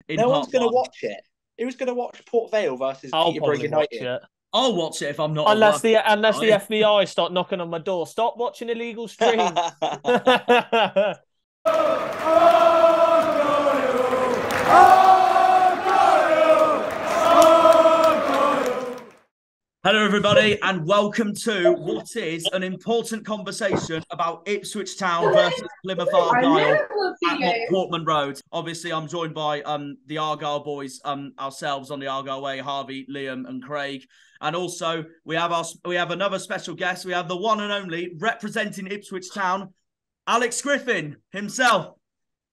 in No part one's going to one. watch it. Who's going to watch Port Vale versus I'll Peterborough probably watch United? it. I'll watch it if I'm not Unless at work. unless the FBI start knocking on my door. Stop watching illegal streams. Hello, everybody, and welcome to what is an important conversation about Ipswich Town versus Plymouth Argyle at Portman Road. Obviously, I'm joined by the Argyle boys ourselves on the Argyle Way, Harvey, Liam, and Craig. And also, we have another special guest. We have the one and only representing Ipswich Town, Alex Griffin himself.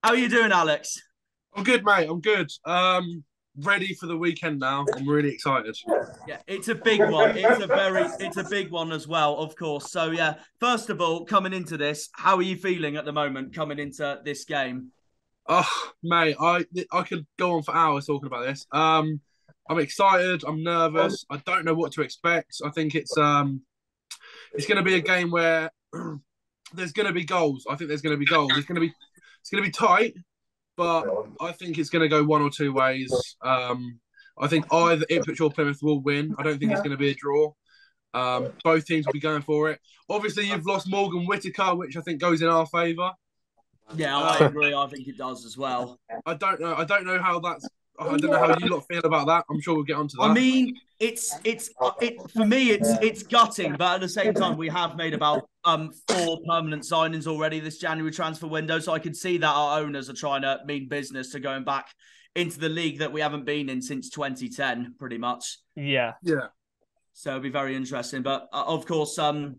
How are you doing, Alex? I'm good, mate. I'm good. Ready for the weekend now. I'm really excited. Yeah, it's a big one. It's a big one as well, of course. So yeah, first of all, coming into this, how are you feeling at the moment coming into this game? Oh, mate, I could go on for hours talking about this. I'm excited. I'm nervous. I don't know what to expect. I think it's going to be a game where there's going to be goals. I think there's going to be goals. It's going to be tight, but I think it's going to go one or two ways. I think either Ipswich or Plymouth will win. I don't think it's going to be a draw. Both teams will be going for it. Obviously, you've lost Morgan Whittaker, which I think goes in our favour. Yeah, I agree. I think it does as well. I don't know how that's. I don't know how you lot feel about that. I'm sure we'll get onto that. I mean, it's for me, it's gutting, but at the same time, we have made about 4 permanent signings already this January transfer window, so I can see that our owners are trying to mean business to going back into the league that we haven't been in since 2010, pretty much. Yeah. So it'll be very interesting. But of course, how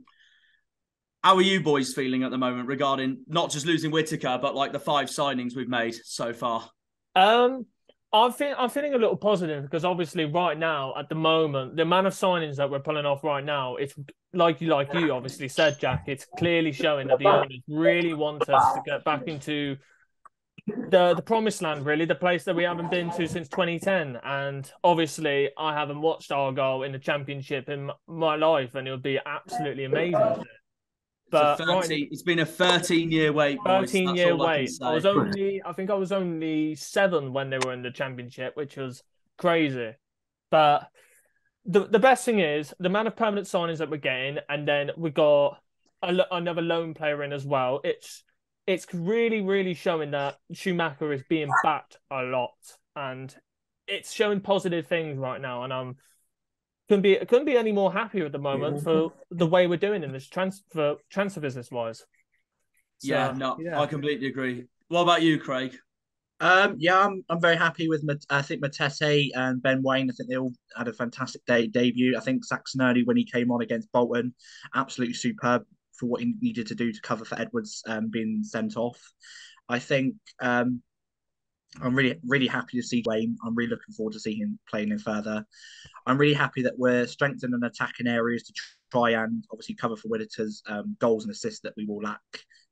are you boys feeling at the moment regarding not just losing Whittaker, but like the 5 signings we've made so far? I'm feeling a little positive because obviously right now, at the moment, the amount of signings that we're pulling off right now, it's like you obviously said, Jack, it's clearly showing that the owners really want us to get back into the promised land, really, the place that we haven't been to since 2010. And obviously, I haven't watched Argyle in the Championship in my life, and it would be absolutely amazing. But it's been a 13-year wait, boys. 13-year wait. I think I was only 7 when they were in the Championship, which was crazy. But the best thing is the amount of permanent signings that we're getting, and then we got another loan player in as well. It's really, really showing that Schumacher is being backed a lot, and it's showing positive things right now. And couldn't be any more happier at the moment for the way we're doing in this transfer business wise. So, I completely agree. What about you, Craig? I'm very happy with. I think Matete and Ben Waine. I think they all had a fantastic debut. I think Saxon Early, when he came on against Bolton, absolutely superb for what he needed to do to cover for Edwards being sent off. I think I'm really, really happy to see Waine. I'm really looking forward to seeing him playing him further. I'm really happy that we're strengthening attacking areas to try and obviously cover for Whittaker's goals and assists that we will lack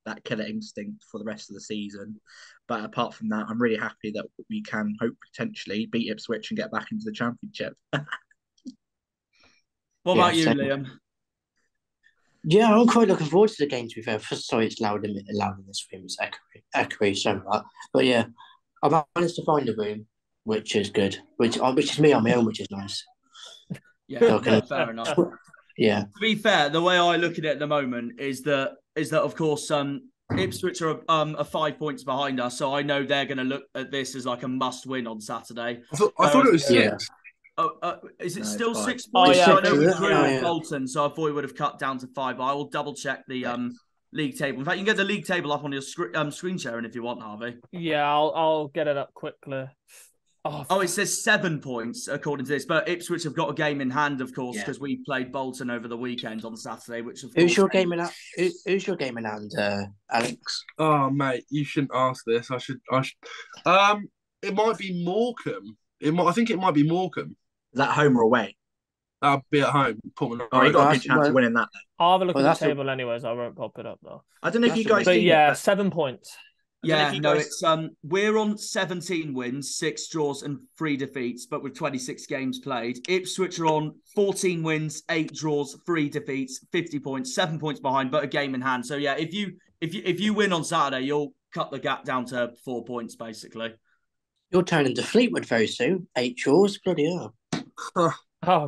that killer instinct for the rest of the season. But apart from that, I'm really happy that we can hope potentially beat Ipswich and get back into the Championship. What about you, Liam? Yeah, I'm quite looking forward to the game, to be fair. Sorry, it's loud in this room. It's echoey, sorry about that. But yeah, I managed to find a room, which is good. Which is me on my own, which is nice. Yeah, fair enough. Yeah. To be fair, the way I look at it at the moment is that of course Ipswich are 5 points behind us, so I know they're going to look at this as like a must-win on Saturday. I thought it was 6. Is it still 6 Oh, points? yeah. So I know we drew with Bolton, so I thought we would have cut down to 5. But I will double check the league table. In fact, you can get the league table up on your screen sharing if you want, Harvey. Yeah, I'll get it up quickly. It says 7 points according to this, but Ipswich have got a game in hand, of course, because we played Bolton over the weekend on Saturday. Who's your game in hand? Who's your game in hand, Alex? Oh, mate, you shouldn't ask this. I should. It might be Morecambe. I think it might be Morecambe. Is that home or away? That'll be at home. You got a good chance of winning that then. I'll have a look at the table anyways. I won't pop it up though. I don't know if you guys see it, but 7 points. Yeah, it's we're on 17 wins, 6 draws, and 3 defeats, but with 26 games played. Ipswich are on 14 wins, 8 draws, 3 defeats, 50 points, 7 points behind, but a game in hand. So yeah, if you win on Saturday, you'll cut the gap down to 4 points basically. You're turning into Fleetwood very soon. 8 draws, bloody hell. Oh,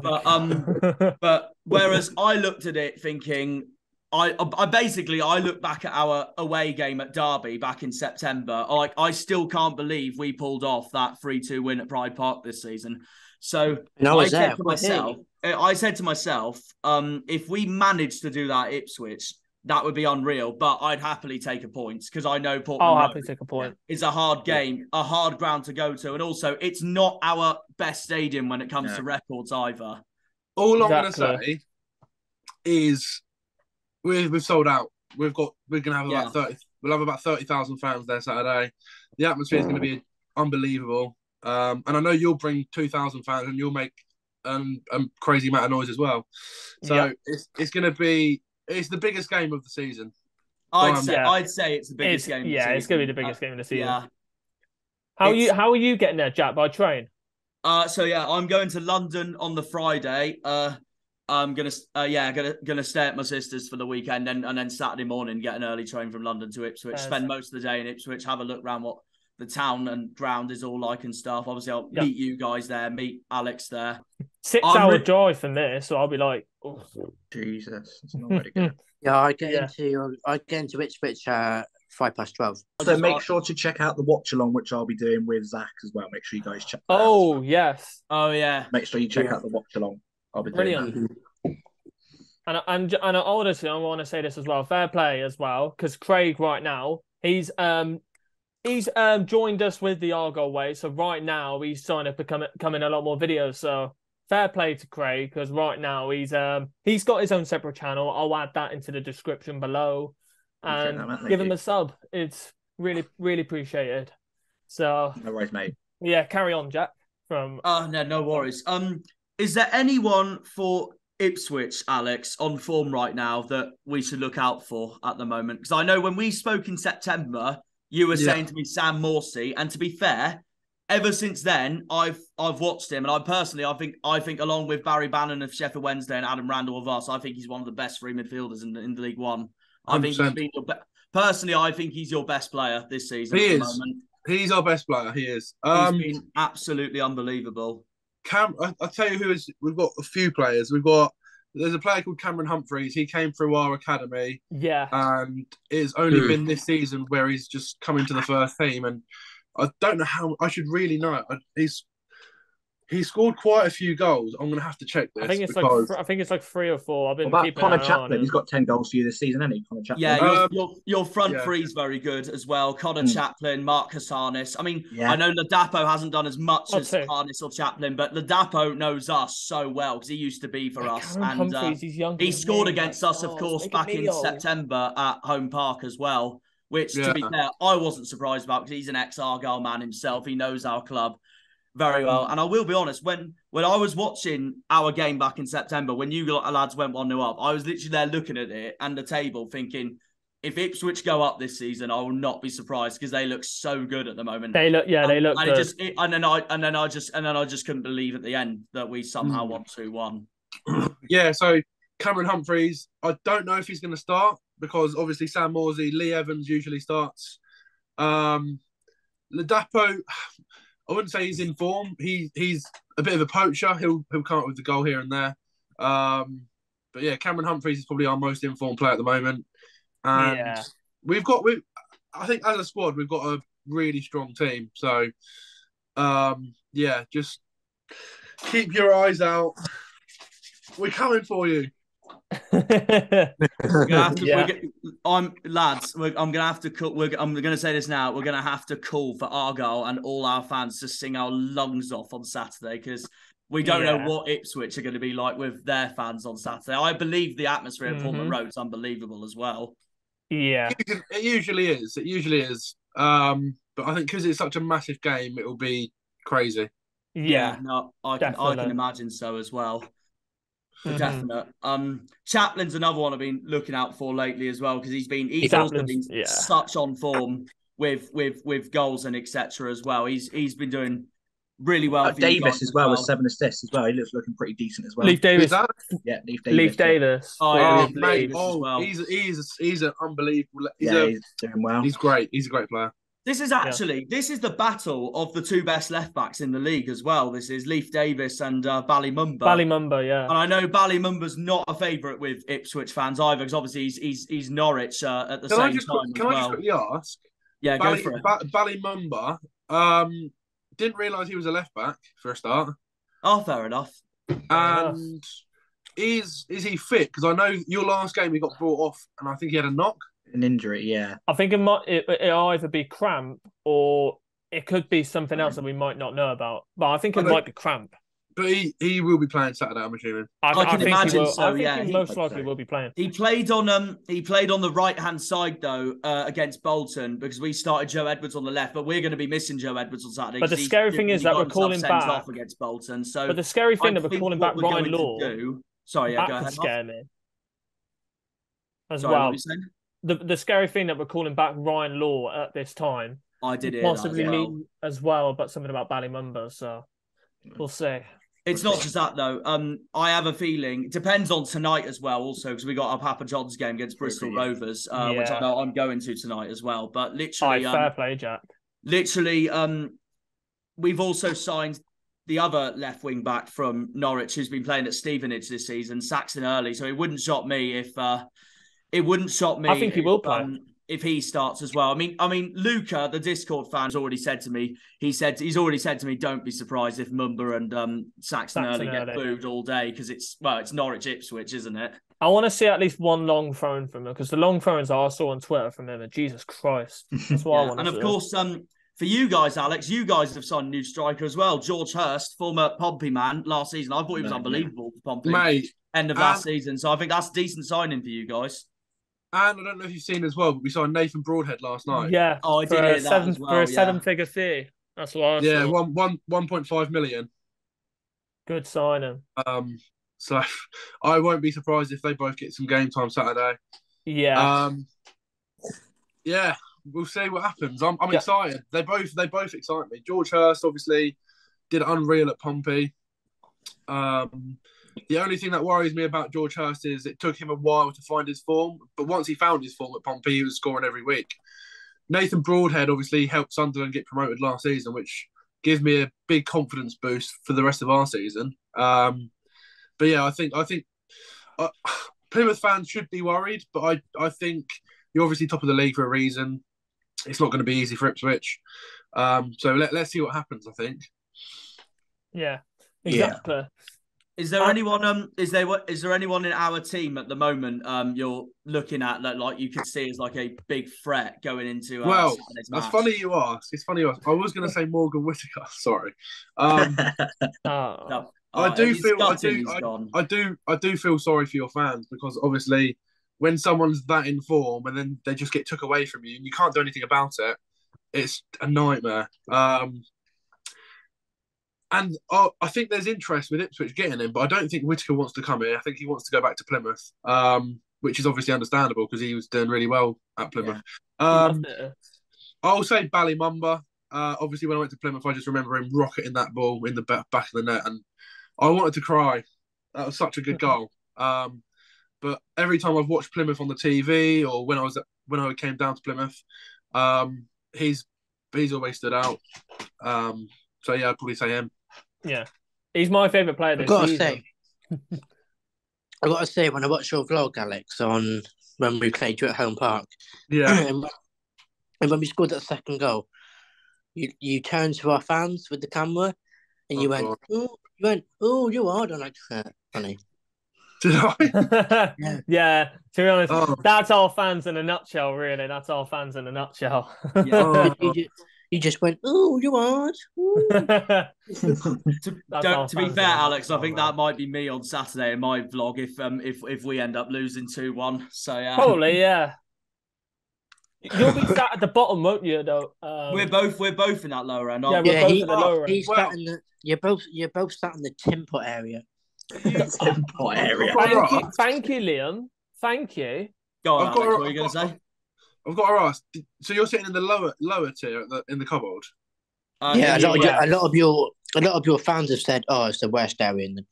but whereas I looked at it thinking, I look back at our away game at Derby back in September. Like, I still can't believe we pulled off that 3-2 win at Pride Park this season. So I said to myself, if we managed to do that at Ipswich, that would be unreal. But I'd happily take a point because I know Portman I'll happily take a point. Is a hard game, a hard ground to go to, and also it's not our best stadium when it comes to records either. All I'm going to say is we've sold out. We're gonna have about 30. We'll have about 30,000 fans there Saturday. The atmosphere is going to be unbelievable. And I know you'll bring 2,000 fans, and you'll make a crazy amount of noise as well. So it's going to be the biggest game of the season. I'd say it's the biggest game. Yeah, it's going to be the biggest game of the season. Yeah. How are you getting there, Jack? By train? I'm going to London on the Friday. I'm gonna stay at my sister's for the weekend, and then Saturday morning get an early train from London to Ipswich. Spend most of the day in Ipswich, have a look around what the town and ground is all like and stuff. Obviously, I'll meet you guys there, meet Alex there. 6-hour drive from there, so I'll be like, oh. Jesus, it's not very good. I get into Ipswich 12:05. So make sure to check out the watch along, which I'll be doing with Zach as well. Make sure you guys check. Yes. Oh yeah. Make sure you check out the watch along. I'll be doing that. And honestly, I want to say this as well. Fair play as well, because Craig right now he's joined us with the Argyle Way. So right now he's trying to become in a lot more videos. So fair play to Craig, because right now he's got his own separate channel. I'll add that into the description below, and give him a sub. It's really, really appreciated. So no worries, mate. Yeah, carry on, Jack. No worries. Is there anyone for Ipswich, Alex, on form right now that we should look out for at the moment? Because I know when we spoke in September, you were saying to me Sam Morsey, and to be fair, ever since then, I've watched him, and I think along with Barry Bannon of Sheffield Wednesday and Adam Randall of us, I think he's one of the best free midfielders in the League One. I think he's been personally, I think he's your best player this season. He is. He's our best player. He is. He's been absolutely unbelievable. I'll tell you we've got a few players. There's a player called Cameron Humphreys. He came through our academy. Yeah. And it's only been this season where he's just come into the first team. And I don't know how I should really know. He scored quite a few goals. I'm going to have to check this. I think it's like 3 or 4. I've been keeping Connor Chaplin. He's got 10 goals for you this season, hasn't he? Connor Chaplin. Yeah, your front three is very good as well. Connor Chaplin, Mark Hassanis. I mean, I know Ladapo hasn't done as much as Harness or Chaplin, but Ladapo knows us so well because he used to be for us. And he scored against us, of course, back in September at Home Park as well, which, to be fair, I wasn't surprised about because he's an ex-Argyle man himself. He knows our club very well. And I will be honest, when I was watching our game back in September, when you lads went 1-0 up, I was literally there looking at it and the table thinking, if Ipswich go up this season, I will not be surprised because they look so good at the moment. They look good. And then I just couldn't believe at the end that we somehow won 2-1. Yeah, so Cameron Humphreys, I don't know if he's going to start because obviously Sam Morsey, Lee Evans usually starts. Ladapo, I wouldn't say he's in form. He's a bit of a poacher. He'll come up with the goal here and there. But yeah, Cameron Humphreys is probably our most informed player at the moment. And I think as a squad, we've got a really strong team. So just keep your eyes out. We're coming for you. I'm gonna have to call. I'm gonna say this now. We're gonna have to call for Argyle and all our fans to sing our lungs off on Saturday because we don't know what Ipswich are going to be like with their fans on Saturday. I believe the atmosphere at Portman Road is unbelievable as well. Yeah, it usually is. It usually is. But I think because it's such a massive game, it will be crazy. Yeah, no, I can imagine so as well. For definite. Chaplin's another one I've been looking out for lately as well because he's also been such on form with goals and etc. as well. He's been doing really well. Davis as well with 7 assists as well. He looks looking pretty decent as well. Leif Davis. Yeah, Leif Davis. Mate. He's an unbelievable. He's doing well. He's great. He's a great player. This is the battle of the two best left backs in the league as well. This is Leif Davis and Ballymumba. Ballymumba, yeah. And I know Ballymumba's not a favourite with Ipswich fans either, because obviously he's Norwich at the same time. Can I just quickly ask? Yeah, go for it. Ballymumba, didn't realise he was a left back for a start. Oh, fair enough. And is he fit? Because I know your last game he got brought off, and I think he had a knock. An injury, yeah. I think it'll either be cramp or it could be something else that we might not know about. But I think it might be cramp. But he will be playing Saturday, I'm assuming. I can imagine so. I think he most likely will be playing. He played on the right hand side though against Bolton, because we started Joe Edwards on the left, but we're going to be missing Joe Edwards on Saturday. But the scary thing is that we're calling back off against Bolton. So, but the scary thing that we're calling back Ryan Law. Sorry, yeah, that go ahead. Could scare me as Sorry, well. What were you saying? The scary thing that we're calling back Ryan Law at this time. I did hear possibly that mean as well, but something about Ballymumba. So we'll see. It's not just that though. I have a feeling it depends on tonight as well. Also, because we got our Papa John's game against Bristol Rovers, which I know I'm going to tonight as well. But literally, fair play, Jack. Literally, we've also signed the other left wing back from Norwich, who's been playing at Stevenage this season, Saxon Early. So it wouldn't shock me if I think he will play. If he starts as well. I mean, Luca, the Discord fan's already said to me, he's already said to me, don't be surprised if Mumba and Saxon Early get booed all day, because it's Norwich Ipswich, isn't it? I want to see at least one long throw from him, because the long throws I saw on Twitter from him, and Jesus Christ, that's what I want to see. And of course, for you guys, Alex, you guys have signed a new striker as well, George Hurst, former Pompey man last season. I thought he was unbelievable for Pompey. Mate, end of last season, so I think that's a decent signing for you guys. And I don't know if you've seen as well, but we saw Nathan Broadhead last night. Yeah. Oh, I did hear that as well. For a seven-figure fee. That's what I saw. Yeah, 1.5 million. Good signing. So I won't be surprised if they both get some game time Saturday. Yeah. Yeah, we'll see what happens. I'm excited. They both excite me. George Hurst obviously did unreal at Pompey. The only thing that worries me about George Hurst is it took him a while to find his form, but once he found his form at Pompey, he was scoring every week. Nathan Broadhead obviously helped Sunderland get promoted last season, which gives me a big confidence boost for the rest of our season. But yeah, I think Plymouth fans should be worried, but I think you're obviously top of the league for a reason. It's not going to be easy for Ipswich. So let's see what happens, I think. Yeah, exactly. Yeah. Is there anyone? Is there anyone in our team at the moment you're looking at that like you could see as like a big threat going into? Well, it's funny you ask. I was going to say Morgan Whittaker. Sorry. I do feel sorry for your fans, because obviously when someone's that in form and then they just get took away from you and you can't do anything about it, it's a nightmare. And I think there's interest with Ipswich getting him, but I don't think Whittaker wants to come here. I think he wants to go back to Plymouth, which is obviously understandable because he was doing really well at Plymouth. Yeah. I'll say Ballymumba. Obviously, when I went to Plymouth, I just remember him rocketing that ball in the back of the net, and I wanted to cry. That was such a good goal. But every time I've watched Plymouth on the TV, or when I came down to Plymouth, he's always stood out. So yeah, I'd probably say him. Yeah, he's my favourite player this season. I've got to say, when I watched your vlog, Alex, on when we played you at Home Park, and when we scored that second goal, you turned to our fans with the camera, and you went, "Oh, you are," and like funny. Did I? Yeah. To be honest, that's our fans in a nutshell. Really, that's our fans in a nutshell. You just went, "Oh, you are." To be fair, Alex, I think that might be me on Saturday in my vlog if we end up losing 2-1. So yeah, probably yeah. You'll be sat at the bottom, won't you? Though we're both in that lower end. Yeah, we're both in the lower end. Sat in the, you're both sat in the tin pot area. Thank you, Liam. Thank you. Go on, Alex, what are you going to say? I've got to ask. So you're sitting in the lower tier in the cupboard? Yeah, a lot of your fans have said, "Oh, it's the worst area in the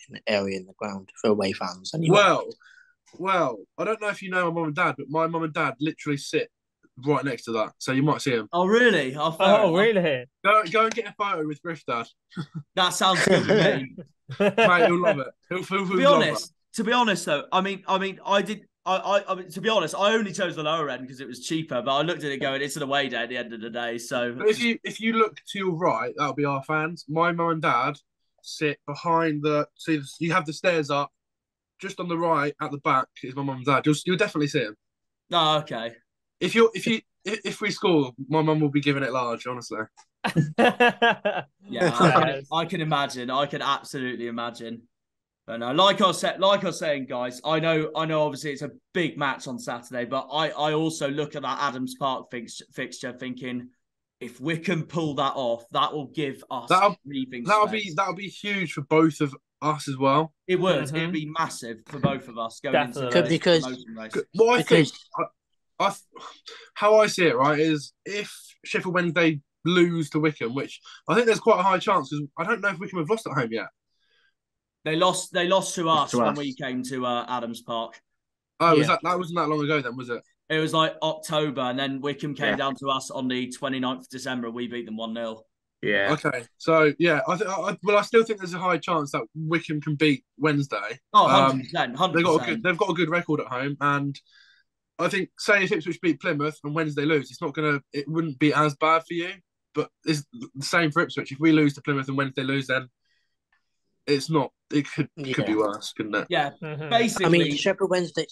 ground for away fans." Anyway. Well, I don't know if you know my mum and dad, but my mum and dad literally sit right next to that, so you might see him. Oh, really? Oh, really? Go and get a photo with Griff, Dad. That sounds good with me. Mate, he'll love it. He'll To be honest, though, I mean, I mean, to be honest, I only chose the lower end because it was cheaper. But I looked at it going, it's an away day at the end of the day. So, but if you look to your right, that'll be our fans. My mum and dad sit behind the. See, you have the stairs up. Just on the right, at the back, is my mum and dad. You'll definitely see him. Oh, okay. If we score, my mum will be giving it large. Honestly. Yeah, I can imagine. I can absolutely imagine. But no, like I was saying, guys, I know. Obviously, it's a big match on Saturday, but I also look at that Adams Park fixture, thinking if Wycombe pull that off, that will give us breathing space. That'll be huge for both of us as well. It would. It'd be massive for both of us going into the promotion race. What I think, how I see it, right, is if Sheffield Wednesday lose to Wycombe, which I think there's quite a high chance because I don't know if Wycombe have lost at home yet. They lost to us when we came to Adams Park. Oh, that wasn't that long ago then, was it? It was like October, and then Wycombe came down to us on the 29th of December. We beat them 1-0. Yeah. Okay. So yeah, I still think there's a high chance that Wycombe can beat Wednesday. Oh, 100%. 100%. They've got a good record at home, and I think say if Ipswich beat Plymouth and Wednesday lose, it wouldn't be as bad for you. But it's the same for Ipswich. If we lose to Plymouth and Wednesday lose, then it's not. It could be worse, couldn't it? Yeah. Basically, I mean, Sheffield Wednesday.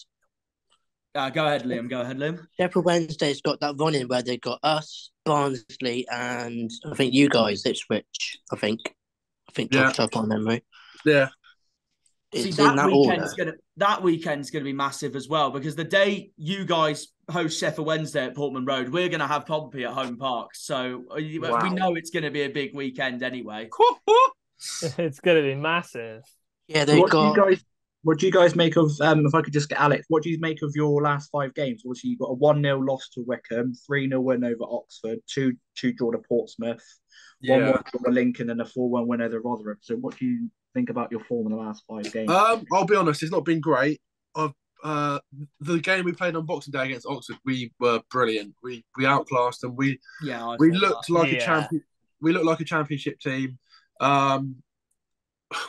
Go ahead, Liam. Sheffield Wednesday's got that run in where they've got us, Barnsley, and I think you guys, Ipswich. I think top on memory. Yeah. It's See, in that order. That weekend's gonna be massive as well because the day you guys host Sheffield Wednesday at Portman Road, we're gonna have Pompey at home park. So we know it's gonna be a big weekend anyway. It's gonna be massive. Yeah, What do you guys make of, if I could just get Alex, what do you make of your last 5 games? Obviously, you got a 1-0 loss to Wycombe, 3-0 win over Oxford, 2-2 draw to Portsmouth, 1-1 draw to Lincoln, and a 4-1 win over Rotherham. So what do you think about your form in the last 5 games? I'll be honest, it's not been great. The game we played on Boxing Day against Oxford, we were brilliant. We outclassed them. We looked like a champion. We looked like a championship team.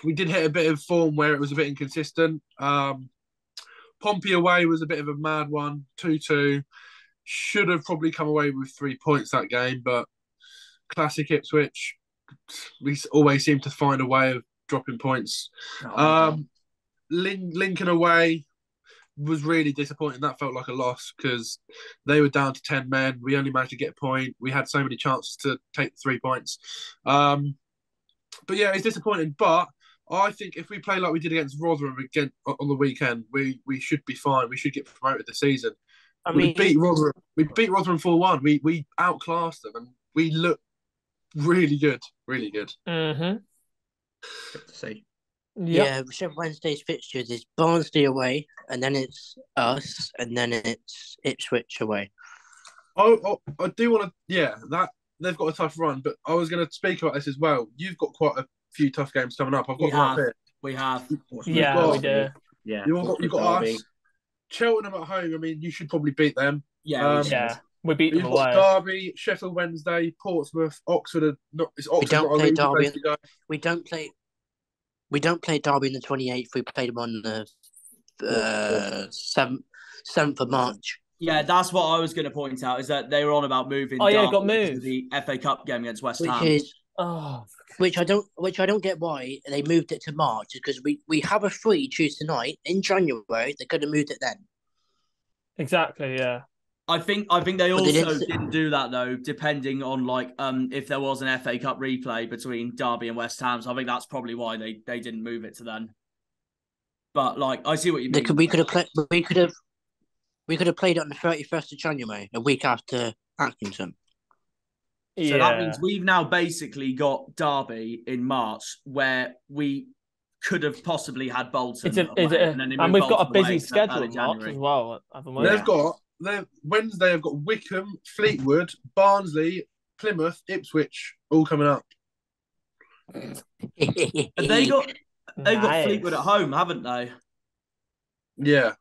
We did hit a bit of form where it was a bit inconsistent. Pompey away was a bit of a mad one, 2-2. Should have probably come away with 3 points that game, but classic Ipswich, we always seem to find a way of dropping points. Lincoln away was really disappointing. That felt like a loss because they were down to 10 men. We only managed to get a point. We had so many chances to take 3 points. But yeah, it's disappointing. But I think if we play like we did against Rotherham again on the weekend, we should be fine. We should get promoted this season. We beat Rotherham. We beat Rotherham 4-1. We outclassed them and we look really good. Really good. Mm-hmm. Good to see. Yeah, Sheffield Wednesday's fixtures is Barnsley away, and then it's us, and then it's Ipswich away. I do want to. Yeah, that. They've got a tough run, but I was going to speak about this as well. You've got quite a few tough games coming up. We have. We do. Yeah. You've got us. Cheltenham at home. I mean, you should probably beat them. Yeah. We beat them away. Derby, Sheffield Wednesday, Portsmouth, Oxford. We don't play Derby. We don't play Derby on the 28th. We played them on the 7th of March. Yeah, that's what I was going to point out, is that they were on about moving. Oh yeah, got moved. To the FA Cup game against West Ham. Which I don't get why they moved it to March, because we have a free Tuesday night in January. They could have moved it then. Exactly. Yeah. I think they also didn't do that though, depending on if there was an FA Cup replay between Derby and West Ham. So I think that's probably why they didn't move it to then. But I see what you mean. We could have played it on the 31st of January, a week after Accrington. So that means we've now basically got Derby in March, where we could have possibly had Bolton. And we've got a busy schedule in March as well. Wednesday. I've got Wycombe, Fleetwood, Barnsley, Plymouth, Ipswich, all coming up. They've got Fleetwood at home, haven't they? Yeah.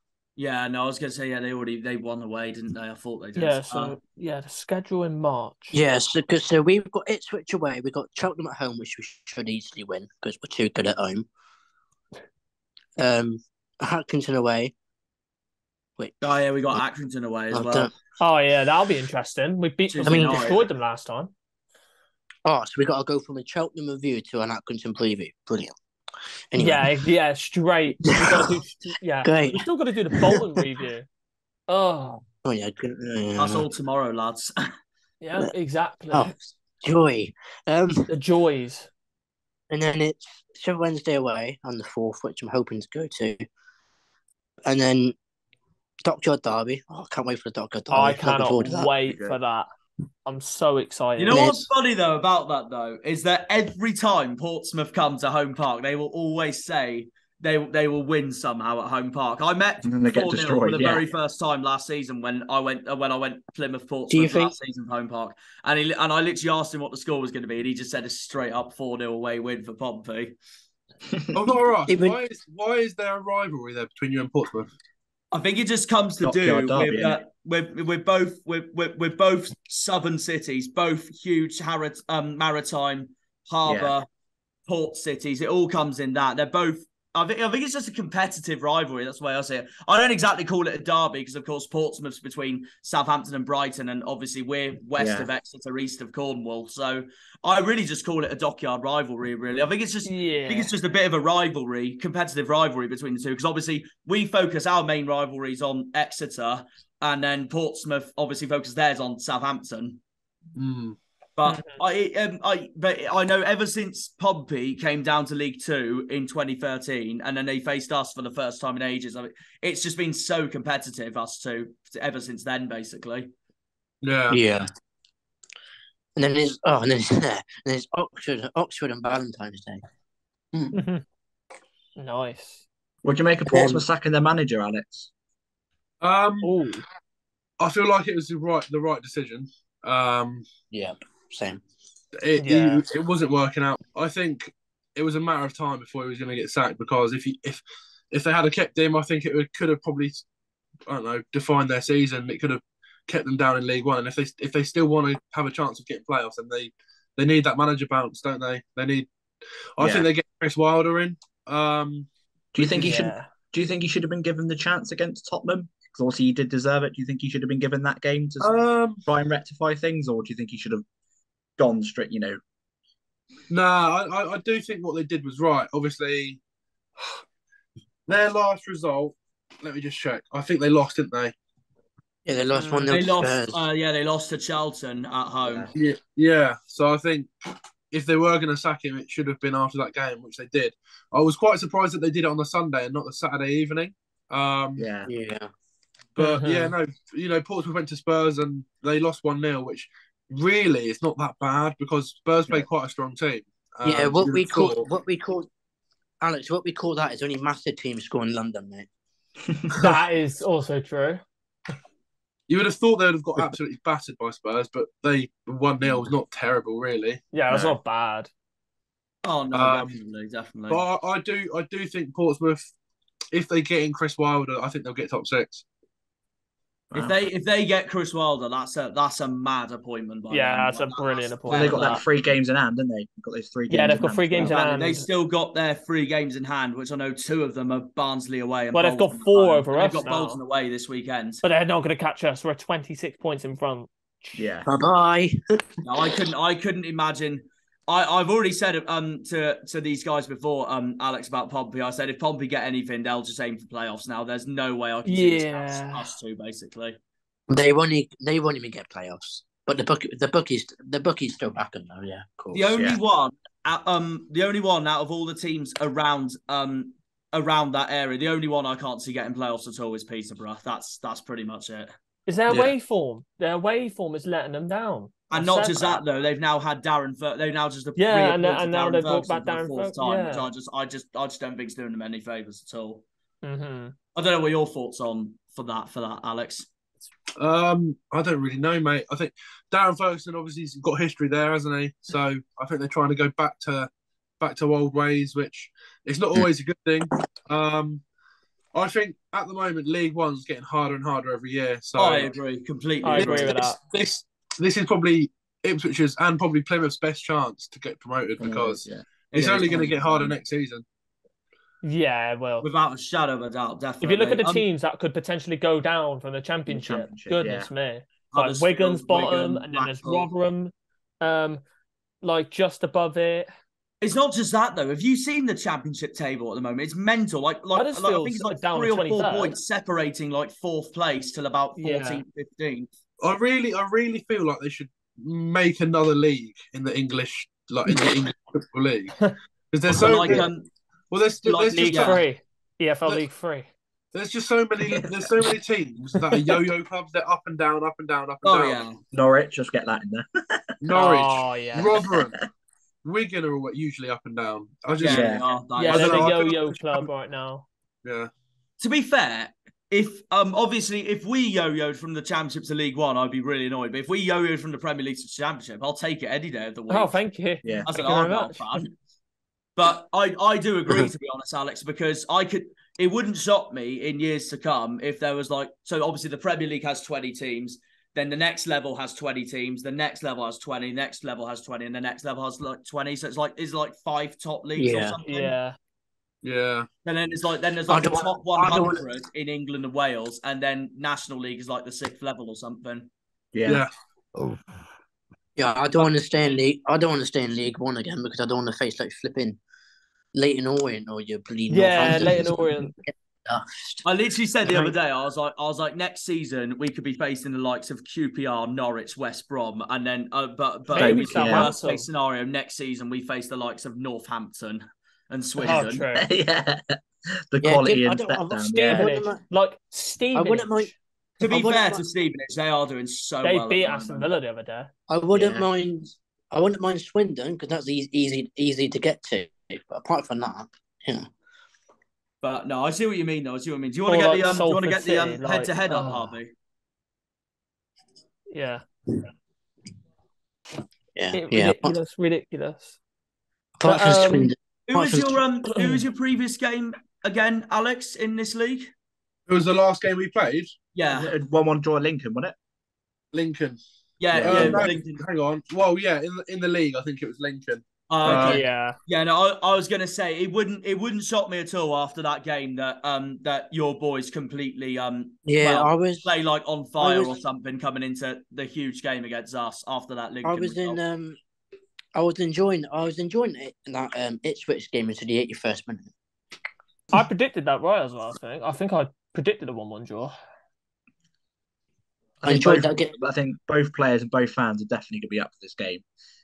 Yeah, no, I was going to say, yeah, they won away, didn't they? I thought they did. Yeah, so the schedule in March. Yes, because so we've got Ipswich away, we've got Cheltenham at home, which we should easily win because we're too good at home. Hackington away. Oh yeah, we got Accrington away as well. Oh yeah, that'll be interesting. We destroyed them last time. Oh, so we got to go from a Cheltenham review to an Accrington preview. Brilliant. Anyway. Yeah, straight. Great. We still got to do the Bolton review. Oh yeah. That's all tomorrow, lads. Yeah, exactly. Oh, joy. The joys. And then it's Wednesday away on the 4th, which I'm hoping to go to. And then Dockyard Derby. Oh, I can't wait for the Dockyard Derby. I cannot wait for that. I'm so excited. You know what's funny though about that though is that every time Portsmouth come to Home Park, they will always say they will win somehow at Home Park. I met 4-0 for the very first time last season when I went Plymouth Portsmouth last season for Home Park, and I literally asked him what the score was going to be, and he just said a straight up 4-0 away win for Pompey. I've got to ask, why is there a rivalry there between you and Portsmouth? I think it just comes to do with both southern cities, both huge maritime harbour port cities. It all comes in that they're both. I think it's just a competitive rivalry. That's the way I see it. I don't exactly call it a derby because, of course, Portsmouth's between Southampton and Brighton, and obviously we're west of Exeter, east of Cornwall. So I really just call it a dockyard rivalry. Really, I think it's just a bit of a rivalry, competitive rivalry between the two. Because obviously we focus our main rivalries on Exeter, and then Portsmouth obviously focus theirs on Southampton. But I know ever since Pompey came down to League Two in 2013, and then they faced us for the first time in ages. I mean, it's just been so competitive, us two, ever since then, basically. Yeah. And then there's Oxford and Valentine's Day. Nice. What do you make of Portsmouth sacking their manager, Alex? I feel like it was the right decision. Yeah. Same. It wasn't working out. I think it was a matter of time before he was going to get sacked, because if they had kept him, I think it could have probably, I don't know, defined their season. It could have kept them down in League One. And if they still want to have a chance of getting playoffs, then they need that manager bounce, don't they? I think they get Chris Wilder in. Do you think he should? Do you think he should have been given the chance against Tottenham? Because obviously he did deserve it. Do you think he should have been given that game to try and rectify things, or do you think he should have gone straight? No, I do think what they did was right. Obviously, their last result. Let me just check. I think they lost, didn't they? Yeah, they lost 1-0. They lost. They lost to Charlton at home. Yeah. So I think if they were going to sack him, it should have been after that game, which they did. I was quite surprised that they did it on the Sunday and not the Saturday evening. But Portsmouth went to Spurs and they lost 1-0, which really is not that bad because Spurs play quite a strong team. What we call that is only massive teams score in London, mate. That is also true. You would have thought they would have got absolutely battered by Spurs, but they 1-0 was not terrible, really. Yeah, it was not bad. Oh no, definitely. But I do think Portsmouth, if they get in Chris Wilder, I think they'll get top 6. Wow. If they get Chris Wilder, that's a mad appointment. That's a brilliant appointment. Well, they got that 3 games in hand, didn't they? Got those 3 games. Yeah, they've got 3 games in hand. They still got their 3 games in hand, which I know 2 of them are Barnsley away. And they've got 4 over us. They've got Bolton away this weekend, but they're not going to catch us. We're 26 points in front. Yeah. Bye. No, I couldn't imagine. I've already said to these guys before, Alex, about Pompey. I said if Pompey get anything, they'll just aim for playoffs. Now there's no way I can see us 2 basically. They won't even get playoffs. But the bookies still back them though, yeah, of course. The only one out of all the teams around that area, the only one I can't see getting playoffs at all is Peterborough. That's pretty much it. Is their away form? Their away form is letting them down. And not just that though, they've now had Darren. They've now just and now they've brought back Darren for the 4th time, which I just don't think it's doing them any favours at all. Mm-hmm. I don't know what your thoughts on for that, Alex. I don't really know, mate. I think Darren Ferguson obviously has got history there, hasn't he? So I think they're trying to go back to old ways, which it's not always a good thing. I think at the moment League One's getting harder and harder every year. So I agree completely. I agree with that. This is probably Ipswich's and probably Plymouth's best chance to get promoted because it's only going to get harder next season. Yeah, well, without a shadow of a doubt, definitely. If you look at the teams that could potentially go down from the championship, goodness me, like Wigan's bottom, and then there's Rotherham, like just above it. It's not just that though. Have you seen the championship table at the moment? It's mental. I think it's like down 3 or 4 points separating like 4th place till about 14th, 15th. I really feel like they should make another league in the English, like in the English football league, because there's so like, there's League just 3, EFL League 3. There's just so many teams that are yo-yo clubs. They're up and down, up and down, up and down. Yeah. Norwich, just get that in there. Norwich, Rotherham, Wigan are usually up and down. There's a yo-yo club right now. Yeah. To be fair, if obviously if we yo-yoed from the Championship to League One, I'd be really annoyed. But if we yo-yoed from the Premier League to the Championship, I'll take it any day of the week. Oh, thank you. Yeah. As an Argyle fan. But I do agree, to be honest, Alex, because it wouldn't shock me in years to come if there was so obviously the Premier League has 20 teams, then the next level has 20 teams, the next level has 20, next level has 20, and the next level has 20. So it's like 5 top leagues or something. Yeah. Yeah. And then there's the top 100 in England and Wales, and then National League is like the 6th level or something. Yeah. Yeah, I don't understand League One again because I don't want to face like flipping Leighton Orient or your bleeding. Yeah, Leighton Orient. I literally said the other day, I was like, next season we could be facing the likes of QPR, Norwich, West Brom, and then but maybe worst case scenario next season we face the likes of Northampton and Swindon. Oh, true. Yeah, the quality and step down. Stevenage. I wouldn't mind. To be fair to Stevenage, they are doing so well. They beat Aston Villa the other day. I wouldn't mind Swindon because that's easy to get to. But apart from that, yeah. But no, I see what you mean. Though. I see what you mean. Do you want to get the head-to-head up, Harvey? Yeah. Yeah. Ridiculous. Apart from Swindon. Who was your previous game again, Alex, in this league? It was the last game we played. Yeah. 1-1 draw Lincoln, wasn't it? Lincoln. Yeah. No, Lincoln. hang on. Well, yeah, in the league, I think it was Lincoln. Okay. Yeah. No, I was gonna say it wouldn't shock me at all after that game that your boys completely play like on fire or something coming into the huge game against us after that Lincoln. I was enjoying it in that Ipswich game into the 81st minute. I predicted that right as well. I think I predicted a 1-1 draw. I enjoyed that game. I think both players and both fans are definitely going to be up for this game.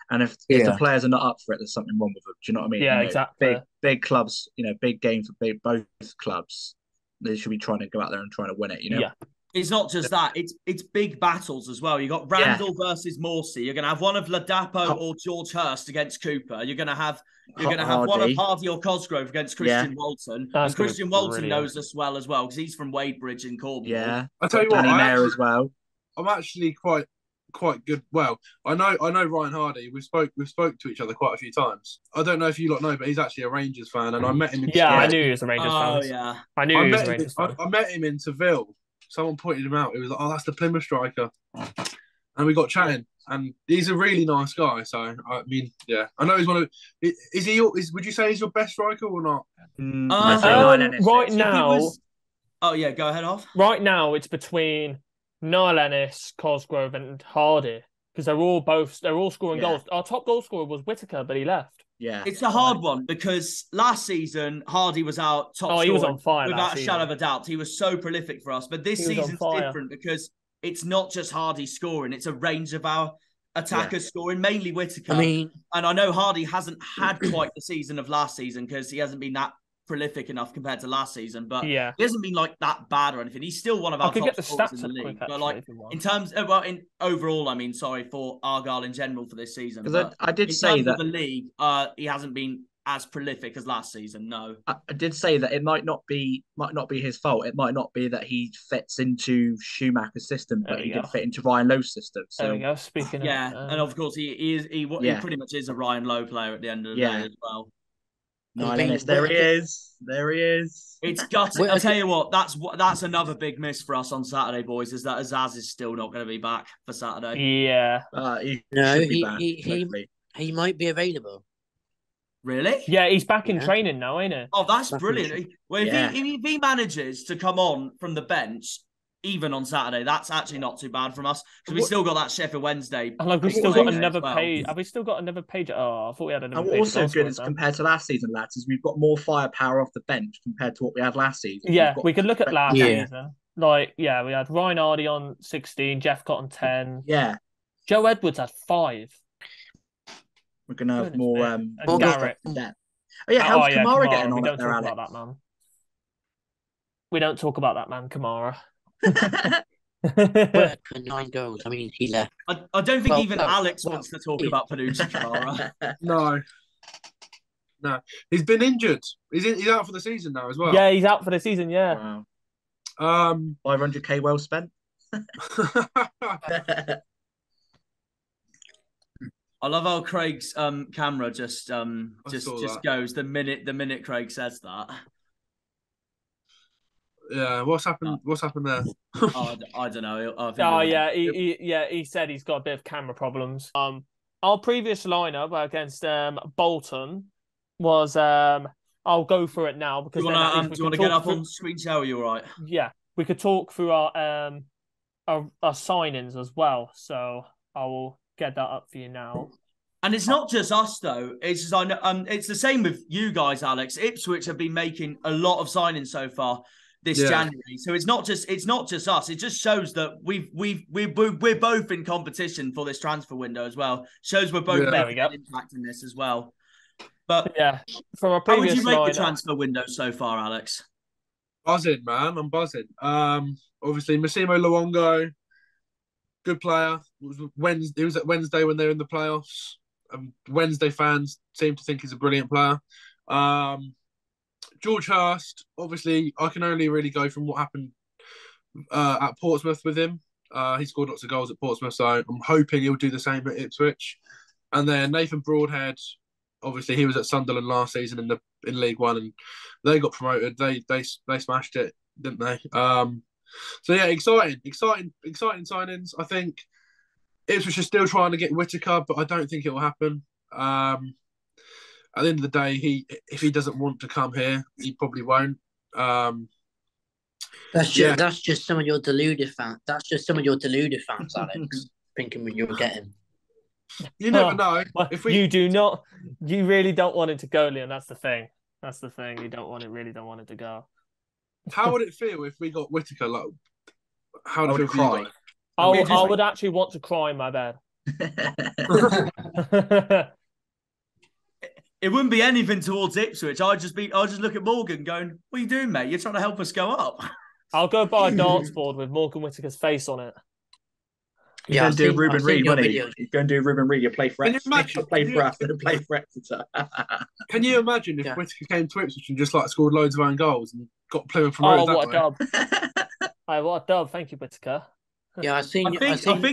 And if the players are not up for it, there's something wrong with them. Do you know what I mean? Yeah, exactly. Big clubs, big game for both clubs. They should be trying to go out there and trying to win it. Yeah. It's not just that; it's big battles as well. You got Randall versus Morsey. You're gonna have one of Ladapo or George Hurst against Cooper. You're gonna have one of Harvey or Cosgrove against Christian Walton. And Christian Walton knows us well because he's from Wadebridge in Cornwall. Yeah, I tell you what, Danny Mayer as well. I'm actually quite good. Well, I know Ryan Hardy. We spoke to each other quite a few times. I don't know if you lot know, but he's actually a Rangers fan, and I met him. I knew he was a Rangers fan. Oh yeah, I knew he was a Rangers fan. I met him in Seville. Someone pointed him out. He was like, "Oh, that's the Plymouth striker," and we got chatting. And he's a really nice guy. So I mean, yeah, I know he's one of. Is he? Would you say he's your best striker or not? Right now. Oh yeah, go ahead, off. Right now, it's between Niall Ennis, Cosgrove, and Hardy because they're all scoring goals. Our top goal scorer was Whittaker, but he left. Yeah, it's a hard one because last season Hardy was our top scorer. He was on fire without a shadow of a doubt. He was so prolific for us. But this season's different because it's not just Hardy scoring; it's a range of our attackers scoring, mainly Whittaker. And I know Hardy hasn't had quite the season of last season because he hasn't been that prolific enough compared to last season, but he hasn't been like that bad or anything. He's still one of our top scorers in the league. But like in terms, in overall, for Argyle in general for this season. Because I did say that the league, he hasn't been as prolific as last season. No, I did say that it might not be his fault. It might not be that he fits into Schumacher's system, but he did fit into Ryan Lowe's system. So there we go. Speaking and of course he pretty much is a Ryan Lowe player at the end of the day as well. No, there he is. There he is. It's gutting. I'll tell you what. That's another big miss for us on Saturday, boys. Is that Addz is still not going to be back for Saturday? Yeah. He might be available. Really? Yeah, he's back in training now, ain't he? Oh, that's brilliant. Well, if he manages to come on from the bench, even on Saturday, that's actually not too bad from us because we still got that Sheffield Wednesday. And like, we've still got another page. Have we still got another page? Oh, I thought we had another page. And also good is compared to last season, lads, is we've got more firepower off the bench compared to what we had last season. Yeah, we could look at last season. Like, we had Ryan Hardy on 16, Jeff Cotton 10. Yeah. Joe Edwards had 5. We're going to have more Garrett. Oh, yeah, how's Kamara getting on we don't there, talk Alex? about that, man. We don't talk about that man, Kamara. Work for 9 goals. I mean, he left. I don't think even Alex wants to talk about Panucci Kamara. No. He's been injured. He's out for the season now as well. Yeah, he's out for the season, yeah. Wow. 500k well spent. I love how Craig's camera just goes the minute Craig says that. Yeah, what's happened? What's happened there? I don't know. He said he's got a bit of camera problems. Our previous lineup against Bolton was I'll go through it now because do you want to get up on screen share? Are you all right? Yeah, we could talk through our signings as well. So I will get that up for you now. And it's not just us though. It's it's the same with you guys, Alex. Ipswich have been making a lot of signings so far this January. So it's not just us. It just shows that we're both in competition for this transfer window as well. Shows we're both making an impact in this as well. But from our previous how would you rate the transfer window so far, Alex? Buzzing, man. I'm buzzing. Obviously Massimo Luongo, good player. It was at Wednesday when they were in the playoffs. Wednesday fans seem to think he's a brilliant player. George Hurst, obviously, I can only really go from what happened at Portsmouth with him. He scored lots of goals at Portsmouth, so I'm hoping he'll do the same at Ipswich. And then Nathan Broadhead, obviously, he was at Sunderland last season in League One, and they got promoted. They smashed it, didn't they? So yeah, exciting signings. I think Ipswich is still trying to get Whittaker, but I don't think it will happen. At the end of the day, if he doesn't want to come here, he probably won't. That's just some of your deluded fans. That's just some of your deluded fans, Alex, thinking what you were getting. You never know. Well, you do not. You really don't want it to go, Liam. That's the thing. You really don't want it to go. How would it feel if we got Whittaker? Like, how would it cry? I would actually want to cry in my bed. It wouldn't be anything towards Ipswich. I'd just look at Morgan going, "What are you doing, mate? You're trying to help us go up." I'll go buy a darts board with Morgan Whittaker's face on it. You're going to do Ruben Reid, won't he? You're going to do Ruben Reid. You play for Exeter. Play for us and play for Exeter. Can you imagine if Whittaker came to Ipswich and just scored loads of own goals and got Plymouth promoted? What a dub! What a dub! Thank you, Whittaker. Yeah, I think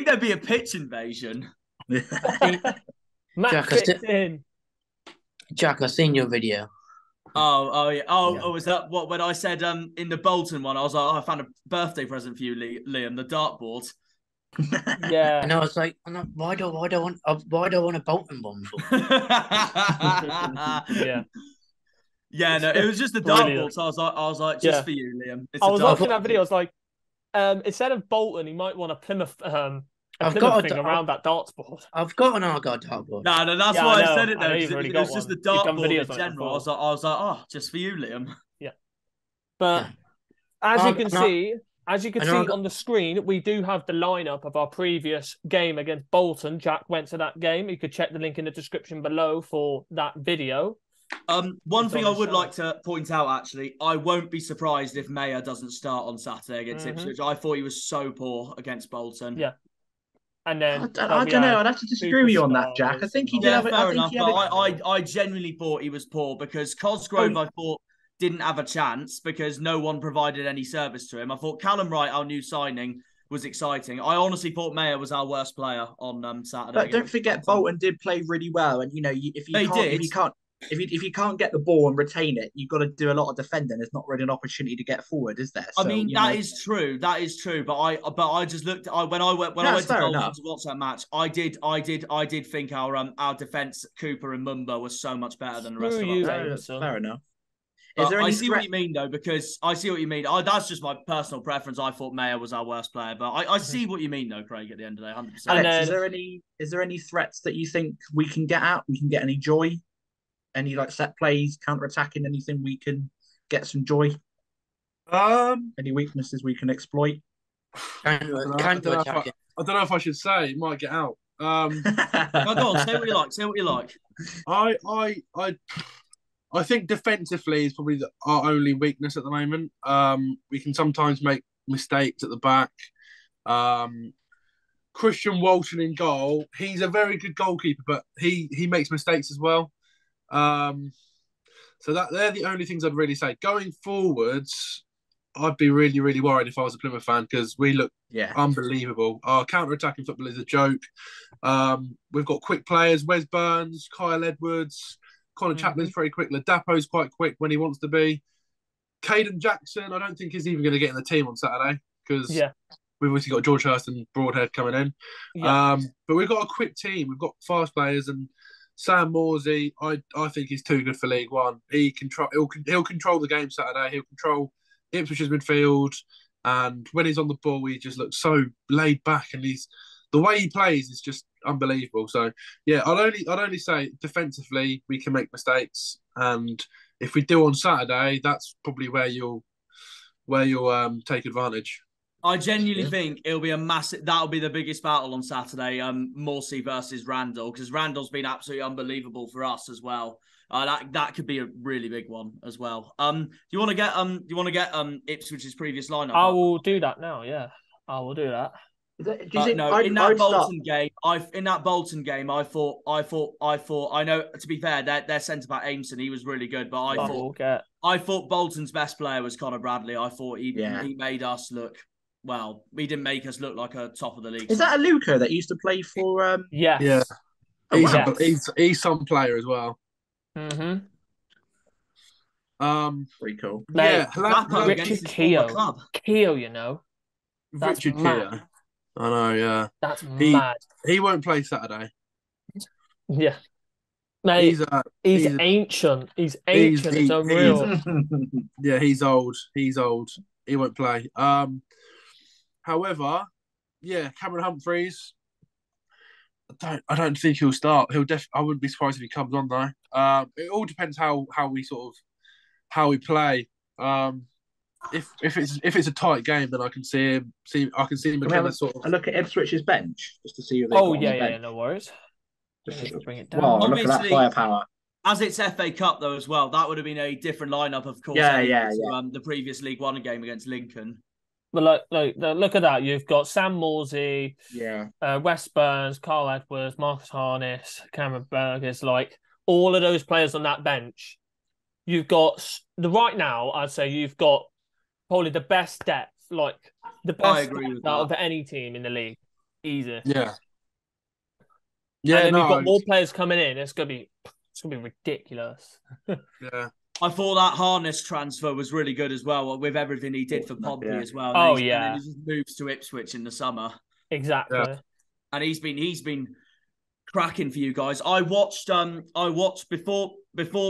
there'd be a pitch invasion. Jack, I've seen your video. Was that what when I said in the Bolton one? I was like, I found a birthday present for you, Liam, the dartboard. Yeah, and I was like, why do I want a Bolton one for? Yeah, no, it was just the dartboard. So I was like, just for you, Liam. I was watching that video. I was like, instead of Bolton, he might want a Plymouth. I've got around that darts board. I've got an Argyle dartboard. No, that's why I said it though. It was just the dartboard in general. I was like, oh, just for you, Liam. Yeah, but as you can see on the screen, we do have the lineup of our previous game against Bolton. Jack went to that game. You could check the link in the description below for that video. One thing I would like to point out, actually, I won't be surprised if Mayer doesn't start on Saturday against Ipswich. I thought he was so poor against Bolton. Yeah. And then I don't know. I'd have to disagree with you on that, Jack. I think he did. Fair enough. I genuinely thought he was poor because Cosgrove, I thought, didn't have a chance because no one provided any service to him. I thought Callum Wright, our new signing, was exciting. I honestly thought Mayer was our worst player on Saturday. But don't forget, Bolton did play really well, and if you can't if you can't get the ball and retain it, you've got to do a lot of defending. There's not really an opportunity to get forward, is there? I mean, that is true. That is true. But I just looked. When I went to Bolton to watch that match, I did think our defense, Cooper and Mumba, was so much better than the rest of us. That's fair enough. I see what you mean, though, because I see what you mean. That's just my personal preference. I thought Mayer was our worst player, but I see what you mean, though, Craig. At the end of the day, 100%. Alex, is there any threats that you think we can get out? We can get any joy? Any like set plays, counter attacking? Anything we can get some joy? Any weaknesses we can exploit? I don't know if I should say. It might get out. No, go on, say what you like. Say what you like. I think defensively is probably our only weakness at the moment. We can sometimes make mistakes at the back. Christian Walton in goal. He's a very good goalkeeper, but he makes mistakes as well. So they're the only things I'd really say. Going forwards, I'd be really, really worried if I was a Plymouth fan because we look unbelievable. Our counter-attacking football is a joke. We've got quick players: Wes Burns, Kyle Edwards, Connor Chaplin's pretty quick. Ladapo's quite quick when he wants to be. Caden Jackson, I don't think he's even going to get in the team on Saturday because we've obviously got George Hurst and Broadhead coming in. Yeah. But we've got a quick team. We've got fast players, and Sam Morsey, I think he's too good for League One. He'll control the game Saturday. He'll control Ipswich's midfield, and when he's on the ball, he just looks so laid back, and the way he plays is just unbelievable. So yeah, I'd only say defensively we can make mistakes, and if we do on Saturday, that's probably where you'll take advantage. I genuinely think it'll be that'll be the biggest battle on Saturday, Morsey versus Randall, because Randall's been absolutely unbelievable for us as well. That could be a really big one as well. Do you want to get Ipswich's previous lineup? I will do that now. Yeah, I will do that. In that Bolton game, I thought. I know. To be fair, their centre back Aimson, he was really good, but I thought Bolton's best player was Connor Bradley. I thought he made us look. Well, he didn't make us look like a top of the league. Is that a Luca that used to play for? Yeah. He's some player as well. Mm-hmm. Pretty cool. Mate, Richard Keogh. Keogh, you know. That's Richard mad. Keogh. I know, yeah. That's mad. He won't play Saturday. Yeah. Mate, he's ancient. He's ancient. It's unreal. Yeah, he's old. He won't play. However, yeah, Cameron Humphreys. I don't think he'll start. I wouldn't be surprised if he comes on though. It all depends how we play. If it's a tight game, then I can see him. I can see him again. I look at Ipswich's bench just to see who they. Oh yeah, no worries. Just bring it down. Wow, look at that firepower. As it's FA Cup though as well, that would have been a different lineup, of course. The previous League One game against Lincoln. But look at that. You've got Sam Morsey, Wes Burns, Carl Edwards, Marcus Harness, Cameron Burgess, like all of those players on that bench. You've got right now, I'd say you've got probably the best depth, like the best depth out of any team in the league. Easy. Yeah. Yeah. And then you've got more players coming in. It's gonna be ridiculous. Yeah. I thought that Harness transfer was really good as well, with everything he did for Pompey as well. And he just moves to Ipswich in the summer. Exactly. Yeah. And he's been cracking for you guys. I watched before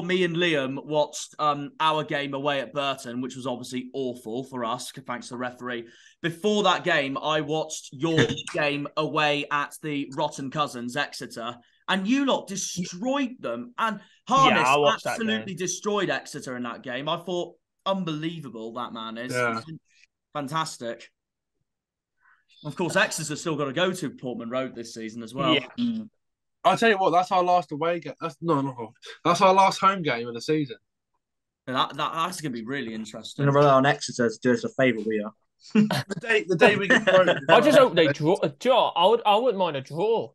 me and Liam watched our game away at Burton, which was obviously awful for us, thanks to the referee. Before that game, I watched your game away at the Rotten Cousins, Exeter. And you lot destroyed them. And Harness absolutely destroyed Exeter in that game. I thought, unbelievable, that man is. Yeah. That's Of course, Exeter's still got to go to Portman Road this season as well. Yeah. I'll tell you what, that's our last away game. That's our last home game of the season. That's going to be really interesting. I'm going to rely on Exeter to do us a favour, we are. the day we get thrown. I just hope they draw a draw. I wouldn't mind a draw.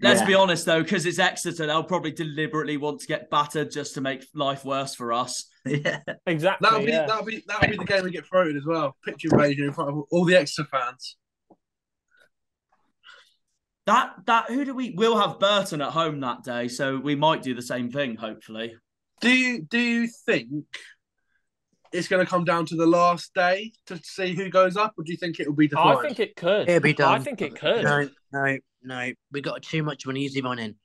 Let's be honest, though, because it's Exeter, they'll probably deliberately want to get battered just to make life worse for us. Yeah, exactly. That'll be the game we get thrown as well. Picture invasion in front of all the Exeter fans. We'll have Burton at home that day, so we might do the same thing, hopefully. Do you think it's going to come down to the last day to see who goes up, or do you think it will be defined? I think it could. It'll be done. I think it could. No. We got too much of an easy one in.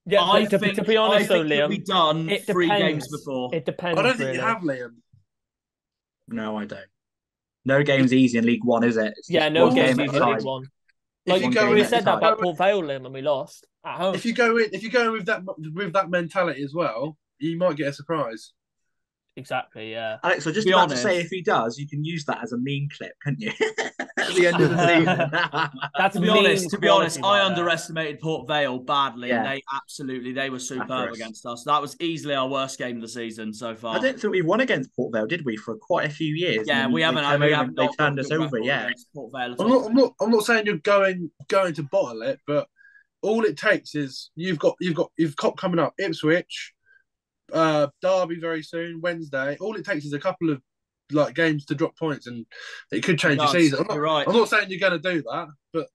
Yeah, I to think be honest, though, it'll Liam, be done it 3 depends. games before. It depends. I don't think really. you have, Liam. No, I don't. No game's easy in League One, is it? It's Yeah, just no one game's game at easy a in time. League One. If Like you go we in- said that if you about go- Port Vale, Liam, and we lost at home. If you go in with that mentality as well, you might get a surprise. Exactly, yeah. Alex, I was just Be about to honest. say, if he does, you can use that as a meme clip, couldn't you? At the end of the season. That's To be honest, I right there. underestimated Port Vale badly, and Yeah. they were superb Accurate. against us. That was easily our worst game of the season so far. I don't think we won against Port Vale, did we, for quite a few years? Yeah, And we haven't. They, We came over have and they not turned got a us good over. record Yeah, against Port Vale at all. I'm not saying you're going to bottle it, but all it takes is you've got coming up Ipswich, Derby very soon, Wednesday. All it takes is a couple of games to drop points, and it could change your season. You're right. I'm not saying you're going to do that, but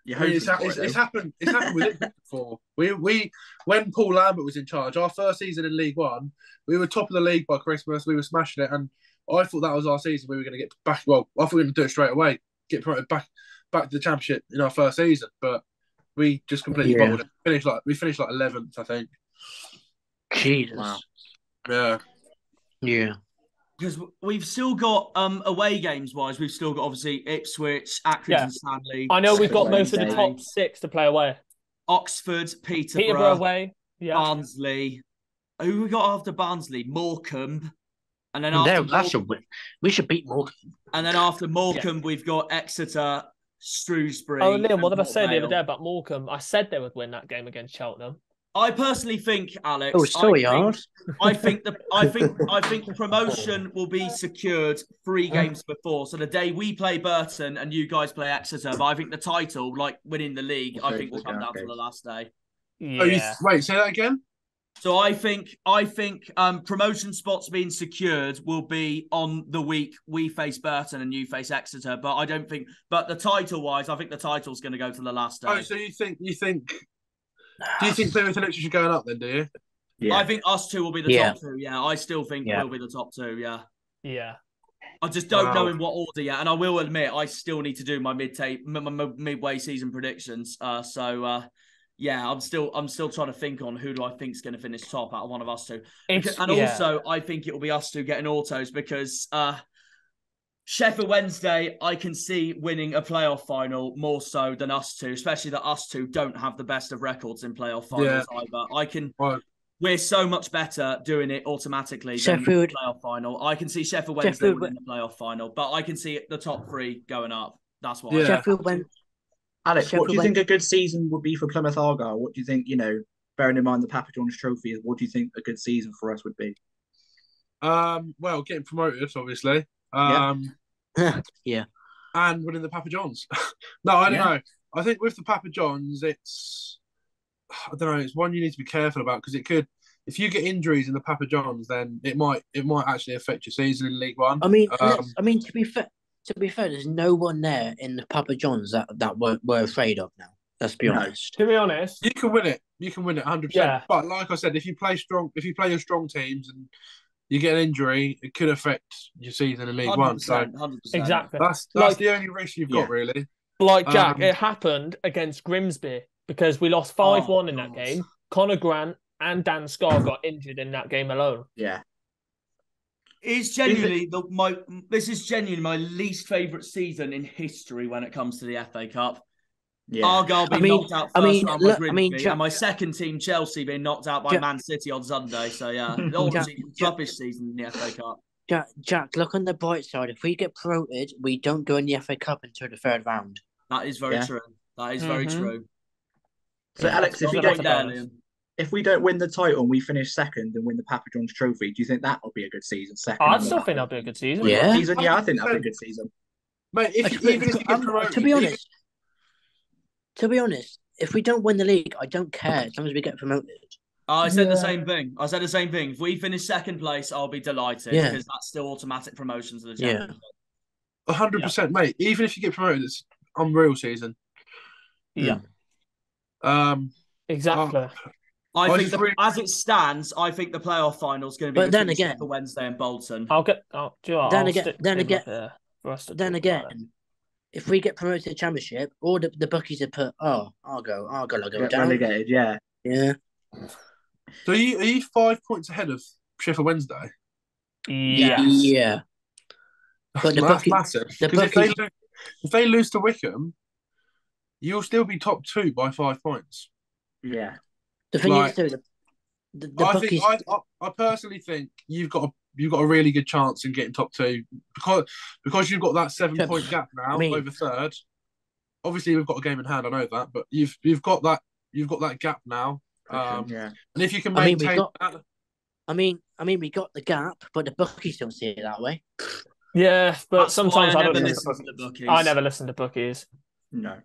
you I mean, it's happened. It's happened with it before. We when Paul Lambert was in charge, our first season in League One, we were top of the league by Christmas. We were smashing it, and I thought that was our season. We were going to get back. Well, I thought we were going to do it straight away, get promoted back to the Championship in our first season, but we just completely bottled it. We finished 11th, I think. Jesus. Wow. Yeah. Yeah. Because we've still got away games wise, we've still got obviously Ipswich, Accrington Stanley. I know we've got most of the Wednesday. top 6 to play away. Oxford, Peterborough away. Yeah. Barnsley. Who we got after Barnsley? Morecambe. And then after We should beat Morecambe. And then after Morecambe, we've got Exeter, Shrewsbury. Oh, Liam, what did I and say the other Port day Vale. about Morecambe? I said they would win that game against Cheltenham. I personally think, Alex. Oh, sorry, hard. I think promotion will be secured 3 games before. So the day we play Burton and you guys play Exeter, but I think the title, like winning the league, I think will come down to the last day. Yeah. Wait, say that again. So I think promotion spots being secured will be on the week we face Burton and you face Exeter. But I don't think. But the title wise, I think the title's going to go to the last day. Oh, so you think? Do you think Plymouth and Ipswich are going up then? Do you? Yeah. I think us 2 will be the top 2. Yeah, I still think we'll be the top 2. Yeah. Yeah. I just don't know in what order yet, and I will admit I still need to do my midway season predictions. Yeah, I'm still trying to think on who do I think is going to finish top out of one of us 2. Also, I think it will be us 2 getting autos because Sheffield Wednesday, I can see winning a playoff final more so than us 2, especially that us 2 don't have the best of records in playoff finals either. We're so much better doing it automatically than the playoff final. I can see Sheffield Wednesday winning the playoff final, but I can see the top 3 going up. That's what I think. Alex, what do you think a good season would be for Plymouth Argyle? What do you think, bearing in mind the Papa John's Trophy, is what do you think a good season for us would be? Well, getting promoted, obviously. Yeah. And winning the Papa John's. No, I don't know. I think with the Papa John's, it's one you need to be careful about because it could, if you get injuries in the Papa John's, then it might actually affect your season in League One. I mean, to be fair, there's no one there in the Papa John's that we're afraid of now. Let's be honest. To be honest, you can win it. You can win it 100%. Yeah. But like I said, if you play your strong teams and you get an injury, it could affect your season in League One. So 100%. Exactly. That's the only risk you've got, really. Like Jack, it happened against Grimsby because we lost 5-1 in that game. Conor Grant and Dan Scarr got injured in that game alone. Yeah. It's genuinely this is genuinely my least favourite season in history when it comes to the FA Cup. Yeah. Argyle being knocked out first round by Grimsby, and my second team, Chelsea, being knocked out by Man City on Sunday. So, yeah, obviously toughest season in the FA Cup. Jack, look on the bright side. If we get promoted, we don't go in the FA Cup until the 3rd round. That is very true. That is very true. So, Alex, if we don't win the title and we finish second and win the Papa John's Trophy, do you think that will be a good season? Second, I still think that'll be a good season. Yeah, I think that'll be a good season. Mate, even if you get promoted, to be honest, if we don't win the league, I don't care as long as we get promoted. I said the same thing. If we finish second place, I'll be delighted because that's still automatic promotion to the Championship. 100%, mate. Even if you get promoted, it's unreal season. Yeah. Exactly. I think as it stands, I think the playoff final is going to be between Sheffield Wednesday and Bolton. Then again, if we get promoted to the Championship, all the bookies have put, Argyle will go down. Relegated, yeah. So are you 5 points ahead of Sheffield Wednesday? Yeah. But That's massive. Because if they lose to Wickham, you'll still be top 2 by 5 points. Yeah. The thing is, though, I personally think you've got a really good chance in getting top 2 because you've got that 7-point gap now over third. Obviously, we've got a game in hand. I know that, but you've got that gap now. And if you can maintain that, we got the gap, but the bookies don't see it that way. Yeah, but that's sometimes I don't listen to the bookies. I never listen to bookies. No.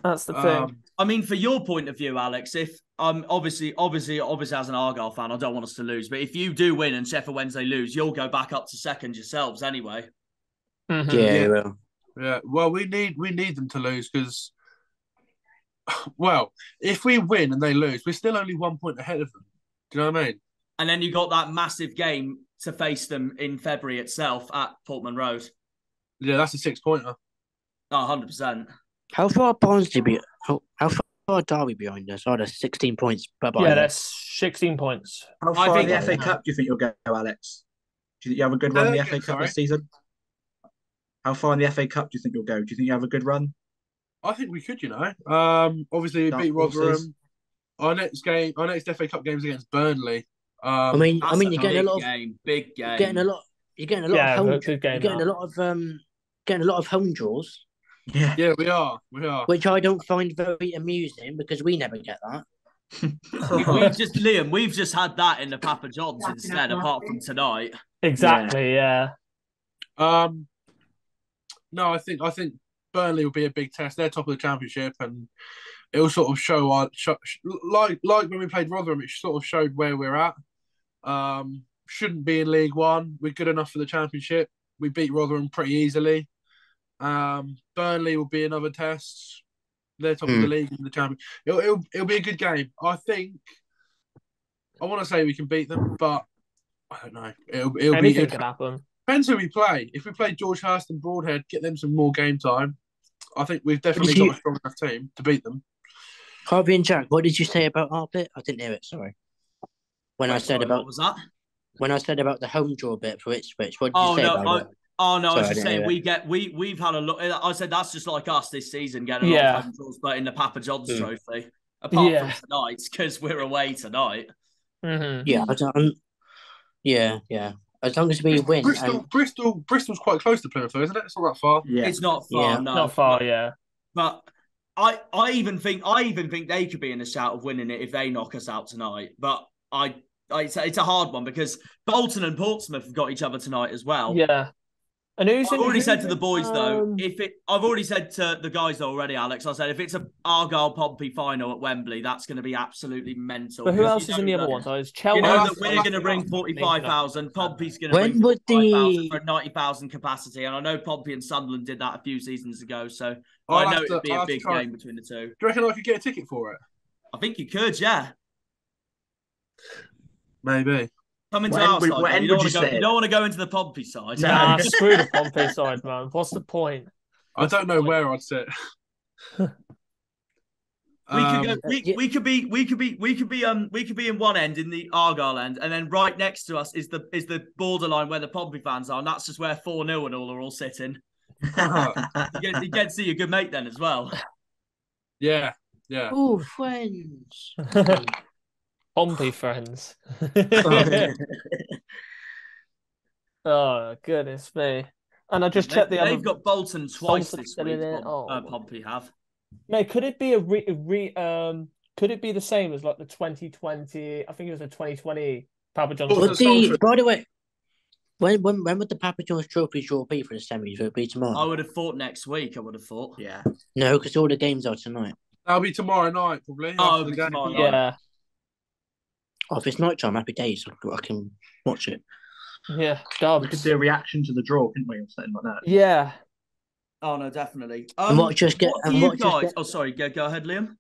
That's the thing. I mean, for your point of view, Alex, if obviously as an Argyle fan, I don't want us to lose, but if you do win and Sheffield Wednesday lose, you'll go back up to second yourselves anyway. Mm-hmm. Yeah. Yeah. Well, we need them to lose because, well, if we win and they lose, we're still only 1 point ahead of them. Do you know what I mean? And then you got that massive game to face them in February itself at Portman Road. Yeah, that's a 6-pointer. 100%. How far Barnsley how far are Derby behind us? Oh, there's 16 points. That's 16 points. How far in the FA Cup do you think you'll go, Alex? Do you think you have a good run in the FA Cup this season? How far in the FA Cup do you think you'll go? Do you think you have a good run? I think we could, Obviously, we beat Rotherham. Our next FA Cup game's against Burnley. You're getting a lot of big game. You're getting a lot of home draws. Yeah, we are. Which I don't find very amusing because we never get that. We've just had that in the Papa John's instead, apart from tonight. Exactly, yeah. No, I think Burnley will be a big test. They're top of the Championship, and it'll sort of show like when we played Rotherham, it sort of showed where we're at. Shouldn't be in League One. We're good enough for the Championship. We beat Rotherham pretty easily. Burnley will be another test. They're top of the league in the Championship. It'll be a good game. I want to say we can beat them, but I don't know. Anything could happen. Depends who we play. If we play George Hurst and Broadhead, get them some more game time, I think we've definitely got a strong enough team to beat them. Harvey and Jack, what did you say about our bit? I didn't hear it. Sorry. What was that? When I said about the home draw bit for Ipswich, what did you say about it? Oh no, I was just saying we've had a look. I said that's just like us this season getting a lot of home draws, but in the Papa John's trophy, apart from tonight, because we're away tonight. Mm-hmm. Yeah, as long as we win. Bristol's quite close to Plymouth, isn't it? It's not that far. Yeah. It's not far. No, not far. Yeah, but I even think they could be in the shout of winning it if they knock us out tonight. But it's a hard one because Bolton and Portsmouth have got each other tonight as well. Yeah. And I've already said to the boys though, I've already said to the guys already, Alex. I said if it's a Argyle Pompey final at Wembley, that's going to be absolutely mental. But who else is in the other one? So it's Chelsea. You know that we're going to bring 45,000. Pompey's going to bring 45,000 for a 90,000 capacity, and I know Pompey and Sunderland did that a few seasons ago. So I know it'd be a big game between the two. Do you reckon I could get a ticket for it? I think you could, yeah. Maybe. Come into our side. You don't want to go into the Pompey side. Nah, screw the Pompey side, man. What's the point? I don't know where I'd sit. We could be in one end in the Argyle end, and then right next to us is the borderline where the Pompey fans are, and that's just where 4-0 and all are all sitting. You get to see your good mate then as well. Yeah. Oh, friends. Pompey friends. Oh, goodness me. And I just checked they've got Bolton twice this week. Pompey have. Mate, could it be could it be the same as like the 2020? I think it was the 2020 Papa John's. By the way, when would the Papa John's Trophy draw be for the semis? Would it be tomorrow? I would have thought next week. Yeah. No, because all the games are tonight. That'll be tomorrow night, probably. Oh, it'll be tomorrow night. Yeah. Oh, if it's night time, happy days. I can watch it. Yeah, we could do a reaction to the draw, couldn't we, or something like that? Yeah. Oh no, definitely. Oh, sorry, go ahead, Liam.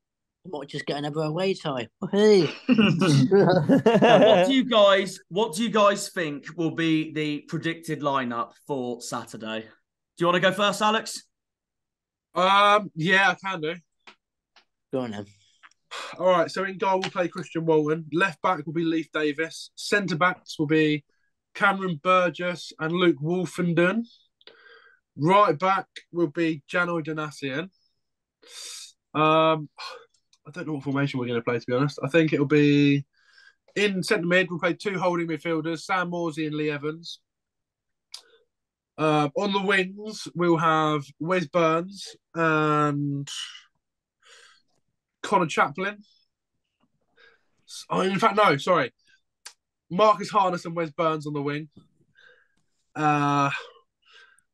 might just get another away tie. Hey. What do you guys think will be the predicted lineup for Saturday? Do you want to go first, Alex? Yeah, I can do. Go on then. All right, so in goal we'll play Christian Walton. Left back will be Leif Davis. Centre backs will be Cameron Burgess and Luke Wolfenden. Right back will be Janoy Donatian. I don't know what formation we're going to play, to be honest. I think it'll be in centre mid. We'll play 2 holding midfielders, Sam Morsey and Lee Evans. On the wings, we'll have Wes Burns and Connor Chaplin. Oh, in fact, no, sorry. Marcus Harness and Wes Burns on the wing.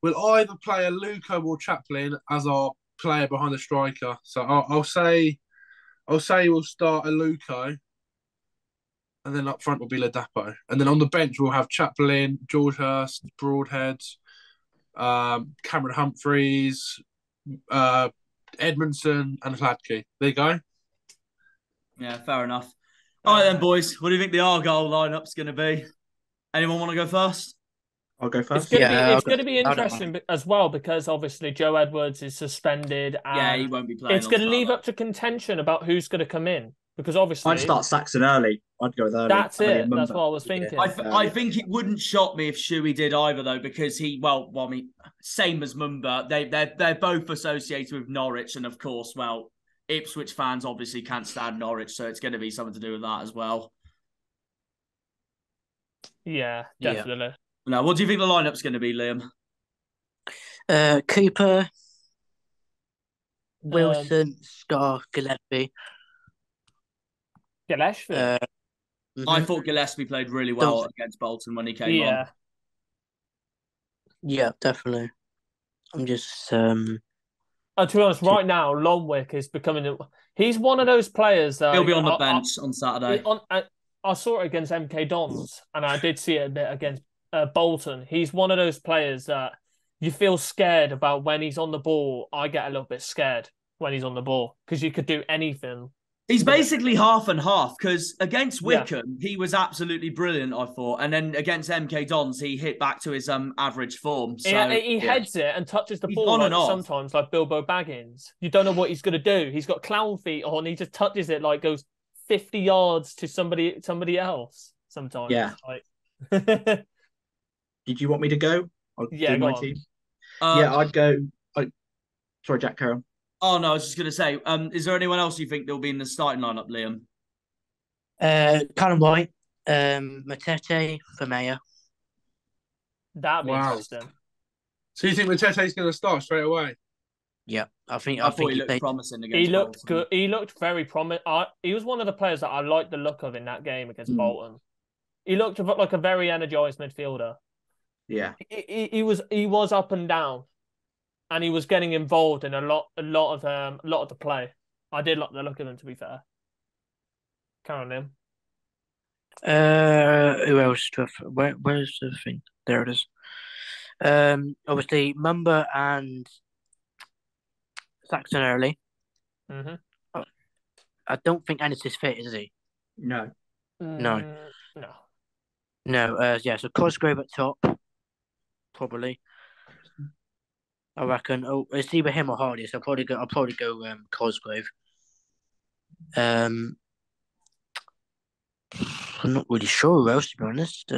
We'll either play a Luca or Chaplin as our player behind the striker. So I'll say we'll start a Luca, and then up front will be Ladapo, and then on the bench we'll have Chaplin, George Hurst, Broadhead, Cameron Humphreys, Edmondson, and Hladky. There you go. Yeah, fair enough. All right then, boys. What do you think the Argyle lineup's going to be? Anyone want to go first? I'll go first. It's going to be interesting as well because obviously Joe Edwards is suspended. And he won't be playing. It's going to leave up to contention about who's going to come in because obviously I'd start Saxon early. I'd go with early. That's it. That's what I was thinking. I think it wouldn't shock me if Shuey did either though, because same as Mumba. They're both associated with Norwich, and of course, Ipswich fans obviously can't stand Norwich, so it's going to be something to do with that as well. Yeah, definitely. Yeah. Now, what do you think the lineup's going to be, Liam? Cooper, Wilson, Scar, Gillespie. Gillespie? I thought Gillespie played really well against Bolton when he came on. Yeah, definitely. I'm just... to be honest, right now, Longwick is becoming... He's one of those players that... He'll be on the bench on Saturday. I saw it against MK Dons, and I did see it a bit against Bolton. He's one of those players that you feel scared about when he's on the ball. I get a little bit scared when he's on the ball because you could do anything. He's basically half and half because against Wycombe, he was absolutely brilliant, I thought. And then against MK Dons, he hit back to his average form. So, he heads it and touches the ball sometimes like Bilbo Baggins. You don't know what he's going to do. He's got clown feet on. He just touches it like goes 50 yards to somebody else sometimes. Yeah. Did you want me to go? I'll do my team. I'd go. Sorry, Jack, carry on. Oh, no, I was just going to say, is there anyone else you think will be in the starting lineup, Liam? Callum White, Matete for Mayor. That'd be interesting. So you think Matete's going to start straight away? Yeah, I think he looked promising against Bolton. Looked good. He looked very promising. He was one of the players that I liked the look of in that game against Bolton. He looked like a very energised midfielder. Yeah, he was up and down, and he was getting involved in a lot of the play. I did like the look of him, to be fair. Carry on, Liam. Who else? Where's the thing? There it is. Obviously, Mumba and Saxon early. Mm-hmm. I don't think Ennis is fit, is he? No. So Cosgrove at top, probably. I reckon. Oh, it's either him or Hardy. So I'll probably go Cosgrove. I'm not really sure who else, to be honest.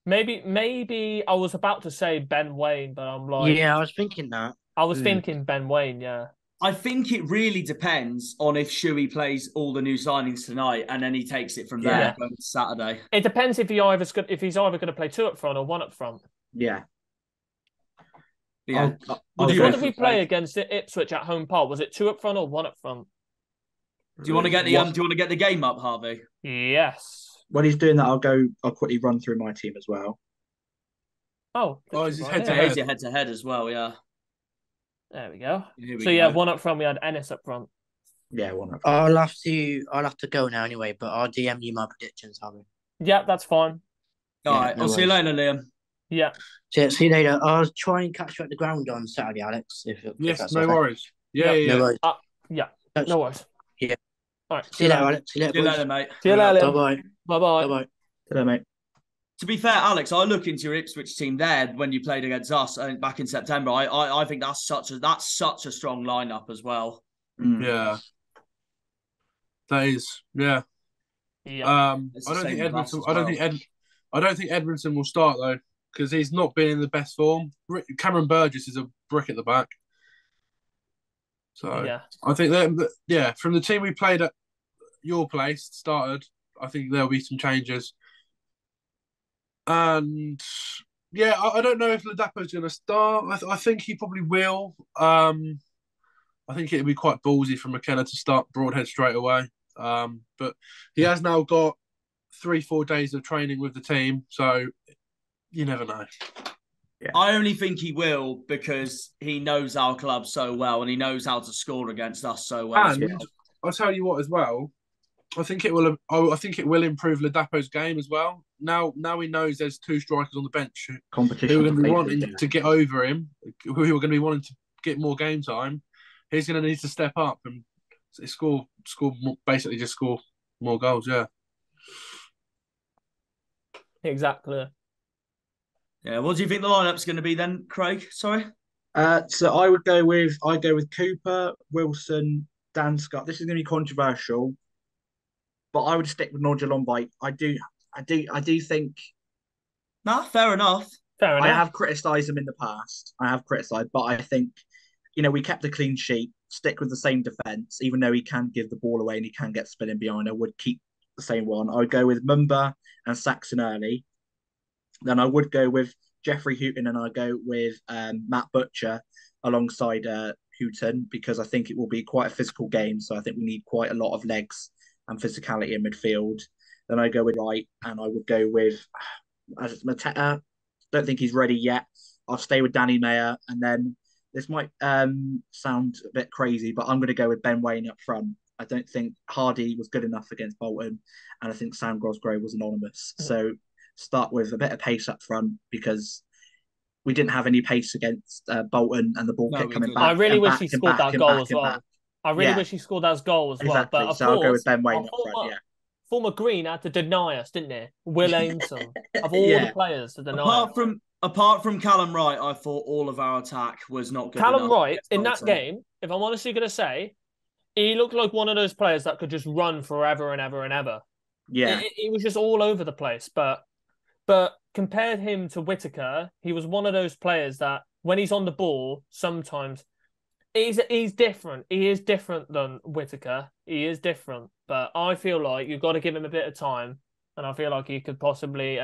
Maybe I was about to say Ben Waine, but I'm like... Yeah, I was thinking that. I was thinking Ben Waine, yeah. I think it really depends on if Shuey plays all the new signings tonight and then he takes it from there going to Saturday. It depends if he's either going to play 2 up front or 1 up front. Yeah. Yeah. What did we play against Ipswich at home park? Was it 2 up front or 1 up front? Do you want to get the game up, Harvey? Yes. When he's doing that, I'll quickly run through my team as well. Is his head-to-head as well, yeah. There we go. So 1 up front, we had Ennis up front. Yeah, 1 up front. I'll have to go now anyway, but I'll DM you my predictions, Harvey. Yeah, that's fine. All right, I'll see you later, Liam. Yeah. See you later. I'll try and catch you at the ground on Saturday, Alex. Yes, no worries. Yeah. No worries. Yeah. No worries. Yeah. All right. See you later, Alex. See you See you later, later, mate. See you later. Bye-bye. Bye-bye. Bye-bye. Hello, mate. To be fair, Alex, I look into your Ipswich team there when you played against us back in September. I think that's such a strong lineup as well. Yeah. That is, yeah. Yeah. I don't think Edmondson. I don't think Edmondson will start though, because he's not been in the best form. Cameron Burgess is a brick at the back. So Yeah. I think that from the team we played at your place started, I think there'll be some changes. And yeah, I don't know if Ladapo's going to start. I think he probably will. I think it'd be quite ballsy for McKenna to start Broadhead straight away. But he has now got 3-4 days of training with the team, so you never know. Yeah. I only think he will because he knows our club so well and he knows how to score against us so well. And I'll tell you what as well. I think it will improve Ladapo's game as well. Now he knows there's 2 strikers on the bench Competition who are going to be wanting to get over him, who are going to be wanting to get more game time. He's going to need to step up and score more goals. Yeah. Exactly. Yeah. What do you think the lineup's going to be then, Craig? Sorry. So I'd go with Cooper, Wilson, Dan Scott. This is going to be controversial, but I would stick with Nigel Lombite. I do think. Nah, fair enough. Fair enough. I have criticised him in the past. But I think, we kept a clean sheet. Stick with the same defence, even though he can give the ball away and he can get spinning behind. I would keep the same one. I would go with Mumba and Saxon early. Then I would go with Jeffrey Houghton and I go with Matt Butcher alongside Houghton because I think it will be quite a physical game. So I think we need quite a lot of legs and physicality in midfield. Then I go with Wright and I would go with Mateta. Don't think he's ready yet. I'll stay with Danny Mayer and then this might sound a bit crazy, but I'm going to go with Ben Wayne up front. I don't think Hardy was good enough against Bolton, and I think Sam Grosgrove was anonymous. So start with a bit of pace up front because we didn't have any pace against Bolton, and the ball kept coming back. I really wish he scored that goal as well. I really wish he scored that goal as well. Exactly. But so I'll go with Ben Wayne up front. Yeah. Former Green had to deny us, didn't he? Will Aimson of all the players to deny. Apart from Callum Wright, I thought all of our attack was not good Callum enough. Wright, in that game, if I'm honestly going to say, he looked like one of those players that could just run forever and ever and ever. Yeah. He was just all over the place. But compared him to Whittaker, he was one of those players that when he's on the ball, sometimes he's different. He is different than Whittaker. He is different. But I feel like you've got to give him a bit of time. And I feel like he could possibly...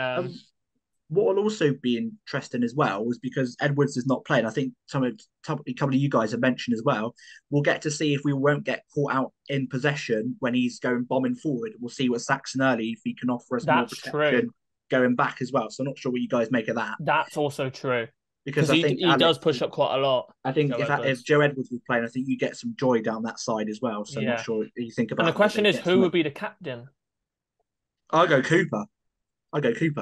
What will also be interesting as well is because Edwards is not playing. I think a couple of you guys have mentioned as well. We'll get to see if we won't get caught out in possession when he's going bombing forward. We'll see what Saxon early if he can offer us more protection going back as well. So I'm not sure what you guys make of that. That's also true because I think he does push up quite a lot. I think if Joe Edwards was playing, I think you get some joy down that side as well. So I'm not sure what you think about. And the question is, who would be the captain? I'll go Cooper.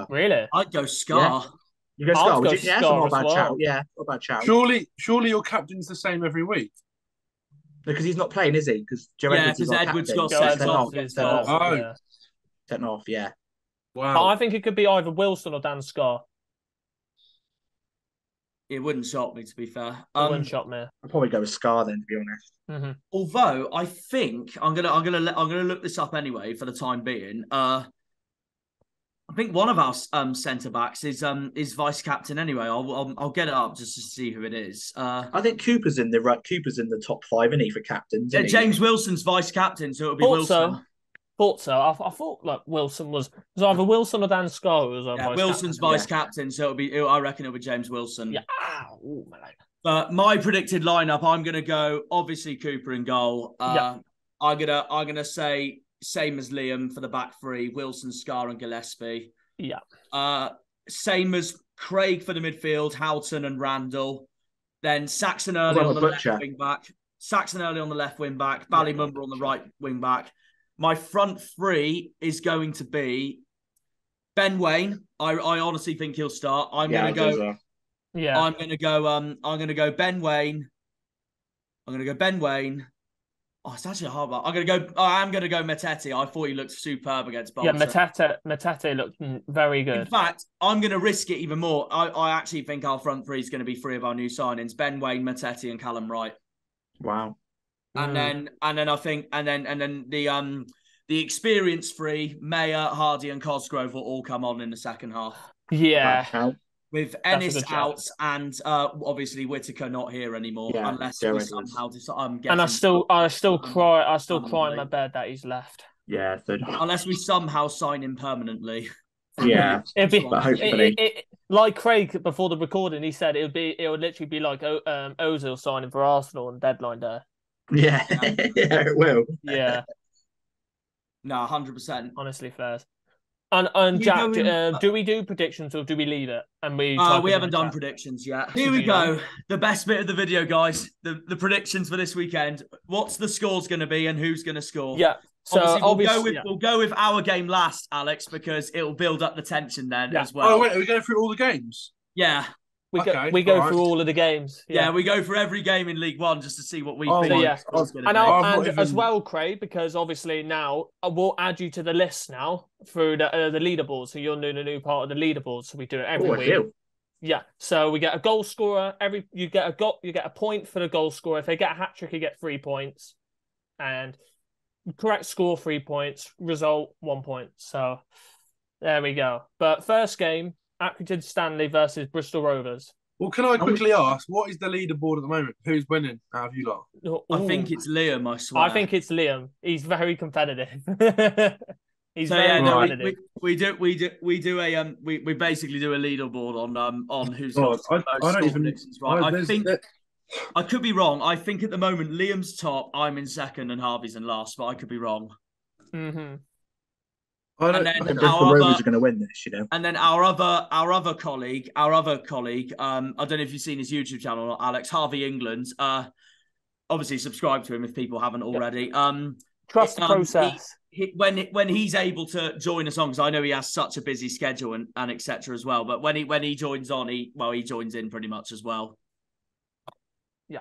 Really? I'd go Scar. Yeah. You go Scar, would you? Yeah, not a bad shout. Yeah, not a bad shout. Surely your captain's the same every week. Because he's not playing, is he? Because Joe Edwards is our captain. got sent off. Yeah. Wow. But I think it could be either Wilson or Dan Scar. It wouldn't shock me, to be fair. It wouldn't shock me. I'd probably go with Scar then, to be honest. Mm-hmm. Although I think I'm gonna look this up anyway for the time being. I think one of our centre backs is vice captain anyway. I'll get it up just to see who it is. I think Cooper's in the top 5, isn't he, for captains? Yeah, James Wilson's vice captain, so it'll be Wilson. Thought so. I thought like Wilson was either Wilson or Dan Scar. Wilson's vice captain, so I reckon it'll be James Wilson. Yeah. Ooh, but my predicted lineup, I'm gonna go obviously Cooper in goal. I'm gonna say same as Liam for the back three, Wilson, Scar and Gillespie. Yeah. Same as Craig for the midfield, Houghton and Randall. Then Saxon early on the left wing back. Ballymumber on the right wing back. My front three is going to be Ben Wayne. I honestly think he'll start. I'm gonna go Ben Wayne, I'm going to go Ben Waine. Oh, it's actually a hard one. I am going to go Matete. I thought he looked superb against Bolton. Yeah, Matete looked very good. In fact, I'm going to risk it even more. I actually think our front three is going to be three of our new signings: Ben Waine, Matete, and Callum Wright. Wow. And then I think the experience free Mayer, Hardy, and Cosgrove will all come on in the second half. Yeah. With Ennis out and obviously Whittaker not here anymore, unless we somehow decide. And I still cry in my bed that he's left. Yeah, so unless we somehow sign him permanently. Yeah, but hopefully, like Craig before the recording, he said it would literally be like Ozil signing for Arsenal on deadline day. Yeah, it will. Yeah, no, 100%. Honestly, fair. And Jack, do we do predictions or do we leave it? And we haven't done predictions yet. Here we go. The best bit of the video, guys. The predictions for this weekend. What's the score's going to be and who's going to score? Yeah. So obviously, we'll go with our game last, Alex, because it'll build up the tension then as well. Oh wait, are we going through all the games? Yeah. We go through all of the games. Yeah, we go for every game in League One just to see what we think. So, yeah. And as well, Craig, because obviously now we'll add you to the list now through the leaderboard. So you're doing a new part of the leaderboard. So we do it every week. Yeah. So we get a goal scorer. You get a point for the goal scorer. If they get a hat trick, you get 3 points. And correct score 3 points. Result 1 point. So there we go. But first game. Accrington Stanley versus Bristol Rovers. Well, can I quickly ask, what is the leaderboard at the moment? Who's winning out of you lot? I think it's Liam, I swear. I think it's Liam. He's very competitive. He's very competitive. We basically do a leaderboard on who's got I don't even right. I could be wrong. I think at the moment Liam's top, I'm in second, and Harvey's in last, but I could be wrong. Mm-hmm. I think Bristol Rovers are going to win this, you know. And then our other colleague, I don't know if you've seen his YouTube channel, Alex, Harvey England. Obviously subscribe to him if people haven't already. Trust the process. When he's able to join us on, because I know he has such a busy schedule and etc. as well. But when he joins on, he joins in pretty much as well. Yeah.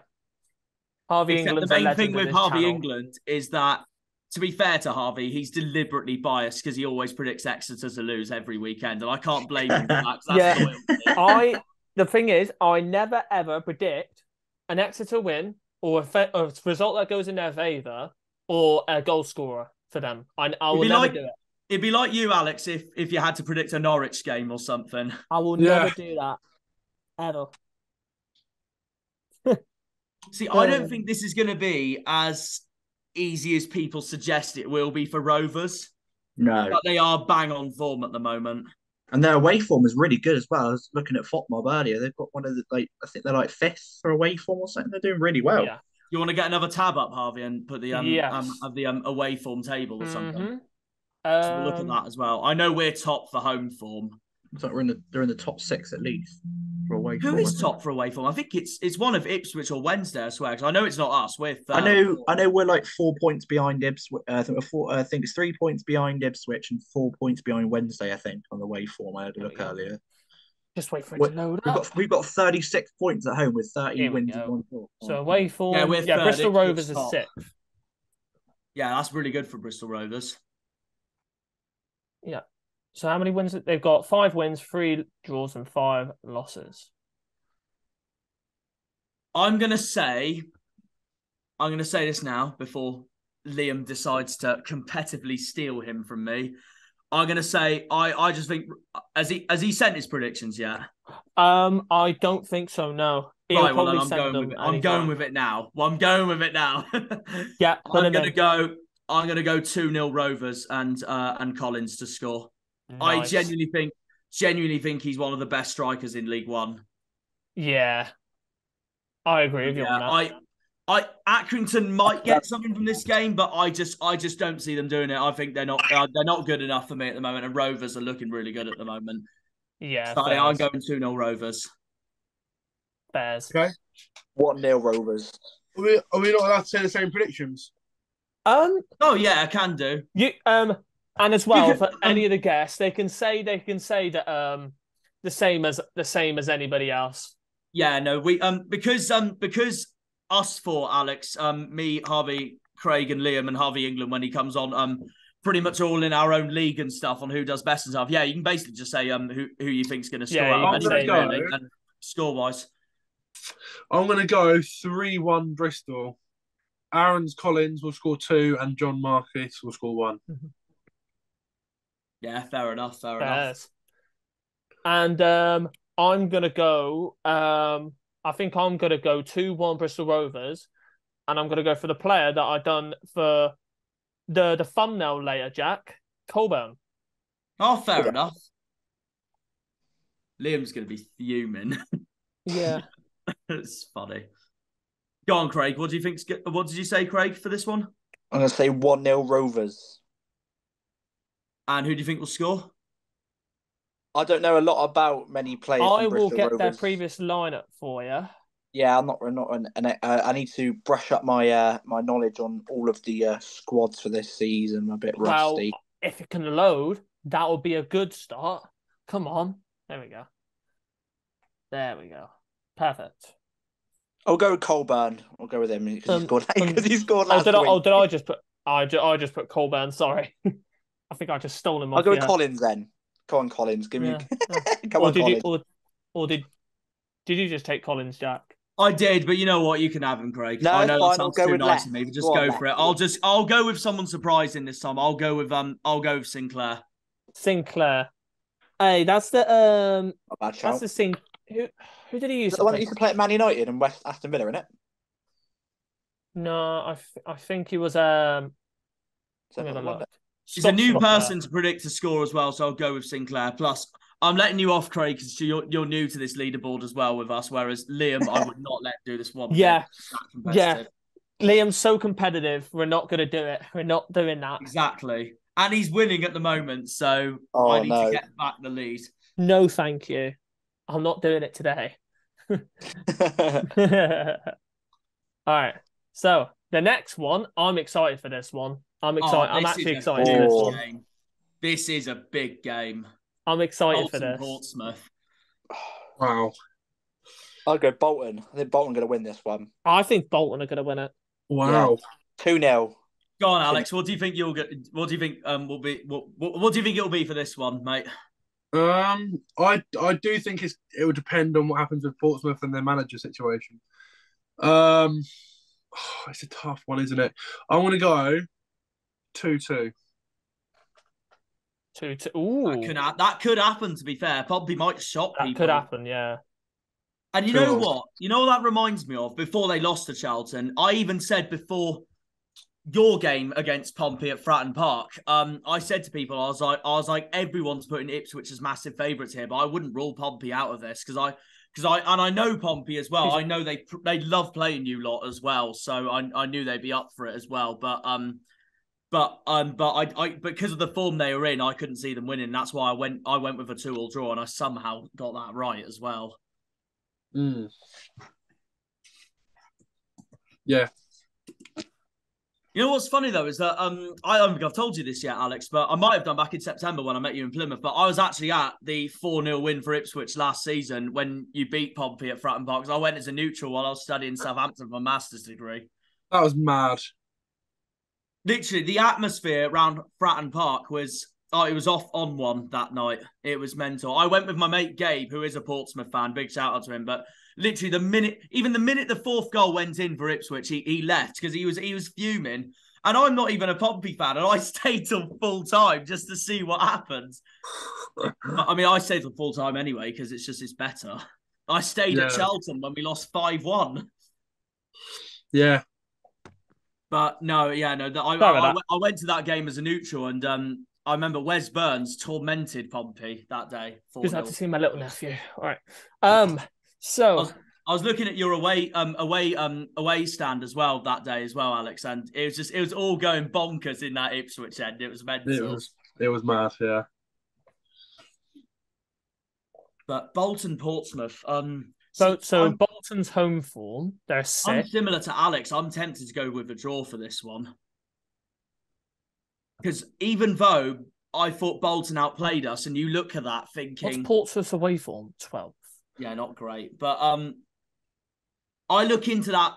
Harvey England. The main thing with Harvey England is that, to be fair to Harvey, he's deliberately biased because he always predicts Exeter to lose every weekend, and I can't blame him for that. That's the thing is, I never ever predict an Exeter win or a result that goes in their favour or a goal scorer for them. I will never do it. It'd be like you, Alex, if you had to predict a Norwich game or something. I will never do that ever. See, I don't think this is going to be as easy as people suggest it will be for Rovers. No. But they are bang on form at the moment. And their away form is really good as well. I was looking at FOTMob earlier. They've got one of the, I think they're like 5th for away form or something. They're doing really well. Yeah. You want to get another tab up, Harvey, and put the away form table or something? So we'll look at that as well. I know we're top for home form. It's like they're in the top 6 at least for away form. Who is top for away form? I think it's one of Ipswich or Wednesday, I swear, because I know it's not us. I know we're like 4 points behind Ipswich. I think it's 3 points behind Ipswich and 4 points behind Wednesday, I think, on the away form. I had a look earlier. Just wait for it to load up. We've got 36 points at home with 30 wins and 1 draw. So away form, Bristol Rovers is 6th. Yeah, that's really good for Bristol Rovers. Yeah. So how many wins? They've got 5 wins, 3 draws, and 5 losses. I'm gonna say this now before Liam decides to competitively steal him from me. I'm gonna say I just think has he sent his predictions yet? I don't think so. No. Right, well, then I'm going with it now. Yeah, I'm gonna go 2-0 Rovers and Collins to score. Nice. I genuinely think he's one of the best strikers in League One. Yeah, I agree with you on that. Accrington might get something from this game, but I just don't see them doing it. I think they're not good enough for me at the moment, and Rovers are looking really good at the moment. Yeah, so I'm going 2-0 Rovers. Bears. Okay. 1-0 Rovers. Are we not allowed to say the same predictions? Oh yeah, I can do. And as well, for any of the guests, they can say that the same as anybody else. Yeah, no, we because us four, Alex, me, Harvey, Craig, and Liam, and Harvey England when he comes on, pretty much all in our own league and stuff on who does best and stuff. Yeah, you can basically just say who you think's going to score out of I'm gonna really, and score-wise. I'm going to go 3-1 Bristol. Aaron's Collins will score 2 and John Marcus will score 1. Yeah, fair enough. And I'm going to go, I think I'm going to go 2-1 Bristol Rovers, and I'm going to go for the player that I've done for the thumbnail later, Jack, Colburn. Oh, fair enough. Liam's going to be fuming. Yeah. It's funny. Go on, Craig. What do you think? What did you say, Craig, for this one? I'm going to say 1-0 Rovers. And who do you think will score? I don't know a lot about many players. I from will Bristol get Rovers. their previous lineup for you. Yeah, I need to brush up my my knowledge on all of the squads for this season. I'm a bit rusty. Well, if it can load, that will be a good start. Come on. There we go. Perfect. I'll go with Colburn. I'll go with him because he scored last week. Did I just put? I just put Colburn. Sorry, I think I just stole him. I'll go with Collins then. Come on, Collins. Give me. Come on, Collins. Did you just take Collins, Jack? I did, but you know what? You can have him, Craig. No, I know fine. that sounds too nice to me, but just go for it. I'll go with someone surprising this time. I'll go with Sinclair. Sinclair. Hey, that's the Not bad shout. that's the who did he use? The one that used to play at Man United and West Aston Villa, isn't it? No, I think he was He's a new person to predict a score as well, so I'll go with Sinclair. Plus, I'm letting you off, Craig, because you're new to this leaderboard as well with us, whereas Liam, I would not let do this one. Yeah. Liam's so competitive. We're not going to do it. We're not doing that. Exactly. And he's winning at the moment, so I need to get back the lead. No, thank you. I'm not doing it today. All right. So the next one, I'm excited for this one. I'm excited. I'm actually excited for this one. Game. This is a big game. I'm excited Bolton, for this. Portsmouth. Wow. I'll go Bolton. I think Bolton are going to win this one. I think Bolton are going to win it. Wow. 2-0. Go on, Alex. What do you think you'll get? What do you think will be? What do you think it'll be for this one, mate? I do think it will depend on what happens with Portsmouth and their manager situation. It's a tough one, isn't it? I want to go 2-2. 2-2. Ooh, that could happen. To be fair, Pompey might shock people. That could happen, yeah. And you know what? You know what that reminds me of? Before they lost to Charlton, I even said before your game against Pompey at Fratton Park, I said to people, I was like, everyone's putting Ipswich as massive favourites here, but I wouldn't rule Pompey out of this because I know Pompey as well. I know they love playing you lot as well, so I knew they'd be up for it as well. But I because of the form they were in, I couldn't see them winning. That's why I went with a 2-2 draw, and I somehow got that right as well. Yeah. You know what's funny though is that I don't think I've told you this yet, Alex, but I might have done back in September when I met you in Plymouth. But I was actually at the 4-0 win for Ipswich last season when you beat Pompey at Fratton Park. I went as a neutral while I was studying Southampton for my master's degree. That was mad. Literally, the atmosphere around Fratton Park was it was off on one that night. It was mental. I went with my mate Gabe, who is a Portsmouth fan. Big shout out to him. But literally, the minute the fourth goal went in for Ipswich, he left because he was fuming. And I'm not even a Pompey fan, and I stayed till full time just to see what happens. I mean, I stayed till full time anyway because it's better. I stayed at Charlton when we lost 5-1. Yeah. But no. I went to that game as a neutral, and I remember Wes Burns tormented Pompey that day. Just had to see my little nephew. All right. So I was looking at your away stand as well that day as well, Alex, and it was all going bonkers in that Ipswich end. It was mental. It was mad, yeah. But Bolton Portsmouth. So Bolton's home form, they're sick. I'm similar to Alex. I'm tempted to go with a draw for this one. Because even though I thought Bolton outplayed us, and you look at that thinking... What's Portsmouth's away form? 12th. Yeah, not great. But I look into that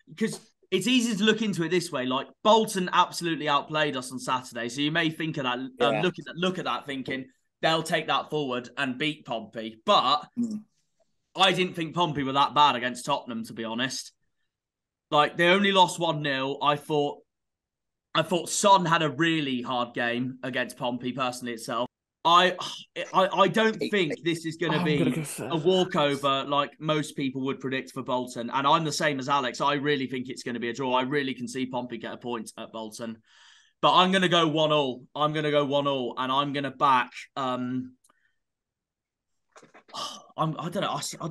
because it's easy to look into it this way. Like Bolton absolutely outplayed us on Saturday, so you may think of that. Look at that, thinking they'll take that forward and beat Pompey. But I didn't think Pompey were that bad against Tottenham, to be honest. Like they only lost 1-0. I thought Son had a really hard game against Pompey personally itself. I don't think this is going to be a walkover like most people would predict for Bolton. And I'm the same as Alex. I really think it's going to be a draw. I really can see Pompey get a point at Bolton. But I'm going to go 1-1. I'm going to go 1-1 and I'm going to back... I don't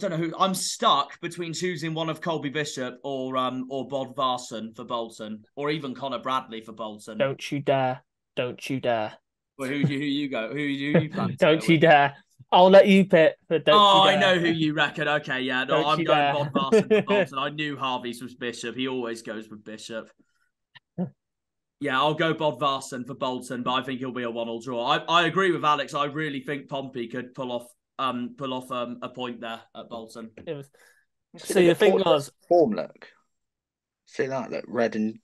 know who. I'm stuck between choosing one of Colby Bishop or Bodvarsson for Bolton, or even Connor Bradley for Bolton. Don't you dare! Don't you dare! Well, who you go? Who you plan? Don't you dare! I'll let you pick. But don't you dare. I know who you reckon. Okay, yeah, no, I'm going Bodvarsson for Bolton. I knew Harvey's was Bishop. He always goes with Bishop. Yeah, I'll go Bodvarsson for Bolton, but I think he'll be a 1-1 draw. I agree with Alex. I really think Pompey could pull off a point there at Bolton. So the thing was form look. See that look red and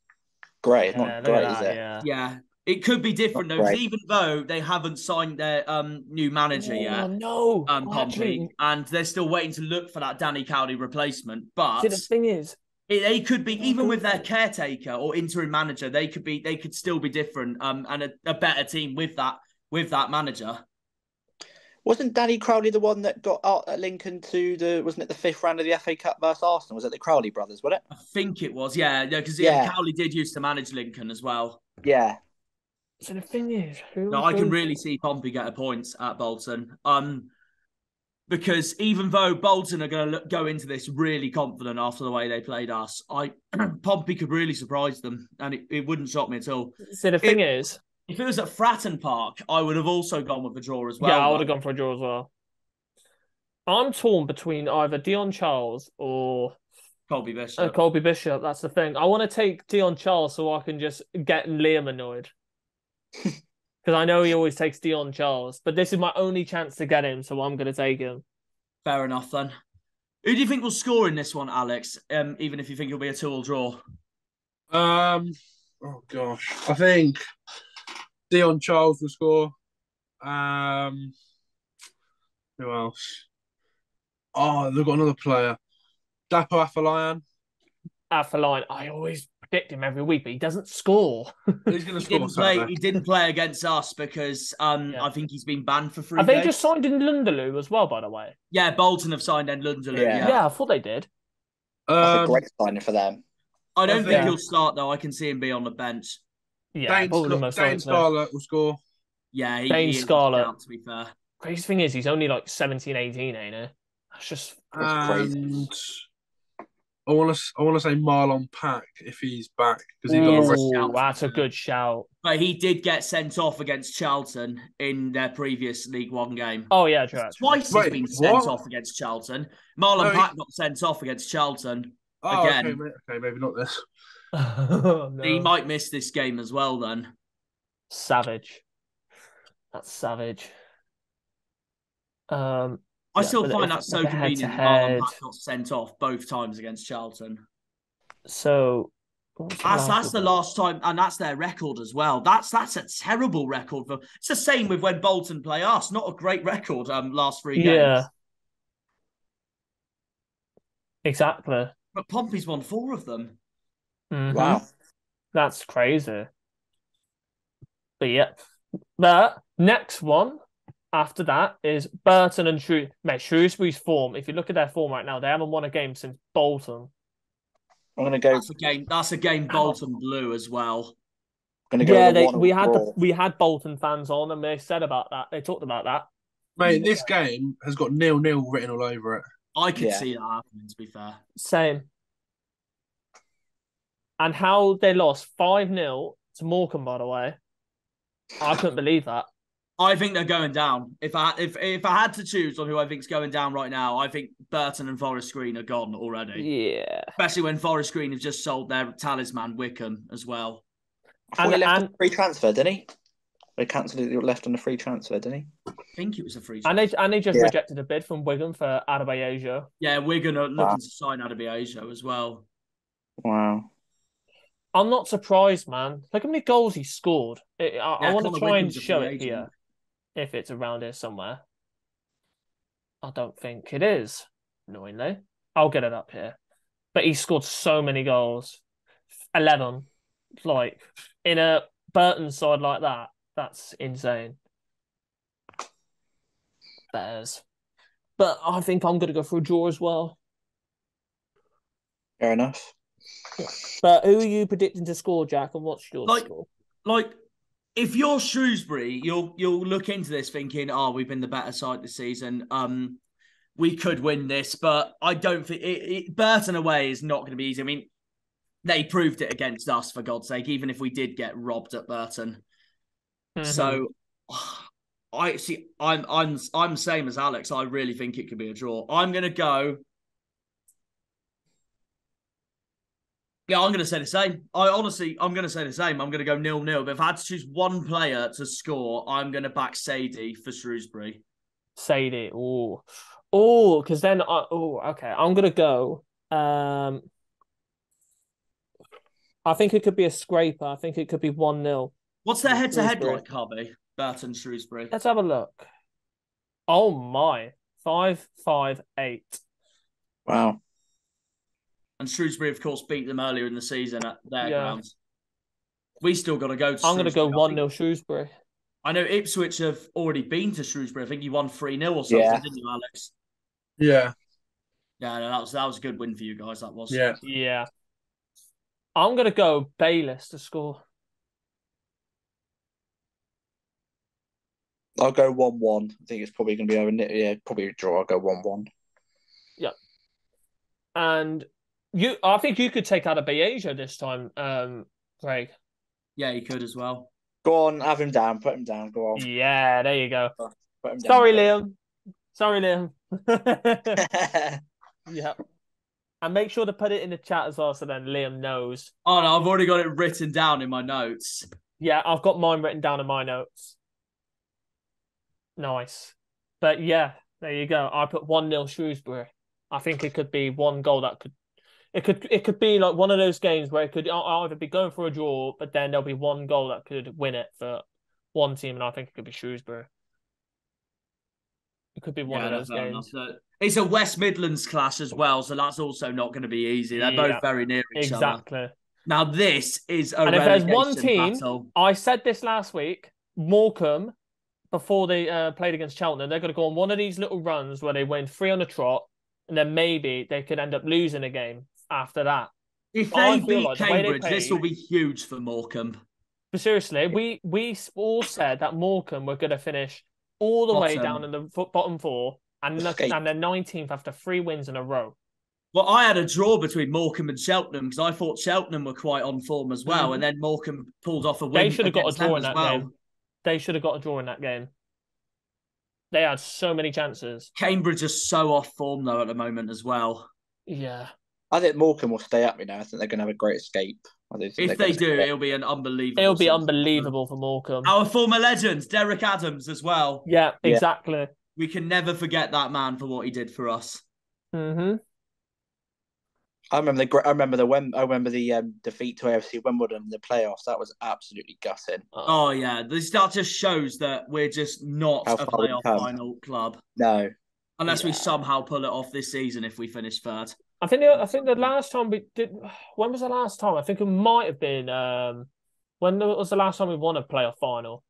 grey. It's not grey, is it? Yeah. It could be different though, because even though they haven't signed their new manager yet, Pompey, and they're still waiting to look for that Danny Cowley replacement. But the thing is, they could be even with their caretaker or interim manager, they could still be different and a better team with that manager. Wasn't Danny Crowley the one that got out at Lincoln to wasn't it the 5th round of the FA Cup versus Arsenal? Was it the Crowley brothers, wasn't it? I think it was, yeah, because Cowley did used to manage Lincoln as well. Yeah. So the thing is, I can really see Pompey get a point at Bolton. Because even though Bolton are going to go into this really confident after the way they played us, Pompey could really surprise them, and it wouldn't shock me at all. So the thing is, if it was at Fratton Park, I would have also gone with a draw as well. Yeah, I would have gone for a draw as well. I'm torn between either Dion Charles or Colby Bishop. Colby Bishop, that's the thing. I want to take Dion Charles so I can just get Liam annoyed. Because I know he always takes Dion Charles, but this is my only chance to get him, so I'm going to take him. Fair enough, then. Who do you think will score in this one, Alex? Even if you think it'll be a 2-2 draw? Oh, gosh. I think Dion Charles will score. Who else? Oh, they've got another player. Dapo Afolayan. Afolayan. I always predict him every week, but he doesn't score. He's going to score. He didn't play against us because I think he's been banned for 3 Have days. they just signed in Lunderloo as well, by the way? Yeah, Bolton have signed in Lunderloo. Yeah, I thought they did. That's a great signing for them. I don't think he'll start, though. I can see him be on the bench. Yeah, Dane Scarlett will score. Yeah, Dane Scarlett. Out, to be fair. Crazy thing is, he's only like 17, 18, ain't he? That's just crazy. I want to say Marlon Pack if he's back because that's a good shout. But he did get sent off against Charlton in their previous League One game. Oh yeah, true. Twice he's been sent off against Charlton. Marlon Pack got sent off against Charlton again. Okay, maybe not this. No. He might miss this game as well. Then savage. That's savage. I still find that so convenient that Marlon Pack got sent off both times against Charlton. So that's the last time, and that's their record as well. That's a terrible record. It's the same with when Bolton play us. Not a great record. Last 3 games. Yeah, exactly. But Pompey's won 4 of them. Mm-hmm. Wow, that's crazy. But yeah, but next one. After that is Burton and Shrewsbury. Mate, Shrewsbury's form, if you look at their form right now, they haven't won a game since Bolton. I'm going to go... That's a game Bolton blew as well. We had Bolton fans on and they said about that. They talked about that. Mate, this game has got 0-0 written all over it. I could see that happening, to be fair. Same. And how they lost 5-0 to Morecambe, by the way. I couldn't believe that. I think they're going down. If I had to choose on who I think's going down right now, I think Burton and Forest Green are gone already. Yeah. Especially when Forest Green have just sold their talisman, Wickham, as well. He left on a free transfer, didn't he? They cancelled it, left on a free transfer, didn't he? think it was a free And transfer. they just rejected a bid from Wigan for Adebayo. Yeah, Wigan are looking to sign Adebayo as well. Wow. I'm not surprised, man. Look how many goals he scored. I want to try and show it here, if it's around here somewhere. I don't think it is, annoyingly. I'll get it up here. But he scored so many goals. 11. Like, in a Burton side like that, that's insane. Bears. But I think I'm going to go for a draw as well. Fair enough. Yeah. But who are you predicting to score, Jack, and what's your score? Like, if you're Shrewsbury, you'll look into this thinking, we've been the better side this season. We could win this, but I don't think Burton away is not going to be easy. I mean, they proved it against us, for God's sake, even if we did get robbed at Burton. Mm-hmm. So I'm same as Alex. I really think it could be a draw. I'm going to go. Yeah, I'm going to say the same. I'm going to say the same. I'm going to go 0-0. But if I had to choose one player to score, I'm going to back Sadie for Shrewsbury. Sadie, because then okay. I'm going to go. I think it could be a scraper. I think it could be 1-0. What's their head-to-head like, Harvey? Burton, Shrewsbury. Let's have a look. Oh my, 5-5-8. Wow. And Shrewsbury, of course, beat them earlier in the season at their grounds. We still got to go to I'm going to go 1-0 Shrewsbury. I know Ipswich have already been to Shrewsbury. I think you won 3-0 or something, didn't you, Alex? Yeah. Yeah, no, that was a good win for you guys, that was. Yeah. Yeah. I'm going to go Bayliss to score. I'll go 1-1. I think it's probably going to be over. Yeah, probably a draw. I'll go 1-1. Yeah. And I think you could take out a Beasia this time, Craig. Yeah, you could as well. Go on, have him down. Put him down. Go on. Yeah, there you go. Sorry, Liam. Sorry, Liam. Yeah. And make sure to put it in the chat as well so then Liam knows. Oh, no, I've already got it written down in my notes. Yeah, I've got mine written down in my notes. Nice. But yeah, there you go. I put 1-0 Shrewsbury. I think it could be one goal that could... It could be like one of those games where it could either be going for a draw, but then there'll be one goal that could win it for one team, and I think it could be Shrewsbury. It could be one of those games. It's a West Midlands clash as well, so that's also not going to be easy. They're both very near each other. Exactly. Now this is a and if there's one team, battle. I said this last week, Morecambe, before they played against Cheltenham, they're going to go on one of these little runs where they win 3 on the trot, and then maybe they could end up losing a game after that. If they beat Cambridge, this will be huge for Morecambe. But seriously, we all said that Morecambe were going to finish all the way down in the bottom 4 and they're 19th after 3 wins in a row. Well, I had a draw between Morecambe and Cheltenham because I thought Cheltenham were quite on form as well, and then Morecambe pulled off a win. They should have got a draw in that game. They should have got a draw in that game. They had so many chances. Cambridge are so off form, though, at the moment as well. Yeah. I think Morecambe will stay up, I think they're going to have a great escape. If they do, it'll be an unbelievable... It'll be unbelievable for Morecambe. Our former legend, Derek Adams, as well. Yeah, exactly. We can never forget that man for what he did for us. Mm-hmm. I remember the defeat to AFC Wimbledon in the playoffs. That was absolutely gutting. Oh yeah, that just shows that we're just not a playoff final club. No, unless we somehow pull it off this season if we finish third. I think the last time we did. When was the last time? I think it might have been. When was the last time we won a playoff final?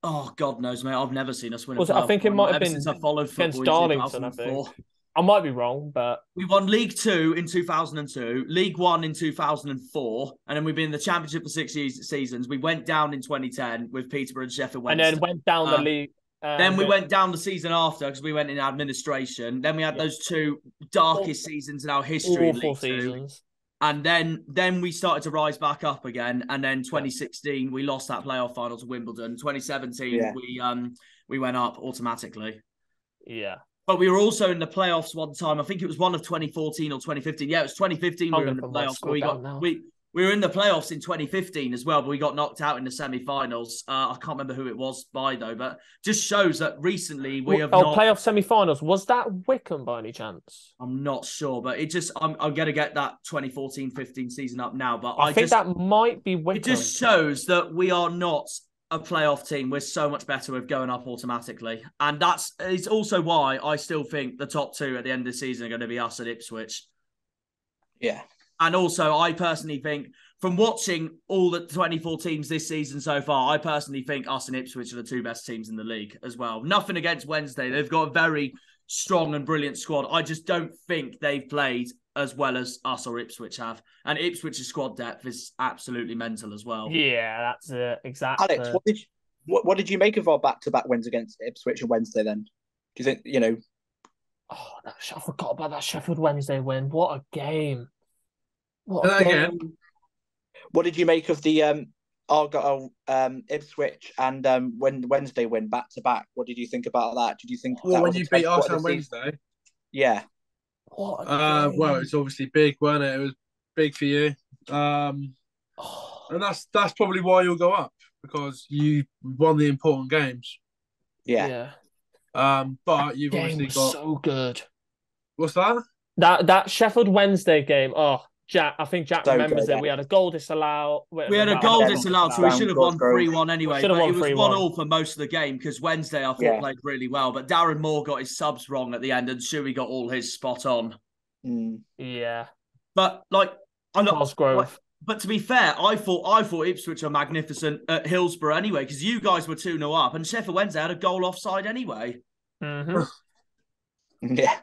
Oh God knows, mate. I've never seen us win a playoff final. I think it might have been since I followed football against Darlington. I think. I might be wrong, but... We won League 2 in 2002, League 1 in 2004, and then we've been in the Championship for 6 seasons. We went down in 2010 with Peterborough and Sheffield Wednesday. And then went down the league. Then we went down the season after because we went in administration. Then we had those 2 darkest seasons in our history. Awful seasons. And then we started to rise back up again. And then 2016, we lost that playoff final to Wimbledon. 2017, we went up automatically. Yeah. But we were also in the playoffs one time. I think it was one of 2014 or 2015. Yeah, it was 2015 we were in the playoffs. We were in the playoffs in 2015 as well, but we got knocked out in the semi-finals. I can't remember who it was by, though, but just shows that recently we have not... playoff semi-finals. Was that Wickham by any chance? I'm not sure, but it just... I'm going to get that 2014-15 season up now, but I think that might be Wickham. It just shows that we are not a playoff team. We're so much better with going up automatically. And it's also why I still think the top two at the end of the season are going to be us at Ipswich. Yeah. And also, I personally think, from watching all the 24 teams this season so far, I personally think us and Ipswich are the two best teams in the league as well. Nothing against Wednesday. They've got a very strong and brilliant squad. I just don't think they've played as well as us or Ipswich have. And Ipswich's squad depth is absolutely mental as well. Yeah, that's it. Exactly. Alex, what did you make of our back-to-back wins against Ipswich and Wednesday then? Do you think, Oh, I forgot about that Sheffield Wednesday win. What a game. Again. What did you make of the Argyle, Ipswich and Wednesday win back to back? What did you think about that? Did you think when you beat us on Wednesday? Yeah. Well, it's obviously big, wasn't it? It was big for you, and that's probably why you'll go up, because you won the important games. Yeah. But you've obviously got so good. What's that? That Sheffield Wednesday game. Oh. I think Jack remembers it. We had a goal disallowed. We had a goal disallowed, so we should have won 3-1 anyway. But it was 1-1 for most of the game because Wednesday I thought played really well. But Darren Moore got his subs wrong at the end and Shuey got all his spot on. Yeah. But I'm not... Cosgrove. But to be fair, I thought Ipswich were magnificent at Hillsborough anyway, because you guys were 2-0 up and Sheffield Wednesday had a goal offside anyway. Mm-hmm. Yeah.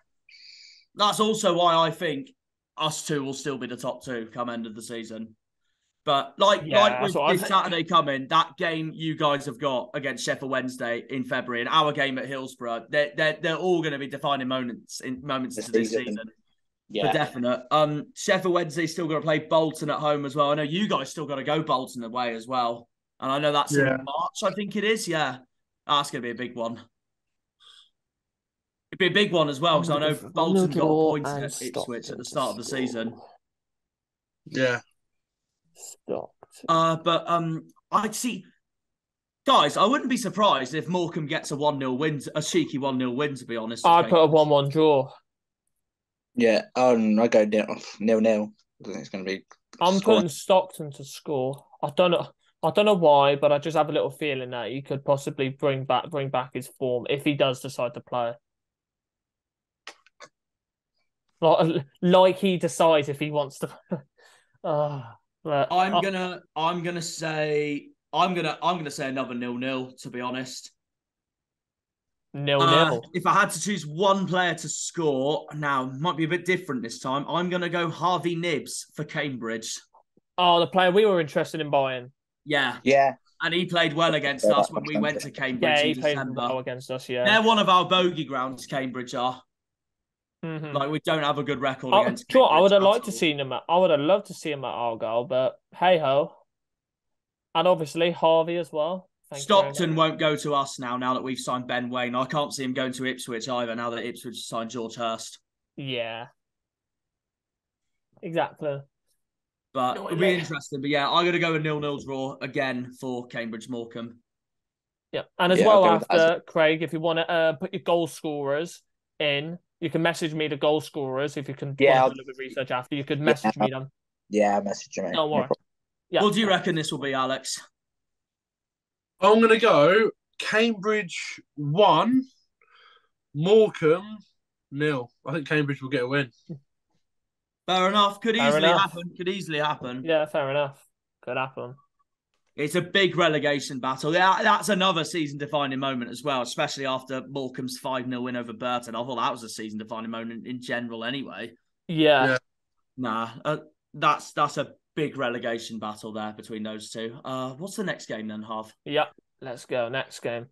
That's also why I think us two will still be the top two come end of the season. But like with this Saturday coming, that game you guys have got against Sheffield Wednesday in February and our game at Hillsborough, they're all going to be defining moments into this season. Yeah. For definite. Sheffield Wednesday's still going to play Bolton at home as well. I know you guys still got to go Bolton away as well. And I know that's in March, I think it is. Yeah. That's going to be a big one. It'd be a big one as well, because I know Bolton got points at Ipswich at the start of the season. Yeah. But I'd see... Guys, I wouldn't be surprised if Morecambe gets a 1-0 win, a cheeky 1-0 win, to be honest. I'd put a 1-1 draw. Yeah, I go 0-0. I think it's going to be... I'm putting Stockton to score. I don't know why, but I just have a little feeling that he could possibly bring back his form if he does decide to play. Like he decides if he wants to. I'm gonna say another 0-0. To be honest, 0-0. If I had to choose one player to score, now might be a bit different this time. I'm gonna go Harvey Nibbs for Cambridge. Oh, the player we were interested in buying. Yeah. Yeah. And he played well against us when we went to Cambridge in December. He played well against us. Yeah. They're one of our bogey grounds. Cambridge are. Mm-hmm. We don't have a good record against. Sure, I would have liked to see him. I would have loved to see him at Argyle, but hey ho. And obviously Harvey as well. Stockton won't go to us now that we've signed Ben Wayne. I can't see him going to Ipswich either now that Ipswich signed George Hurst. Yeah. Exactly. But it'll be interesting. But yeah, I'm going to go a 0-0 draw again for Cambridge Morecambe. Yeah, and as well after Craig, if you want to put your goal scorers in. You can message me the goal scorers if you can do a little bit of research after. You could message me them. Yeah, I'll message you, mate. Don't worry. Yeah. What do you reckon this will be, Alex? I'm going to go Cambridge 1, Morecambe 0. I think Cambridge will get a win. Fair enough. Could easily happen. Yeah, fair enough. Could happen. It's a big relegation battle. Yeah, that's another season-defining moment as well, especially after Morecambe's 5-0 win over Burton. I thought that was a season-defining moment in general anyway. Yeah. Nah, that's a big relegation battle there between those two. What's the next game then, Harv? Yeah, let's go. Next game.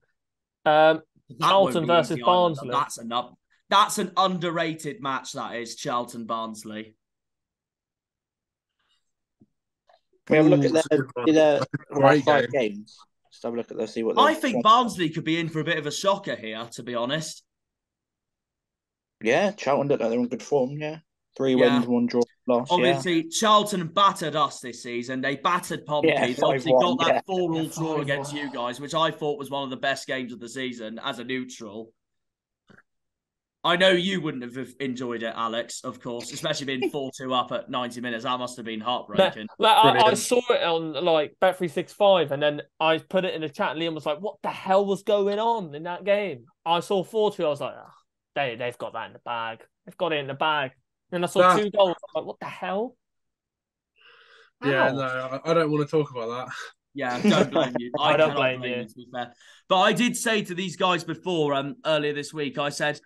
Charlton versus Barnsley. That's an underrated match, that is, Charlton-Barnsley. Can we have a look at their 5 games? Just have a look at them, see what I think Barnsley could be in for a bit of a shocker here, to be honest. Yeah, Charlton look like they're in good form, yeah. 3 wins, 1 draw. loss. Obviously, Charlton battered us this season. They battered Pompey. Yeah, They obviously 5-1, got that yeah. 4-all draw 5-1. against you guys, which I thought was one of the best games of the season as a neutral. I know you wouldn't have enjoyed it, Alex, of course, especially being 4-2 up at 90 minutes. That must have been heartbreaking. I saw it on like Bet365 and then I put it in the chat and Liam was like, what the hell was going on in that game? I saw 4-2. I was like, oh, they've got that in the bag. They've got it in the bag. And I saw 2 goals. I was like, what the hell? Yeah, no, I don't want to talk about that. Yeah, don't blame you. I don't cannot blame you, to be fair. But I did say to these guys before, earlier this week, I said,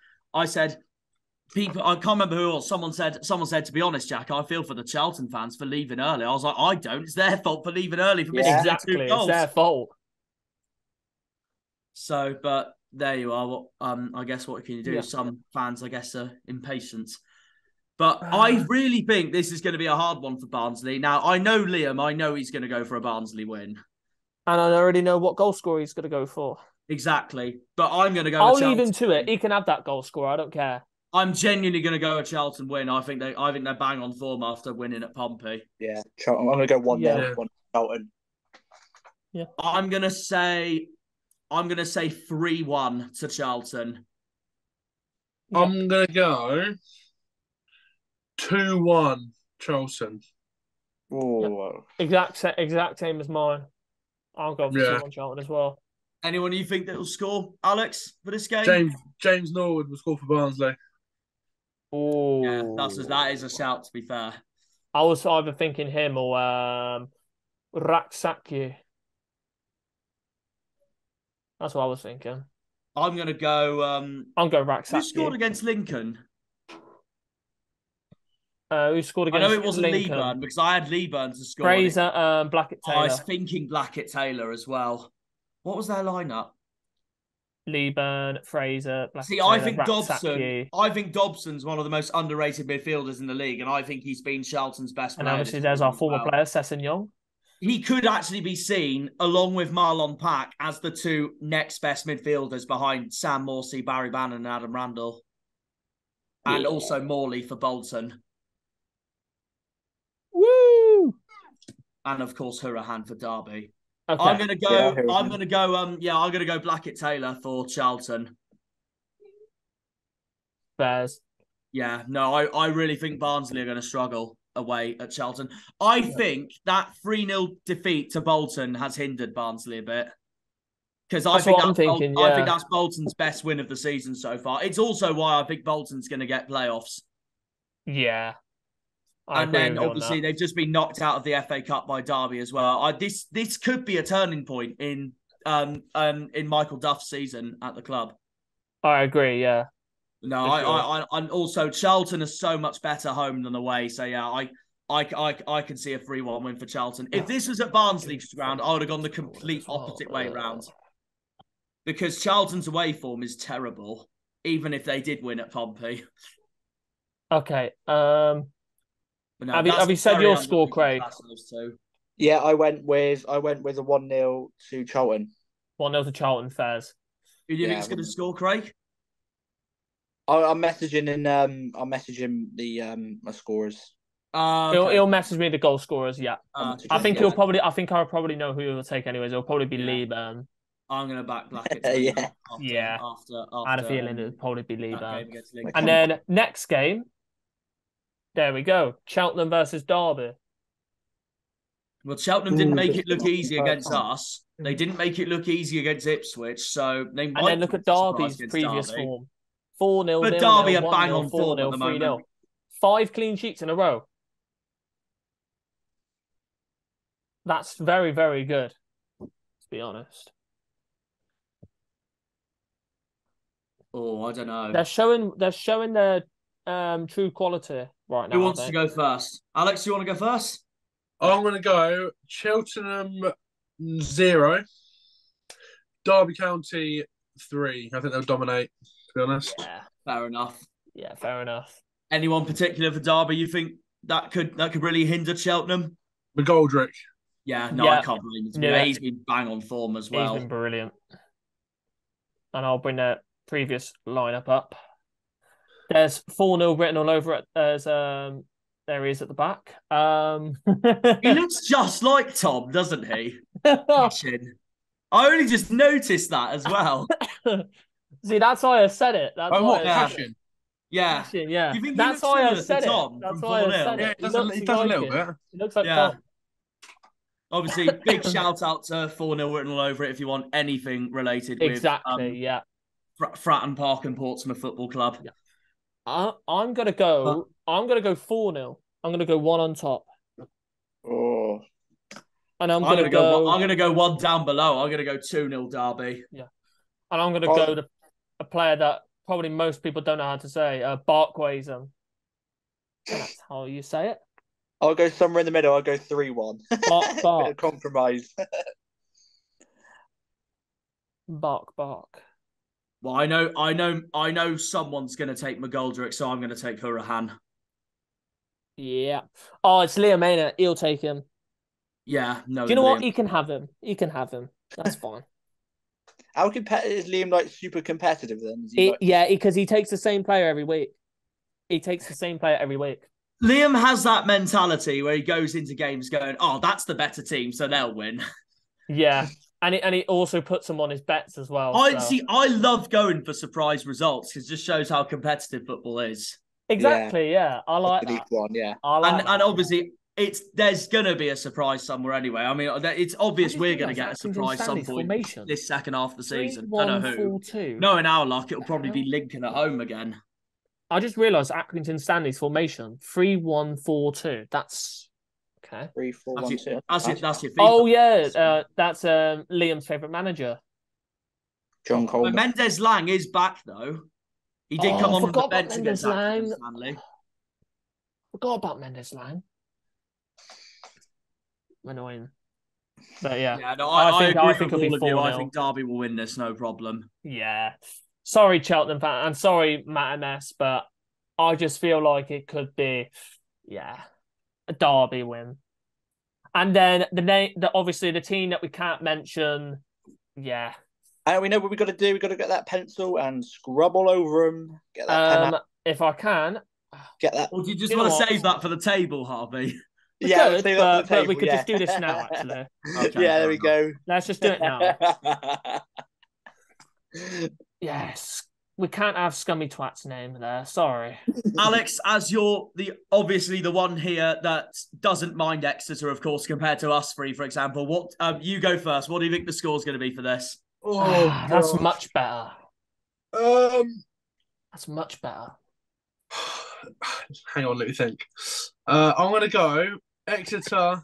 people, I can't remember who else. Someone said, to be honest, Jack, I feel for the Charlton fans for leaving early. I was like, I don't. It's their fault for leaving early for missing 2 goals. It's their fault. So, but there you are. What, I guess what can you do? Yeah. Some fans, I guess, are impatient. But I really think this is going to be a hard one for Barnsley. Now, I know Liam. I know he's going to go for a Barnsley win. And I already know what goal scorer he's going to go for. Exactly. But I'm going to go I'll leave him to it. He can have that goal scorer. I don't care. I'm genuinely going to go a Charlton win. I think they're bang on form after winning at Pompey. Yeah, I'm going to go 1-0 Charlton. Yeah. I'm going to say 3-1 to Charlton. Yeah. I'm going to go 2-1 Charlton. Oh, exact same as mine. I'll go for 2-1 Charlton as well. Anyone you think that will score, Alex, for this game? James Norwood will score for Barnsley. Oh, yeah, that is a shout. To be fair, I was either thinking him or Raksakye. That's what I was thinking. I'm going to go. I'll go Raksakye. Who scored against Lincoln? Who scored against? I know it wasn't Lincoln? Leeburn because I had Leeburn to score. Fraser, Blackett Taylor. I was thinking Blackett Taylor as well. What was their lineup? Leeburn, Fraser, Blackett See, Taylor, I think Raksakye. Dobson's one of the most underrated midfielders in the league, and I think he's been Charlton's best player. And obviously, there's our former player, Sessegnon. He could actually be seen, along with Marlon Pack, as the 2 next best midfielders behind Sam Morsey, Barry Bannon, and Adam Randall. And also Morley for Bolton. Woo! And of course, Hurahan for Derby. Okay. I'm gonna go Blackett Taylor for Charlton. Bears. Yeah, no, I really think Barnsley are going to struggle away at Charlton. I think that 3-0 defeat to Bolton has hindered Barnsley a bit. Because I think that's Bolton's best win of the season so far. It's also why I think Bolton's going to get playoffs. Yeah. And then obviously they've just been knocked out of the FA Cup by Derby as well. This could be a turning point in Michael Duff's season at the club. I agree. Yeah. No, I'm also Charlton is so much better home than away. So yeah, I can see a 3-1 win for Charlton. If this was at Barnsley's ground, I would have gone the complete opposite way round. Because Charlton's away form is terrible, even if they did win at Pompey. Okay. No, have you said your score, Craig? Yeah, I went with a 1-0 to Charlton. 1-0 to Charlton, Fairs. Who do you think is going to score, Craig? I'm messaging the my scorers. Okay. He'll message me the goal scorers. Yeah, I think I'll probably know who he'll take anyways. It'll probably be Leeburn. I'm going to back Blackett. After I had a feeling it'll probably be Leeburn. And then next game. There we go. Cheltenham versus Derby. Well, Cheltenham didn't make it look easy against us. They didn't make it look easy against Ipswich. So they might. And then look at Derby's previous form. 4-0. But Derby are bang on form at the moment. 5 clean sheets in a row. That's very, very good. To be honest. Oh, I don't know. They're showing their true quality right now. Who wants to go first? Alex, you want to go first? I'm going to go Cheltenham 0, Derby County 3. I think they'll dominate, to be honest. Yeah, fair enough. Yeah, fair enough. Anyone particular for Derby you think that could really hinder Cheltenham? McGoldrick. Yeah, no, I can't believe it. Yeah, he's been bang on form as well. He's been brilliant. And I'll bring the previous lineup up. There's 4-0 written all over it. There's There he is at the back. He looks just like Tom, doesn't he? Passion. I only just noticed that as well. See, that's why I said it. That's Oh, why what I passion? Yeah. Passion, yeah. Do you think That's he looks why I similar said to it. Tom That's from why I said Fournil? it. Yeah, it does a little bit. He looks like Yeah. Tom. Obviously, big shout out to Fournilwrittenalloverit if you want anything related Exactly, with yeah. Fratton Park and Portsmouth Football Club. Yeah. I'm gonna go 4-0. I'm gonna go one on top. Oh. And I'm gonna go one down below. I'm gonna go 2-0 Derby. Yeah. And I'm gonna go to a player that probably most people don't know how to say, Barkways. That's how you say it. I'll go somewhere in the middle. I'll go 3-1. Bark. Bit of compromise. Bark. Well, I know someone's gonna take McGoldrick, so I'm gonna take Hurahan. Yeah. Oh, it's Liam, ain't it? He'll take him. Yeah, no. Do you know what? He can have him. That's fine. How competitive is Liam? Like super competitive then? Yeah, because he takes the same player every week. Liam has that mentality where he goes into games going, "Oh, that's the better team, so they'll win." Yeah, and he also puts them on his bets as well. I love going for surprise results because it just shows how competitive football is. Exactly. Yeah, I like that. One, yeah. And obviously there's gonna be a surprise somewhere anyway. I mean, it's obvious we're gonna get a surprise some point this second half of the season. I don't know who. No, in our luck, it'll probably be Lincoln at home again. I just realised Accrington Stanley's formation 3-1-4-2. That's okay. 3-4-1-2. That's your. Oh yeah, that's Liam's favourite manager, John Coleman. Mendes Lang is back though. He did come on the bench against Lang. Stanley. Forgot about Mendes Lang. Annoying. But yeah, no, I think it'll be 4-0. I think Derby will win this, no problem. Yeah. Sorry, Cheltenham fan, and sorry, Matt MS, but I just feel like it could be, a Derby win. And then obviously the team that we can't mention, And we know what we got to do. We got to get that pencil and scrub all over them. Get that pen out. If I can, get that. Or do you just want to save that for the table, Harvey? We could just do this now, actually. Okay, there we go. Let's just do it now. Yes. We can't have Scummy Twat's name there. Sorry. Alex, as you're obviously the one here that doesn't mind Exeter, of course, compared to us three, for example. What you go first. What do you think the score's going to be for this? Oh, that's much better. That's much better. Hang on, let me think. I'm going to go Exeter.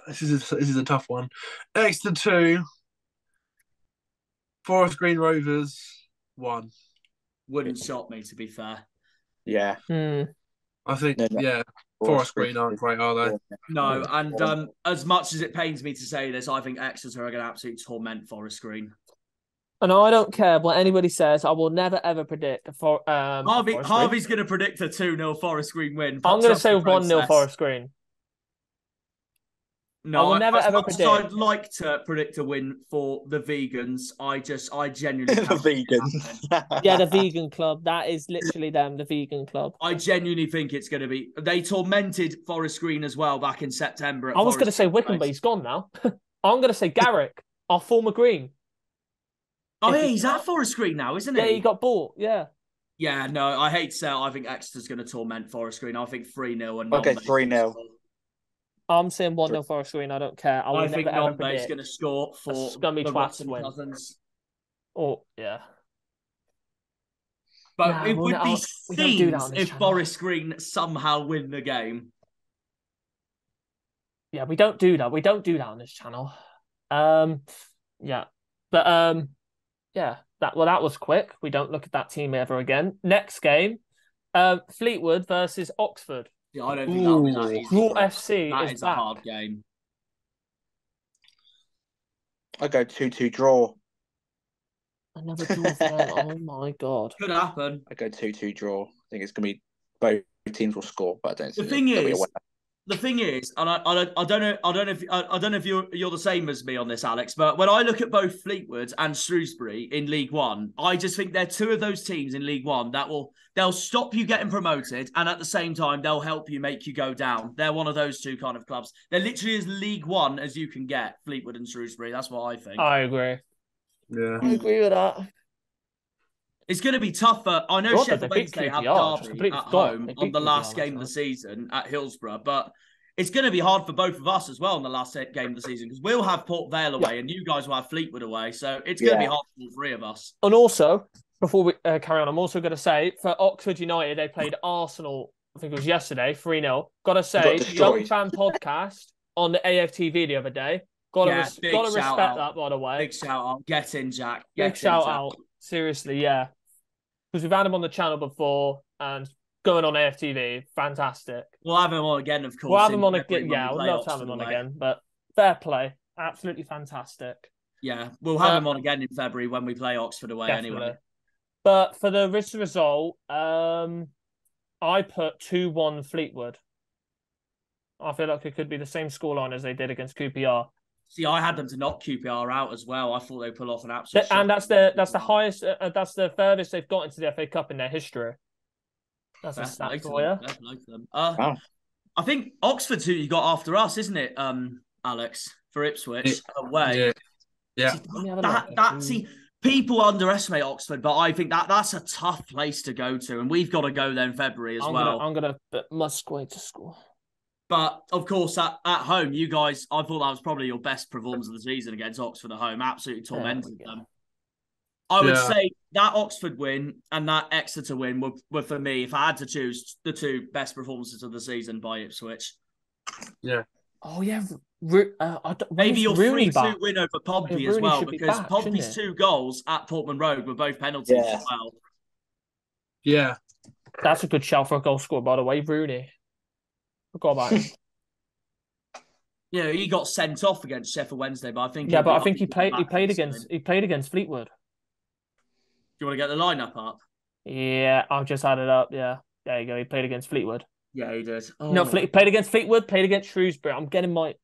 This is a tough one. Exeter 2. Forest Green Rovers 1. Wouldn't shock me, to be fair. Yeah. I think, Forest Green aren't great, are they? No, and as much as it pains me to say this, I think Exeter are going to absolutely torment Forest Green. And I don't care what anybody says. I will never, ever predict for Harvey's going to predict a 2-0 Forest Green win. I'm going to say 1-0 Forest Green. No, I will never ever predict. I'd like to predict a win for the vegans. I genuinely the vegans. Yeah, the vegan club. That is literally them, the vegan club. I genuinely think it's going to be. They tormented Forest Green as well back in September. I was going to say Wickham, but he's gone now. I'm going to say Garrick, our former Green. Oh, yeah, he's at Forest Green now, isn't he? Yeah, he got bought. Yeah. Yeah, no, I hate to say it. I think Exeter's going to torment Forest Green. I think 3-0 and okay, 3-0. I'm saying 1-0 Forest Green. I don't care. I think Nombe's going to score for Scummy Twats win. Cousins. Oh, yeah. But it would be scenes if Forest Green somehow win the game. Yeah, we don't do that. We don't do that on this channel. Yeah. But that was quick. We don't look at that team ever again. Next game, Fleetwood versus Oxford. Yeah, I don't think that'll be that easy. Raw FC that is a back. hard game. I go 2-2 draw. Another draw for them. Oh my god. Could happen. I go 2-2 draw. I think it's gonna be both teams will score, but I don't. The thing is, the thing is, and I don't know if you're the same as me on this, Alex, but when I look at both Fleetwood and Shrewsbury in League One, I just think they're two of those teams in League One that they'll stop you getting promoted, and at the same time they'll help you make you go down. They're one of those two kind of clubs. They're literally as League One as you can get, Fleetwood and Shrewsbury. That's what I think. I agree. Yeah, I agree with that. It's going to be tougher. I know God, Sheffield they beat Wednesday have QPR, Derby at home on the last game of the season at Hillsborough, but it's going to be hard for both of us as well in the last game of the season because we'll have Port Vale away and you guys will have Fleetwood away. So it's going to be hard for all three of us. And also, before we carry on, I'm also going to say for Oxford United, they played Arsenal, I think it was yesterday, 3-0. Got to say, Young Fan Podcast on the AFTV the other day. Got to respect that, by the way. Big shout out. Get in, Jack. Big shout out. Seriously, yeah. Because we've had him on the channel before and going on AFTV, fantastic. We'll have him on again, of course. We'll have him on again. Yeah, I would love to have him on again. But fair play. Absolutely fantastic. Yeah, we'll have him on again in February when we play Oxford away anyway. But for the risk result, I put 2-1 Fleetwood. I feel like it could be the same scoreline as they did against QPR. See, I had them to knock QPR out as well. I thought they'd pull off an absolute. And that's the highest. That's the furthest they've got into the FA Cup in their history. That's a stat for you. I think Oxford's who you got after us, isn't it, Alex, for Ipswich away? Yeah. See, people underestimate Oxford, but I think that's a tough place to go to, and we've got to go there in February as well. I'm gonna put Musgrave to score. But, of course, at home, you guys, I thought that was probably your best performance of the season against Oxford at home. Absolutely tormented them. I would say that Oxford win and that Exeter win were, for me, if I had to choose, the two best performances of the season by Ipswich. Yeah. Oh, yeah. Maybe your 3-2 win over Pompey as well, because Pompey's 2 goals at Portman Road were both penalties as well. Yeah. That's a good shout for a goal scorer, by the way, Rooney. Forgot about him. Yeah, he got sent off against Sheffield Wednesday, but I think he played against Fleetwood. Do you want to get the lineup up? Yeah, I've just had it up. Yeah, there you go. He played against Fleetwood. Yeah, he did. He played against Fleetwood. Played against Shrewsbury. I'm getting my. I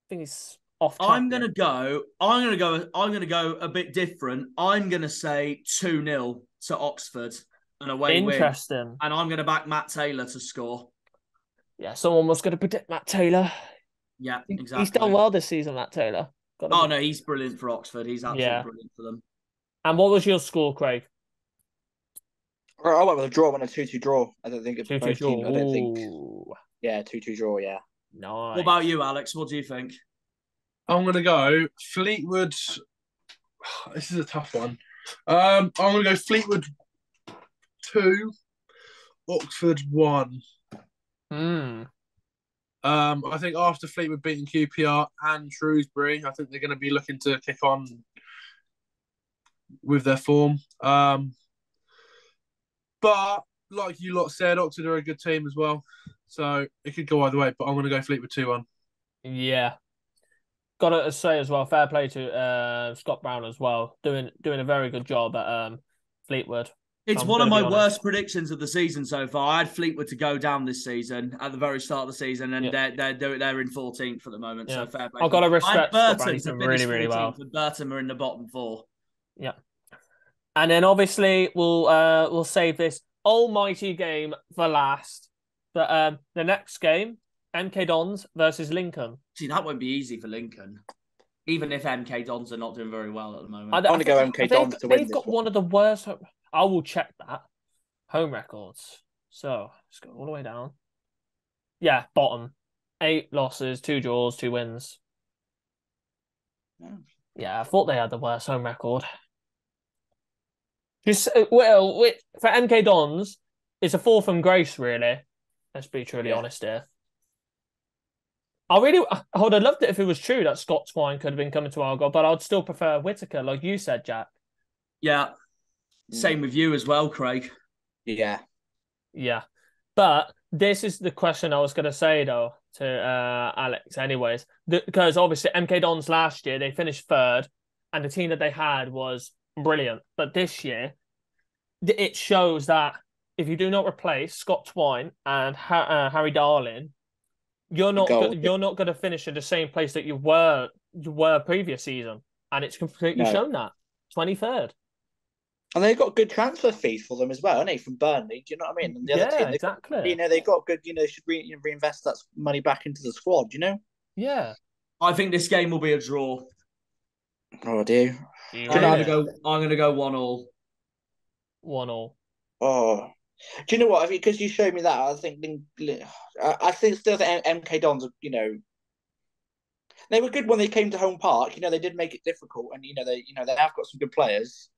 think he's off. I'm gonna go a bit different. I'm gonna say 2-0 to Oxford, an away win. Interesting. And I'm gonna back Matt Taylor to score. Yeah, someone was going to predict Matt Taylor. Yeah, exactly. He's done well this season, Matt Taylor. No, he's brilliant for Oxford. He's absolutely brilliant for them. And what was your score, Craig? I went with a draw. I went a 2-2 draw. I don't think it's 2-2 draw. I don't think. Yeah, 2-2 draw. Yeah. Nice. What about you, Alex? What do you think? I'm gonna go Fleetwood. This is a tough one. I'm gonna go Fleetwood 2, Oxford 1. I think after Fleetwood beating QPR and Shrewsbury, I think they're going to be looking to kick on with their form. But like you lot said, Oxford are a good team as well, so it could go either way. But I'm going to go Fleetwood 2-1. Yeah, got to say as well, fair play to Scott Brown as well, doing a very good job at Fleetwood. It's one of my worst predictions of the season so far. I had Fleetwood to go down this season at the very start of the season, and they're in 14th at the moment. So fair play. I've got to respect Burton to really, really well. And Burton are in the bottom 4. Yeah, and then obviously we'll save this almighty game for last. But the next game, MK Dons versus Lincoln. See, that won't be easy for Lincoln, even if MK Dons are not doing very well at the moment. I want to go MK Dons to win. They've got one of the worst. I will check that. Home records. So, let's go all the way down. Yeah, bottom. 8 losses, 2 draws, 2 wins. Yeah, I thought they had the worst home record. Just, well, for MK Dons, it's a fall from grace, really. Let's be truly honest here. I would have loved it if it was true that Scott Twine could have been coming to Argyle, but I'd still prefer Whittaker, like you said, Jack. Yeah. Same with you as well, Craig. Yeah. Yeah. But this is the question I was going to say, though, to Alex anyways. Because obviously MK Dons last year, they finished 3rd, and the team that they had was brilliant. But this year, it shows that if you do not replace Scott Twine and Harry Darling, you're not goal. you're not going to finish in the same place that you were previous season, and it's completely shown that 23rd. And they've got good transfer fees for them as well, haven't they? From Burnley, do you know what I mean? And the other team, exactly. They've got good. They should reinvest that money back into the squad. Yeah. I think this game will be a draw. Oh dear. I'm going to go 1-1. 1-1. Oh, do you know what? Because you showed me that, I think still the MK Dons. They were good when they came to home park. They did make it difficult, and they have got some good players.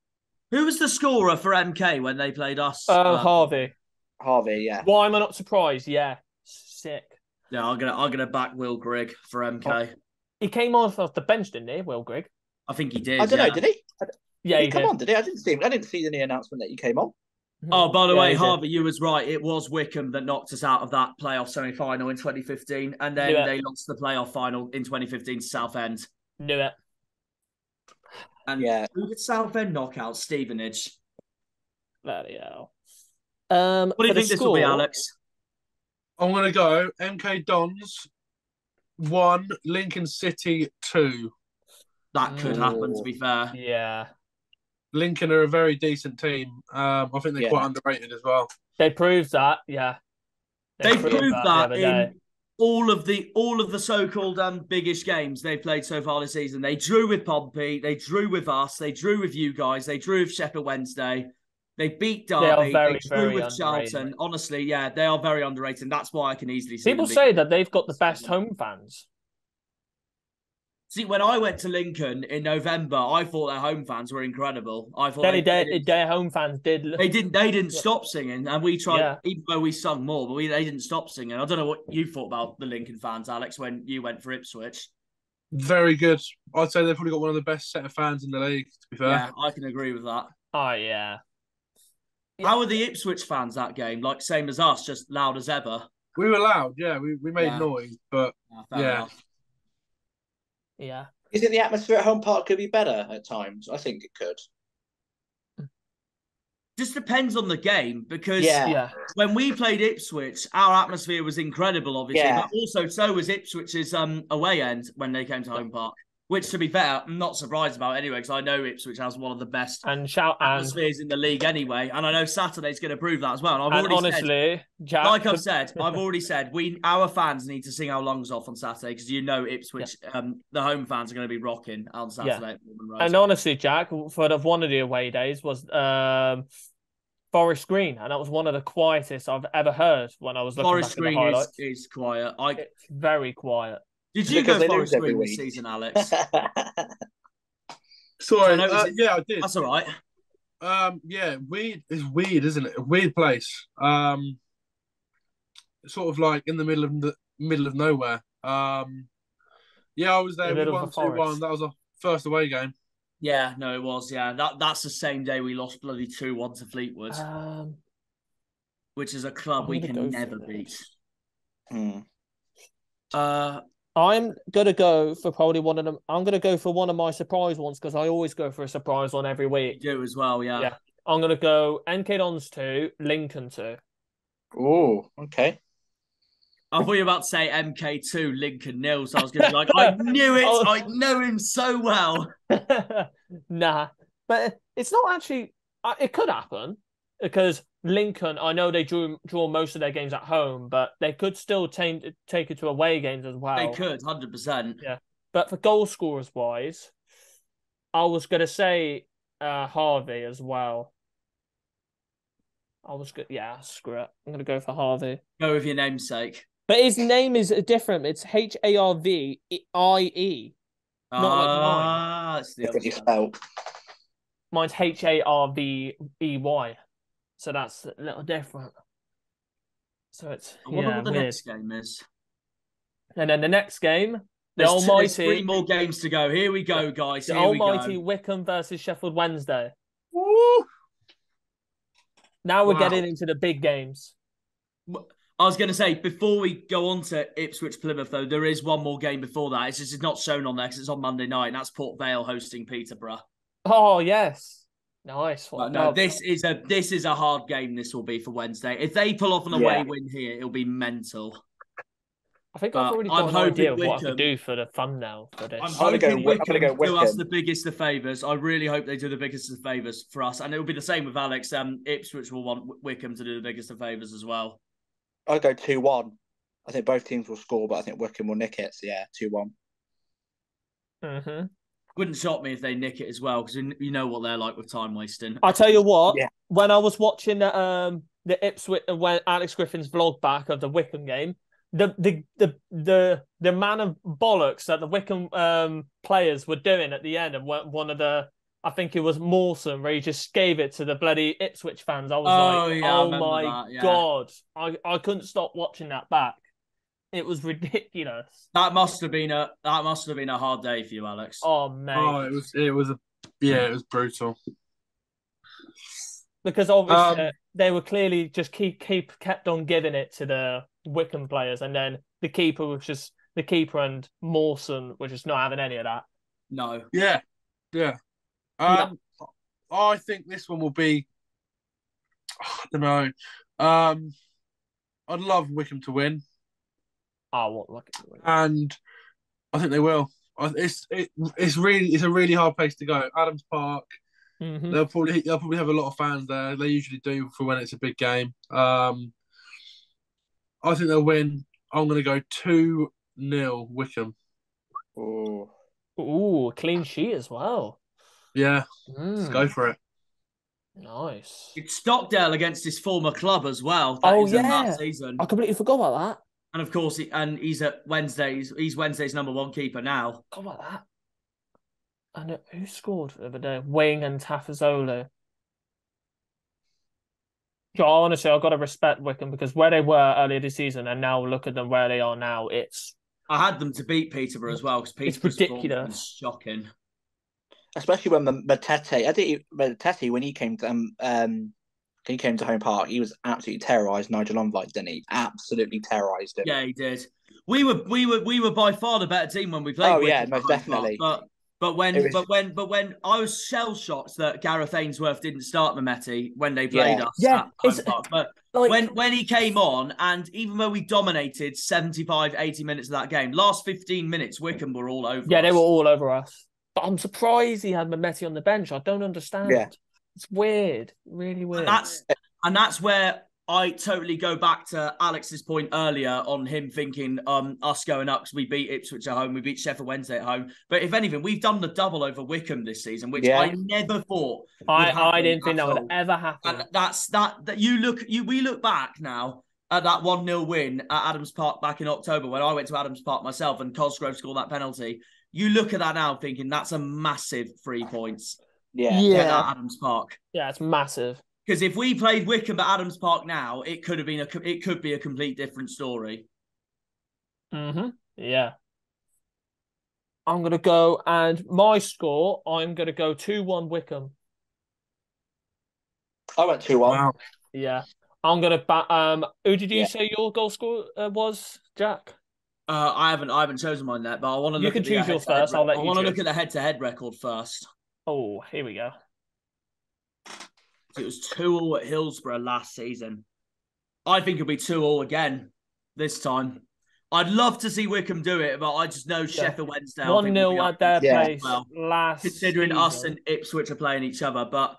Who was the scorer for MK when they played us? Harvey. Harvey, yeah. Why am I not surprised? Yeah, sick. Yeah, I'm gonna back Will Grigg for MK. He came off the bench, didn't he, Will Grigg? I think he did. I don't know, did he? Yeah, he come on, did he? I didn't see any announcement that he came on. Oh, by the way, Harvey, you was right. It was Wickham that knocked us out of that playoff semi-final in 2015, and then they lost the playoff final in 2015 to Southend. Knew it. And who did Southend knock out? Stevenage. Bloody hell. What do you think this will be, Alex? I'm going to go MK Dons 1, Lincoln City 2. That could happen, to be fair. Yeah. Lincoln are a very decent team. I think they're quite underrated as well. They proved that, yeah. They proved that in all of the so-called biggish games they've played so far this season. They drew with Pompey, they drew with us, they drew with you guys, they drew with Sheffield Wednesday, they beat Derby, they drew with Charlton. Honestly, yeah, they are very underrated. And that's why I can easily see people say that they've got the best home fans. See, when I went to Lincoln in November, I thought their home fans were incredible. I thought their home fans did. They didn't stop singing, and we tried, even though we sung more, but they didn't stop singing. I don't know what you thought about the Lincoln fans, Alex, when you went for Ipswich. Very good. I'd say they've probably got one of the best set of fans in the league, to be fair. Yeah, I can agree with that. Oh, yeah. How were the Ipswich fans that game? Like, same as us, just loud as ever? We were loud, yeah. We made noise, but enough. Yeah. Is it the atmosphere at home park could be better at times? I think it could. Just depends on the game, because when we played Ipswich, our atmosphere was incredible, obviously, but also so was Ipswich's away end when they came to home park. Which, to be fair, I'm not surprised about anyway, because I know Ipswich has one of the best atmospheres in the league anyway, and I know Saturday's going to prove that as well. And I've already said, our fans need to sing our lungs off on Saturday, because Ipswich, the home fans are going to be rocking on Saturday at Portman Road. And honestly, Jack, for one of the away days was Forest Green, and that was one of the quietest I've ever heard when I was looking Forest back at the highlights. Green is quiet. It's very quiet. Did you go Forest Green this season, Alex? Sorry, yeah, I did. That's all right. Weird. It's weird, isn't it? A weird place. Sort of like in the middle of nowhere. I was there. We won 2-1. That was our first away game. Yeah, no, it was. Yeah, that's the same day we lost bloody 2-1 to Fleetwood, which is a club we can never beat. I'm gonna go for probably one of them. I'm gonna go for one of my surprise ones, because I always go for a surprise one every week. You do as well, yeah. I'm gonna go MK Dons 2, Lincoln 2. Oh, okay. I thought you were about to say MK2, Lincoln 0, so I was gonna be like, I knew it. I know him so well. Nah, but it's not actually. It could happen, because Lincoln, I know they draw most of their games at home, but they could still take it to away games as well. They could, 100%. Yeah, but for goal scorers wise, I was gonna say Harvey as well. I was good. Yeah, screw it. I'm gonna go for Harvey. Go with your namesake. But his name is different. It's Harvie. Not like mine. That's the spell. Mine's Harvey. So that's a little different. So it's I wonder what the next game is. And then the next game, there's 3 more games to go. Here we go, guys. The almighty Wickham versus Sheffield Wednesday. Woo! Now we're getting into the big games. I was going to say, before we go on to Ipswich Plymouth, though, there is one more game before that. It's just not shown on there because it's on Monday night, and that's Port Vale hosting Peterborough. Oh, yes. Nice. No, this is a hard game, this will be for Wednesday. If they pull off an away win here, it'll be mental. I think I've already got an idea of what I could do for the thumbnail for this. I'm hoping Wickham do us Wickham. the biggest of favours. I really hope they do the biggest of favours for us. And it'll be the same with Alex. Ipswich will want Wickham to do the biggest of favours as well. I'll go 2-1. I think both teams will score, but I think Wickham will nick it. So yeah, 2-1. Mm-hmm. Wouldn't shock me if they nick it as well, because you know what they're like with time wasting. I'll tell you what, when I was watching the Ipswich, when Alex Griffin's vlog back of the Wickham game, the man of bollocks that the Wickham players were doing at the end, and one of the, I think it was Mawson, where he just gave it to the bloody Ipswich fans. I was oh my God. I couldn't stop watching that back. It was ridiculous. That must have been a hard day for you, Alex. Oh mate. Oh, it was brutal. Because obviously they were clearly just kept on giving it to the Wickham players, and then the keeper and Mawson were just not having any of that. No. Yeah. I think this one will be. I don't know. I'd love Wickham to win. I want Wickham to win, and I think they will. It's a really hard place to go. Adams Park. Mm-hmm. They'll probably have a lot of fans there. They usually do for when it's a big game. I think they'll win. I'm going to go 2-0 Wickham. Ooh, clean sheet as well. Yeah, let's go for it. Nice. It's Stockdale against his former club as well. That season. I completely forgot about that. And of course, he's at Wednesdays. He's Wednesday's #1 keeper now. Forgot about that. And who scored the other day? Wing and Tafazolo. Honestly, I've got to respect Wickham, because where they were earlier this season and now look at them where they are now, I had them to beat Peterborough as well, because Peterborough's ridiculous. Shocking. Especially when Matete, when he came to Home Park, he was absolutely terrorised Nigel Onvite, didn't he? Absolutely terrorised him. Yeah, he did. We were by far the better team when we played. Oh yeah, most definitely. But when I was shell shocked that Gareth Ainsworth didn't start Mehmeti when they played us at Home Park. But when he came on, and even though we dominated 75, 80 minutes of that game, last 15 minutes Wickham were all over us. Yeah, they were all over us. But I'm surprised he had Mehmeti on the bench. I don't understand. Yeah. It's weird. Really weird. And that's where I totally go back to Alex's point earlier on him thinking us going up because we beat Ipswich at home, we beat Sheffield Wednesday at home. But if anything, we've done the double over Wickham this season, which I never thought I didn't think that would ever happen. And we look back now at that 1-0 win at Adams Park back in October when I went to Adams Park myself and Cosgrove scored that penalty. You look at that now thinking that's a massive 3 points. Yeah. At Adams Park. Yeah, it's massive. Because if we played Wickham at Adams Park now, it could be a complete different story. Mm-hmm. Yeah. I'm gonna go, and my score, I'm gonna go 2-1 Wickham. I went 2-1. Wow. Yeah. I'm gonna who did you say your goal score was, Jack? I haven't chosen mine yet, but I want to look. You can choose yours first. I want to look at the head-to-head record first. Oh, here we go. It was 2-2 at Hillsborough last season. I think it'll be 2-2 again this time. I'd love to see Wickham do it, but I just know Sheffield Wednesday 1-0 at their place last considering season. Us and Ipswich are playing each other. But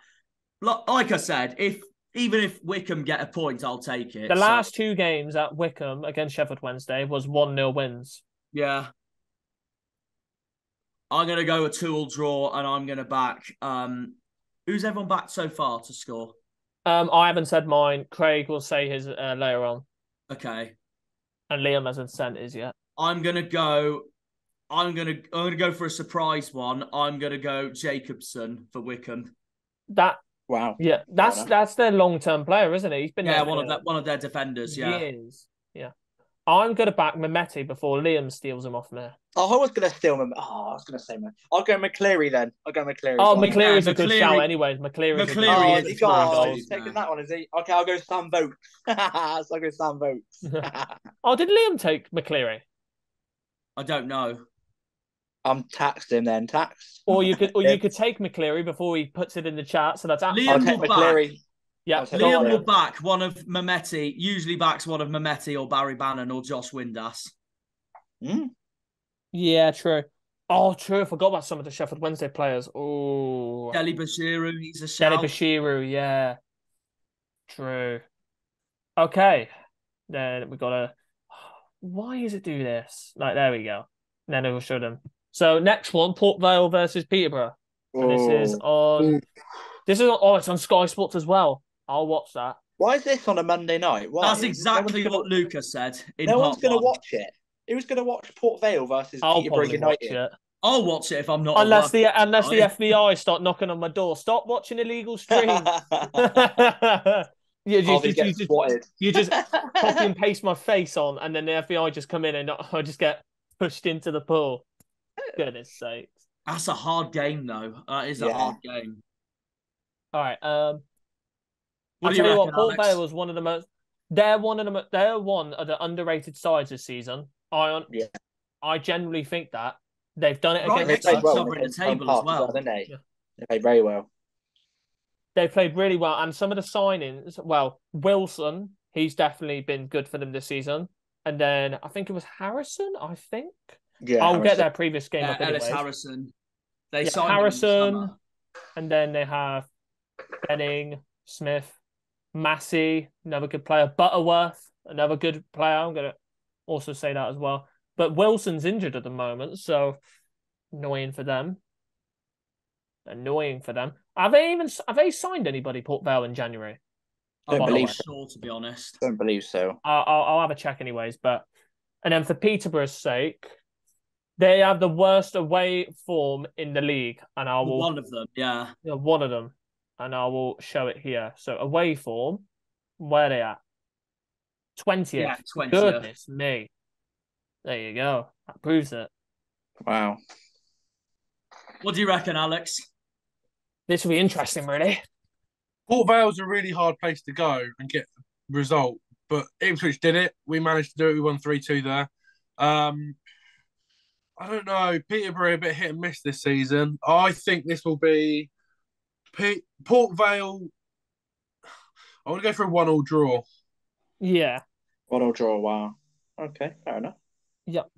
like I said, even if Wickham get a point, I'll take it. The last 2 games at Wickham against Sheffield Wednesday was 1-0 wins. Yeah. I'm going to go a 2-2 draw, and I'm going to back... who's everyone backed so far to score? I haven't said mine. Craig will say his later on. Okay. And Liam hasn't sent his yet. I'm gonna go for a surprise one. I'm gonna go Jacobson for Wickham. Wow. Yeah, that's their long-term player, isn't he? He's been one of their defenders. Yeah. Years. Yeah. I'm gonna back Mehmeti before Liam steals him off me. Oh, I was gonna steal him. Oh, I was gonna say man. I'll go McCleary then. Oh, McCleary's a good shout anyway. McCleary's taking that one, is he? Okay, I'll go Sam Vokes. So I'll go Sam Vokes. Oh, did Liam take McCleary? I don't know. I'm taxed him then. Taxed. Or you could take McCleary before he puts it in the chat. So that's Liam will McCleary. Yeah, Liam will back one of Mehmeti. Usually backs one of Mehmeti or Barry Bannon or Josh Windass. Yeah, true. Oh, true. I forgot about some of the Sheffield Wednesday players. Oh, Deli Bashiru, he's a Dele shout. Bashiru, yeah. True. Okay. Then we gotta. Why does it do this? Like, there we go. Then it will show them. So next one, Port Vale versus Peterborough. And this is on. This is on. Oh, it's on Sky Sports as well. I'll watch that. Why is this on a Monday night? Why? That's exactly what Luca said. No one's going to watch it. Who's going to watch Port Vale versus Peterborough United? Watch it. I'll watch it if I'm not. Unless the FBI start knocking on my door. Stop watching illegal streams. You just copy and paste my face on, and then the FBI just come in and I just get pushed into the pool. Goodness sakes. That's a hard game, though. That is a hard game. All right. What do you reckon, Port Alex? Vale was one of the most. They're one of the underrated sides this season. I generally think that they've done it against the table as well. Didn't they? Yeah. They played very well. They played really well, and some of the signings. Well, Wilson, he's definitely been good for them this season. And then I think it was Harrison. I think. Yeah, I'll get their previous game up anyways. Ellis Harrison. They signed Harrison, and then they have Benning, Smith, Massey, another good player. Butterworth, another good player. I'm gonna also say that as well. But Wilson's injured at the moment, so annoying for them. Have they signed anybody Port Vale in January? Don't believe so. Sure, to be honest. Don't believe so. I'll have a check anyways. And then for Peterborough's sake, they have the worst away form in the league, and I will one of them, one of them, and I will show it here. So away form, where are they at? 20th. Yeah, 20th. Goodness me. There you go. That proves it. Wow. What do you reckon, Alex? This will be interesting, really. Port Vale's a really hard place to go and get a result, but Ipswich did it. We managed to do it. We won 3-2 there. I don't know. Peterborough a bit hit and miss this season. I think this will be Port Vale. I want to go for a 1-1 draw. Yeah. 1-1 draw. Wow. Okay, fair enough. Yep.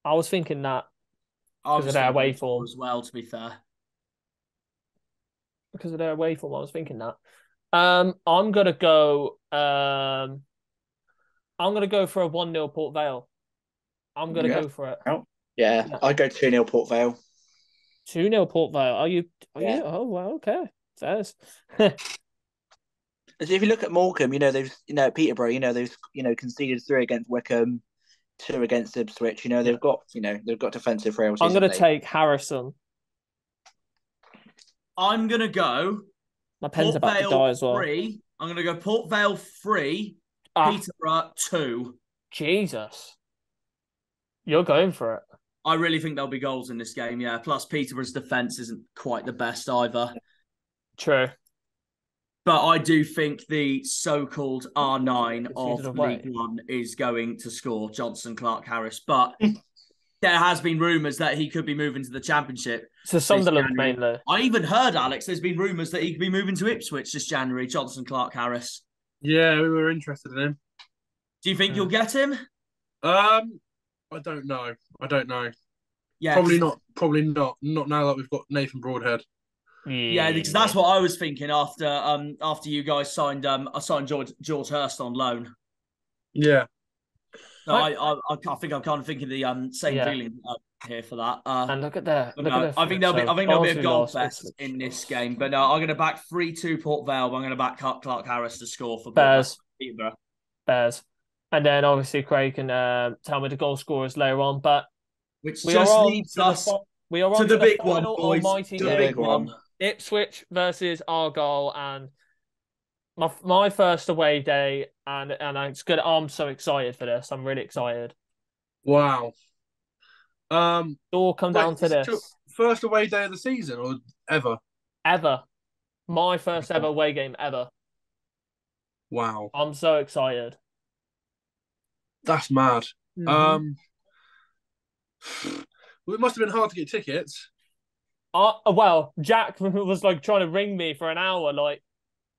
I was thinking that. Because of their away form as well, to be fair. Because of their away form, I was thinking that. I'm gonna go for a 1-0 Port Vale. I'm gonna go for it. Yeah, I'd go 2-0 Port Vale. 2-0 Port Vale. Are you? Oh well, okay. Says. If you look at Morecambe, Peterborough, they've conceded 3 against Wickham, 2 against Ipswich. They've got defensive frailties. I'm going to take Harrison. I'm going to go. My pen's about to die as well. 3. I'm going to go Port Vale 3, Peterborough 2. Jesus. You're going for it. I really think there'll be goals in this game, yeah. Plus, Peterborough's defence isn't quite the best either. True. But I do think the so-called R9 of League One is going to score, Johnson Clark-Harris. But there has been rumours that he could be moving to the Championship. So Sunderland mainly. I even heard, Alex, there's been rumours that he could be moving to Ipswich this January, Johnson Clark-Harris. Yeah, we were interested in him. Do you think you'll get him? I don't know. Yeah, probably not. Not now that we've got Nathan Broadhead. Yeah, because that's what I was thinking after you guys signed George Hurst on loan. Yeah. So I think I'm kind of thinking the same feeling here for that. And look at that. I think there'll be a goal fest in this game. But no, I'm going to back 3-2 Port Vale. I'm going to back Clark Harris to score for Bears. Bears. And then obviously Craig can tell me the goal scorers later on. But which just leads us to the big one, boys. Almighty the big one. Ipswich versus Argyle, and my first away day, and it's good. I'm so excited for this. I'm really excited. Wow. It all come down to this. First away day of the season or ever? Ever. My first ever away game ever. Wow. I'm so excited. That's mad. Mm-hmm. Well, it must have been hard to get tickets. Well, Jack was like trying to ring me for an hour, like,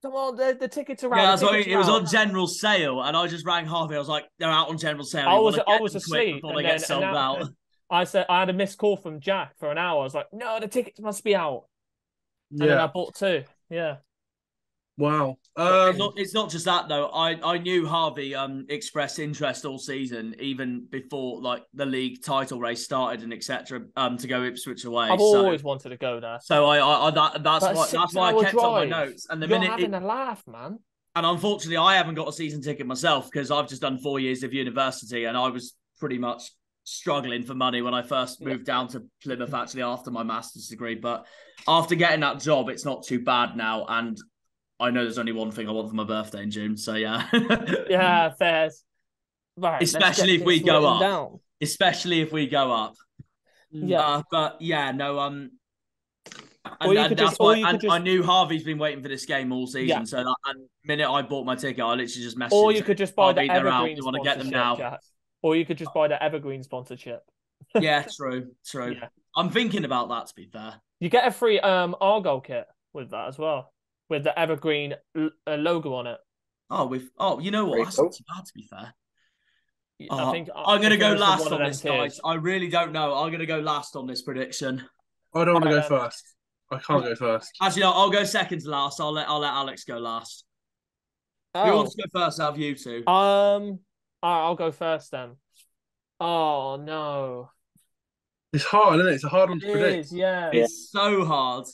Come on, the tickets are out. Yeah, so it was on general sale, and I just rang Harvey. I was like, "They're out on general sale. I was asleep before they get sold out." I had a missed call from Jack for an hour. I was like, "No, the tickets must be out." And then I bought 2. Yeah. Wow. It's not just that though. I knew Harvey expressed interest all season, even before like the league title race started and etc. To go Ipswich away. I've always wanted to go there. So that's why I kept on my notes. And you're having a laugh, man. And unfortunately, I haven't got a season ticket myself because I've just done 4 years of university, and I was pretty much struggling for money when I first moved down to Plymouth. Actually, after my master's degree, but after getting that job, it's not too bad now, and I know there's only one thing I want for my birthday in June, so yeah. Yeah, fair. Right, especially if we go up. Down. Especially if we go up. Yeah. But yeah, no. I knew Harvey's been waiting for this game all season, so that and minute I bought my ticket, I literally just messaged. Or you could just buy the Evergreen. You want to get them now? Jack. Or you could just buy the Evergreen sponsorship. Yeah, true. Yeah. I'm thinking about that. To be fair, you get a free Argyle kit with that as well, with the Evergreen logo on it. You know what? That's not too bad, to be fair. I think I'm going to go last on this, guys. I really don't know. I'm going to go last on this prediction. I don't want to go first. I can't go first. Actually, no, I'll go second to last. I'll let Alex go last. Who wants to go first out of you two? I'll go first then. Oh no. It's hard, isn't it? It's a hard one to predict. Yeah. It's so hard.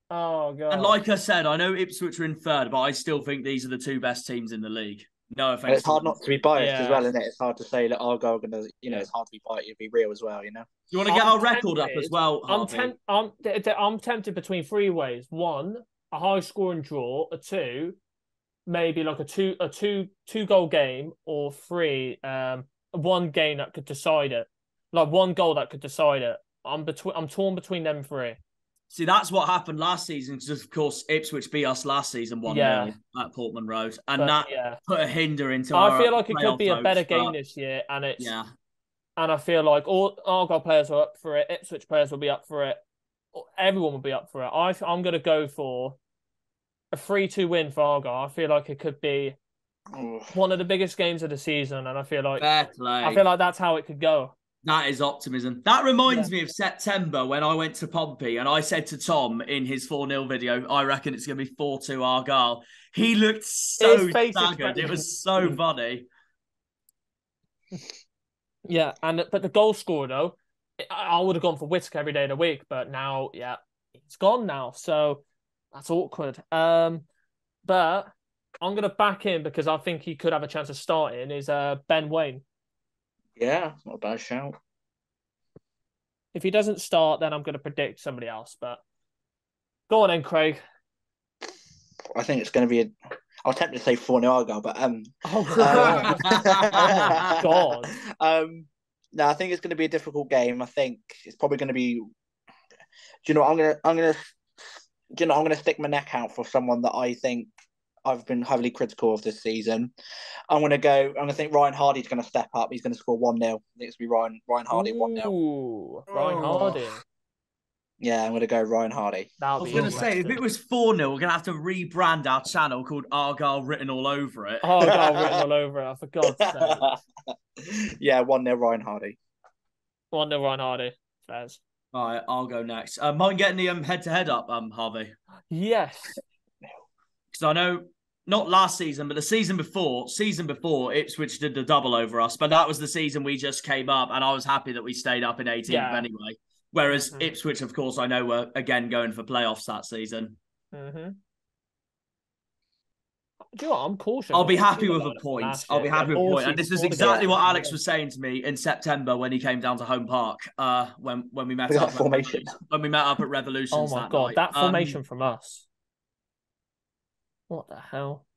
Oh god. And like I said, I know Ipswich are in third, but I still think these are the 2 best teams in the league. No offense. And it's hard not to be biased as well, isn't it? It's hard to say that Argyle are gonna, it's hard to be biased, be real as well, You want to get our record up as well, Harvey? I'm tempted between 3 ways. 1, a high scoring draw. 2, maybe like a two goal game, or 3, 1 game that could decide it. Like 1 goal that could decide it. I'm torn between them 3. See, that's what happened last season, because of course Ipswich beat us last season 1-0 at Portman Road, and that put a hinder into our I feel like it could be a better game this year, and it's and I feel like all Argyle players are up for it. Ipswich players will be up for it. Everyone will be up for it. I'm going to go for a 3-2 win for Argyle. I feel like it could be one of the biggest games of the season, and I feel like that's how it could go. That is optimism. That reminds me of September when I went to Pompey and I said to Tom in his 4-0 video, I reckon it's going to be 4-2 Argyle. He looked so staggered. It was so funny. Yeah, but the goal scorer, though, I would have gone for Whittaker every day of the week, but now, it's gone now, so that's awkward. But I'm going to back him because I think he could have a chance of starting, is Ben Wayne. Yeah, not a bad shout. If he doesn't start, then I'm going to predict somebody else. But go on then, Craig. I think it's going to be I was tempted to say 4-0 Argyle, but oh my god. No, I think it's going to be a difficult game. I think it's probably going to be. Do you know what? I'm going to stick my neck out for someone that I think I've been heavily critical of this season. I'm going to think Ryan Hardy's going to step up. He's going to score 1-0. I think it's going to be Ryan Hardy 1-0. Ooh, Ryan Hardy. Yeah, I'm going to go Ryan Hardy. I was going to say, if it was 4-0, we're going to have to rebrand our channel called Argyle Written All Over It. Argyle Written All Over It, for God's sake. Yeah, 1-0 Ryan Hardy. 1-0 Ryan Hardy. Fairs. All right, I'll go next. Mind getting the head-to-head up, Harvey? Yes. Because I know, not last season, but the season before, Ipswich did the double over us, but that was the season we just came up, and I was happy that we stayed up in 18th anyway. Whereas Ipswich, of course, I know were, again, going for playoffs that season. Mm-hmm. Do you know what? I'm cautious. I'll be happy with a point. And this is exactly what Alex was saying to me in September when he came down to Home Park when we met up. Formation. When we met up at Revolutions. Oh my God, that formation from us. What the hell?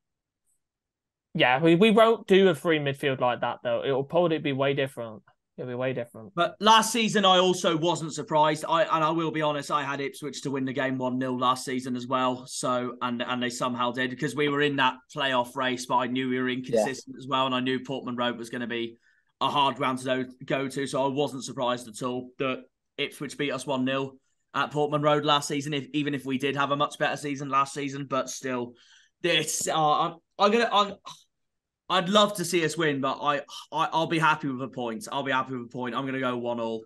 Yeah, we won't do a 3 midfield like that, though. It'll probably be way different. It'll be way different. But last season, I also wasn't surprised. I will be honest, I had Ipswich to win the game 1-0 last season as well. So, and they somehow did, because we were in that playoff race, but I knew we were inconsistent as well. And I knew Portman Road was going to be a hard ground to go to. So I wasn't surprised at all that Ipswich beat us 1-0. at Portman Road last season, even if we did have a much better season last season. But still, I'd love to see us win, but I'll be happy with a point. I'm going to go 1-1.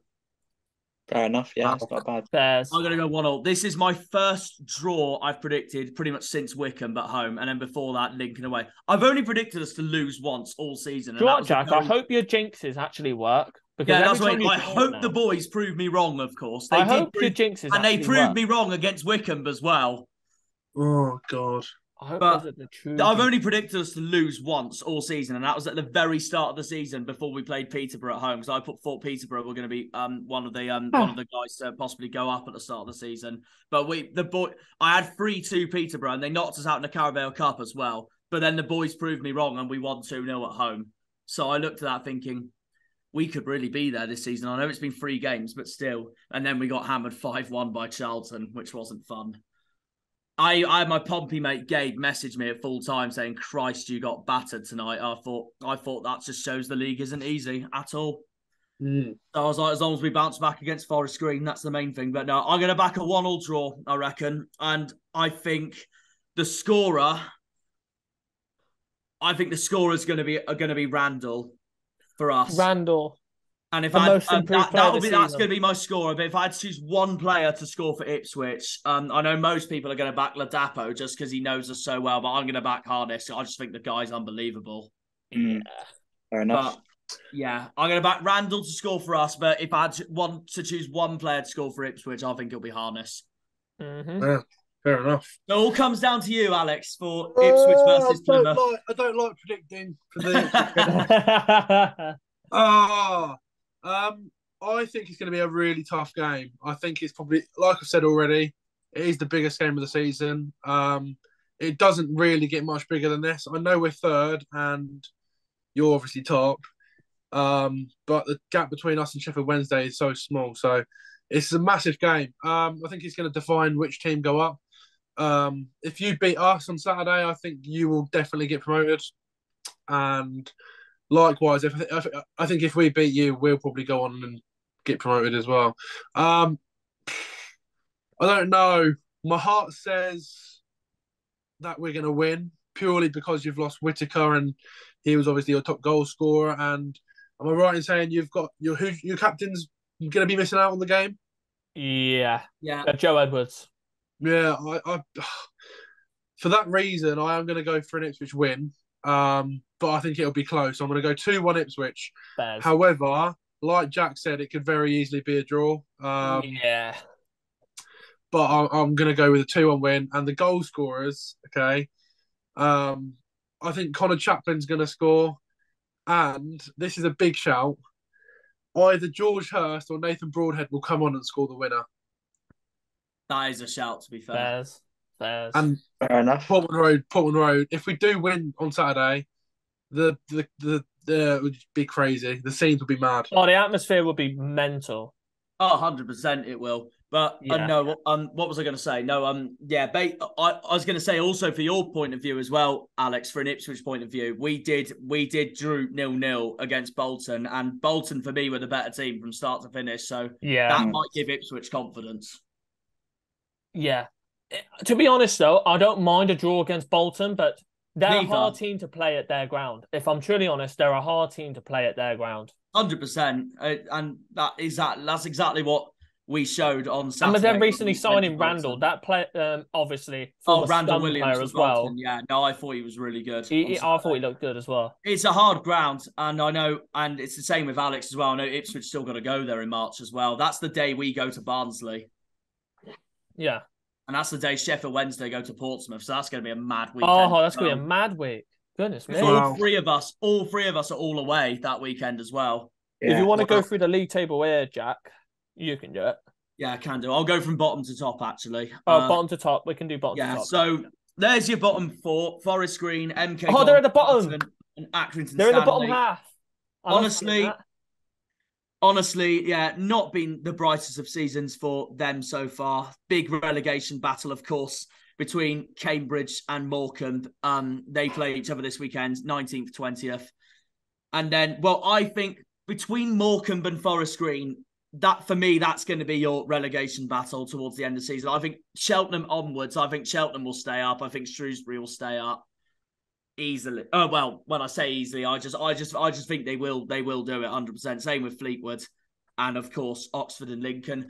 Fair enough. Yeah, that's not bad. Bears. I'm going to go 1-1. This is my first draw I've predicted pretty much since Wickham at home, and then before that, Lincoln away. I've only predicted us to lose once all season. Do you know what, Jack? I hope your jinxes actually work. Yeah, that's right. I hope the boys prove me wrong, of course. I hope your jinxes and they proved me wrong against Wickham as well. Oh, God. I've only predicted us to lose once all season, and that was at the very start of the season before we played Peterborough at home. So I thought Peterborough were going to be one of the guys to possibly go up at the start of the season. But I had 3-2 Peterborough, and they knocked us out in the Carabao Cup as well. But then the boys proved me wrong, and we won 2-0 at home. So I looked at that thinking, we could really be there this season. I know it's been 3 games, but still. And then we got hammered 5-1 by Charlton, which wasn't fun. I had my Pompey mate Gabe message me at full time saying, "Christ, you got battered tonight." I thought that just shows the league isn't easy at all. So I was like, as long as we bounce back against Forest Green, that's the main thing. But no, I'm going to back a 1-1 draw, I reckon. And I think the scorer is going to be Randall for us. Randall. And if that's going to be my scorer. But if I had to choose one player to score for Ipswich, I know most people are going to back Ladapo just because he knows us so well. But I'm going to back Harness. I just think the guy's unbelievable. Yeah, fair enough. But, yeah, I'm going to back Randall to score for us. But if I had to choose one player to score for Ipswich, I think it'll be Harness. Mm-hmm. Yeah, fair enough. It all comes down to you, Alex, for Ipswich versus Plymouth. I don't like predicting for the. I think it's going to be a really tough game. I think it's probably, like I've said already, it is the biggest game of the season. It doesn't really get much bigger than this. I know we're third and you're obviously top, but the gap between us and Sheffield Wednesday is so small. So it's a massive game. I think it's going to define which team go up. If you beat us on Saturday, I think you will definitely get promoted. And likewise, I think if we beat you, we'll probably go on and get promoted as well. I don't know. My heart says that we're going to win purely because you've lost Whittaker and he was obviously your top goal scorer. And am I right in saying you've got your captain's going to be missing out on the game? Yeah. Joe Edwards. Yeah, I for that reason, I am going to go for an Ipswich win. But I think it'll be close. I'm going to go 2-1 Ipswich. Bears. However, like Jack said, it could very easily be a draw. Yeah. But I'm going to go with a 2-1 win. And the goal scorers, okay, I think Connor Chaplin's going to score. And this is a big shout. Either George Hurst or Nathan Broadhead will come on and score the winner. That is a shout, to be fair. Bears. And fair enough. Portman Road. If we do win on Saturday, it would be crazy. The scenes would be mad. Oh, the atmosphere would be mental. Oh, 100% it will. But no, what was I going to say? No, I was going to say also for your point of view as well, Alex, for an Ipswich point of view, we did drew 0-0 against Bolton, and Bolton for me were the better team from start to finish. So that might give Ipswich confidence. Yeah. To be honest, though, I don't mind a draw against Bolton, but they're a hard team to play at their ground. If I'm truly honest, they're a hard team to play at their ground. 100%. And that's exactly what we showed on Saturday. And with them recently signing Randall, that play, obviously, Randall Williams player as well. Bolton. Yeah, no, I thought he was really good. I thought he looked good as well. It's a hard ground, and I know, and it's the same with Alex as well. I know Ipswich still got to go there in March as well. That's the day we go to Barnsley. Yeah. And that's the day Sheffield Wednesday go to Portsmouth. So that's going to be a mad weekend. Oh, that's going to be a mad week. Goodness me. All three of us are all away that weekend as well. Yeah. If you want to go through the league table here, Jack, you can do it. Yeah, I can do. I'll go from bottom to top, actually. Bottom to top. We can do bottom to top. Yeah, so there's your bottom four. Forest Green, MK. Oh, they're at the bottom. And Accrington They're in the bottom half. Honestly, yeah, not been the brightest of seasons for them so far. Big relegation battle, of course, between Cambridge and Morecambe. They play each other this weekend, 19th, 20th. And then, I think between Morecambe and Forest Green, that for me, that's going to be your relegation battle towards the end of the season. I think Cheltenham onwards. I think Cheltenham will stay up. I think Shrewsbury will stay up easily. Oh well, when I say easily, I just think they will do it 100%. Same with Fleetwood, and of course Oxford and Lincoln.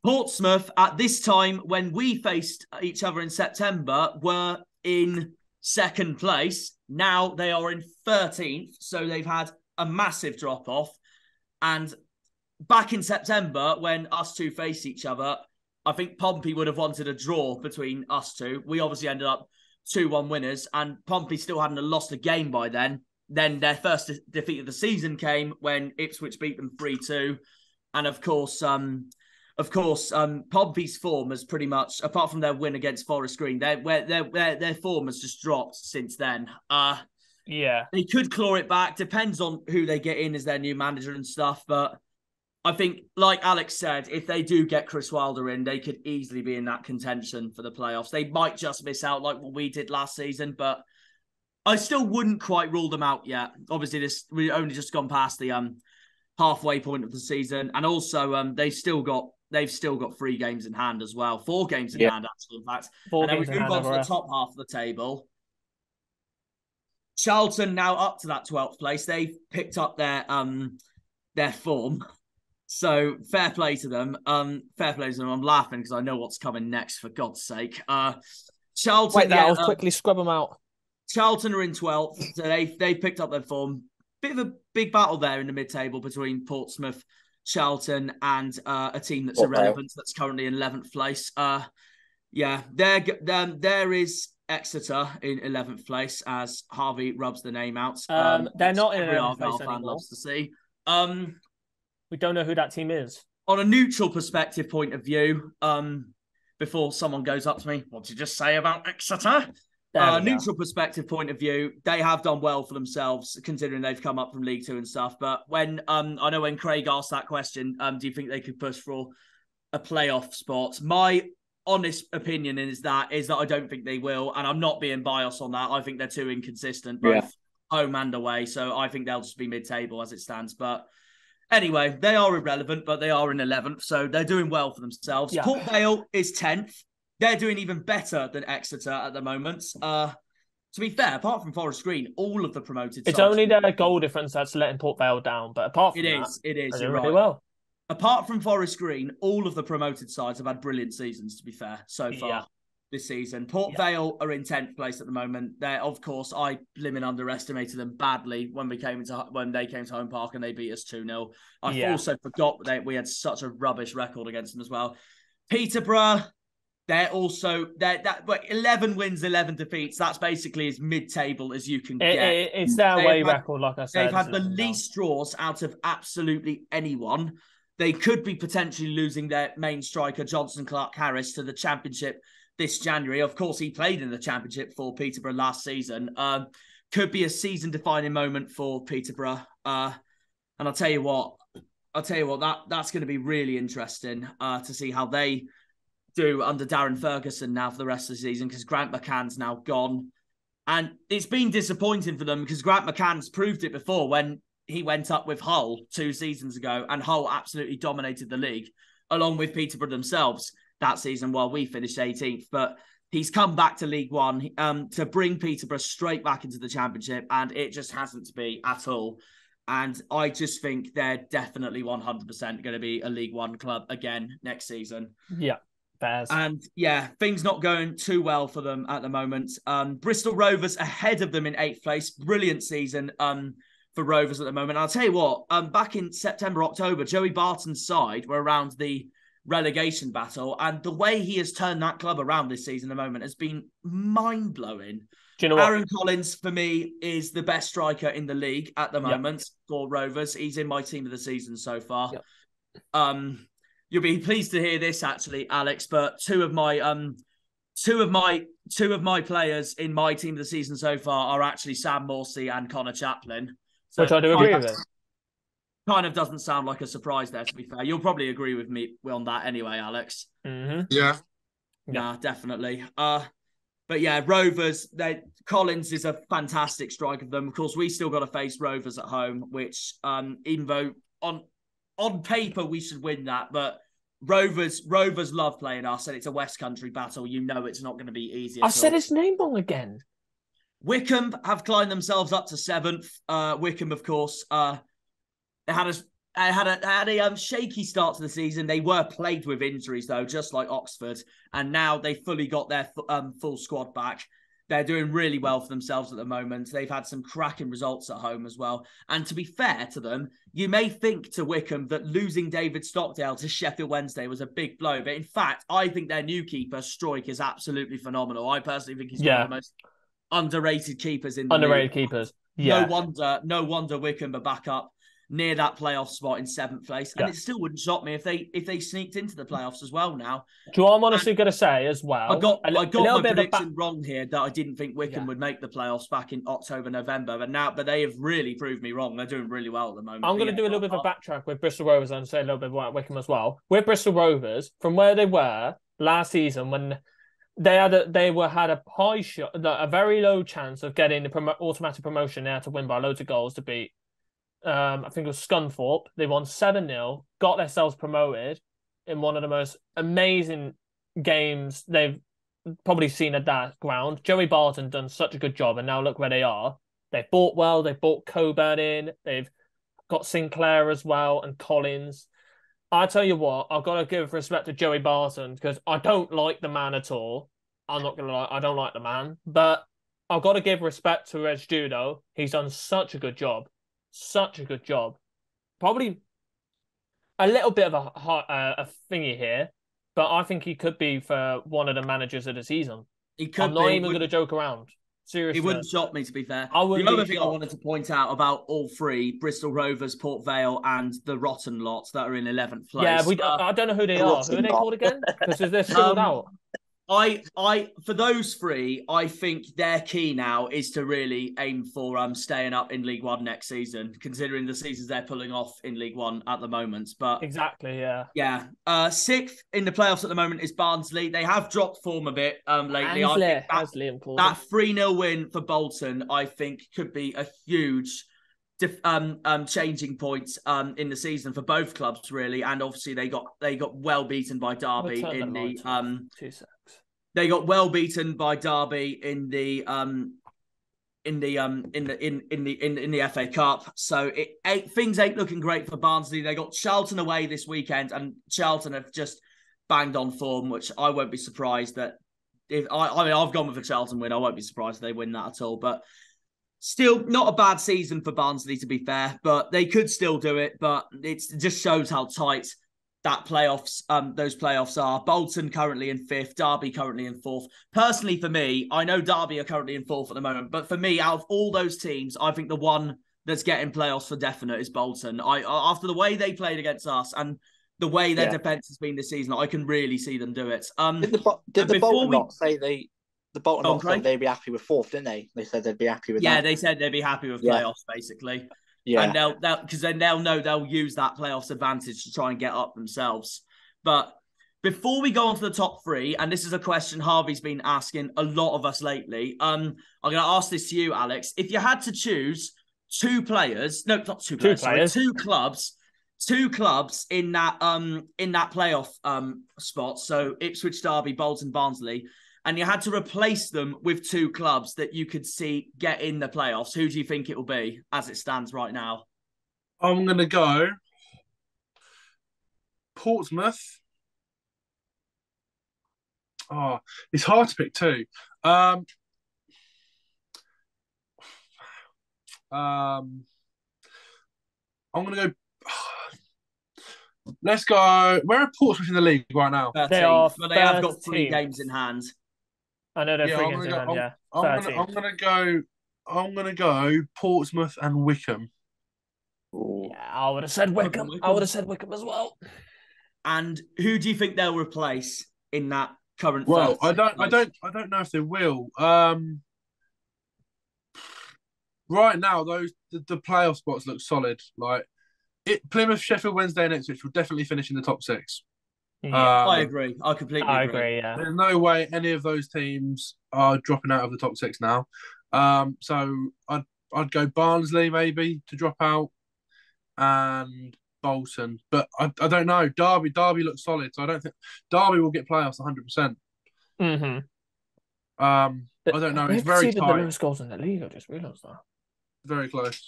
Portsmouth at this time when we faced each other in September were in second place. Now they are in 13th, so they've had a massive drop off. And back in September, when us two faced each other, I think Pompey would have wanted a draw between us two. We obviously ended up 2-1 winners, and Pompey still hadn't lost a game by then. Then their first defeat of the season came when Ipswich beat them 3-2. And of course, Pompey's form has pretty much, apart from their win against Forest Green, their form has just dropped since then. Yeah. They could claw it back. Depends on who they get in as their new manager and stuff, but I think, like Alex said, if they do get Chris Wilder in, they could easily be in that contention for the playoffs. They might just miss out like what we did last season, but I still wouldn't quite rule them out yet. Obviously, we've only just gone past the halfway point of the season, and also they've still got 3 games in hand as well. 4 games in hand, actually, in fact. And then we move on to the top half of the table. Charlton now up to that 12th place. They've picked up their form. So fair play to them. I'm laughing because I know what's coming next, for God's sake. Charlton. Wait, I'll quickly scrub them out. Charlton are in 12th, so they've picked up their form. Bit of a big battle there in the mid-table between Portsmouth, Charlton, and a team that's irrelevant that's currently in 11th place. There is Exeter in 11th place as Harvey rubs the name out. They're not in 11th Argyle place fan anymore. loves to see. We don't know who that team is. On a neutral perspective point of view, before someone goes up to me, what did you just say about Exeter? Neutral perspective point of view, they have done well for themselves, considering they've come up from League Two and stuff. But when I know when Craig asked that question, do you think they could push for a playoff spot? My honest opinion is that I don't think they will, and I'm not being biased on that. I think they're too inconsistent, both home and away. So I think they'll just be mid-table as it stands. But anyway, they are irrelevant, but they are in 11th, so they're doing well for themselves. Yeah. Port Vale is 10th. They're doing even better than Exeter at the moment. To be fair, apart from Forest Green, all of the promoted it's sides... only their goal difference that's letting Port Vale down, but apart from it is, you're really right. Well. Apart from Forest Green, all of the promoted sides have had brilliant seasons, to be fair, so far this season. Port Vale are in 10th place at the moment. They're, of course, I blimmin' underestimated them badly when they came to Home Park and they beat us 2-0. I also forgot that we had such a rubbish record against them as well. Peterborough, they're 11 wins, 11 defeats. That's basically as mid-table as you can get. It's their away record, like I said. They've had the least draws out of absolutely anyone. They could be potentially losing their main striker, Johnson Clark-Harris, to the Championship this January. Of course, he played in the Championship for Peterborough last season. Could be a season-defining moment for Peterborough. And I'll tell you what, that's going to be really interesting to see how they do under Darren Ferguson now for the rest of the season, because Grant McCann's now gone. And it's been disappointing for them because Grant McCann's proved it before when he went up with Hull 2 seasons ago, and Hull absolutely dominated the league, along with Peterborough themselves that season while we finished 18th. But he's come back to League One to bring Peterborough straight back into the Championship, and it just hasn't to be at all. And I just think they're definitely 100% going to be a League One club again next season. Yeah. And things not going too well for them at the moment. Bristol Rovers ahead of them in 8th place. Brilliant season for Rovers at the moment. And I'll tell you what, back in September, October, Joey Barton's side were around the relegation battle. And the way he has turned that club around this season at the moment has been mind-blowing. Do you know what? Aaron Collins, for me, is the best striker in the league at the moment for Rovers. He's in my team of the season so far. Yep. You'll be pleased to hear this, actually, Alex. But two of my players in my team of the season so far are actually Sam Morsey and Connor Chaplin. So which I do agree with. Kind of doesn't sound like a surprise there, to be fair. You'll probably agree with me on that anyway, Alex. Mm-hmm. Yeah, definitely. But yeah, Rovers. Collins is a fantastic striker for them. Of course, we still got to face Rovers at home, which even though on paper we should win that, but Rovers love playing us, and it's a West Country battle. You know it's not going to be easy. I said his name wrong again. Wycombe have climbed themselves up to 7th. Wycombe, of course, they had a shaky start to the season. They were plagued with injuries, though, just like Oxford, and now they fully got their full squad back. They're doing really well for themselves at the moment. They've had some cracking results at home as well. And to be fair to them, you may think to Wycombe that losing David Stockdale to Sheffield Wednesday was a big blow. But in fact, I think their new keeper, Stroik, is absolutely phenomenal. I personally think he's one of the most underrated keepers in the league. Keepers. Yeah. No wonder Wycombe are back up near that playoff spot in 7th place. And it still wouldn't shock me if they sneaked into the playoffs as well now. Do you know what I'm honestly going to say as well? I got my prediction wrong here that I didn't think Wycombe would make the playoffs back in October, November. But they have really proved me wrong. They're doing really well at the moment. I'm going to do a little bit of a backtrack with Bristol Rovers and say a little bit about Wycombe as well. With Bristol Rovers, from where they were last season when they had a high shot, a very low chance of getting the automatic promotion. They had to win by loads of goals to beat. I think it was Scunthorpe. They won 7-0, got themselves promoted in one of the most amazing games they've probably seen at that ground. Joey Barton done such a good job, and now look where they are. They've bought well. They've bought Coburn in. They've got Sinclair as well and Collins. I tell you what, I've got to give respect to Joey Barton because I don't like the man at all. I'm not going to lie, I don't like the man. But I've got to give respect to Reg Judo. He's done such a good job. Such a good job. Probably a little bit of a thingy here, but I think he could be for one of the managers of the season. He could. I'm not even going to joke around. Seriously. It wouldn't shock me, to be fair. The other thing I wanted to point out about all three, Bristol Rovers, Port Vale, and the Rotten Lot that are in 11th place. Yeah, I don't know who they are. Who are they called again? Because they're singled out. For those three, I think their key now is to really aim for staying up in League One next season, considering the seasons they're pulling off in League One at the moment. But exactly, yeah. Yeah. 6th in the playoffs at the moment is Barnsley. They have dropped form a bit lately. I think that 3-0 win for Bolton, I think, could be a huge changing point in the season for both clubs, really. And obviously they got well beaten by Derby in the 2 seconds. They got well beaten by Derby in the FA Cup. So things ain't looking great for Barnsley. They got Charlton away this weekend, and Charlton have just banged on form, which I won't be surprised that I've gone with a Charlton win. I won't be surprised if they win that at all. But still, not a bad season for Barnsley, to be fair. But they could still do it. But it just shows how tight those playoffs are. Bolton currently in 5th, Derby currently in 4th. Personally, for me, I know Derby are currently in 4th at the moment, but for me, out of all those teams, I think the one that's getting playoffs for definite is Bolton. After the way they played against us and the way their defence has been this season, I can really see them do it. Did the Bolton not say they'd be happy with 4th, didn't they? They said they'd be happy with that. Yeah, they said they'd be happy with playoffs, basically. Yeah, and because then they'll know they'll use that playoffs advantage to try and get up themselves. But before we go on to the top 3, and this is a question Harvey's been asking a lot of us lately, I'm going to ask this to you, Alex. If you had to choose 2 clubs in that playoff spot, so Ipswich, Derby, Bolton, Barnsley, and you had to replace them with 2 clubs that you could see get in the playoffs, who do you think it will be as it stands right now? I'm going to go Portsmouth. Oh, it's hard to pick 2. I'm going to go... Let's go... Where are Portsmouth in the league right now? 13th. They are. But they have got 3 games in hand. I know they're 3 games in hand, yeah. I'm gonna go Portsmouth and Wycombe. Yeah, I would have said Wycombe. I would have said Wycombe as well. And who do you think they'll replace in that current? Well, I don't know if they will. Right now, the playoff spots look solid. Like Plymouth, Sheffield Wednesday, and Ipswich will definitely finish in the top 6. Yeah, I agree. I completely agree. Yeah. There's no way any of those teams are dropping out of the top 6 now. So I'd go Barnsley maybe to drop out, and Bolton, but I don't know. Derby looks solid, so I don't think Derby will get playoffs 100%. Mm-hmm. I don't know. It's very tight. The lowest goals in the league. I just realised that. Very close.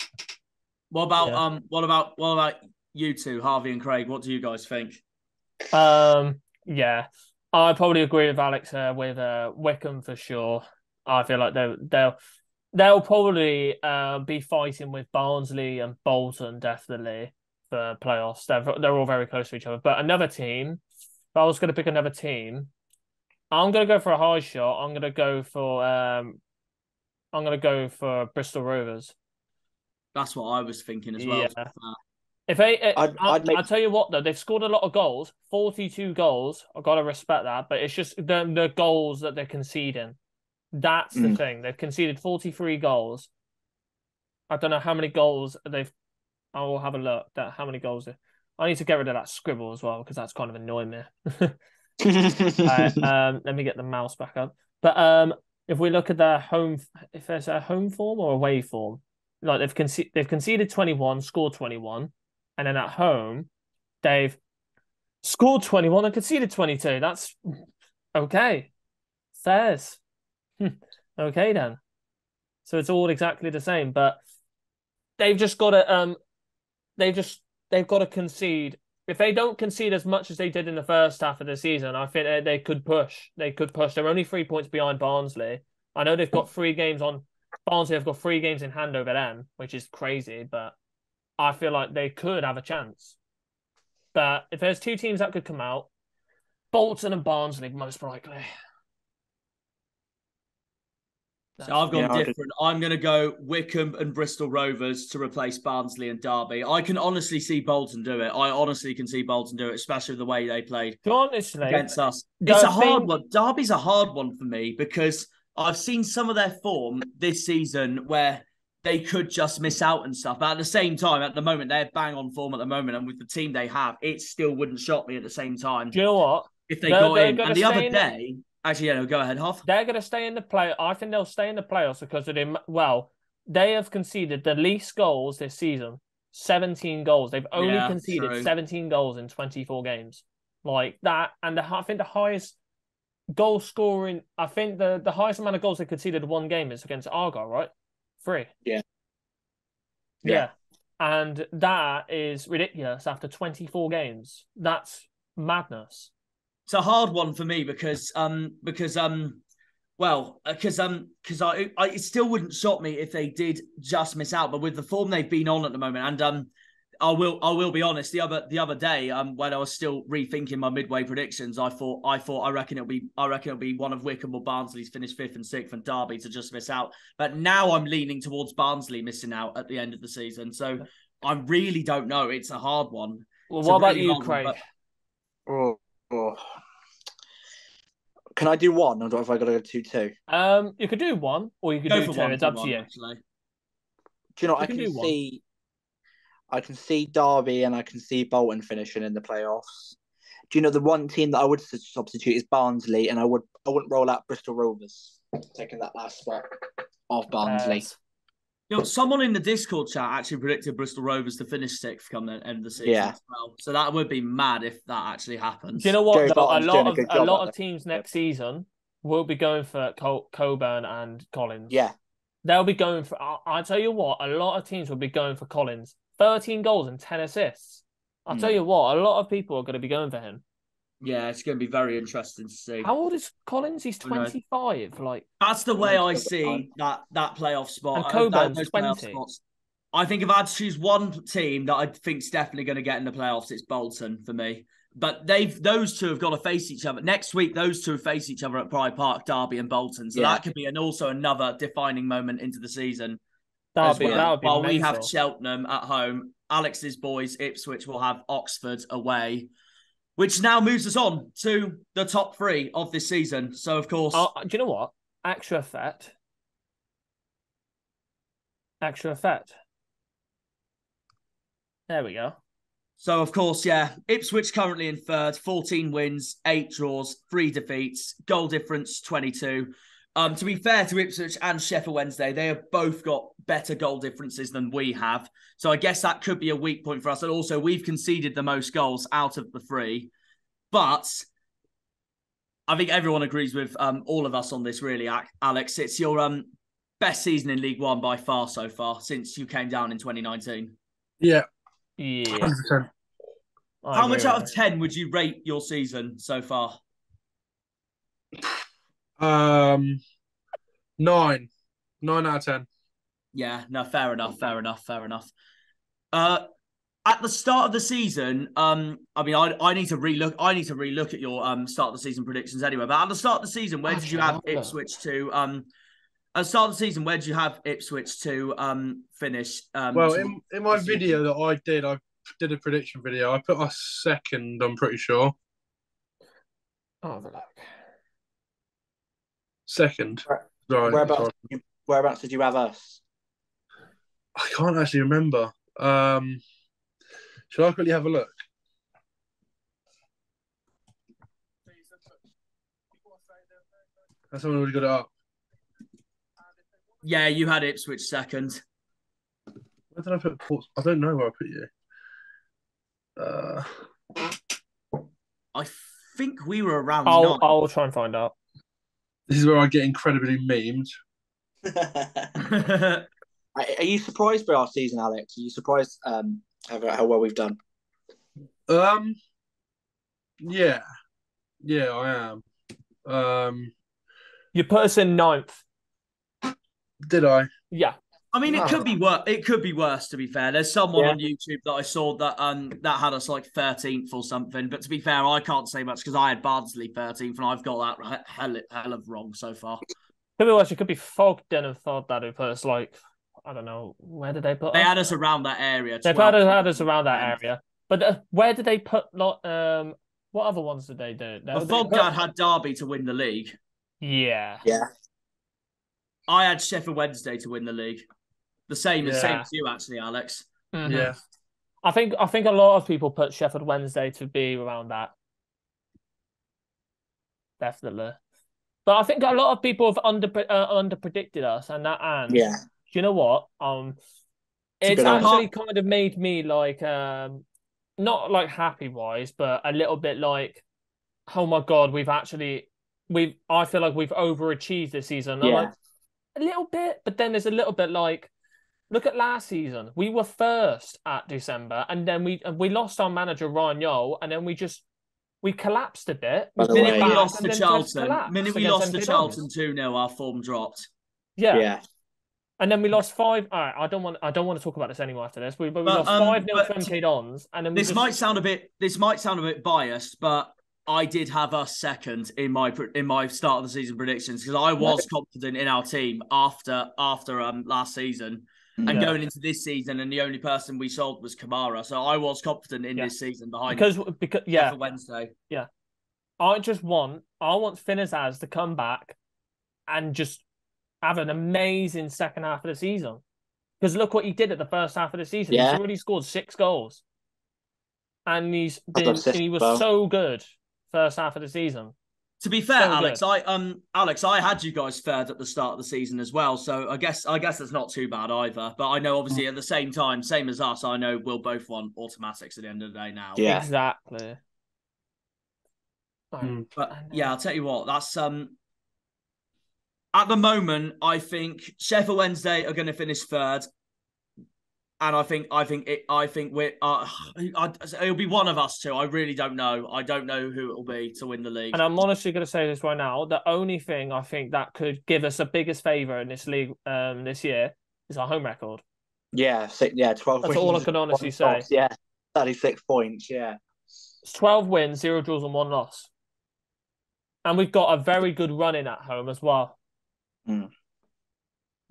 What about you two, Harvey and Craig? What do you guys think? Yeah, I probably agree with Alex with Wickham for sure. I feel like they'll probably be fighting with Barnsley and Bolton definitely for playoffs. They're all very close to each other. But another team, if I was going to pick another team, I'm going to go for a high shot. I'm going to go for Bristol Rovers. That's what I was thinking as well. Yeah. If I'll tell you what though, they've scored a lot of goals, 42 goals. I've got to respect that, but it's just the goals that they're conceding. That's the thing. They've conceded 43 goals. I don't know how many goals they've. I will have a look at how many goals. I need to get rid of that scribble as well because that's kind of annoying me. Let me get the mouse back up. But if we look at their home, if it's a home form or away form, like they've conceded 21, scored 21, and then at home they've scored 21 and conceded 22. That's okay. Fairs. Okay then. So it's all exactly the same, but they've just got to they've got to concede. If they don't concede as much as they did in the first half of the season, I think they could push. They could push. They're only 3 points behind Barnsley. I know they've got 3 games on Barnsley. Have got 3 games in hand over them, which is crazy, but I feel like they could have a chance. But if there's 2 teams that could come out, Bolton and Barnsley most likely. So I've gone different. I'm going to go Wickham and Bristol Rovers to replace Barnsley and Derby. I can honestly see Bolton do it. I honestly can see Bolton do it, especially the way they played against us. It's a hard one. Derby's a hard one for me because I've seen some of their form this season where they could just miss out and stuff. But at the same time, at the moment, they're bang on form at the moment. And with the team they have, it still wouldn't shock me at the same time. Do you know what? If they got in. And the other day... Actually, yeah, no, go ahead, Hoff. They're going to stay in the play. I think they'll stay in the playoffs because of them. Well, they have conceded the least goals this season, 17 goals. They've only conceded 17 goals in 24 games. Like that. And I think the highest goal scoring, I think the highest amount of goals they conceded in one game is against Argyle, right? 3. Yeah. And that is ridiculous after 24 games. That's madness. It's a hard one for me because it still wouldn't shock me if they did just miss out. But with the form they've been on at the moment, and I will be honest, the other day when I was still rethinking my midway predictions, I reckon it'll be one of Wickham or Barnsley's finish 5th and 6th, and Derby to just miss out. But now I'm leaning towards Barnsley missing out at the end of the season. So I really don't know. It's a hard one. Well, what about you, Craig? Can I do one, or have I got to go 2-2? You could do one, or you could do 2. It's up to you. Actually. Do you know? I can see Derby and I can see Bolton finishing in the playoffs. Do you know the one team that I would substitute is Barnsley, and I wouldn't roll out Bristol Rovers, taking that last spot off Barnsley. You know, someone in the Discord chat actually predicted Bristol Rovers to finish 6th come the end of the season as well. So that would be mad if that actually happens. Do you know what? A lot of teams next season will be going for Coburn and Collins. Yeah. They'll be going for... I'll tell you what, a lot of teams will be going for Collins. 13 goals and 10 assists. I'll tell you what, a lot of people are going to be going for him. Yeah, it's going to be very interesting to see. How old is Collins? He's 25. Like that's the way I see that playoff spot. And Coburn's 20. I think if I had to choose one team that I think's definitely going to get in the playoffs, it's Bolton for me. But those two have got to face each other next week. Those two face each other at Pride Park, Derby and Bolton. So that could be also another defining moment into the season. That would be while we have Cheltenham at home, Alex's boys Ipswich will have Oxford away. Which now moves us on to the top 3 of this season. So, of course... do you know what? Extra effect. There we go. So, of course, Ipswich currently in 3rd, 14 wins, 8 draws, 3 defeats, goal difference 22. To be fair to Ipswich and Sheffield Wednesday, they have both got better goal differences than we have. So I guess that could be a weak point for us. And also, we've conceded the most goals out of the three. But I think everyone agrees with all of us on this, really, Alex. It's your best season in League One by far so far since you came down in 2019. Yeah. Yeah. 100%. How much out of 10 would you rate your season so far? 9. 9 out of 10. Yeah, no, fair enough. At the start of the season, I mean, I need to relook. I need to relook at your start of the season predictions anyway. But at the start of the season, where did you have Ipswich to? At the start of the season, where did you have Ipswich to finish? Well, in my video that I did a prediction video. I put us second. I'm pretty sure. Oh, have a look. Second. Right. Whereabouts did you have us? I can't actually remember. Shall I quickly have a look? Has someone already got it up? Yeah, you had Ipswich second. Where did I put Ports? I don't know where I put you. I think we were around. I'll try and find out. This is where I get incredibly memed. Are you surprised by our season, Alex? Are you surprised how well we've done? Yeah, I am. You put us in 9th. Did I? Yeah. I mean, it could be worse. It could be worse. To be fair, there's someone on YouTube that I saw that that had us like 13th or something. But to be fair, I can't say much because I had Bardsley 13th, and I've got that hell of wrong so far. Could be worse. It could be Thogden and thought that it put us like, I don't know, where did they put us? They had us around that area. They've had us around that area. But where did they put? What other ones did they do? Well, Thogden had Derby to win the league. Yeah. Yeah. I had Sheffield Wednesday to win the league. The same as you, actually, Alex. Mm-hmm. Yeah. I think a lot of people put Sheffield Wednesday to be around that. Definitely. But I think a lot of people have under predicted us, and do you know what? It's actually kind of made me like not like happy wise, but a little bit like, oh my god, I feel like we've overachieved this season. Yeah. Like, a little bit, but then there's a little bit like, look at last season. We were first at December, and then we lost our manager Ryan Yole, and then we collapsed a bit. The minute we lost to Charlton, 2-0, our form dropped. Yeah. And then we lost 5. All right, I don't want to talk about this anymore after this. We lost 5-0 to MK Dons, and then might sound a bit biased, but I did have us second in my start of the season predictions because I was confident in our team after last season and going into this season, and the only person we sold was Kamara, so I was confident in this season because for Wednesday. Yeah, I want Finn Addz to come back and just have an amazing second half of the season, because look what he did at the first half of the season. He's already scored 6 goals, and he was so good first half of the season. To be fair, Alex, I had you guys third at the start of the season as well, so I guess it's not too bad either. But I know obviously at the same time, same as us, I know we'll both want automatics at the end of the day now. Yeah, exactly. But yeah, I'll tell you what, that's at the moment, I think Sheffield Wednesday are going to finish third. And I think we're it'll be one of us two. I really don't know. I don't know who it'll be to win the league. And I'm honestly going to say this right now: the only thing I think that could give us the biggest favour in this league this year is our home record. 12. That's all I can honestly say. 36 points. Yeah, it's 12 wins, 0 draws, and 1 loss, and we've got a very good run in at home as well.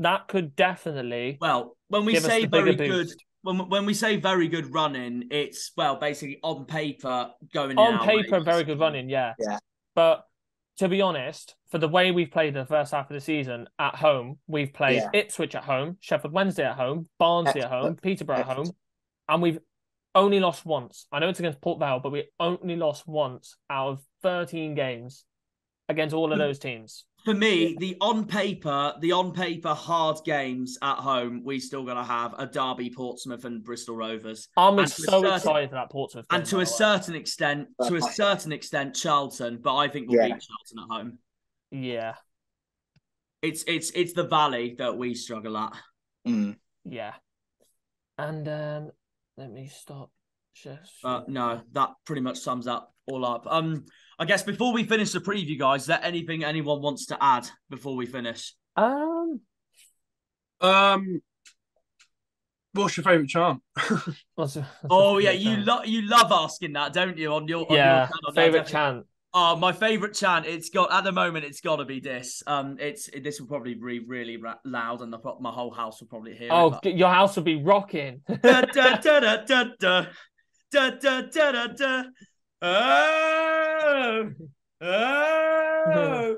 That could definitely when we say very good, when we say very good running, it's basically on paper going on paper very good running, yeah. But to be honest, for the way we've played the first half of the season at home, we've played Ipswich at home, Sheffield Wednesday at home, Barnsley at home, Peterborough at home, and we've only lost once. I know it's against Port Vale, but we only lost once out of 13 games. against all of those teams. For me, the on paper hard games at home, we still got to have a Derby, Portsmouth, and Bristol Rovers. I'm so excited for that Portsmouth game, and to a certain extent, Charlton. But I think we'll beat Charlton at home. Yeah, it's the Valley that we struggle at. Yeah, and let me stop. No, that pretty much sums that all up. I guess before we finish the preview, guys, is there anything anyone wants to add before we finish? What's your favourite chant? You love asking that, don't you? On your channel, favourite chant. Oh, my favourite chant. It's got to be this. This will probably be really loud, and my whole house will probably hear it. Your house will be rocking. Da, da, da, da, da, da. Da, da, da, da, da. Oh, da,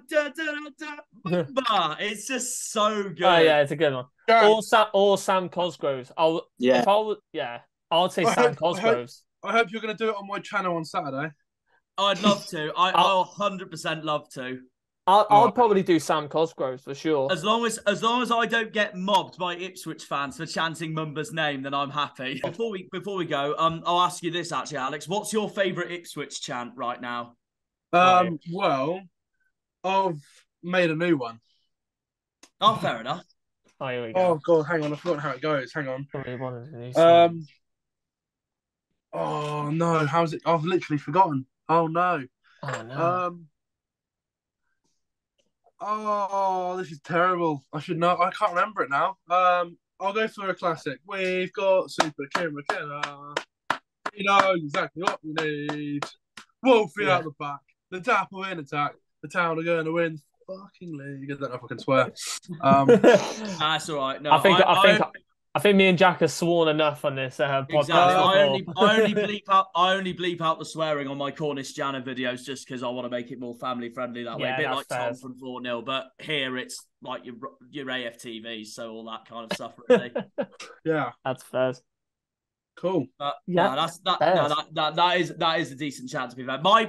da, da, da. It's just so good. Oh yeah, it's a good one. Or Sam Cosgroves. I'll say Sam Cosgroves. I hope you're going to do it on my channel on Saturday. I'd love to. I'll 100% love to. I'll probably do Sam Cosgroves for sure. As long as I don't get mobbed by Ipswich fans for chanting Mumba's name, then I'm happy. Before we go, I'll ask you this actually, Alex. What's your favourite Ipswich chant right now? Well, I've made a new one. Oh, fair enough. Oh, here we go. Oh God, hang on, I've forgotten how it goes. Hang on. Oh no, how's it? I've literally forgotten. Oh no. Oh no. Oh, this is terrible. I should know. I can't remember it now. I'll go for a classic. We've got Super Kim McKenna. He knows exactly what we need. Wolfie out the back. The Dapple in attack. The Town are going to win the fucking league. I don't know if I can swear. That's all right. No, I think me and Jack have sworn enough on this podcast. Exactly. I only bleep out the swearing on my Cornish Jana videos just because I want to make it more family friendly that way. A bit like Tom from 4-0, but here it's like your AFTV, so all that kind of stuff really. Yeah, that's fair. Cool. That is a decent chant to be fair. My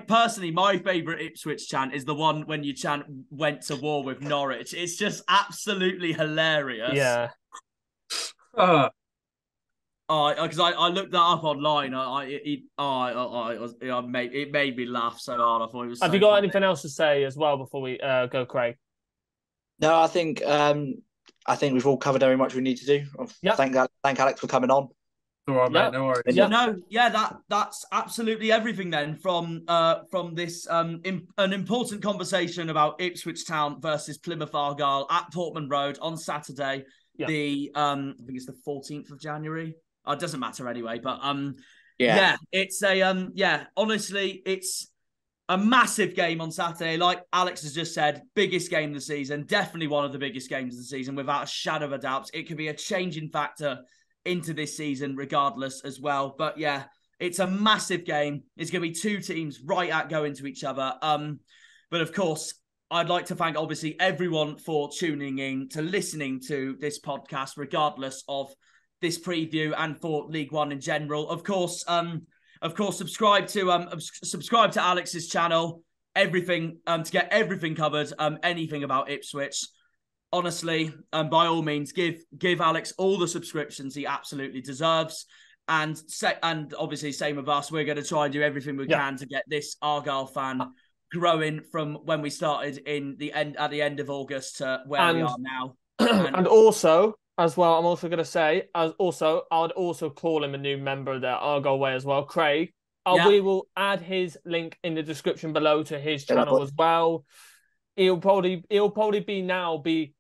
favourite Ipswich chant is the one when you chant "went to war with Norwich." It's just absolutely hilarious. Yeah. Because I looked that up online. It made me laugh so hard. I thought it was. Have you got anything else to say as well before we go, Craig? No, I think we've all covered very much we need to do. Yep. Thank Alex for coming on. All right, mate. No worries. That's absolutely everything then from this an important conversation about Ipswich Town versus Plymouth Argyle at Portman Road on Saturday. I think it's the 14th of January. It doesn't matter anyway, but it's honestly, it's a massive game on Saturday. Like Alex has just said, biggest game of the season, definitely one of the biggest games of the season, without a shadow of a doubt. It could be a changing factor into this season regardless as well. But yeah, it's a massive game. It's going to be two teams right at going to each other. But of course, I'd like to thank, obviously, everyone for tuning in to listening to this podcast, regardless of this preview and for League One in general. Of course, subscribe to Alex's channel. Everything to get everything covered. Anything about Ipswich. Honestly, by all means, give Alex all the subscriptions he absolutely deserves. And obviously, same with us. We're going to try and do everything we can to get this Argyle fan growing from when we started at the end of August to where we are now. And also, as well, I'm also going to say, I would also call him a new member of the Argyle Way as well, Craig. We will add his link in the description below to his channel as well. He'll probably be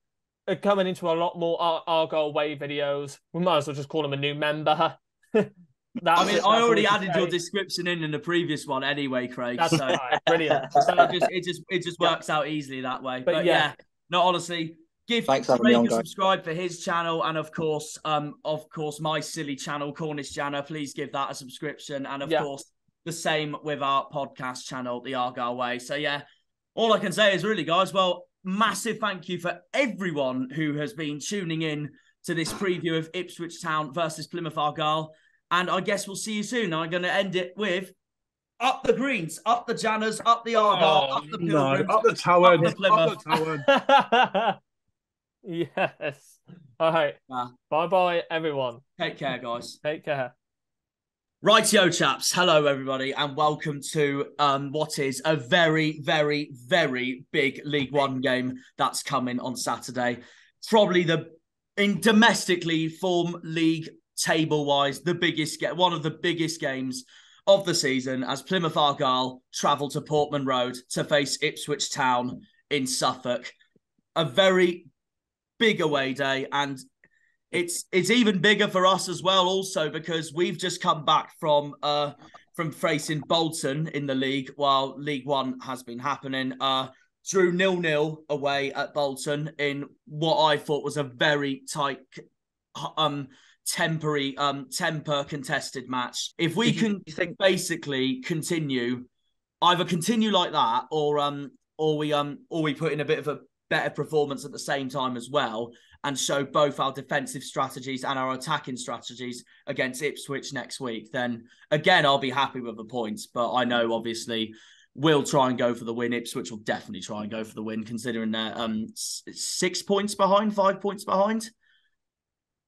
coming into a lot more Argyle Way videos. We might as well just call him a new member. I already added your description in the previous one anyway, Craig. That's right. Brilliant. So it just works out easily that way. But yeah, no, honestly, give Craig a subscribe for his channel, and of course, my silly channel, Cornish Jana. Please give that a subscription, and of course, the same with our podcast channel, the Argyle Way. So yeah, all I can say is really, guys, well, massive thank you for everyone who has been tuning in to this preview of Ipswich Town versus Plymouth Argyle. And I guess we'll see you soon. I'm going to end it with Up the Greens, up the Janners, up the Argyle, up the Pilgrims, up the Town, up the Plymouth. Yes. All right. Bye-bye, everyone. Take care, guys. Take care. Rightio, chaps. Hello, everybody, and welcome to what is a very, very, very big League One game that's coming on Saturday. Probably in domestically form league table-wise, one of the biggest games of the season as Plymouth Argyle travel to Portman Road to face Ipswich Town in Suffolk. A very big away day, and it's even bigger for us as well, also because we've just come back from facing Bolton in the league while League One has been happening. Drew 0-0 away at Bolton in what I thought was a very tight temper contested match. If we can basically either continue like that, or we put in a bit of a better performance at the same time as well, and show both our defensive strategies and our attacking strategies against Ipswich next week, then again I'll be happy with the points. But I know obviously we'll try and go for the win. Ipswich will definitely try and go for the win, considering they're 5 points behind.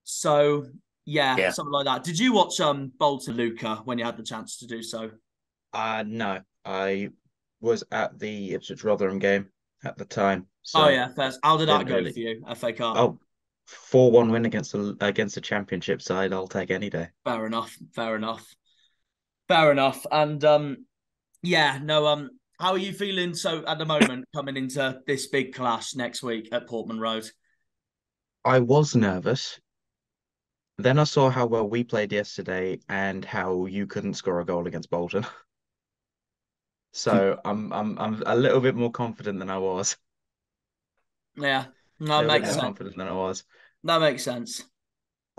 So yeah, something like that. Did you watch Bolton, Luca, when you had the chance to do so? No, I was at the Ipswich Rotherham game at the time. So oh yeah, first. How did that go for you, FA Cup? Oh, 4-1 win against the Championship side. I'll take any day. Fair enough. And how are you feeling at the moment coming into this big clash next week at Portman Road? I was nervous. Then I saw how well we played yesterday and how you couldn't score a goal against Bolton. So I'm a little bit more confident than I was. Yeah, that makes sense. Confident than I was. That makes sense.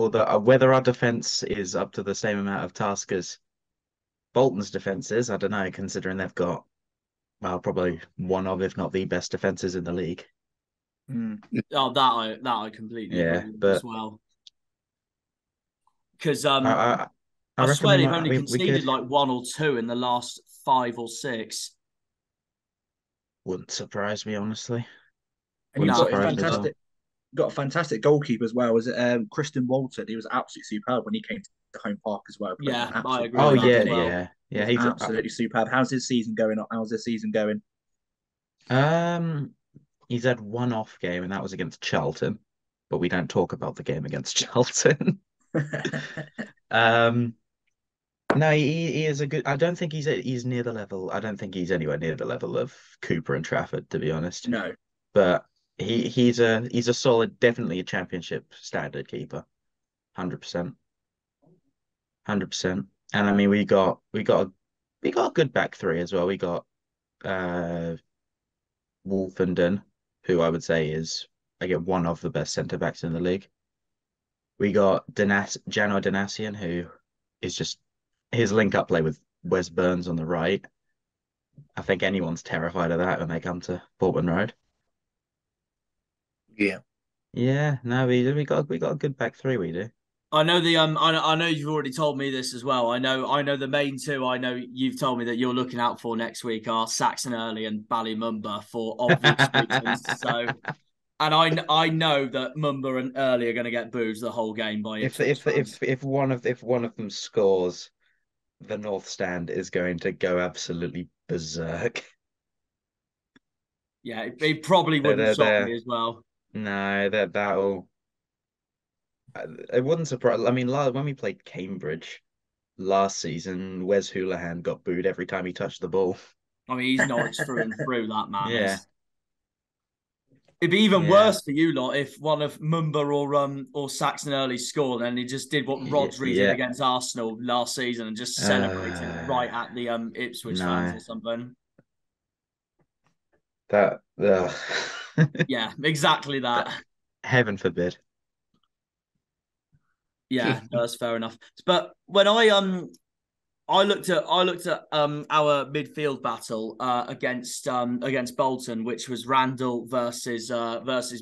Although whether our defense is up to the same amount of task as Bolton's defense is, I don't know, considering they've got, well, probably one of, if not the best defenses in the league. Oh, that I completely agree with as well. Because I swear they've only conceded like 1 or 2 in the last 5 or 6. Wouldn't surprise me, honestly. And got a fantastic goalkeeper as well. Was it Kristen Walton? He was absolutely superb when he came to home park as well. Yeah, I agree. Oh yeah. He's absolutely superb. How's his season going? He's had one off game, and that was against Charlton. But we don't talk about the game against Charlton. No, he is a good. I don't think he's near the level. I don't think he's anywhere near the level of Cooper and Trafford, to be honest. No, but he's a solid, definitely a championship standard keeper, 100%. And I mean, we got a good back three as well. We got Wolfenden, who I would say is again one of the best centre backs in the league. We got Jano Danasian, who is just his link-up play with Wes Burns on the right. I think anyone's terrified of that when they come to Portman Road. Yeah. Yeah, no, we got a good back three, we do. I know I know you've already told me this as well. I know the main two. I know you've told me that you're looking out for next week are Saxon Early and Ballymumba for obvious reasons. So, and I know that Mumba and Early are going to get booed the whole game by if one of them scores, the North Stand is going to go absolutely berserk. Yeah, it probably wouldn't shock me as well. No, that'll. It wouldn't surprise. I mean, when we played Cambridge last season, Wes Houlihan got booed every time he touched the ball. I mean, he's Norwich through and through, that man. Yeah. It'd be even worse for you lot if one of Mumba or Saxon Early scored and he just did what Rodri did against Arsenal last season and just celebrated right at the Ipswich fans or something. Yeah, exactly that. Heaven forbid. Yeah, that's fair enough. But when I looked at our midfield battle against Bolton, which was Randall versus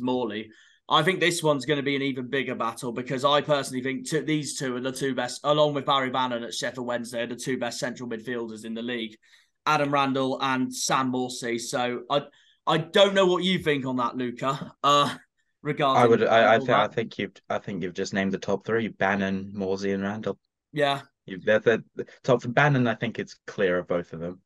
Morley. I think this one's going to be an even bigger battle because I personally think these two are the two best, along with Barry Bannon at Sheffield Wednesday, are the two best central midfielders in the league, Adam Randall and Sam Morsey. So I don't know what you think on that, Luca. Regarding I think you've just named the top three: Bannon, Morsey, and Randall. Yeah, the top. Bannon, I think it's clear of both of them.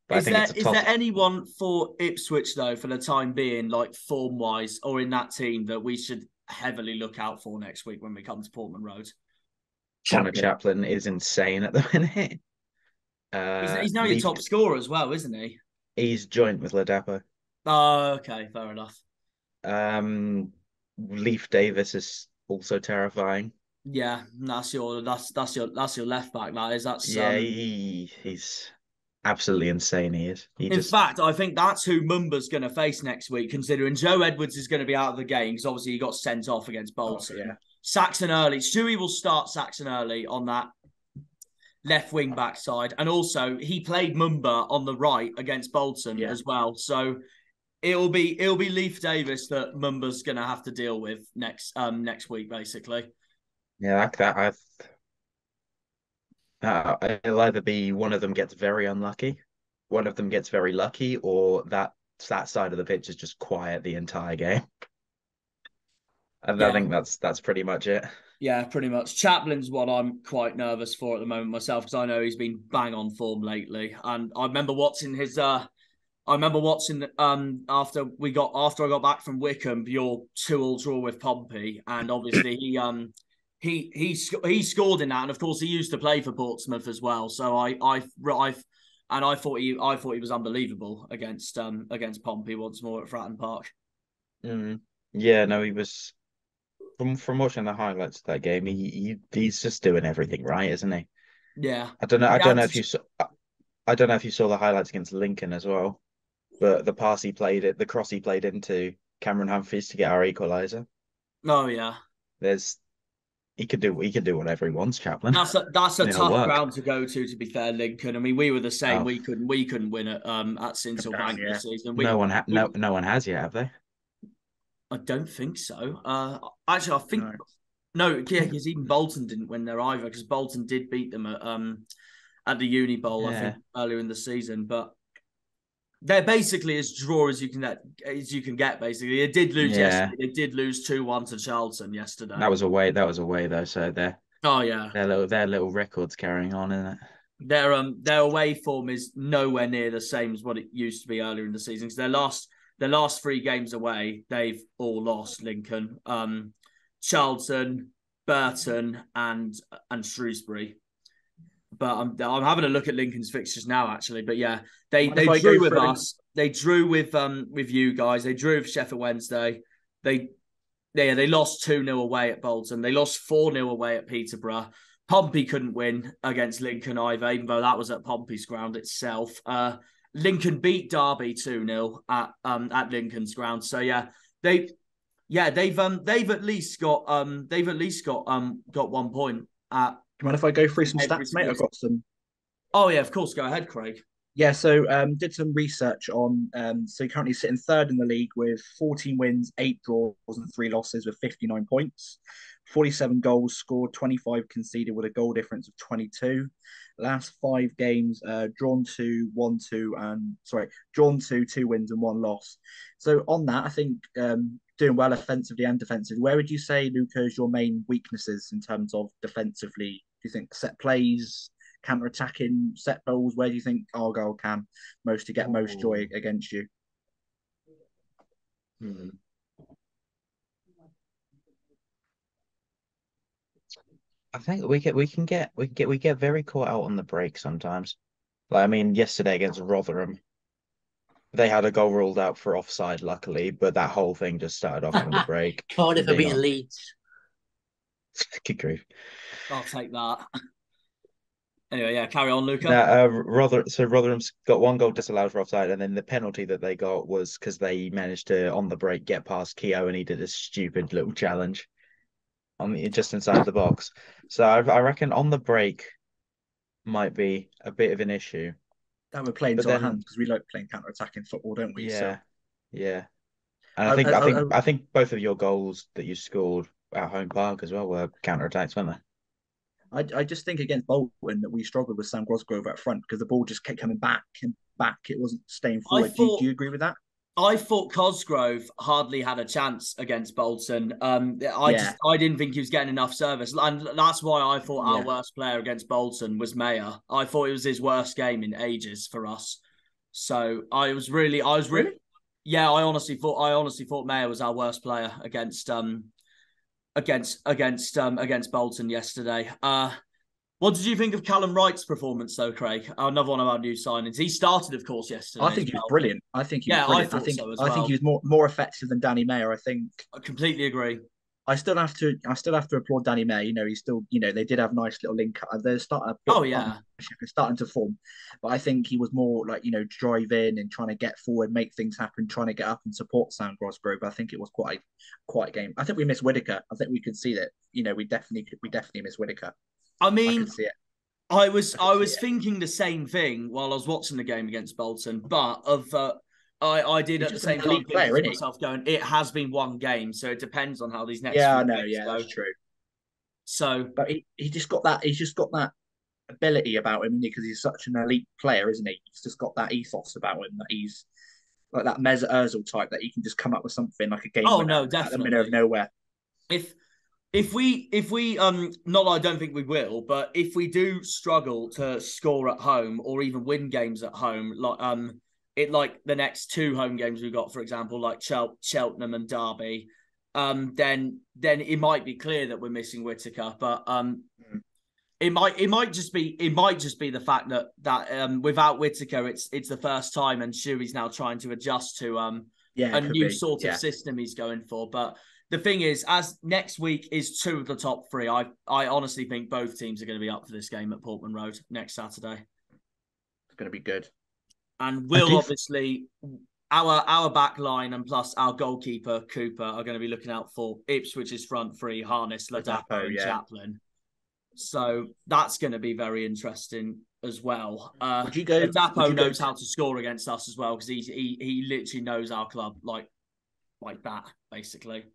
But is there anyone for Ipswich though, for the time being, like form wise, or in that team that we should heavily look out for next week when we come to Portman Road? Connor Chaplin is insane at the minute. He's now your top scorer as well, isn't he? He's joint with Ladapo. Oh, okay, fair enough. Leif Davis is also terrifying. Yeah, that's your left back. He's absolutely insane. He is. In fact, I think that's who Mumba's going to face next week, considering Joe Edwards is going to be out of the game because obviously he got sent off against Bolton. Oh, yeah. Saxon Early. Stewie will start Saxon Early on that left wing back side, and also he played Mumba on the right against Bolton as well. So it'll be Leif Davis that Mumba's going to have to deal with next week, basically. Yeah, it'll either be one of them gets very unlucky, one of them gets very lucky, or that side of the pitch is just quiet the entire game. And I think that's pretty much it. Yeah, pretty much. Chaplin's what I'm quite nervous for at the moment myself because I know he's been bang on form lately, and I remember watching his. I remember watching after I got back from Wickham, your 2-2 draw with Pompey, and obviously he scored in that, and of course he used to play for Portsmouth as well. So I thought he was unbelievable against Pompey once more at Fratton Park. Yeah, no, he was. From watching the highlights of that game, he's just doing everything right, isn't he? Yeah. I don't know if you saw the highlights against Lincoln as well, but the cross he played into Cameron Humphreys to get our equaliser. Oh yeah. He could do whatever he wants, Chaplin. That's a tough ground to go to be fair, Lincoln. I mean, we were the same. We couldn't win at Sincil Bank this season. No one has yet, have they? I don't think so. Actually, I think no. Yeah, because even Bolton didn't win there either. Because Bolton did beat them at the Uni Bowl, I think, earlier in the season. But they're basically as draw as you can get. Basically, they did lose yesterday. They did lose 2-1 to Charlton yesterday. That was away though. So they're their little records carrying on, isn't it? Their away form is nowhere near the same as what it used to be earlier in the season. Because their last 3 games away, they've all lost. Lincoln, Charlton, Burton, and Shrewsbury. But I'm having a look at Lincoln's fixtures now, actually. But yeah, they drew with us. They drew with you guys. They drew with Sheffield Wednesday. They lost 2-0 away at Bolton. They lost 4-0 away at Peterborough. Pompey couldn't win against Lincoln either, even though that was at Pompey's ground itself. Lincoln beat Derby 2-0 at Lincoln's ground. So they've at least got 1 point at. Do you mind if I go through some stats, mate? I've got some. Oh yeah, of course. Go ahead, Craig. Yeah, so did some research on. So currently sitting third in the league with 14 wins, 8 draws, and 3 losses with 59 points. 47 goals scored, 25 conceded with a goal difference of 22. Last 5 games, drawn 2, 2 wins and 1 loss. So on that, I think doing well offensively and defensively. Where would you say, Luca, is your main weaknesses in terms of defensively? Do you think set plays, counter-attacking, set goals? Where do you think Argyle can most joy against you? I think we get very caught out on the break sometimes. Like, I mean, yesterday against Rotherham, they had a goal ruled out for offside, luckily, but that whole thing just started off on the break. Cardiff have beaten Leeds. Good grief. I'll take that. Anyway, yeah, carry on, Luca. Rotherham's got 1 goal disallowed for offside, and then the penalty that they got was because they managed to, on the break, get past Keogh, and he did a stupid little challenge just inside the box. So I reckon on the break might be a bit of an issue. That would play into our hands because we like playing counter-attacking football, don't we? Yeah. And I think both of your goals that you scored at home park as well were counter attacks, weren't they? I just think against Bolton that we struggled with Sam Grosgrove up front because the ball just kept coming back and back. It wasn't staying forward. Do you agree with that? I thought Cosgrove hardly had a chance against Bolton. I didn't think he was getting enough service, and that's why I thought our worst player against Bolton was Mayer. I thought it was his worst game in ages for us. So I honestly thought Mayer was our worst player against Bolton yesterday. What did you think of Callum Wright's performance, though, Craig? Another one of our new signings. He started, of course, yesterday. I think he was brilliant. I think he was brilliant. I think he was more effective than Danny Mayer. I completely agree. I still have to applaud Danny Mayer. He's still, they did have a nice little link. They're starting to form, but I think he was more like drive in and trying to get forward, make things happen, trying to get up and support Sam Grosgrove. I think it was quite a game. I think we missed Whittaker. I think we could see that. We definitely missed Whittaker. I mean, I could see it. I was thinking the same thing while I was watching the game against Bolton, but I did at the same time think to myself going, it has been one game, so it depends on how these next games go. That's true. So, but he just got that. He's just got that ability about him, because he's such an elite player, isn't he? He's just got that ethos about him that he's like that Mesut Ozil type that he can just come up with something like a game. Oh no, definitely. At the middle of nowhere. If we not that I don't think we will, but if we do struggle to score at home or even win games at home, like the next two home games we've got, for example, like Cheltenham and Derby, then it might be clear that we're missing Whittaker, but it might just be the fact that without Whittaker, it's the first time, and Shuey's now trying to adjust to a new sort of system he's going for, but. The thing is, as next week is two of the top three, I honestly think both teams are going to be up for this game at Portman Road next Saturday. It's going to be good. And we'll obviously, our back line and plus our goalkeeper, Cooper, are going to be looking out for Ipswich's front three, Harness, Ladapo and Chaplin. So that's going to be very interesting as well. Ladapo knows how to score against us as well, because he literally knows our club like that, basically.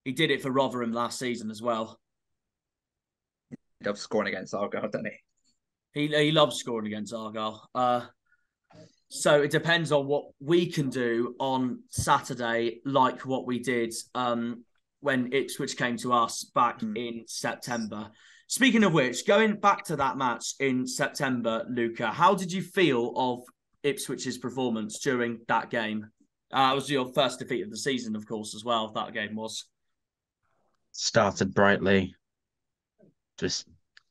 He did it for Rotherham last season as well. He loves scoring against Argyle, doesn't he? He loves scoring against Argyle. So it depends on what we can do on Saturday, like what we did when Ipswich came to us back in September. Speaking of which, going back to that match in September, Luca, how did you feel of Ipswich's performance during that game? It was your first defeat of the season, of course, as well. That game was. Started brightly, just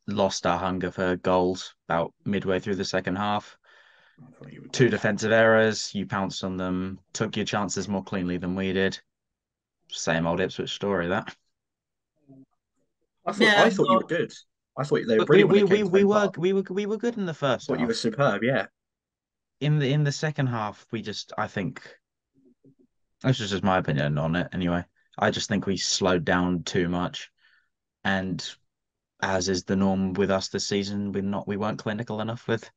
lost our hunger for goals about midway through the second half. Two defensive errors, you pounced on them, took your chances more cleanly than we did. Same old Ipswich story, that. I thought you were good. I thought they were brilliant. We were good in the first half. I thought you were superb, yeah. In the second half, I think this is just my opinion on it anyway. I just think we slowed down too much, and as is the norm with us this season, we weren't clinical enough with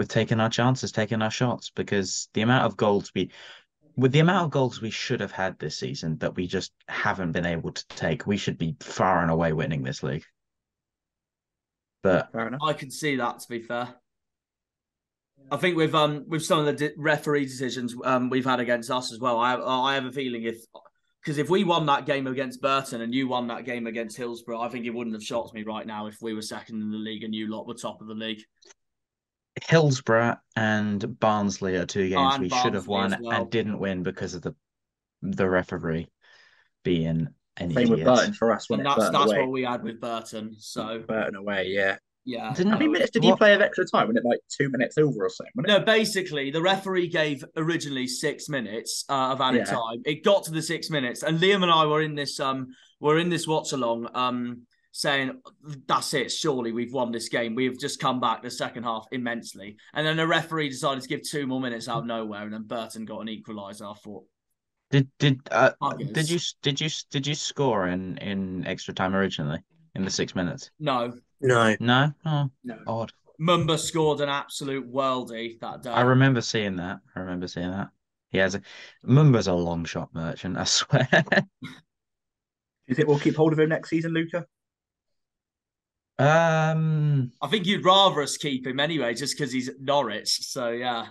taking our chances, taking our shots, because the amount of goals we should have had this season that we just haven't been able to take, we should be far and away winning this league. But I can see that, to be fair. I think with some of the referee decisions we've had against us as well, I have a feeling if we won that game against Burton and you won that game against Hillsborough, I think it wouldn't have shocked me right now if we were second in the league and you lot were top of the league. Hillsborough and Barnsley are two games we should have won and didn't win because of the referee being an idiot. Same with Burton for us. That's what we had with Burton. So Burton away, yeah. Yeah. How many minutes did he play of extra time? Wasn't it like 2 minutes over or something? No, basically, the referee gave originally 6 minutes of added time. It got to the 6 minutes, and Liam and I were in this watch along, saying, "That's it. Surely we've won this game. We've just come back the second half immensely." And then the referee decided to give 2 more minutes out of nowhere, and then Burton got an equaliser. I thought. Did you score in extra time originally in the 6 minutes? No. No. No. Odd. Mumba scored an absolute worldie that day. I remember seeing that. He has a Mumba's a long shot merchant, I swear. Do you think we'll keep hold of him next season, Luca? I think you'd rather us keep him anyway, just because he's at Norwich. So yeah.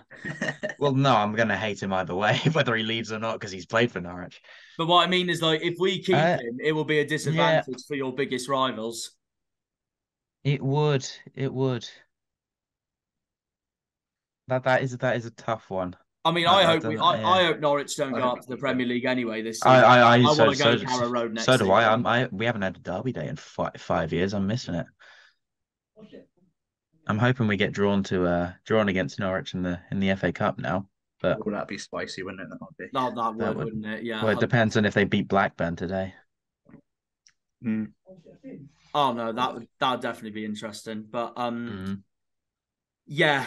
Well, no, I'm gonna hate him either way, whether he leaves or not, because he's played for Norwich. But what I mean is, like, if we keep him, it will be a disadvantage for your biggest rivals. It would. It would. That is a tough one. I mean, I hope Norwich don't go up to the Premier League anyway this season. I want to go Carrow Road next. So do I. We haven't had a derby day in 5 years. I'm missing it. I'm hoping we get drawn against Norwich in the FA Cup now. But that'd be spicy, wouldn't it? That would be. No, that would, wouldn't it? Yeah. Well, it depends on if they beat Blackburn today. Oh no, that would definitely be interesting. But yeah,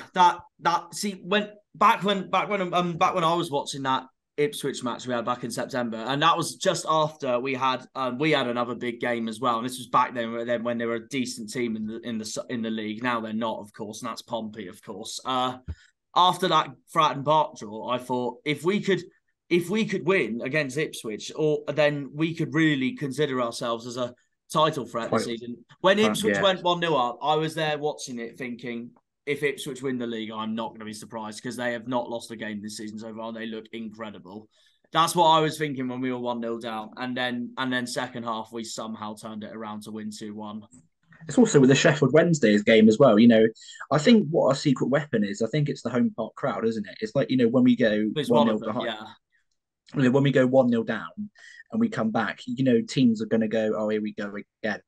see when I was watching that Ipswich match we had back in September, and that was just after we had another big game as well. And this was back then when they were a decent team in the league. Now they're not, of course, and that's Pompey, of course. After that Fratton Park draw, I thought if we could win against Ipswich, then we could really consider ourselves as a title threat this season. When Ipswich went 1-0 up, I was there watching it thinking, if Ipswich win the league, I'm not going to be surprised because they have not lost a game this season so far and they look incredible. That's what I was thinking when we were 1-0 down. And then second half, we somehow turned it around to win 2-1. It's also with the Sheffield Wednesday's game as well. You know, I think what our secret weapon is, I think it's the home park crowd, isn't it? It's like, you know, when we go 1-0 behind. Yeah. When we go 1-0 down and we come back, you know, teams are going to go, oh, here we go again.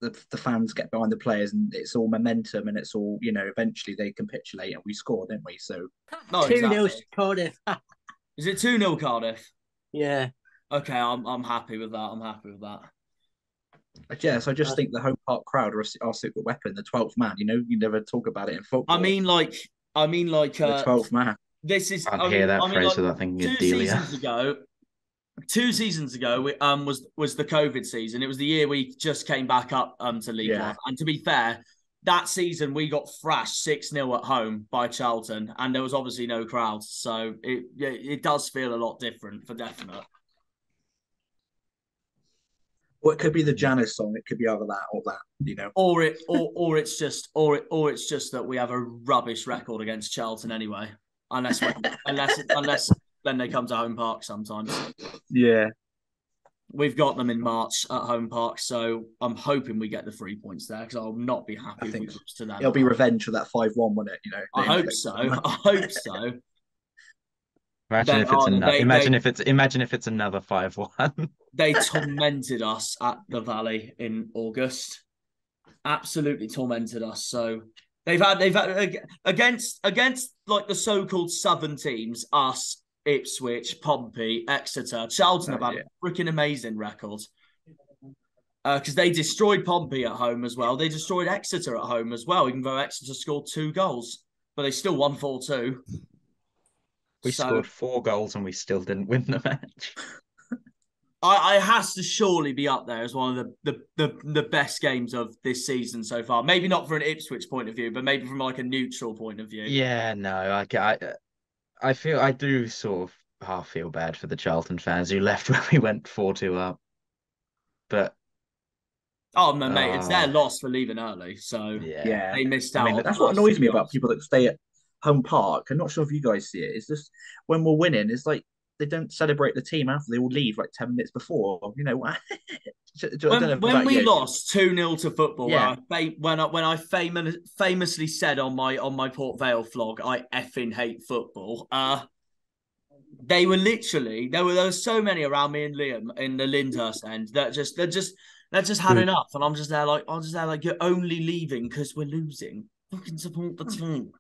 The fans get behind the players and it's all momentum and it's all, you know, eventually they capitulate and we score, don't we? So 2-0 Cardiff. Is it 2-0 Cardiff? Yeah. Okay, I'm happy with that. Yes, I just think the home park crowd are our secret weapon, the 12th man. You know, you never talk about it in football. I mean like the 12th man. This is I'd hear that phrase without thinking of Delia. 2 seasons ago, was the COVID season. It was the year we just came back up to League One. And to be fair, that season we got thrashed 6-0 at home by Charlton, and there was obviously no crowds. So it does feel a lot different for definite. Well, it could be the Janice song. It could be either that or that, you know. Or it's just that we have a rubbish record against Charlton anyway. Unless then they come to home park sometimes. Yeah. We've got them in March at home park, so I'm hoping we get the 3 points there because I'll not be happy if we lose to them. It'll be revenge for that 5-1, won't it? You know. I hope so. Imagine if it's another 5-1. They tormented us at the Valley in August. Absolutely tormented us. So they've had against like the so-called southern teams, us, Ipswich, Pompey, Exeter, Charlton have had a freaking amazing record. Because they destroyed Pompey at home as well. They destroyed Exeter at home as well, even though Exeter scored 2 goals. But they still won 4-2. We scored 4 goals and we still didn't win the match. I has to surely be up there as one of the best games of this season so far. Maybe not from an Ipswich point of view, but maybe from like a neutral point of view. Yeah, no, I do sort of half feel bad for the Charlton fans who left when we went 4-2 up. But oh no, mate, it's their loss for leaving early. So yeah, they missed out. I mean, that's what annoys me about people that stay at home park. I'm not sure if you guys see it. It's just when we're winning, it's like they don't celebrate the team after. They all leave like 10 minutes before. You know, when we lost 2-0 to Football, when I famously said on my Port Vale vlog, I effing hate football. There were so many around me and Liam in the Lyndhurst end that just had enough, and I'm just there like you're only leaving because we're losing. Fucking support the team.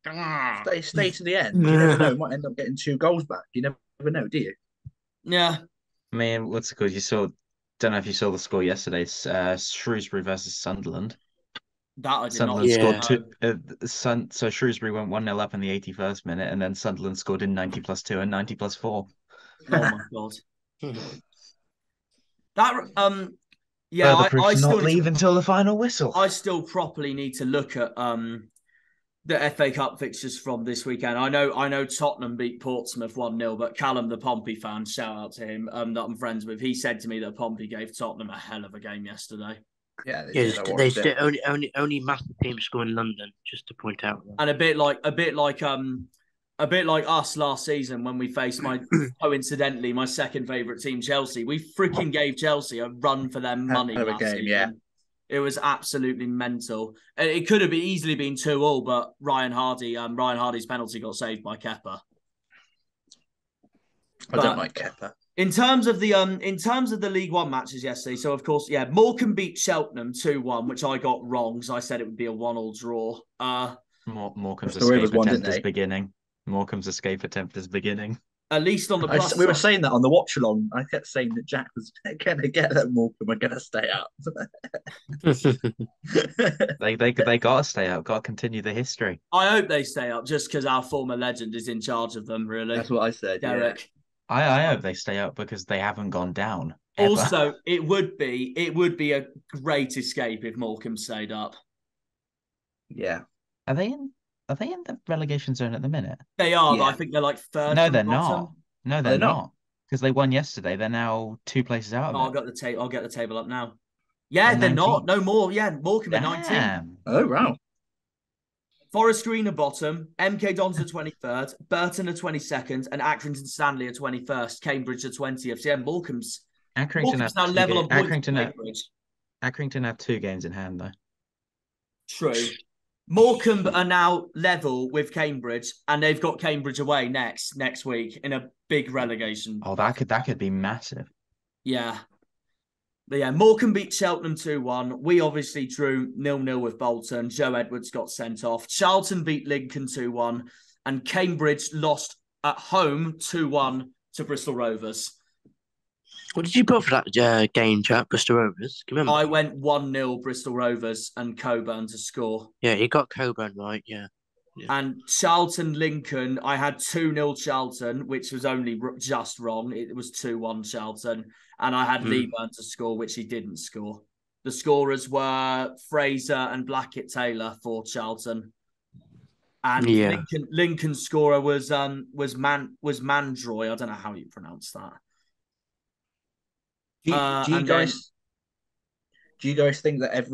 Stay to the end. You never know. Might end up getting 2 goals back. You never know, do you? Yeah. I mean, what's it called? Don't know if you saw the score yesterday. Shrewsbury versus Sunderland. That I did Sunderland scored 2. So Shrewsbury went 1-0 up in the 81st minute, and then Sunderland scored in 90+2 and 90+4. Oh my god. That yeah, I still not leave until the final whistle. I still properly need to look at the FA Cup fixtures from this weekend. I know Tottenham beat Portsmouth 1-0, but Callum, the Pompey fan, shout out to him, that I'm friends with, he said to me that Pompey gave Tottenham a hell of a game yesterday. Yeah, they still only massive teams score in London, just to point out. And a bit like us last season when we faced coincidentally my second favourite team, Chelsea. We freaking gave Chelsea a run for their money last season. Yeah. It was absolutely mental. It could have easily been 2-2, but Ryan Hardy's penalty got saved by Kepa. I don't like Kepa. In terms of the League One matches yesterday, so of course, yeah, Morecambe beat Cheltenham 2-1, which I got wrong because I said it would be a 1-1 draw. Morecambe's escape attempt is beginning. Morecambe's escape attempt is beginning. At least on the plus we were saying that on the watch along. I kept saying that Jack was going to get that Morecambe are going to stay up. they got to stay up. Got to continue the history. I hope they stay up just because our former legend is in charge of them. Really, that's what I said, Derek. Yeah. I hope they stay up because they haven't gone down. Ever. Also, it would be a great escape if Morecambe stayed up. Yeah. Are they in the relegation zone at the minute? They are, but I think they're like third. No, they're not. No, they're not. Because they won yesterday. They're now 2 places out. I'll get the table up now. Yeah, they're not. No more. Yeah, Morecambe are 19. Oh, wow. Forest Green are bottom, MK Dons are 23rd, Burton are 22nd, and Accrington Stanley are 21st. Cambridge are 20th. So yeah, Morecambe's now level on points. Accrington have 2 games in hand, though. True. Morecambe are now level with Cambridge, and they've got Cambridge away next week in a big relegation. Oh, that could be massive. Yeah. But yeah, Morecambe beat Cheltenham 2-1. We obviously drew 0-0 with Bolton. Joe Edwards got sent off. Charlton beat Lincoln 2-1. And Cambridge lost at home 2-1 to Bristol Rovers. What did you put for that game, chat? Bristol Rovers? Can you remember? I went 1-0 Bristol Rovers and Coburn to score. Yeah, you got Coburn right, yeah. And Charlton Lincoln, I had 2-0 Charlton, which was only just wrong. It was 2-1 Charlton. And I had Leeburn to score, which he didn't score. The scorers were Fraser and Blackett Taylor for Charlton. And Lincoln's scorer was Mandroy. I don't know how you pronounce that. Do you guys think that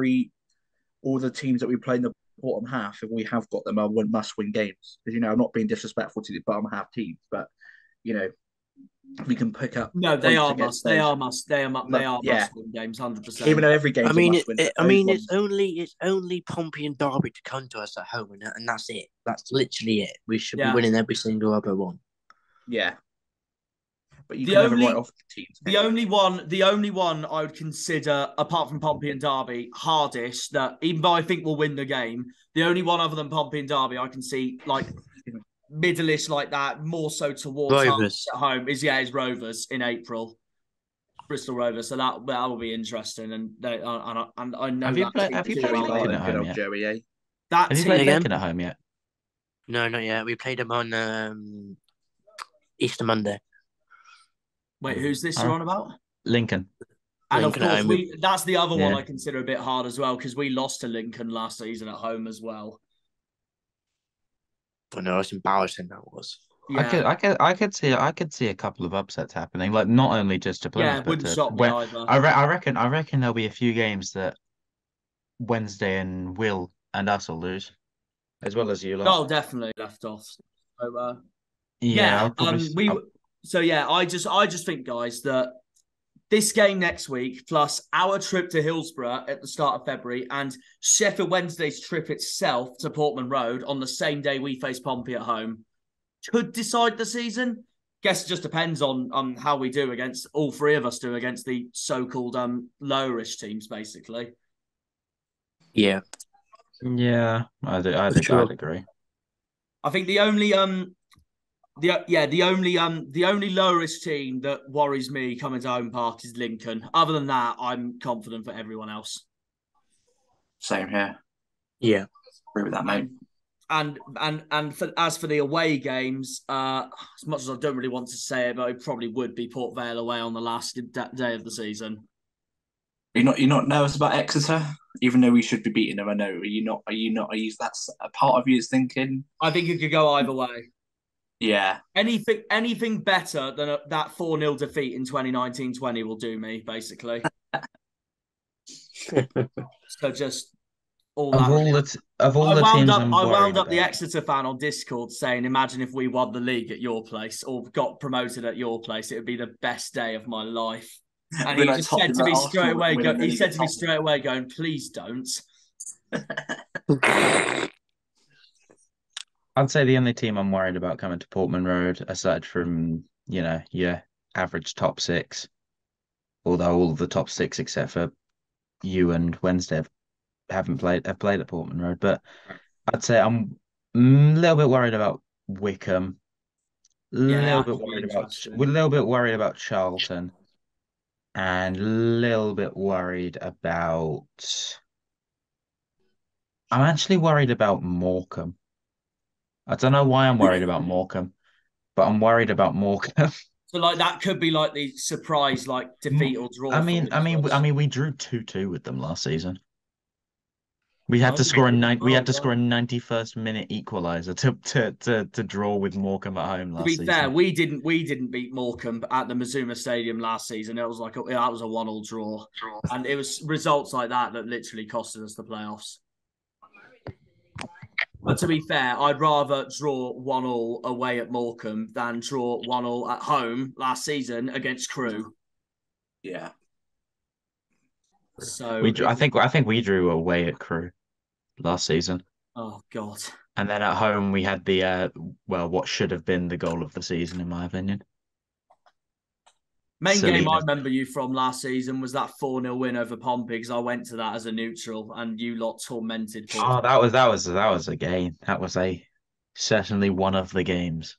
all the teams that we play in the bottom half, if we have got them, are must-win games? Because I'm not being disrespectful to the bottom half teams, but we can pick up. No, they are must-win games, 100%. Even though every game, it's only Pompey and Derby to come to us at home, and that's it. That's literally it. We should be winning every single other one. Yeah. But you can never write off the teams. The only one I would consider, apart from Pompey and Derby, hardish, that even though I think we'll win the game, the only one other than Pompey and Derby I can see like middle-ish like that, more so towards us at home, is Rovers in April. Bristol Rovers, so that will be interesting, and I know have you played Lincoln at home yet? Joey, eh? Have you played Lincoln at home yet? No, not yet. We played them on Easter Monday. Wait, who's this you're on about? Lincoln. And Lincoln, of course, that's the other one I consider a bit hard as well, because we lost to Lincoln last season at home as well. I know, it's embarrassing that was. Yeah. I could see a couple of upsets happening, like not only just to Plymouth, it wouldn't shock me either. I reckon there'll be a few games that Wednesday and Will and us will lose, as well as you lot. Oh, definitely left off. So, I just think, guys, that this game next week, plus our trip to Hillsborough at the start of February, and Sheffield Wednesday's trip itself to Portman Road on the same day we face Pompey at home, could decide the season. Guess it just depends on how we do against, all three of us do against the so-called lowerish teams, basically. Yeah. Yeah, I'd agree. I think the only lowest team that worries me coming to Home Park is Lincoln. Other than that, I'm confident for everyone else. Same here. Yeah, agree with that, mate. And as for the away games, as much as I don't really want to say it, but it probably would be Port Vale away on the last day of the season. You're not nervous about Exeter, even though we should be beating them. I know. Are you not? Are you not? Are you? That's a part of you is thinking. I think it could go either way. Yeah. Anything better than that 4-0 defeat in 2019-20 will do me, basically. So just all that. Of all the teams, I wound up the Exeter fan on Discord saying, "Imagine if we won the league at your place or got promoted at your place. It would be the best day of my life." And he just said to me straight away, going, "Please don't." I'd say the only team I'm worried about coming to Portman Road, aside from, your average top six, although all of the top six except for you and Wednesday have played at Portman Road, but I'd say I'm a little bit worried about Wickham, a little bit worried about Charlton, and a little bit worried about. I'm actually worried about Morecambe. I don't know why I'm worried about Morecambe, but I'm worried about Morecambe. So that could be like the surprise defeat or draw. I mean, we drew 2-2 with them last season. We had to score a 91st minute equaliser to draw with Morecambe at home last season. To be fair, we didn't beat Morecambe at the Mazuma Stadium last season. It was that was a 1-1 draw, and it was results like that literally costed us the playoffs. But to be fair, I'd rather draw 1-1 away at Morecambe than draw 1-1 at home last season against Crewe. Yeah. So I think we drew away at Crewe last season. Oh God! And then at home we had the what should have been the goal of the season, in my opinion. Main game I remember you from last season was that 4-0 win over Pompey, because I went to that as a neutral and you lot tormented. Oh, that was a game. That was certainly one of the games.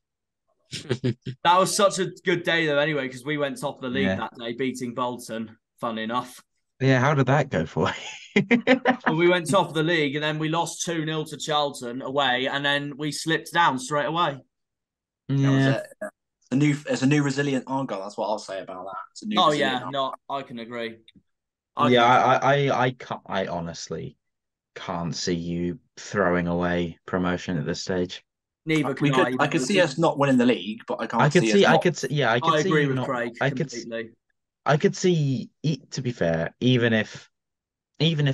That was such a good day though, anyway, because we went top of the league that day, beating Bolton. Fun enough. Yeah, how did that go for you? Well, we went top of the league and then we lost 2-0 to Charlton away, and then we slipped down straight away. Yeah. It's a new resilient Argyle. That's what I'll say about that. I can agree. I honestly can't see you throwing away promotion at this stage. Neither can I. I could see us not winning the league, but I can't. I could agree with Craig completely. I could see. To be fair, even if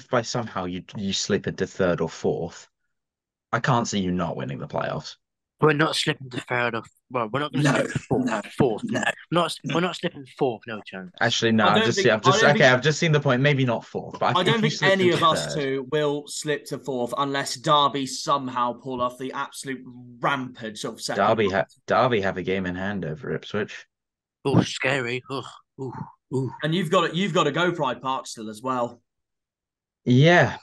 by somehow you slip into third or fourth, I can't see you not winning the playoffs. We're not slipping to third or we're not going to slip to fourth. No. We're not slipping fourth. No chance. Actually, no. I've just seen the point. Maybe not fourth, but I don't think any of us two will slip to fourth unless Derby somehow pull off the absolute rampage of second. Derby have a game in hand over Ipswich. Oh, scary. Ooh. And you've got to go Pride Park still as well. Yeah,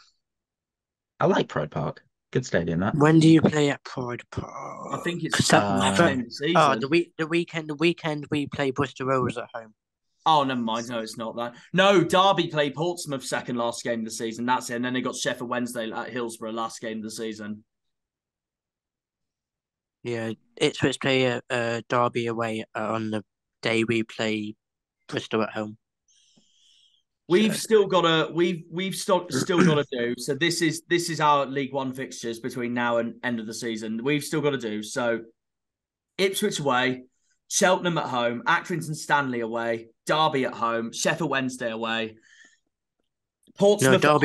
I like Pride Park. Good stadium, that. When do you play at Pride Park? I think it's the weekend we play Bristol Rovers at home. Oh, never mind. No, it's not that. No, Derby played Portsmouth second last game of the season. That's it. And then they got Sheffield Wednesday at Hillsborough last game of the season. Yeah, Ipswich play Derby away on the day we play Bristol at home. We've still got to do. So this is our League One fixtures between now and end of the season. We've still got to do. So Ipswich away, Cheltenham at home, Accrington Stanley away, Derby at home, Sheffield Wednesday away, Portsmouth. No,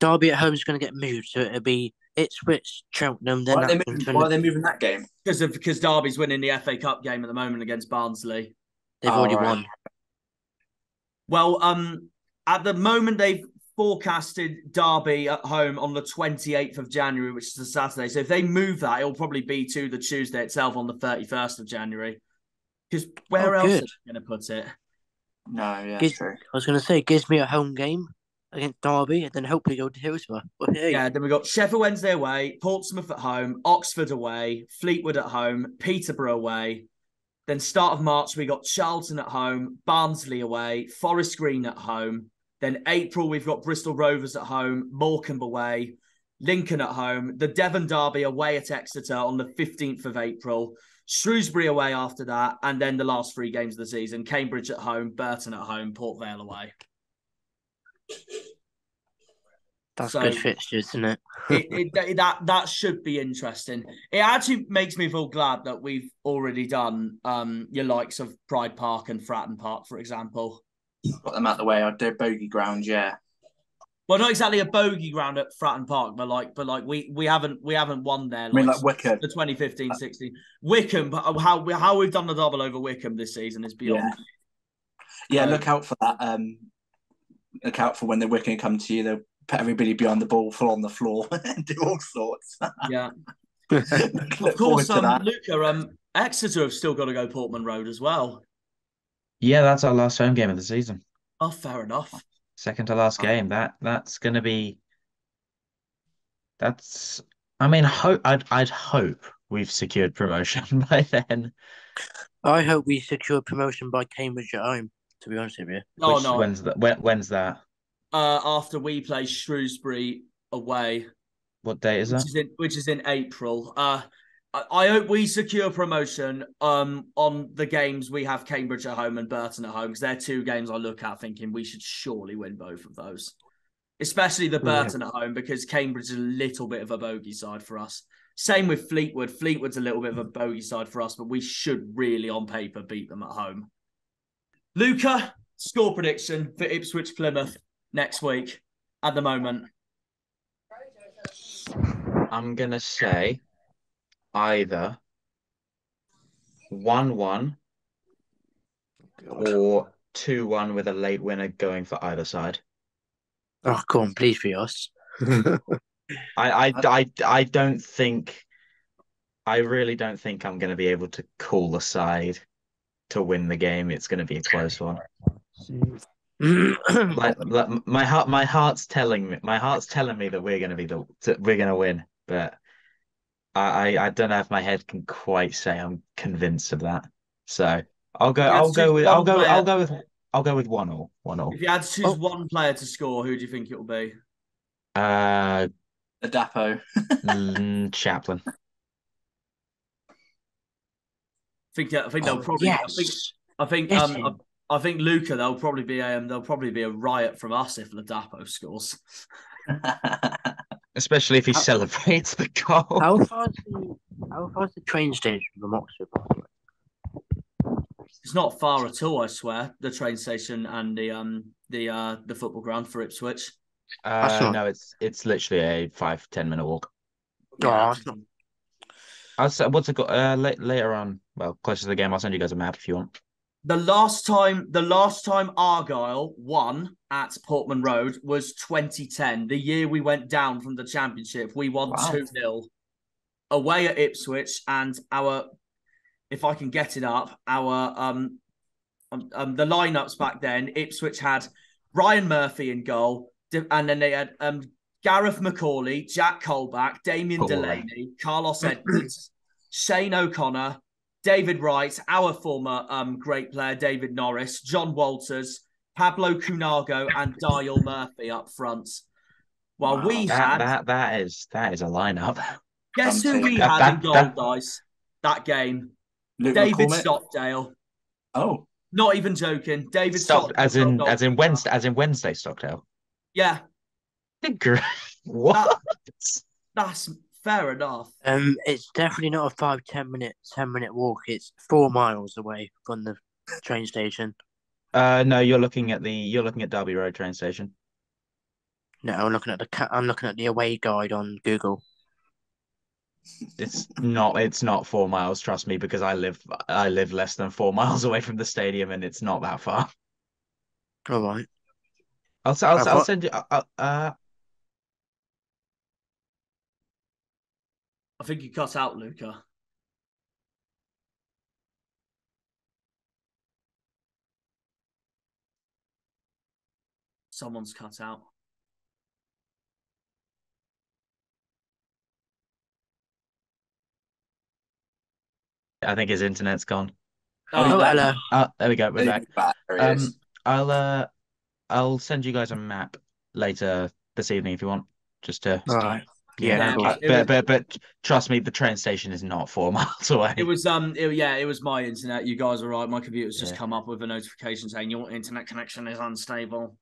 Derby at home is going to get moved, so it'll be Ipswich, Cheltenham. Then why are they moving that game? Because Derby's winning the FA Cup game at the moment against Barnsley. They've already won. Well, at the moment they've forecasted Derby at home on the 28th of January, which is a Saturday. So if they move that, it'll probably be to the Tuesday itself on the 31st of January. Because where else are they going to put it? No, yeah, true. I was going to say, gives me a home game against Derby, and then hopefully go to Hillsborough. Yeah, then we've got Sheffield Wednesday away, Portsmouth at home, Oxford away, Fleetwood at home, Peterborough away. Then start of March, we got Charlton at home, Barnsley away, Forest Green at home. Then April, we've got Bristol Rovers at home, Morecambe away, Lincoln at home, the Devon Derby away at Exeter on the 15th of April, Shrewsbury away after that, and then the last three games of the season, Cambridge at home, Burton at home, Port Vale away. That's good fixtures, isn't it? That should be interesting. It actually makes me feel glad that we've already done your likes of Pride Park and Fratton Park, for example. Got them out the way. I'd do bogey ground, yeah. Well, not exactly a bogey ground at Fratton Park, but we haven't won there. I mean, like Wickham, the 2015-16 Wickham. But how we've done the double over Wickham this season is beyond. Yeah, look out for that. Look out for when the Wickham come to you. They'll put everybody behind the ball, fall on the floor, and do all sorts. Yeah. Of course, Luca, Exeter have still got to go Portman Road as well. Yeah, that's our last home game of the season. Oh, fair enough. Second to last game. That's going to be. That's. I mean, I'd hope we've secured promotion by then. I hope we secure promotion by Cambridge at home. To be honest with you. Oh no. When's that? After we play Shrewsbury away. What date is that? Which is in April. I hope we secure promotion on the games we have Cambridge at home and Burton at home, because they're two games I look at thinking we should surely win both of those. Especially the Burton at home, because Cambridge is a little bit of a bogey side for us. Same with Fleetwood. Fleetwood's a little bit of a bogey side for us, but we should really on paper beat them at home. Luca, score prediction for Ipswich Plymouth next week at the moment. I'm going to say either 1-1 or 2-1 with a late winner going for either side. Oh, come on, please be us. I don't think, I really don't think I'm going to be able to call the side to win the game. It's going to be a close one. My heart's telling me that we're going to win, but I don't know if my head can quite say I'm convinced of that. So I'll go with 1-1. If you had to choose one player to score, who do you think it will be? Adapo. Chaplin. I think they'll probably. Yes. I think Luca. There'll probably be a riot from us if Ladapo scores. Especially if he celebrates the goal. How far's the train station from Oxford? It's not far at all, I swear. The train station and the football ground for Ipswich. No, it's literally a 5-10 minute walk. Yeah. I'll say later on. Well, closer to the game, I'll send you guys a map if you want. The last time Argyle won at Portman Road was 2010. The year we went down from the Championship, we won 2-0 away at Ipswich, and if I can get it up, the lineups back then, Ipswich had Ryan Murphy in goal, and then they had Gareth McCauley, Jack Colback, Damien Delaney, Carlos Edwards, Shane O'Connor, David Wright, our former great player, David Norris, John Walters, Pablo Cunago, and Dial Murphy up front. While we had that is a lineup. Guess who we had in goal, guys? That game, Luke David McCormick. Stockdale. Oh, not even joking. David Stockdale. As in Wednesday Stockdale. Yeah. What? That's fair enough. It's definitely not a 10 minute walk. It's 4 miles away from the train station. No, you're looking at Derby Road train station. No, I'm looking at the away guide on Google. It's not 4 miles, trust me, because I live less than 4 miles away from the stadium, and it's not that far. All right. I'll send you. I think you cut out, Luca. Someone's cut out. I think his internet's gone. Oh, hello. There we go. We're back. There he is. I'll send you guys a map later this evening if you want, just to. All right. Yeah, but trust me, the train station is not 4 miles away. It was it was my internet. You guys are right. My computer's just come up with a notification saying your internet connection is unstable.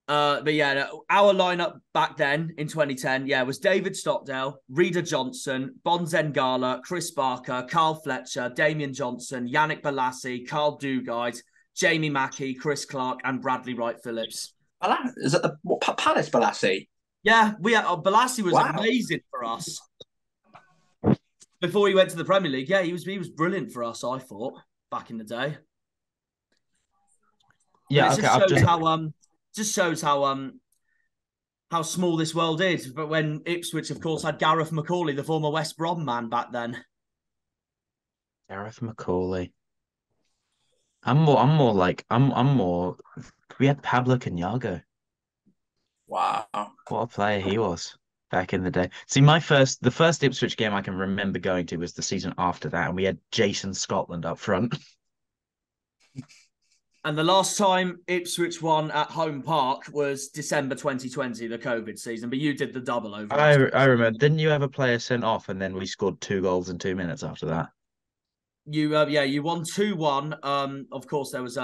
But yeah, no, our lineup back then in 2010, was David Stockdale, Reader Johnson, Bonzen Gala, Chris Barker, Carl Fletcher, Damian Johnson, Yannick Balassi, Carl Dugard, Jamie Mackey, Chris Clark, and Bradley Wright Phillips. Is that the Palace Balassi? Yeah, Balassi was Wow. amazing for us. Before he went to the Premier League, he was brilliant for us, I thought, back in the day. Yeah, it just shows how small this world is. But when Ipswich, of course, had Gareth Macaulay, the former West Brom man back then. Gareth Macaulay. I'm more. We had Pablo Canyago. Wow. What a player he was back in the day. See, the first Ipswich game I can remember going to was the season after that, and we had Jason Scotland up front. And the last time Ipswich won at home park was December 2020, the COVID season. But you did the double over. I remember. Didn't you have a player sent off, and then we scored 2 goals in 2 minutes after that? You won 2-1. Of course, there was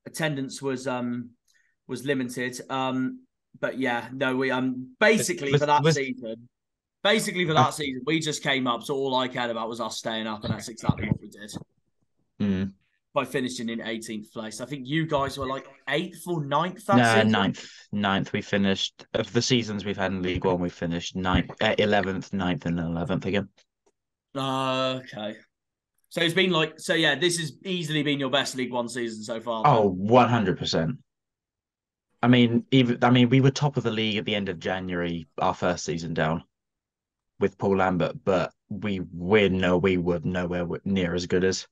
attendance was limited. But yeah, no, we basically for that season, we just came up. So all I cared about was us staying up, and that's exactly what we did. By finishing in 18th place. I think you guys were like 8th or 9th that season? 9th. We finished, of the seasons we've had in League One, we finished 9th, 11th, 9th, and 11th again. Okay. So it's been this has easily been your best League One season so far. Oh, 100%. I mean, we were top of the league at the end of January, our first season down with Paul Lambert, but we were nowhere near as good as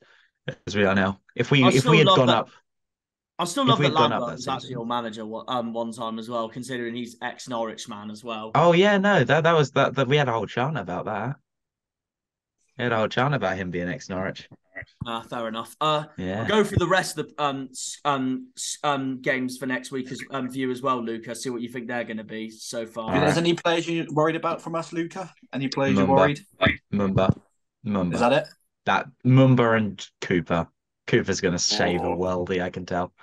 we are now. If we had gone up, I still love that Lambert was actually your manager one time as well, considering he's ex-Norwich man as well. Oh yeah, no, that was that we had a whole chant about that. We had a whole chant about him being ex-Norwich. Fair enough. Yeah. I'll go through the rest of the games for next week for you as well, Luca. See what you think they're going to be so far. There's any players you're worried about from us, Luca? Any players you're worried? Mumba. Is that it? That Mumba and Cooper. Cooper's going to save a worldie, I can tell.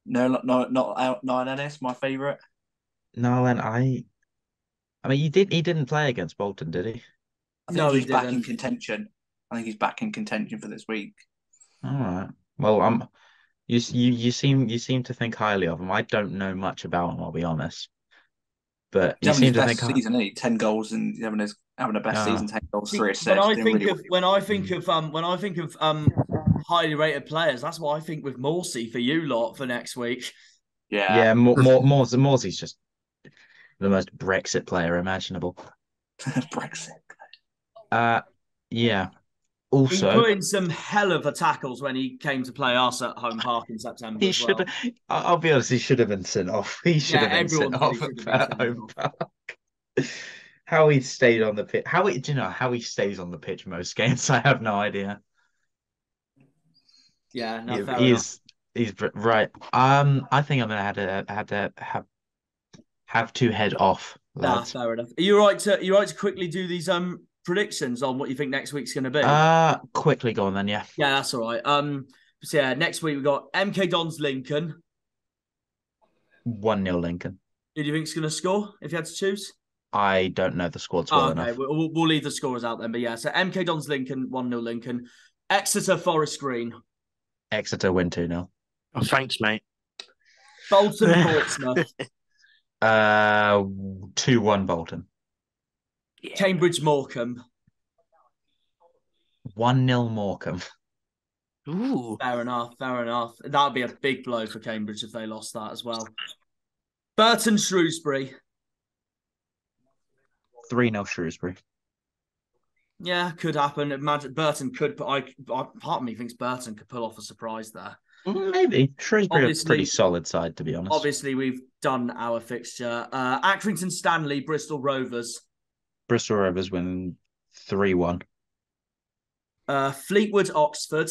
No, not Ennis, my favourite. No, and I mean, he didn't play against Bolton, did he? I think he's back in contention. I think he's back in contention for this week. All right. Well, you seem to think highly of him. I don't know much about him, I'll be honest. But you seem to think season, 10 goals and having a best season, 10 goals, 3 assists. When I think of highly rated players, that's what I think with Morsey for you lot for next week. Yeah, Morsey's just the most Brexit player imaginable. Brexit. Yeah. Also, he put in some hell of a tackles when he came to play us at home park in September. He should. I'll be honest. He should have been sent off. He should have been sent off at home park. How he stayed on the pitch? Do you know how he stays on the pitch most games? I have no idea. Yeah, no, he's right. I think I'm gonna have to head off. Lads. Fair enough. Are you right to quickly do these predictions on what you think next week's going to be? Quickly go on then, yeah. Yeah, that's all right. So yeah, next week we've got MK Dons Lincoln. 1-0 Lincoln. Who do you think's going to score if you had to choose? I don't know the squad well enough. We'll leave the scorers out then. But yeah, so MK Dons Lincoln, 1-0 Lincoln. Exeter Forest Green. Exeter win 2-0. Oh, thanks, mate. Bolton Portsmouth. 2-1 Bolton. Yeah. Cambridge Morecambe. 1-0 Morecambe. Ooh. Fair enough. That would be a big blow for Cambridge if they lost that as well. Burton Shrewsbury. 3-0 Shrewsbury. Yeah, could happen. Imagine Burton could. Part of me thinks Burton could pull off a surprise there. Maybe. Shrewsbury are a pretty solid side, to be honest. Obviously, we've done our fixture. Accrington Stanley, Bristol Rovers. Bristol Rovers win 3-1. Fleetwood Oxford.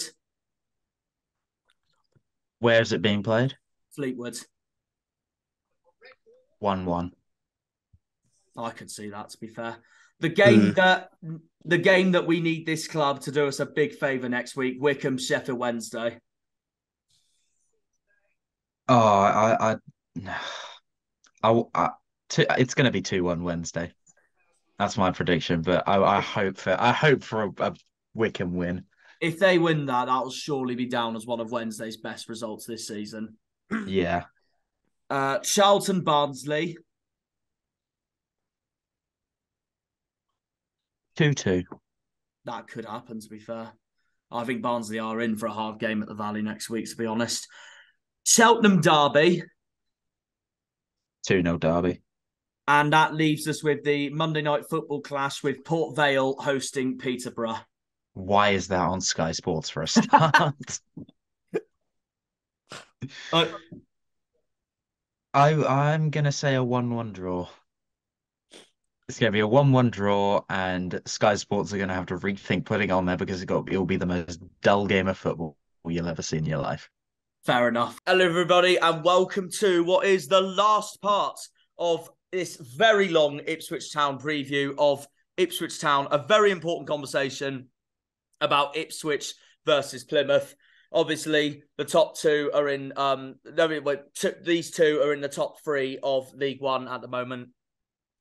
Where is it being played? Fleetwood. 1-1. I could see that, to be fair. The game that we need this club to do us a big favour next week, Wycombe, Sheffield Wednesday. Oh, I it's going to be 2-1 Wednesday. That's my prediction, but I hope for a Wickham win. If they win that, that'll surely be down as one of Wednesday's best results this season. Yeah. Charlton Barnsley. 2-2. That could happen, to be fair. I think Barnsley are in for a hard game at the Valley next week, to be honest. Cheltenham Derby. 2-0 Derby. And that leaves us with the Monday night football clash with Port Vale hosting Peterborough. Why is that on Sky Sports for a start? I'm going to say a 1-1 draw. It's going to be a 1-1 draw, and Sky Sports are going to have to rethink putting it on there because it'll be the most dull game of football you'll ever see in your life. Fair enough. Hello, everybody, and welcome to what is the last part of this very long Ipswich Town preview of Ipswich Town, a very important conversation about Ipswich versus Plymouth. Obviously, the top two are in. These two are in the top three of League One at the moment,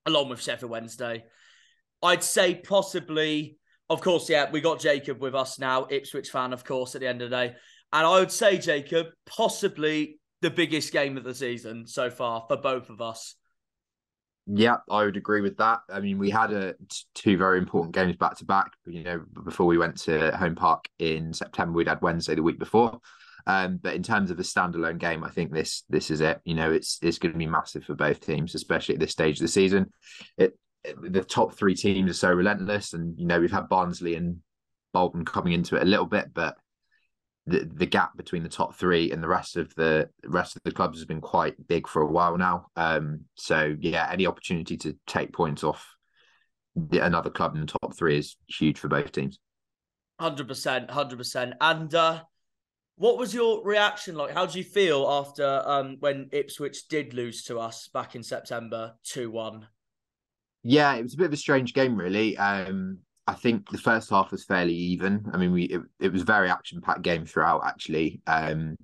along with Sheffield Wednesday. I'd say possibly, of course, yeah, we got Jacob with us now, Ipswich fan, of course, at the end of the day. And I would say, Jacob, possibly the biggest game of the season so far for both of us. Yeah, I would agree with that. I mean, we had two very important games back to back. You know, before we went to Home Park in September, we'd had Wednesday the week before. But in terms of a standalone game, I think this is it. You know, it's going to be massive for both teams, especially at this stage of the season. The top three teams are so relentless, and you know we've had Barnsley and Bolton coming into it a little bit, but the gap between the top three and the rest of the clubs has been quite big for a while now. So yeah, any opportunity to take points off another club in the top three is huge for both teams. 100%. And what was your reaction like? How did you feel after when Ipswich did lose to us back in September 2-1? Yeah, it was a bit of a strange game, really. I think the first half was fairly even. I mean, it was a very action-packed game throughout, actually. And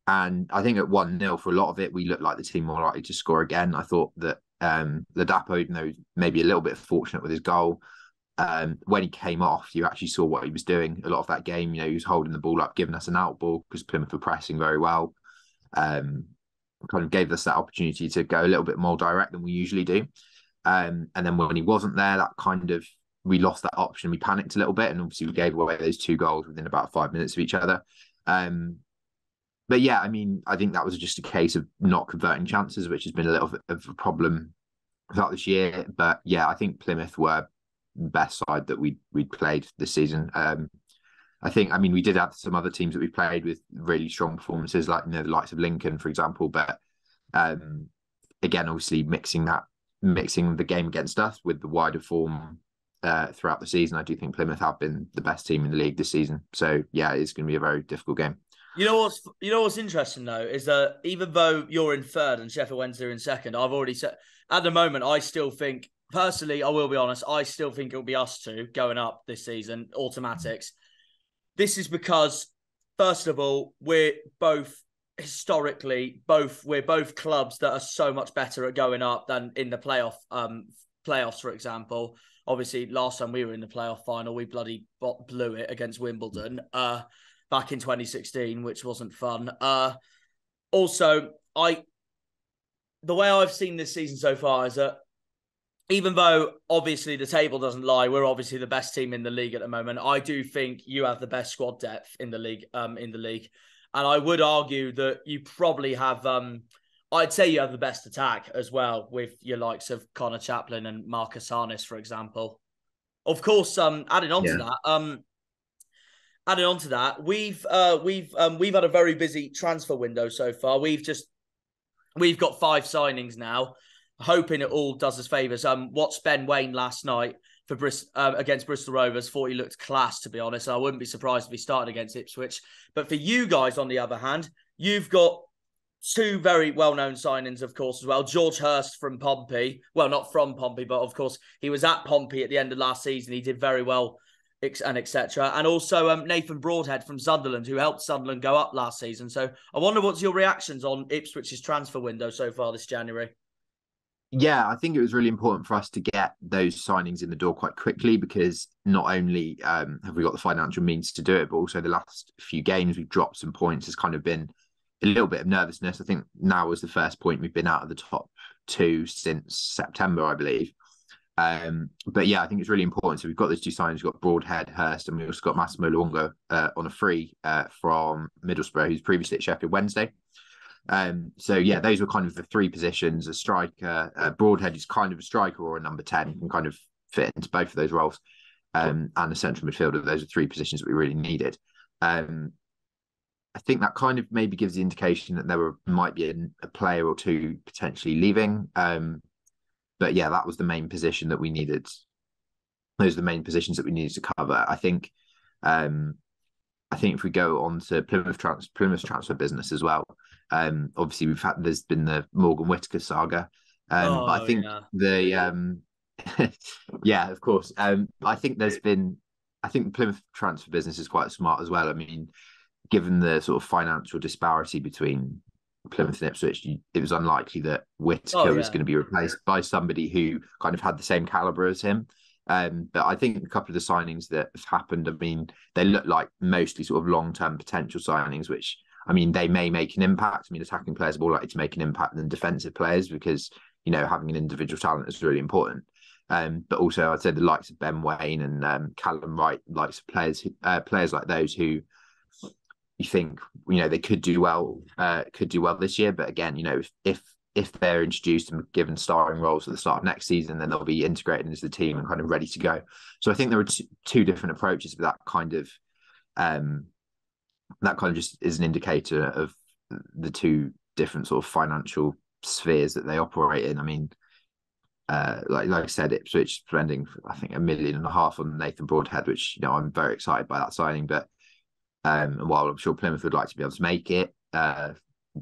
I think at 1-0 for a lot of it, we looked like the team more likely to score again. I thought that Ladapo, even though he was maybe a little bit fortunate with his goal, when he came off, you actually saw what he was doing a lot of that game. You know, he was holding the ball up, giving us an out ball because Plymouth were pressing very well. Kind of gave us that opportunity to go a little bit more direct than we usually do. And then when he wasn't there, that kind of, we lost that option. We panicked a little bit, and obviously we gave away those two goals within about 5 minutes of each other. But yeah, I mean, I think that was just a case of not converting chances, which has been a little bit of a problem throughout this year. But yeah, I think Plymouth were the best side that we'd played this season. I mean, we did have some other teams that we played with really strong performances, like, you know, the likes of Lincoln, for example. But again, obviously mixing the game against us with the wider form throughout the season, I do think Plymouth have been the best team in the league this season. So yeah, it's going to be a very difficult game. You know what's interesting though is that even though you're in third and Sheffield Wednesday are in second, I've already said at the moment I still think, personally, I will be honest, I still think it'll be us two going up this season, automatics. This is because, first of all, we're both historically we're both clubs that are so much better at going up than in the playoffs, for example. Obviously, last time we were in the playoff final, we bloody blew it against Wimbledon back in 2016, which wasn't fun. Also, the way I've seen this season so far is that even though obviously the table doesn't lie, we're obviously the best team in the league at the moment. I do think you have the best squad depth in the league. And I would argue that you probably have, I'd say you have the best attack as well, with your likes of Connor Chaplin and Marcus Harness, for example. Of course, adding on to that, we've had a very busy transfer window so far. We've got 5 signings now, hoping it all does us favours. Watched Ben Waine last night for against Bristol Rovers. Thought he looked class, to be honest. I wouldn't be surprised if he started against Ipswich. But for you guys, on the other hand, you've got 2 very well-known signings, of course, as well. George Hurst from Pompey. Well, not from Pompey, but of course, he was at Pompey at the end of last season. He did very well and etc. And also Nathan Broadhead from Sunderland, who helped Sunderland go up last season. So I wonder what's your reactions on Ipswich's transfer window so far this January? Yeah, I think it was really important for us to get those signings in the door quite quickly, because not only have we got the financial means to do it, but also the last few games we've dropped some points. Has kind of been a little bit of nervousness. I think now was the first point we've been out of the top 2 since September, I believe. But yeah, I think it's really important. So we've got those 2 signings. We've got Broadhead, Hurst, and we also got Massimo Luongo on a free from Middlesbrough, who's previously at Sheffield Wednesday. So yeah, those were kind of the 3 positions. A striker, Broadhead is kind of a striker or a number 10, can kind of fit into both of those roles. And a central midfielder. Those are 3 positions that we really needed. I think that kind of maybe gives the indication that might be a player or 2 potentially leaving. But yeah, that was the main position that we needed. Those are the main positions that we needed to cover. I think if we go on to Plymouth's transfer business as well, obviously there's been the Morgan Whittaker saga, but I think yeah, of course. I think the Plymouth transfer business is quite smart as well. I mean, given the sort of financial disparity between Plymouth and Ipswich, it was unlikely that Whittaker was going to be replaced by somebody who kind of had the same calibre as him. But I think a couple of the signings that have happened, I mean, they look like mostly sort of long-term potential signings, which, I mean, they may make an impact. I mean, attacking players are more likely to make an impact than defensive players because, you know, having an individual talent is really important. But also, I'd say the likes of Ben Waine and Callum Wright, likes of players like those who you think, you know, they could do well this year. But again, you know, if they're introduced and given starring roles at the start of next season, then they'll be integrated into the team and kind of ready to go. So I think there are 2 different approaches, but that kind of just is an indicator of the 2 different sort of financial spheres that they operate in. I mean, like I said, Ipswich spending, I think, £1.5 million on Nathan Broadhead, which, you know, I'm very excited by that signing. But while I'm sure Plymouth would like to be able to make it,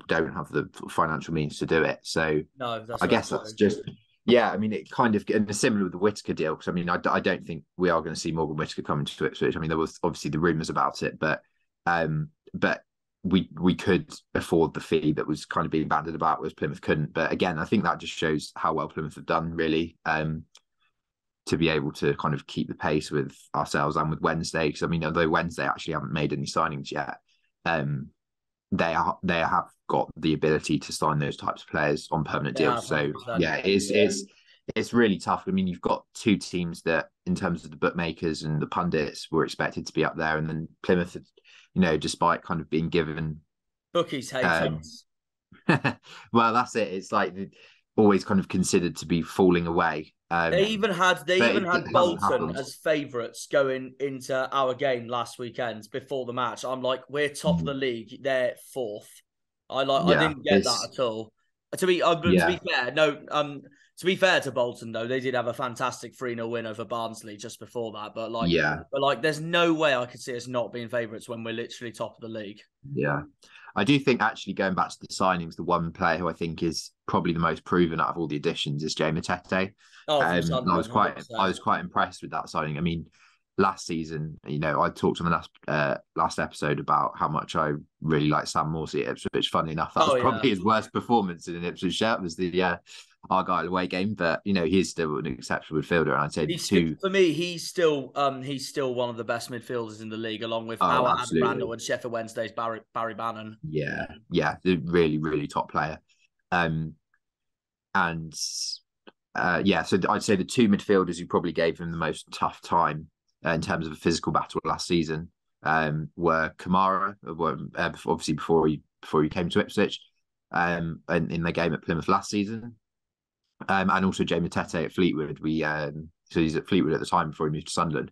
don't have the financial means to do it. So no, I guess that's just, yeah, I mean, it kind of, and similar with the Whittaker deal, because I mean, I don't think we are going to see Morgan Whittaker coming to Ipswich. I mean, there was obviously the rumours about it, but we could afford the fee that was kind of being bandied about, whereas Plymouth couldn't. But again, I think that just shows how well Plymouth have done, really, to be able to kind of keep the pace with ourselves and with Wednesday. Because I mean, although Wednesday actually haven't made any signings yet, they have got the ability to sign those types of players on permanent deals. So yeah, it's really tough. I mean, you've got 2 teams that, in terms of the bookmakers and the pundits, were expected to be up there, and then Plymouth, you know, despite kind of being given bookies hate us. Well, that's it. It's like always kind of considered to be falling away. They even had Bolton as favourites going into our game last weekend before the match. I'm like, we're top of the league, they're 4th. I didn't get that at all. To be fair to Bolton, though, they did have a fantastic 3-0 win over Barnsley just before that. But there's no way I could see us not being favourites when we're literally top of the league. Yeah. I do think, actually, going back to the signings, the one player who I think is probably the most proven out of all the additions is Jay Matete. I was quite impressed with that signing. I mean, last season, you know, I talked on the last episode about how much I really like Sam Morsey at Ipswich. Funnily enough, that was probably his worst performance in an Ipswich shirt, was the Argyle away game. But you know, he's still an exceptional midfielder, and I'd say for me, he's still one of the best midfielders in the league, along with our Adam Randall and Sheffield Wednesday's Barry Bannon. Yeah, really, really top player. So I'd say the 2 midfielders who probably gave him the most tough time in terms of a physical battle last season were Kamara, obviously before he came to Ipswich, and in the game at Plymouth last season, and also Jay Matete at Fleetwood. So he's at Fleetwood at the time before he moved to Sunderland.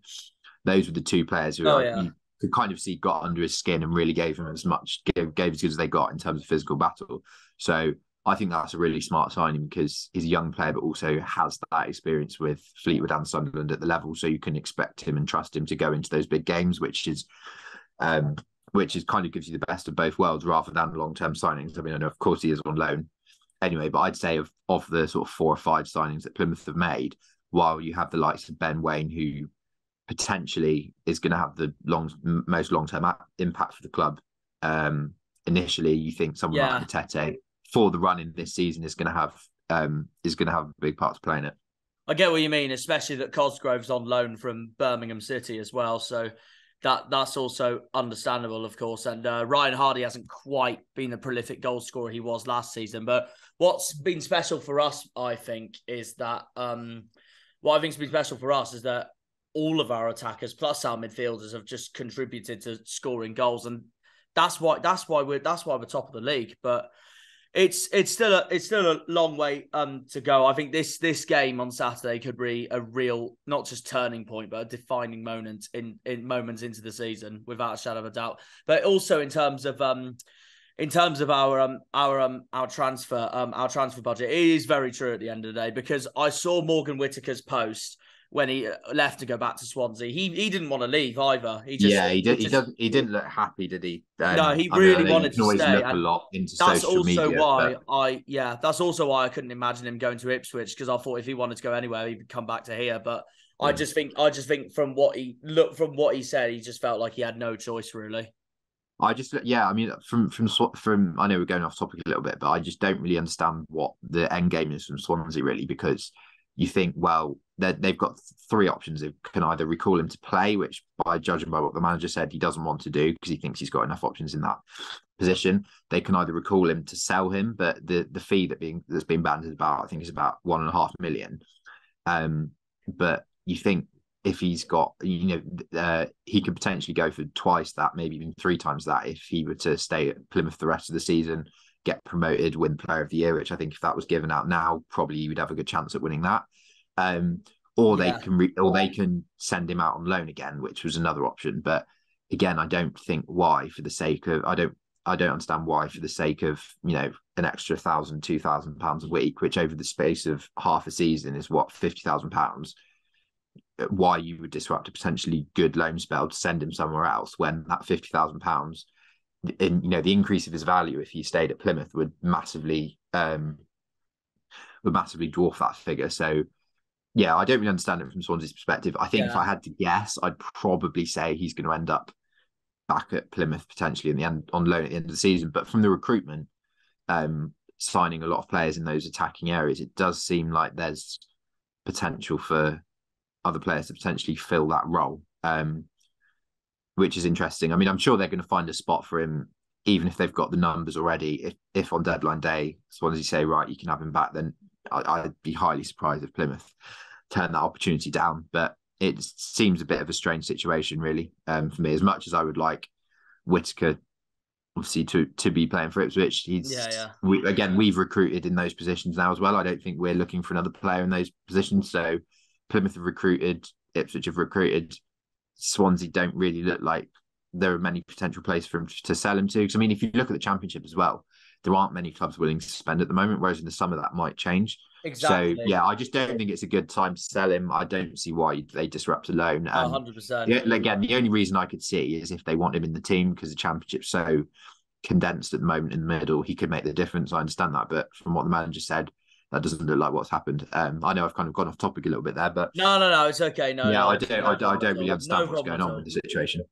Those were the 2 players who you could kind of see got under his skin and really gave him as good as they got in terms of physical battle. So I think that's a really smart signing, because he's a young player, but also has that experience with Fleetwood and Sunderland at the level. So you can expect him and trust him to go into those big games, which is kind of gives you the best of both worlds rather than long-term signings. I mean, I know, of course, he is on loan anyway, but I'd say of the sort of 4 or 5 signings that Plymouth have made, while you have the likes of Ben Waine, who potentially is going to have the most long-term impact for the club. Initially, you think someone like Matete for the run in this season is going to have a big part to play in it. I get what you mean, especially that Cosgrove's on loan from Birmingham City as well. So that's also understandable, of course. And Ryan Hardy hasn't quite been the prolific goal scorer he was last season. But what's been special for us, I think, is that all of our attackers plus our midfielders have just contributed to scoring goals, and that's why we're top of the league. But it's still a long way to go. I think this game on Saturday could be a real, not just turning point, but a defining moment in moments into the season, without a shadow of a doubt. But also in terms of our transfer budget, it is very true at the end of the day, because I saw Morgan Whittaker's post when he left to go back to Swansea. He didn't want to leave either. He didn't look happy, did he? No, he really wanted to stay. Look a lot into social media. That's also why I couldn't imagine him going to Ipswich, because I thought if he wanted to go anywhere, he would come back to here. But I just think from what he said, he just felt like he had no choice really. I mean, from I know we're going off topic a little bit, but I just don't really understand what the end game is from Swansea really, because you think, well, they've got three options. They can either recall him to play, which by judging by what the manager said, he doesn't want to do because he thinks he's got enough options in that position. They can either recall him to sell him, but the fee that's been bandied about, I think, is about 1.5 million. But you think if he's got, he could potentially go for twice that, maybe even 3 times that, if he were to stay at Plymouth the rest of the season, get promoted, win Player of the Year, which I think if that was given out now, probably you would have a good chance at winning that. Or they can send him out on loan again, which was another option. But again, I don't understand why, for the sake of an extra £1,000-2,000 a week, which over the space of half a season is what, £50,000. Why you would disrupt a potentially good loan spell to send him somewhere else, when that £50,000, the increase of his value if he stayed at Plymouth would massively dwarf that figure. So yeah, I don't really understand it from Swansea's perspective. I think if I had to guess, I'd probably say he's going to end up back at Plymouth potentially on loan at the end of the season. But from the recruitment, signing a lot of players in those attacking areas, it does seem like there's potential for other players to potentially fill that role, which is interesting. I mean, I'm sure they're going to find a spot for him, even if they've got the numbers already. If on deadline day Swansea say, right, you can have him back, then I'd be highly surprised if Plymouth turn that opportunity down. But it seems a bit of a strange situation, really, for me. As much as I would like Whittaker, obviously, to be playing for Ipswich, we've recruited in those positions now as well. I don't think we're looking for another player in those positions. So Plymouth have recruited, Ipswich have recruited. Swansea don't really look like there are many potential places for him to sell him to. Because I mean, if you look at the Championship as well, there aren't many clubs willing to spend at the moment, whereas in the summer that might change. Exactly. So yeah, I just don't think it's a good time to sell him. I don't see why they disrupt a loan. 100%. Again, the only reason I could see is if they want him in the team, because the Championship's so condensed at the moment in the middle, he could make the difference. I understand that, but from what the manager said, that doesn't look like what's happened. I know I've kind of gone off topic a little bit there, but no, it's okay. I don't really understand what's going on with the situation.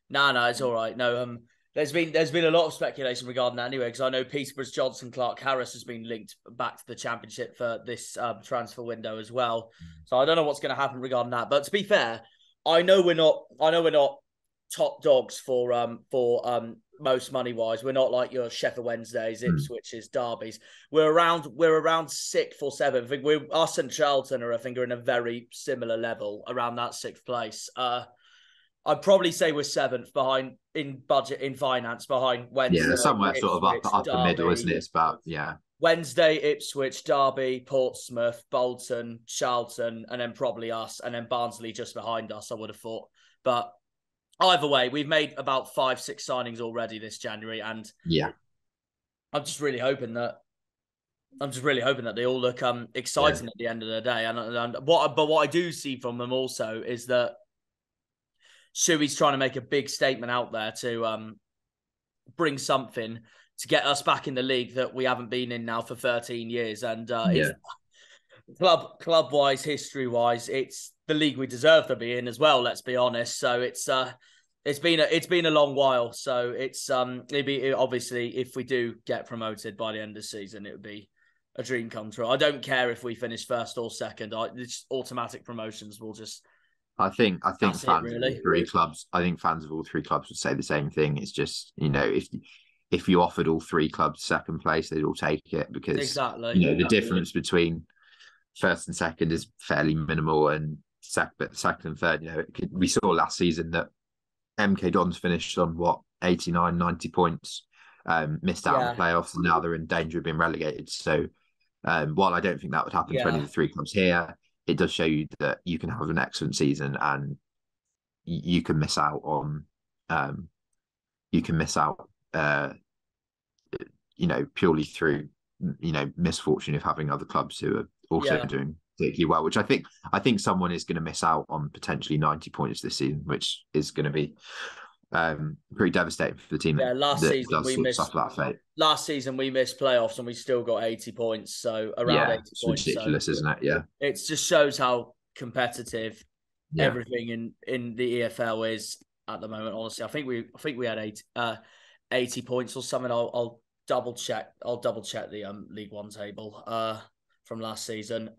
No, it's all right. No, there's been a lot of speculation regarding that anyway, because I know Peterborough's Johnson Clark-Harris has been linked back to the Championship for this transfer window as well. So I don't know what's going to happen regarding that. But to be fair, I know we're not top dogs for most money wise. We're not like your Sheffield Wednesdays, Ipswich's, Derbies. We're around 6th or 7th. I think us and Charlton are in a very similar level, around that 6th place. I'd probably say we're 7th behind in budget, in finance, behind Wednesday. Yeah, somewhere Ipswich, sort of up the middle, isn't it? It's about, Wednesday, Ipswich, Derby, Portsmouth, Bolton, Charlton, and then probably us, and then Barnsley just behind us, I would have thought. But either way, we've made about 5-6 signings already this January, and I'm just really hoping that they all look exciting at the end of the day. And what I do see from them also is that Shuey's trying to make a big statement out there to bring something to get us back in the league that we haven't been in now for 13 years. And club wise, history wise, it's the league we deserve to be in as well. Let's be honest. So it's been a long while. So it'd be obviously, if we do get promoted by the end of the season, it would be a dream come true. I don't care if we finish first or second. It's automatic promotions will just. I think fans really. of all three clubs. I think fans of all three clubs would say the same thing. It's just, if you offered all three clubs second place, they'd all take it because exactly. The difference between first and second is fairly minimal, and second and third. We saw last season that MK Dons finished on 89, 90 points, missed out on the playoffs, and now they're in danger of being relegated. So while I don't think that would happen to any of the three clubs here, it does show you that you can have an excellent season and you can miss out on purely through misfortune of having other clubs who are also doing particularly well, which I think someone is going to miss out on potentially 90 points this season, which is going to be pretty devastating for the team. Last season we missed playoffs and we still got 80 points, so around 80 it's points. Ridiculous, isn't it? Yeah, it just shows how competitive everything in the EFL is at the moment. Honestly, I think we had 80 points or something. I'll double check. The League One table from last season.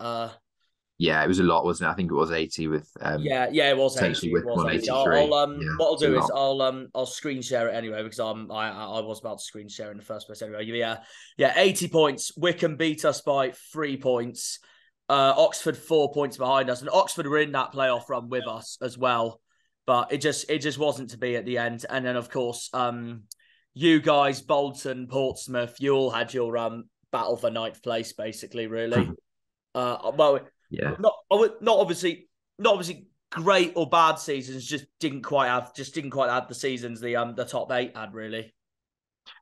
It was a lot, wasn't it? I think it was 80 with it was 80. With 183. What I'll do is I'll screen share it anyway, because I was about to screen share in the first place anyway. 80 points. Wickham beat us by 3 points. Oxford 4 points behind us, and Oxford were in that playoff run with us as well, but it just wasn't to be at the end. And then of course, you guys, Bolton, Portsmouth, you all had your battle for ninth place, basically, really. Not obviously great or bad seasons, just didn't quite have the seasons the top 8 had, really.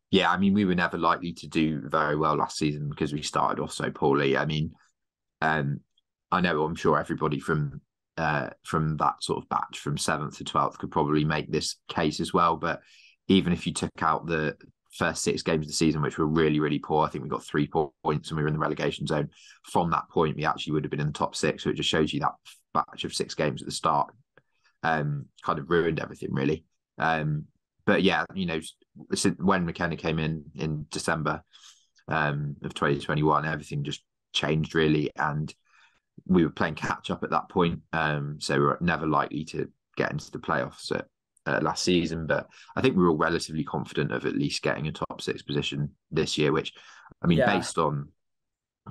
Yeah, I mean, we were never likely to do very well last season because we started off so poorly. I mean, I'm sure everybody from that sort of batch from 7th to 12th could probably make this case as well. But even if you took out the first 6 games of the season, which were really, really poor, I think we got 3 points and we were in the relegation zone. From that point, we actually would have been in the top 6. So it just shows you that batch of 6 games at the start kind of ruined everything, really. But yeah, when McKenna came in December of 2021, everything just changed, really. And we were playing catch up at that point. So we were never likely to get into the playoffs last season, but I think we were all relatively confident of at least getting a top 6 position this year, which, I mean, based on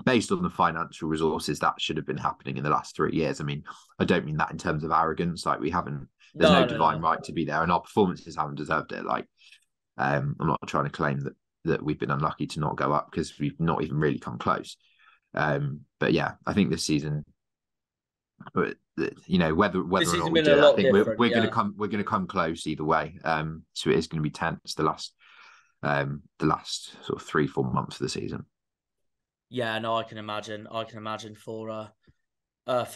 the financial resources, that should have been happening in the last 3 years. I mean, I don't mean that in terms of arrogance, like there's no divine right to be there, and our performances haven't deserved it. Like, I'm not trying to claim that we've been unlucky to not go up, because we've not even really come close. But yeah, I think this season, whether or not we do it, I think we're going to come close either way. So it is going to be tense the last sort of 3-4 months of the season. Yeah, no, I can imagine for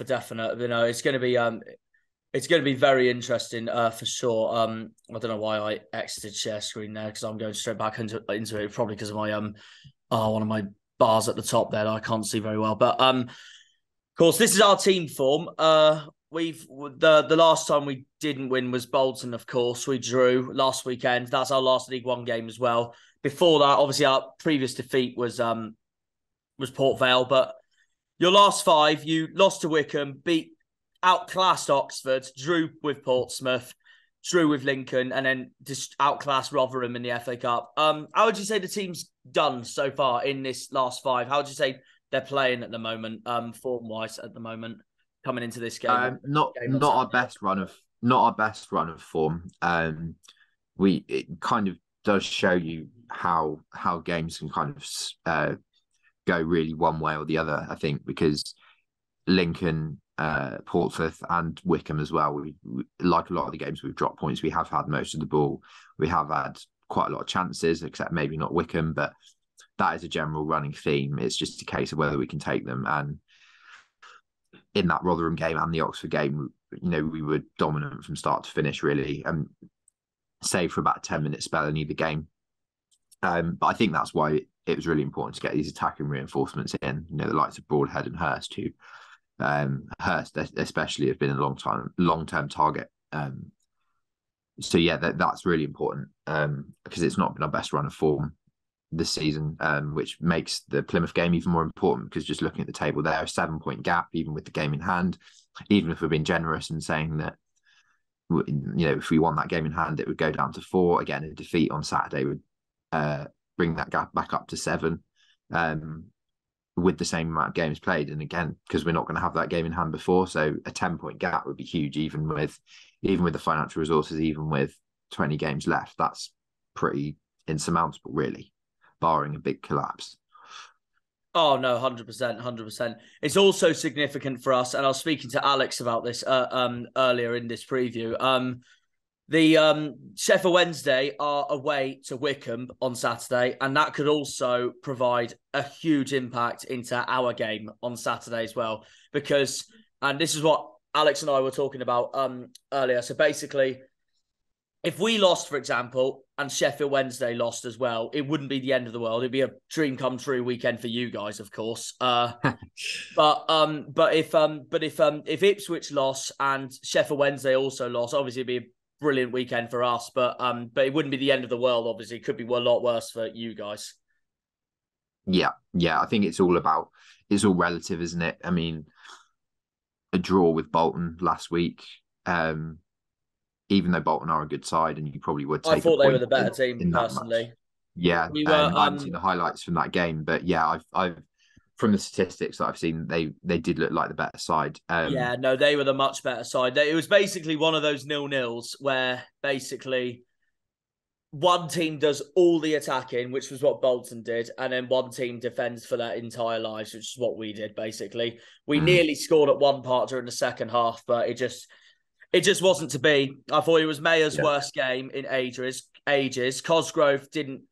definite. It's going to be very interesting for sure. I don't know why I exited share screen there, because I'm going straight back into it, probably because of my one of my bars at the top there that I can't see very well. But of course, this is our team form. The last time we didn't win was Bolton, of course. We drew last weekend. That's our last League One game as well. Before that, obviously, our previous defeat was Port Vale. But your last 5, you lost to Wickham, outclassed Oxford, drew with Portsmouth, drew with Lincoln, and then just outclassed Rotherham in the FA Cup. How would you say the team's done so far in this last 5? How would you say they're playing at the moment, form-wise at the moment, coming into this game? Not our best run of form. It kind of does show you how games can kind of go really one way or the other, I think, because Lincoln, Portsmouth and Wickham as well, we like a lot of the games we've dropped points, we have had most of the ball, we have had quite a lot of chances, except maybe not Wickham, but that is a general running theme. It's just a case of whether we can take them. And in that Rotherham game and the Oxford game, we were dominant from start to finish, really, save for about a 10-minute spell in either game. But I think that's why it was really important to get these attacking reinforcements in. You know, the likes of Broadhead and Hurst, who Hurst especially has been a long term target. So yeah, that's really important because it's not been our best run of form this season, which makes the Plymouth game even more important, because just looking at the table there, a 7-point gap, even with the game in hand, even if we're being generous and saying that, you know, if we won that game in hand, it would go down to 4. Again, a defeat on Saturday would bring that gap back up to 7 with the same amount of games played. And again, because we're not going to have that game in hand before, so a 10-point gap would be huge, even with the financial resources, even with 20 games left. That's pretty insurmountable, really, barring a big collapse. Oh no, 100%, 100%. It's also significant for us, and I was speaking to Alex about this earlier in this preview. The Sheffield Wednesday are away to Wycombe on Saturday, and that could also provide a huge impact into our game on Saturday as well. Because, and this is what Alex and I were talking about earlier. So basically, if we lost, for example, and Sheffield Wednesday lost as well, it wouldn't be the end of the world. It'd be a dream come true weekend for you guys, of course. But if Ipswich lost and Sheffield Wednesday also lost, obviously it'd be a brilliant weekend for us. But it wouldn't be the end of the world. Obviously, it could be a lot worse for you guys. Yeah. I think it's all relative, isn't it? I mean, a draw with Bolton last week. Even though Bolton are a good side, and you probably would take. I thought they were the better team personally. Yeah, I haven't seen the highlights from that game, but yeah, I've from the statistics that I've seen, they did look like the better side. Yeah, no, they were the much better side. It was basically one of those 0-0s where basically one team does all the attacking, which was what Bolton did, and then one team defends for their entire lives, which is what we did, basically. We nearly scored at one part during the second half, but it just wasn't to be. I thought it was Mayer's worst game in ages. Cosgrove didn't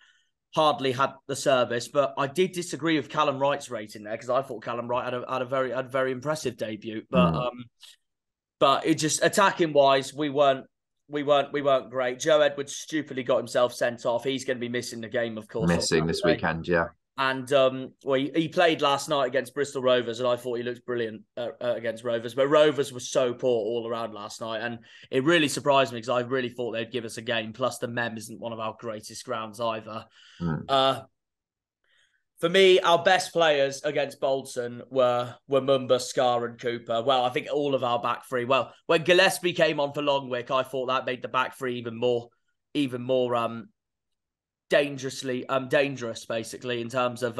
hardly had the service, but I did disagree with Callum Wright's rating there, because I thought Callum Wright had a very impressive debut. But it just, attacking wise, we weren't great. Joe Edwards stupidly got himself sent off. He's going to be missing the game, of course. Missing this weekend, yeah. And he played last night against Bristol Rovers, and I thought he looked brilliant against Rovers. But Rovers was so poor all around last night, and it really surprised me, because I really thought they'd give us a game. Plus, the Mem isn't one of our greatest grounds either. For me, our best players against Bolton were Mumba, Scar, and Cooper. Well, I think all of our back three. Well, when Gillespie came on for Longwick, I thought that made the back three even more dangerous, basically, in terms of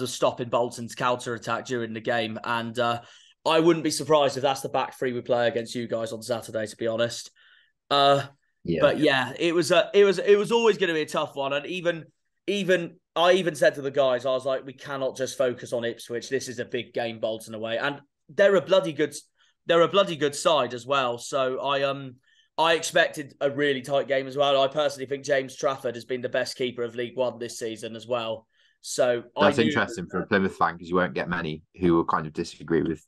stopping Bolton's counter-attack during the game. And I wouldn't be surprised if that's the back three we play against you guys on Saturday, to be honest. But yeah, it was always going to be a tough one. And I even said to the guys, I was like, we cannot just focus on Ipswich. This is a big game, Bolton away, and they're a bloody good side as well. So I expected a really tight game as well. I personally think James Trafford has been the best keeper of League One this season as well. So that's interesting for a Plymouth fan, because you won't get many who will kind of disagree with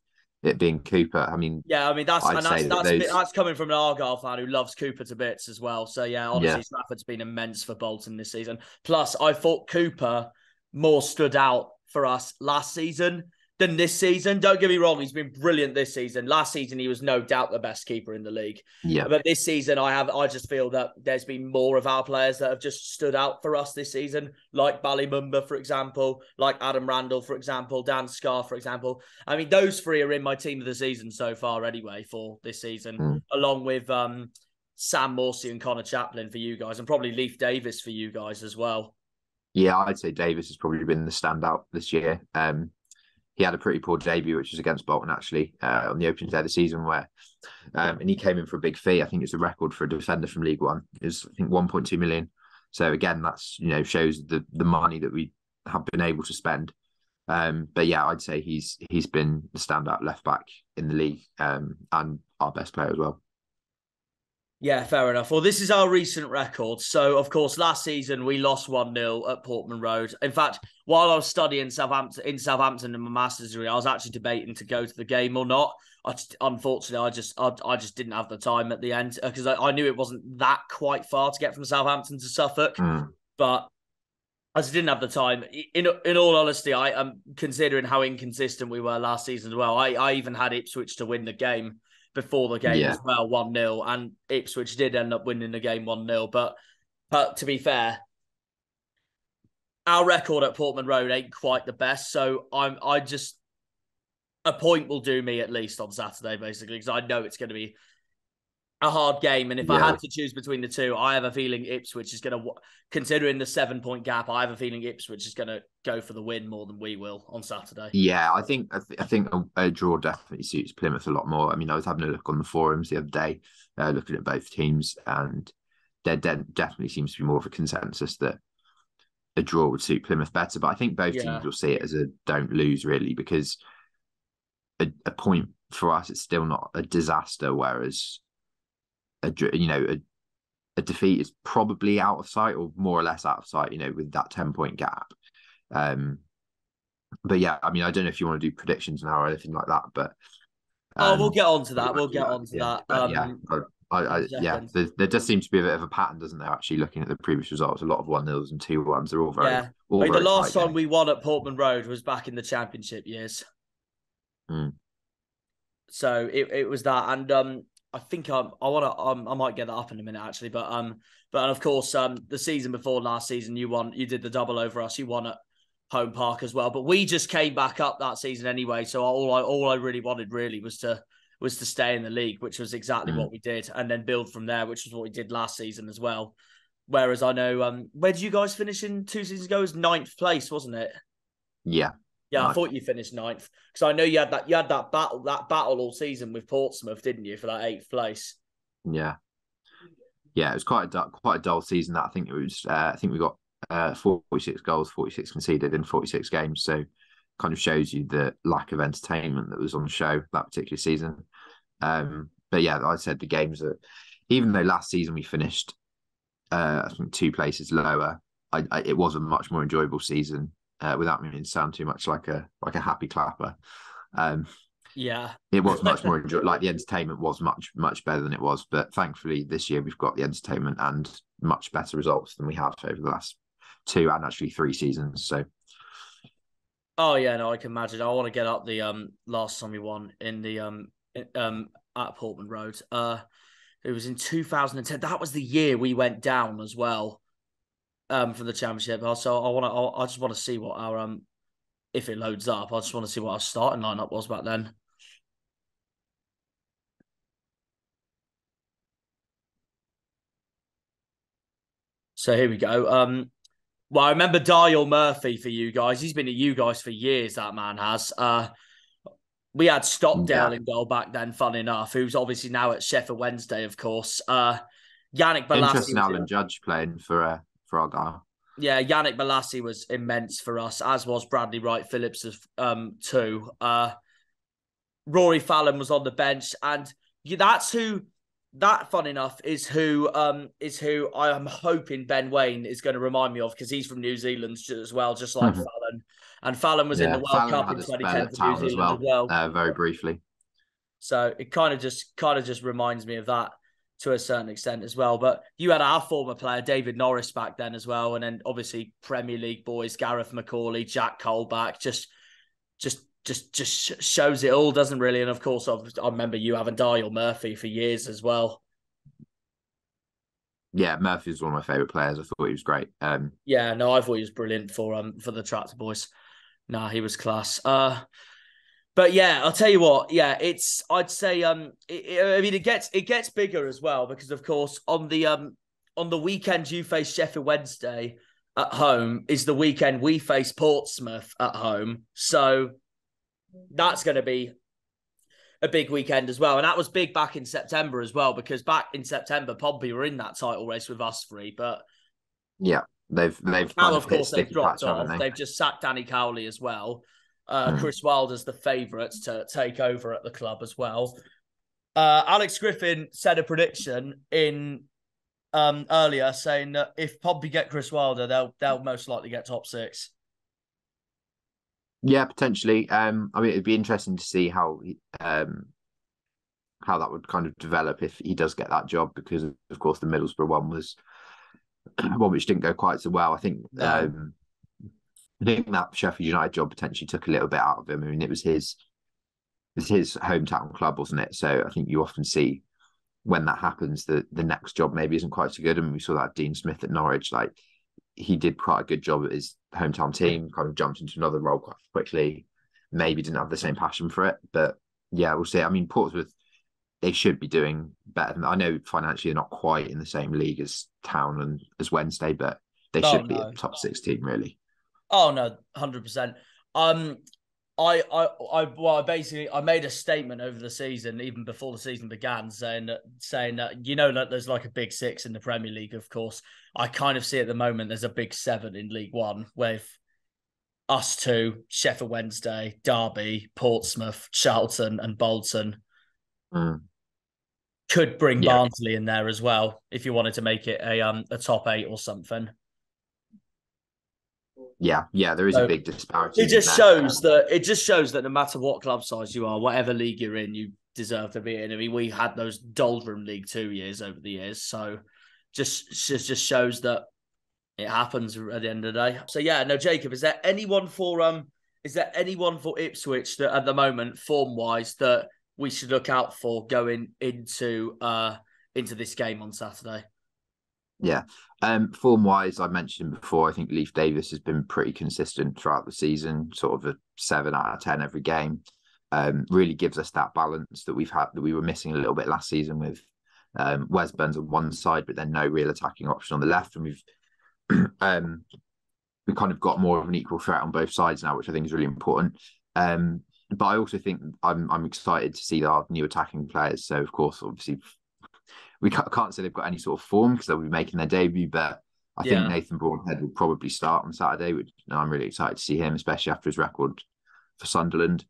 it being Cooper. I mean, that's coming from an Argyle fan who loves Cooper to bits as well. So yeah, honestly, Trafford's been immense for Bolton this season. Plus, I thought Cooper more stood out for us last season than this season. Don't get me wrong, he's been brilliant this season. Last season, he was no doubt the best keeper in the league. Yeah. But this season, I just feel that there's been more of our players that have just stood out for us this season, like Ballymumba, for example, like Adam Randall, for example, Dan Scar, for example. I mean, those three are in my team of the season so far anyway for this season, along with Sam Morsey and Connor Chaplin for you guys, and probably Leif Davis for you guys as well. Yeah, I'd say Davis has probably been the standout this year. He had a pretty poor debut, which was against Bolton, actually, on the opening day of the season, and he came in for a big fee. I think it's a record for a defender from League One. It's, I think, 1.2 million. So again, that's, shows the money that we have been able to spend. But yeah, I'd say he's been the standout left back in the league, and our best player as well. Yeah, fair enough. Well, this is our recent record. So, of course, last season we lost 1-0 at Portman Road. In fact, while I was studying Southampton in my master's degree, I was actually debating to go to the game or not. Unfortunately, I just didn't have the time at the end, because I knew it wasn't that quite far to get from Southampton to Suffolk. But I just didn't have the time. In all honesty, I am considering how inconsistent we were last season as well. I even had Ipswich to win the game before the game as well, 1-0, and Ipswich did end up winning the game 1-0. But to be fair, our record at Portman Road ain't quite the best, so I just a point will do me at least on Saturday, basically, because I know it's going to be a hard game. And if I had to choose between the two, I have a feeling Ipswich is going to, considering the 7-point gap, I have a feeling Ipswich is going to go for the win more than we will on Saturday. Yeah, I think a draw definitely suits Plymouth a lot more. I mean, I was having a look on the forums the other day, looking at both teams, and there definitely seems to be more of a consensus that a draw would suit Plymouth better. But I think both teams will see it as a don't lose, really, because a point for us, it's still not a disaster, whereas a defeat is probably out of sight, or more or less out of sight, with that 10-point gap. But yeah, I mean, I don't know if you want to do predictions now or anything like that, but we'll get on to that. There does seem to be a bit of a pattern, doesn't there? Actually, looking at the previous results, a lot of 1-0s and 2-1s. They're all very. The last time we won at Portman Road was back in the Championship years. So it was that, and I think I might get that up in a minute actually, but of course the season before last season you did the double over us, you won at home park as well, but we just came back up that season anyway. So all I really wanted was to stay in the league, which was exactly what we did, and then build from there, which was what we did last season as well. Whereas I know where did you guys finish in 2 seasons ago? It was 9th place, wasn't it? Yeah. Yeah, I thought you finished 9th because I know you had that battle all season with Portsmouth, didn't you, for that 8th place? Yeah, it was quite a dull season. That I think it was. I think we got 46 goals, 46 conceded in 46 games. So, kind of shows you the lack of entertainment that was on the show that particular season. But yeah, I said the games that, even though last season we finished, I think 2 places lower, it was a much more enjoyable season. Without me to sound too much like a happy clapper, it was much more enjoyable. Like the entertainment was much better than it was. But thankfully, this year we've got the entertainment and much better results than we have over the last 2 and actually 3 seasons. So, I can imagine. I want to get up the last time we won in the at Portman Road. It was in 2010. That was the year we went down as well. For the Championship. Also, I just want to see what our if it loads up, I just want to see what our starting lineup was back then. So here we go. Well, I remember Dial Murphy for you guys. He's been at you guys for years, that man has. We had Stockdale in goal back then, fun enough, who's obviously now at Sheffield Wednesday, of course. Yannick Balassi. Interesting Alan Judge playing for Argyle. Yeah, Yannick Balassi was immense for us, as was Bradley Wright Phillips too. Rory Fallon was on the bench, and fun enough, is who I am hoping Ben Waine is going to remind me of, because he's from New Zealand as well, just like Fallon. And Fallon was in the World Cup in 2010 for New Zealand as well. Very briefly. So it kind of just reminds me of that to a certain extent as well. But you had our former player, David Norris, back then as well. And then obviously Premier League boys, Gareth McCauley, Jack Colback, just shows it all, doesn't really? And of course, I remember you having Dial Murphy for years as well. Yeah, Murphy was one of my favourite players. I thought he was great. I thought he was brilliant for the Tractor Boys. No, he was class. But yeah, I'll tell you what. Yeah, I'd say it gets bigger as well, because of course on the weekend you face Sheffield Wednesday at home is the weekend we face Portsmouth at home. So that's going to be a big weekend as well. And that was big back in September as well, because back in September Pompey were in that title race with us three. But yeah, they've now of course they've dropped off. They've just sacked Danny Cowley as well. Chris Wilder's the favourite to take over at the club as well. Alex Griffin said a prediction in earlier saying that if Pompey get Chris Wilder, they'll most likely get top 6. Yeah, potentially. I mean, it'd be interesting to see how that would kind of develop if he does get that job, because of course the Middlesbrough one was one which didn't go quite so well. I think I think that Sheffield United job potentially took a little bit out of him. I mean, it was his hometown club, wasn't it? So I think you often see when that happens, the next job maybe isn't quite so good. And we saw that Dean Smith at Norwich, like he did quite a good job at his hometown team, kind of jumped into another role quite quickly, maybe didn't have the same passion for it. But yeah, we'll see. I mean, Portsmouth, they should be doing better than, I know financially they're not quite in the same league as Town and as Wednesday, but they should be a top 6 team, really. Oh no, 100%. I made a statement over the season, even before the season began, saying that that there's like a big 6 in the Premier League. Of course, I kind of see at the moment there's a big 7 in League One with us two, Sheffield Wednesday, Derby, Portsmouth, Charlton, and Bolton. Could bring Barnsley in there as well if you wanted to make it a top 8 or something. Yeah, there is a big disparity. It just shows that no matter what club size you are, whatever league you're in, you deserve to be in. I mean, we had those doldrum League 2 years over the years, so just shows that it happens at the end of the day. So yeah, no, Jacob, is there anyone for Ipswich that at the moment, form wise, that we should look out for going into this game on Saturday? Yeah. Form wise, I mentioned before, I think Leif Davis has been pretty consistent throughout the season, sort of a 7 out of 10 every game. Really gives us that balance that we were missing a little bit last season with Wes Burns on one side, but then no real attacking option on the left. And we've kind of got more of an equal threat on both sides now, which I think is really important. But I also think I'm excited to see our new attacking players. So of course, obviously, we can't say they've got any sort of form because they'll be making their debut, but I think Nathan Broadhead will probably start on Saturday, which I'm really excited to see him, especially after his record for Sunderland,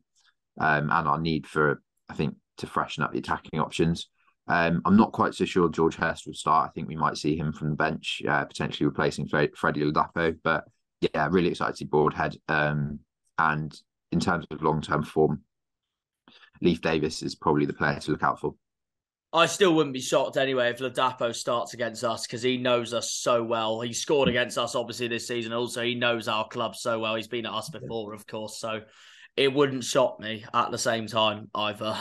and our need for, I think, to freshen up the attacking options. I'm not quite so sure George Hurst will start. I think we might see him from the bench, potentially replacing Freddie Ladapo, but yeah, really excited to see Broadhead. And in terms of long-term form, Leif Davis is probably the player to look out for. I still wouldn't be shocked anyway if Ladapo starts against us because he knows us so well. He scored against us, obviously, this season. Also, he knows our club so well. He's been at us before, of course. So it wouldn't shock me at the same time either.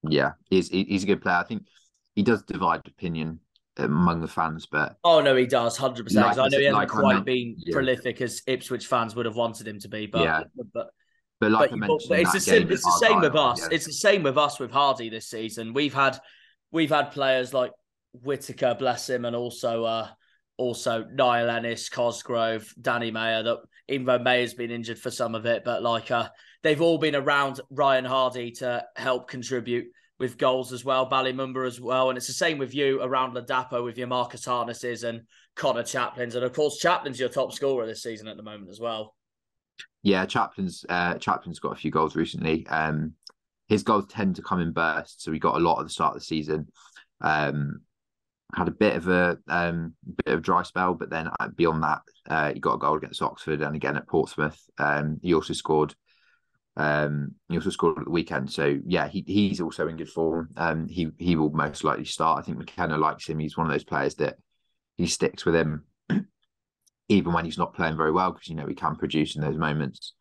Yeah, he's a good player. I think he does divide opinion among the fans, but... Oh, no, he does, 100%. Because I know he hasn't quite been prolific as Ipswich fans would have wanted him to be. But it's the same with us. Yeah. It's the same with us with Hardy this season. We've had players like Whittaker, bless him, and also Niall Ennis, Cosgrove, Danny Mayer. That even though Mayer's been injured for some of it, but they've all been around Ryan Hardy to help contribute with goals as well. Ballymumba as well, and it's the same with you around Ladapo with your Marcus Harnesses and Connor Chaplins, and of course Chaplin's your top scorer this season at the moment as well. Yeah, Chaplin's got a few goals recently. His goals tend to come in bursts, so we got a lot at the start of the season. Had a bit of dry spell, but then beyond that, he got a goal against Oxford and again at Portsmouth. He also scored. He also scored at the weekend, so yeah, he's also in good form. He will most likely start. I think McKenna likes him. He's one of those players that he sticks with him. Even when he's not playing very well, because he can produce in those moments.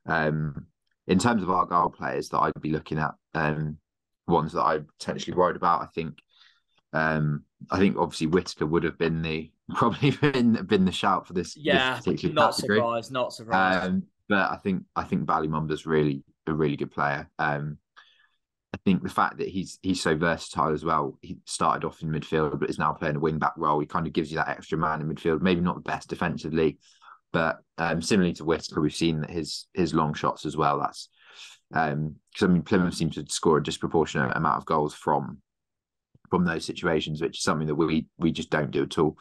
In terms of Argyle players that I'd be looking at, ones that I'm potentially worried about, I think obviously Whittaker would have been probably been the shout for this. Yeah, this particular not category. Not surprised. But I think Ballymumba's really a really good player. I think the fact that he's so versatile as well. He started off in midfield, but is now playing a wing-back role. He kind of gives you that extra man in midfield. Maybe not the best defensively, but similarly to Whittaker, we've seen that his long shots as well. That's because Plymouth seem to score a disproportionate amount of goals from those situations, which is something that we just don't do at all.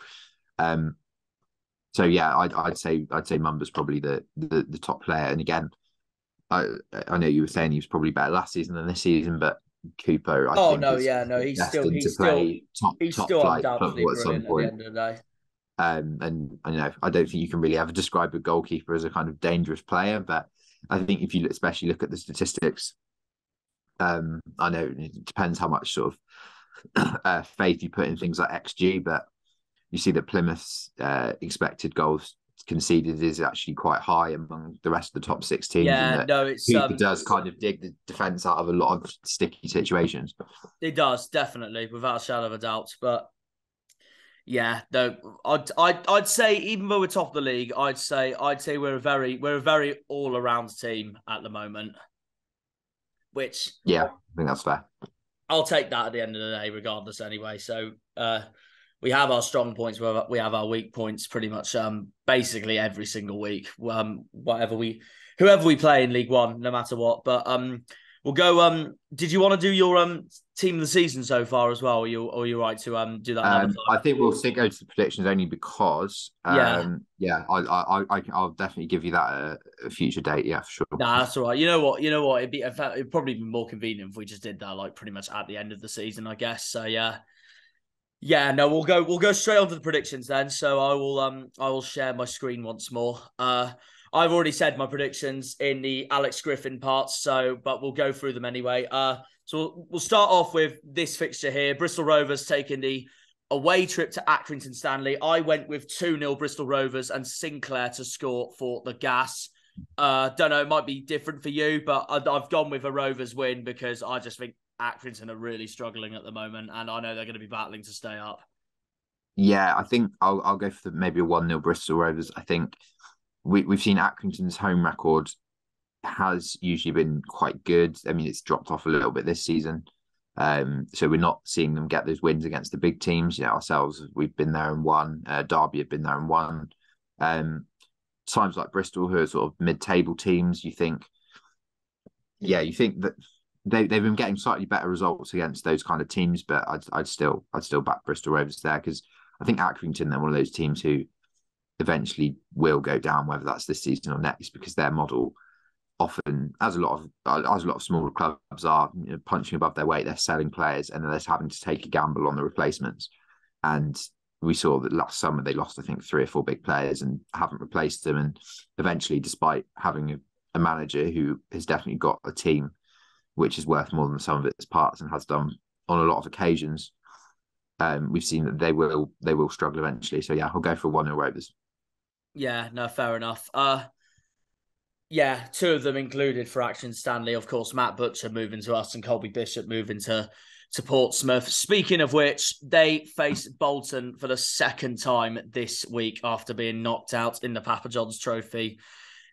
So yeah, I'd say Mumba's probably the top player. And again, I know you were saying he was probably better last season than this season, but Cooper, he's still undoubtedly brilliant at the end of the day. And I don't think you can really ever describe a goalkeeper as a kind of dangerous player, but I think if you especially look at the statistics, I know it depends how much sort of faith you put in things like XG, but you see that Plymouth's expected goals conceded is actually quite high among the rest of the top 6 teams. Yeah, and no, it's Cooper does kind of dig the defence out of a lot of sticky situations. It does, definitely, without a shadow of a doubt. But yeah, no, I'd say even though we're top of the league, I'd say we're a very all around team at the moment. Which yeah, I think that's fair. I'll take that at the end of the day, regardless. Anyway, so we have our strong points, we have our weak points, pretty much basically every single week. Whoever we play in League One, no matter what. But we'll go. Did you want to do your team of the season so far as well? Or you right to do that another time? I think we'll still go to the predictions only because I'll definitely give you that a future date. Yeah, for sure. Nah, that's all right. You know what? It'd probably be more convenient if we just did that like pretty much at the end of the season, I guess. So yeah. Yeah, no, we'll go straight on to the predictions then. So I will share my screen once more. I've already said my predictions in the Alex Griffin parts, but we'll go through them anyway. So we'll start off with this fixture here. Bristol Rovers taking the away trip to Accrington Stanley. I went with 2-0 Bristol Rovers and Sinclair to score for the Gas. Don't know, it might be different for you, but I've gone with a Rovers win because I just think Accrington are really struggling at the moment, and I know they're going to be battling to stay up. Yeah, I think I'll go for maybe a 1-0 Bristol Rovers. I think we've seen Accrington's home record has usually been quite good. I mean, it's dropped off a little bit this season. So we're not seeing them get those wins against the big teams. Ourselves, we've been there and won. Derby have been there and won. Times like Bristol, who are sort of mid-table teams, you think that they've been getting slightly better results against those kind of teams, but I'd still back Bristol Rovers there because I think Accrington, they're one of those teams who eventually will go down, whether that's this season or next, because their model often, as a lot of smaller clubs are, punching above their weight, they're selling players and then they're having to take a gamble on the replacements. And we saw that last summer they lost, I think, 3 or 4 big players and haven't replaced them. And eventually, despite having a manager who has definitely got a team which is worth more than some of its parts and has done on a lot of occasions, we've seen that they will struggle eventually. So yeah, I'll go for 1-0 Rovers. Yeah, no, fair enough. 2 of them included for Accrington Stanley. Of course, Matt Butcher moving to us and Colby Bishop moving to Portsmouth. Speaking of which, they face Bolton for the second time this week after being knocked out in the Papa John's Trophy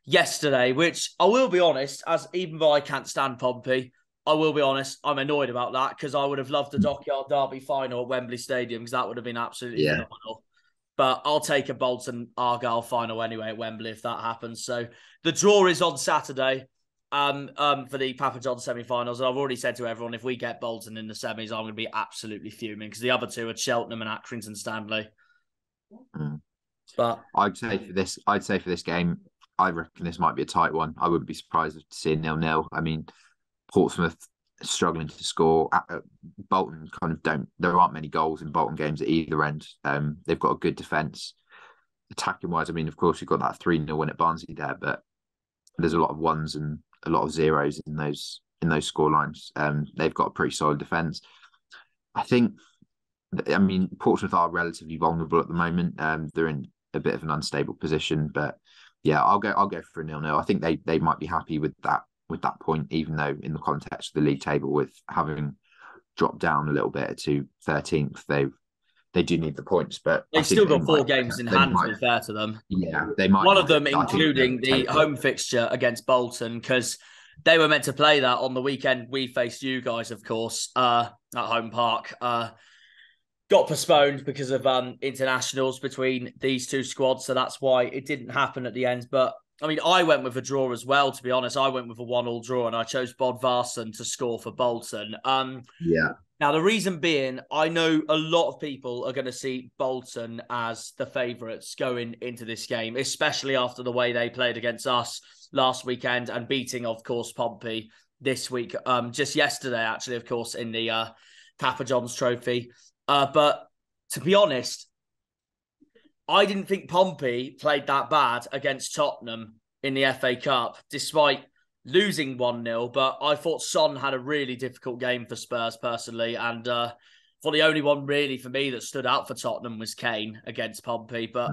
yesterday, which I will be honest, even though I can't stand Pompey, I will be honest, I'm annoyed about that because I would have loved the Dockyard Derby final at Wembley Stadium because that would have been absolutely phenomenal. But I'll take a Bolton Argyle final anyway at Wembley if that happens. So the draw is on Saturday for the Papa John's semi-finals. And I've already said to everyone, if we get Bolton in the semis, I'm going to be absolutely fuming because the other 2 are Cheltenham and Accrington Stanley. But I'd say for this game, I reckon this might be a tight one. I wouldn't be surprised to see a 0-0. I mean, Portsmouth struggling to score. Bolton there aren't many goals in Bolton games at either end. They've got a good defence. Attacking wise, I mean, of course, you've got that 3-0 win at Barnsley there, but there's a lot of ones and a lot of zeros in those score lines. They've got a pretty solid defence. I mean, Portsmouth are relatively vulnerable at the moment. They're in a bit of an unstable position, but yeah, I'll go for a 0-0. I think they might be happy with that point, even though in the context of the league table, with having dropped down a little bit to 13th, they do need the points, but they've still got 4 games in hand, to be fair to them. Yeah, they might. One of them including the home fixture against Bolton, because they were meant to play that on the weekend. We faced you guys, of course, at Home Park. Got postponed because of internationals between these 2 squads, so that's why it didn't happen at the end. But I mean, I went with a draw as well, to be honest. I went with a 1-1 draw, and I chose Bodvarsson to score for Bolton. Now, the reason being, I know a lot of people are going to see Bolton as the favourites going into this game, especially after the way they played against us last weekend and beating, of course, Pompey this week. Just yesterday, actually, of course, in the Papa John's Trophy. But to be honest, I didn't think Pompey played that bad against Tottenham in the FA Cup, despite losing 1-0. But I thought Son had a really difficult game for Spurs, personally. And for the only one really for me that stood out for Tottenham was Kane against Pompey. But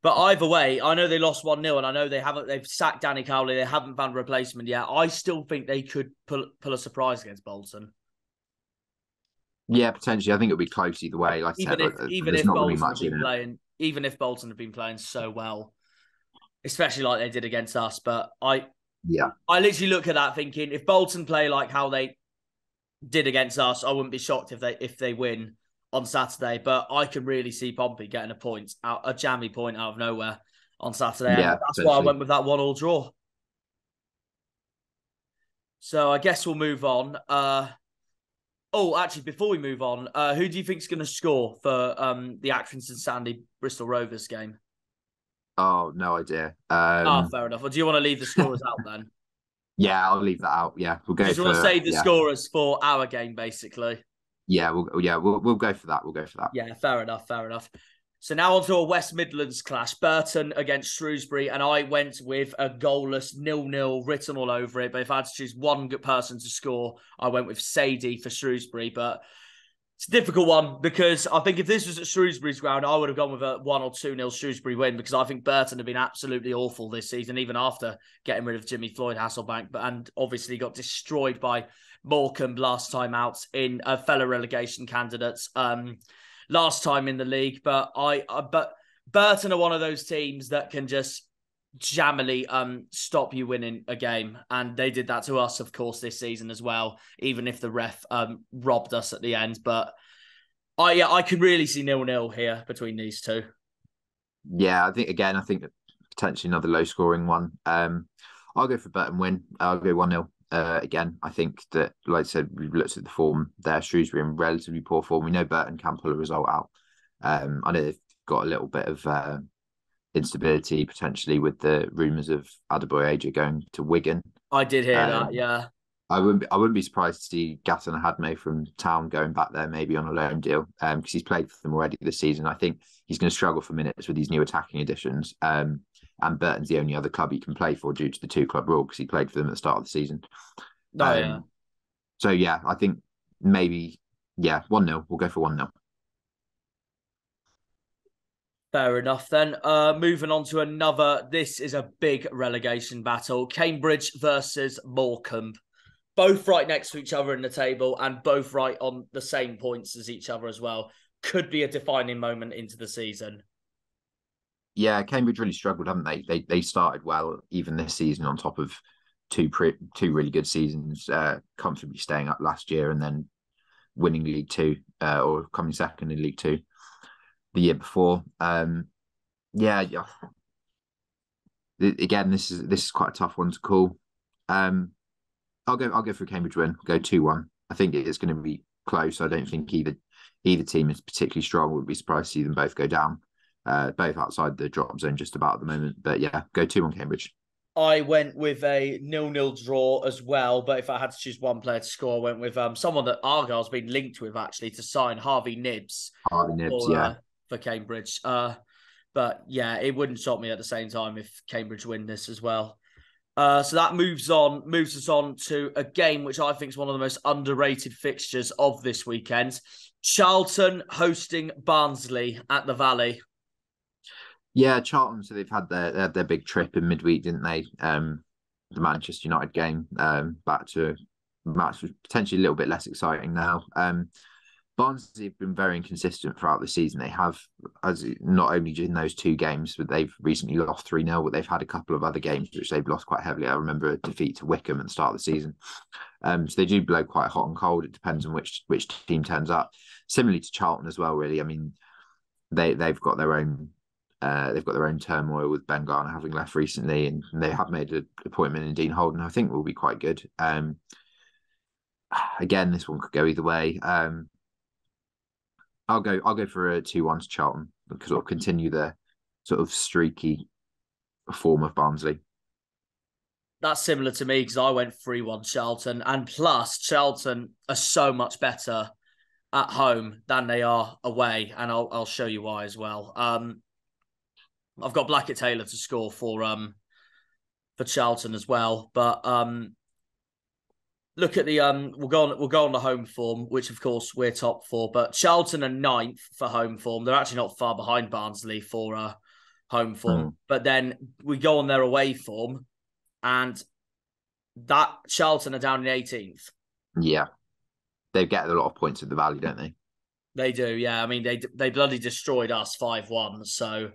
But either way, I know they lost 1-0 and I know they've sacked Danny Cowley. They haven't found a replacement yet. I still think they could pull a surprise against Bolton. Yeah, potentially. I think it'll be close either way. Like even I if said, even there's if not really Bolton have much in been it. playing, even if Bolton have been playing so well, especially like they did against us. But I literally look at that thinking, if Bolton play like how they did against us, I wouldn't be shocked if they win on Saturday. But I can really see Pompey getting a jammy point out of nowhere on Saturday. Yeah, and that's why I went with that 1-1 draw. So I guess we'll move on. Actually, before we move on, who do you think is going to score for the Accrington Sandy Bristol Rovers game? Oh, no idea. Fair enough. Or do you want to leave the scorers out then? Yeah, I'll leave that out. Yeah, we'll go. Do you want to save the scorers for our game, basically? Yeah, we'll go for that. We'll go for that. Yeah, fair enough. So now on to a West Midlands clash. Burton against Shrewsbury, and I went with a goalless 0-0 written all over it. But if I had to choose one good person to score, I went with Sadie for Shrewsbury. But it's a difficult one because I think if this was at Shrewsbury's ground, I would have gone with a 1 or 2-0 Shrewsbury win because I think Burton have been absolutely awful this season, even after getting rid of Jimmy Floyd Hasselbank, and obviously got destroyed by Morecambe last time out in a fellow relegation candidates. Last time in the league, but Burton are one of those teams that can just jammily stop you winning a game, and they did that to us, of course, this season as well. Even if the ref robbed us at the end, but I can really see 0-0 here between these two. Yeah, I think potentially another low scoring one. I'll go for Burton win. I'll go 1-0. Again, I think that, like I said, we've looked at the form there. Shrewsbury in relatively poor form. We know Burton can pull a result out. I know they've got a little bit of instability potentially with the rumours of Adebayo going to Wigan. I did hear that, yeah. I wouldn't be surprised to see Gatton Hadme from Town going back there maybe on a loan deal because he's played for them already this season. I think he's going to struggle for minutes with these new attacking additions. And Burton's the only other club he can play for due to the 2-club rule because he played for them at the start of the season. So, yeah, I think maybe, 1-0. We'll go for 1-0. Fair enough then. Moving on to another. This is a big relegation battle. Cambridge versus Morecambe. Both right next to each other in the table and both right on the same points as each other as well. Could be a defining moment into the season. Yeah, Cambridge really struggled, haven't they? They started well even this season on top of two really good seasons, comfortably staying up last year and then winning League Two or coming second in League Two the year before. Again, this is quite a tough one to call. I'll go for a Cambridge win. I'll go 2-1. I think it's going to be close. I don't think either team is particularly strong. Would be surprised to see them both go down. Both outside the drop zone just about at the moment. But yeah, go 2-1 Cambridge. I went with a 0-0 draw as well, but if I had to choose one player to score, I went with someone that Argyle's been linked with actually to sign, Harvey Nibbs. For Cambridge. But yeah, it wouldn't shock me at the same time if Cambridge win this as well. So that moves us on to a game which I think is one of the most underrated fixtures of this weekend. Charlton hosting Barnsley at the Valley. Yeah, Charlton. So they've had their big trip in midweek, didn't they? The Manchester United game back to a match was potentially a little bit less exciting now. Barnsley have been very inconsistent throughout the season. They have, as not only in those two games, but they've recently lost 3-0, but they've had a couple of other games which they've lost quite heavily. I remember a defeat to Wickham at the start of the season. So they do blow quite hot and cold. It depends on which team turns up. Similarly to Charlton as well, really. I mean, they've got their own turmoil with Ben Garner having left recently, and they have made an appointment in Dean Holden, who I think will be quite good. Again, this one could go either way. I'll go for a 2-1 to Charlton because it'll continue the sort of streaky form of Barnsley. That's similar to me because I went 3-1 Charlton, and plus Charlton are so much better at home than they are away, and I'll show you why as well. I've got Blackett Taylor to score for Charlton as well, but look at the we'll go on the home form, which of course we're top for, but Charlton are 9th for home form. They're actually not far behind Barnsley for home form. But then we go on their away form, and that Charlton are down in 18th. Yeah. They get a lot of points at the Valley, don't they? They do, yeah. I mean, they bloody destroyed us 5-1. So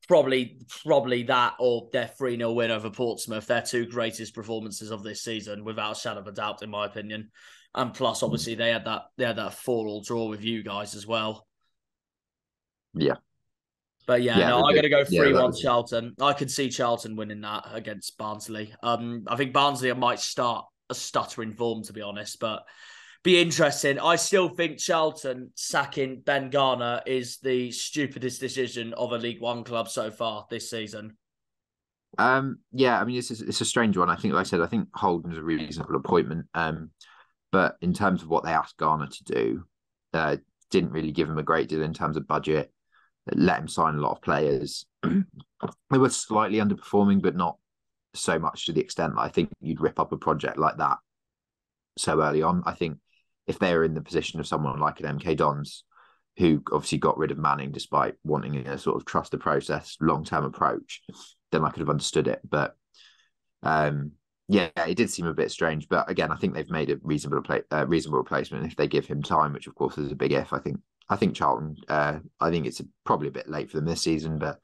probably that or their 3-0 win over Portsmouth, their two greatest performances of this season, without a shadow of a doubt, in my opinion. And plus, obviously, they had that 4-4 draw with you guys as well. Yeah. But I got to go 3-1 Charlton. I could see Charlton winning that against Barnsley. I think Barnsley might start a stuttering form, to be honest, but be interesting. I still think Charlton sacking Ben Garner is the stupidest decision of a League One club so far this season. Yeah, I mean, it's a strange one. I think, like I said, I think Holden's a reasonable appointment. But in terms of what they asked Garner to do, didn't really give him a great deal in terms of budget. Let him sign a lot of players. They were slightly underperforming, but not so much to the extent that I think you'd rip up a project like that so early on. I think if they were in the position of someone like an MK Dons, who obviously got rid of Manning despite wanting a sort of trust the process, long-term approach, then I could have understood it. But it did seem a bit strange. But again, I think they've made a reasonable replacement if they give him time, which of course is a big if. I think Charlton, I think it's probably a bit late for them this season, but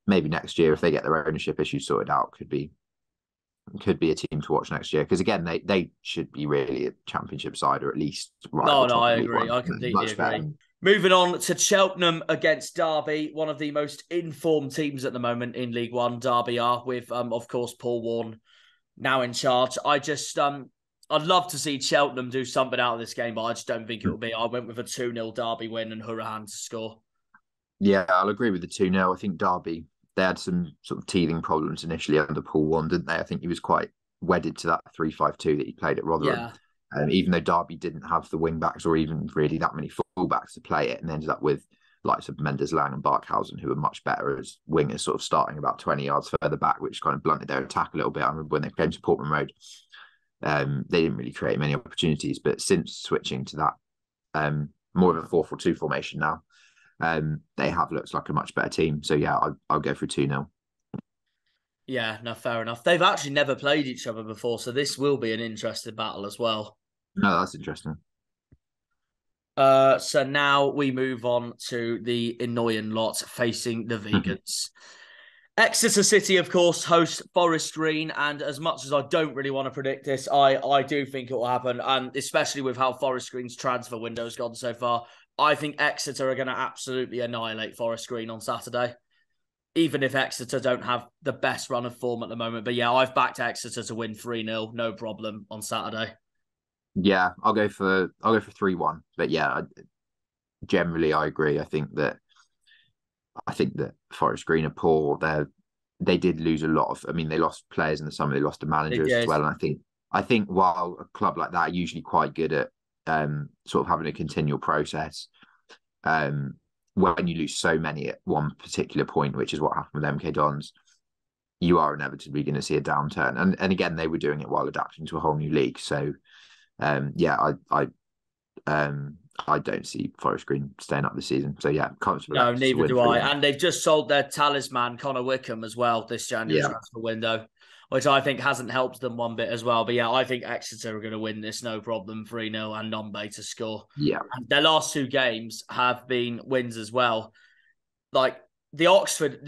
maybe next year, if they get their ownership issues sorted out, could be a team to watch next year. Because again, they should be really a championship side, or at least I agree. I completely agree. Moving on to Cheltenham against Derby, one of the most informed teams at the moment in League One. Derby are with, of course, Paul Warne now in charge. I'd love to see Cheltenham do something out of this game, but I just don't think it will be. I went with a 2-0 Derby win and Hourihane to score. Yeah, I'll agree with the 2-0. I think Derby, they had some sort of teething problems initially under Paul Warne, didn't they? I think he was quite wedded to that 3-5-2 that he played at Rotherham. Yeah. Even though Derby didn't have the wing-backs or even really that many full-backs to play it, and ended up with likes of Mendes Lang and Barkhausen, who were much better as wingers, sort of starting about 20 yards further back, which kind of blunted their attack a little bit. I remember when they came to Portman Road, they didn't really create many opportunities, but since switching to that more of a 4-4-2 formation now, they have looked like a much better team. So yeah, I'll go for 2-0. Yeah, no, fair enough. They've actually never played each other before, so this will be an interesting battle as well. No, that's interesting. So now we move on to the annoying lot facing the Vegans. Exeter City, of course, host Forest Green, and as much as I don't really want to predict this, I do think it will happen, and especially with how Forest Green's transfer window has gone so far, I think Exeter are going to absolutely annihilate Forest Green on Saturday, even if Exeter don't have the best run of form at the moment. But yeah, I've backed Exeter to win 3-0, no problem, on Saturday. Yeah, I'll go for 3-1. But yeah, generally I agree. I think that Forest Green are poor. They did lose a lot of. I mean, they lost players in the summer. They lost the managers as well. And I think while a club like that are usually quite good at sort of having a continual process, when you lose so many at one particular point, which is what happened with MK Dons, you are inevitably going to see a downturn. And again, they were doing it while adapting to a whole new league. So I don't see Forest Green staying up this season. So yeah, comfortable. No, neither do I. And they've just sold their talisman, Connor Wickham, as well this January transfer window, which I think hasn't helped them one bit as well. But yeah, I think Exeter are going to win this, no problem, 3-0, and Nombe to score. Yeah. And their last two games have been wins as well. Like the Oxford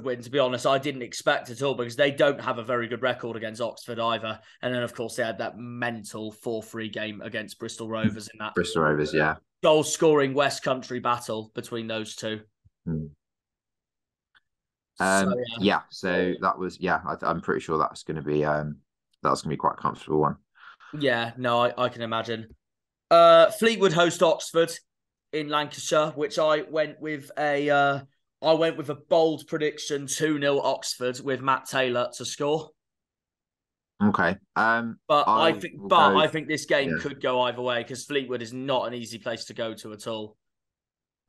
win, to be honest, I didn't expect at all, because they don't have a very good record against Oxford either. And then, of course, they had that mental 4-3 game against Bristol Rovers in that Bristol Rovers, yeah, goal-scoring West Country battle between those two. So that was I'm pretty sure that's going to be quite a comfortable one. Yeah, no, I can imagine. Fleetwood host Oxford in Lancashire, which I went with a bold prediction, 2-0 Oxford with Matt Taylor to score. Okay. But I think this game could go either way, because Fleetwood is not an easy place to go to at all.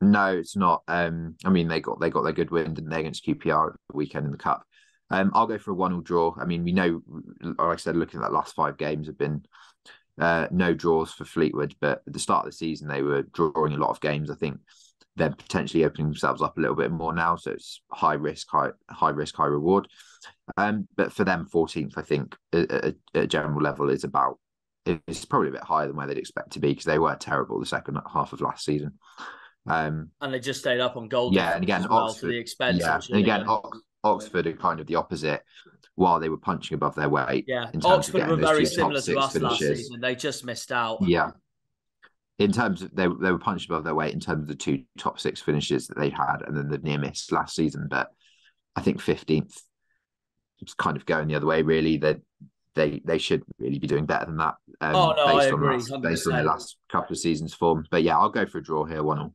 No, it's not. I mean, they got their good win, didn't they, against QPR at the weekend in the Cup. I'll go for a 1-1 draw. I mean, we know, like I said, looking at that last 5 games have been no draws for Fleetwood, but at the start of the season they were drawing a lot of games. I think they're potentially opening themselves up a little bit more now. So it's high risk, high reward. But for them, 14th, I think, at a general level it's probably a bit higher than where they'd expect to be, because they were terrible the second half of last season. And they just stayed up on goal. Yeah, and again, Oxford, to the expense. Yeah, and again, Oxford are kind of the opposite. While they were punching above their weight, yeah, in terms Oxford of were very those similar to us finishes. last season. They just missed out. Yeah, in terms of they were punching above their weight in terms of the 2 top 6 finishes that they had, and then the near miss last season. But I think 15th is kind of going the other way. Really, they should really be doing better than that. I agree. Based on their last couple of seasons' form. But yeah, I'll go for a draw here, 1-1.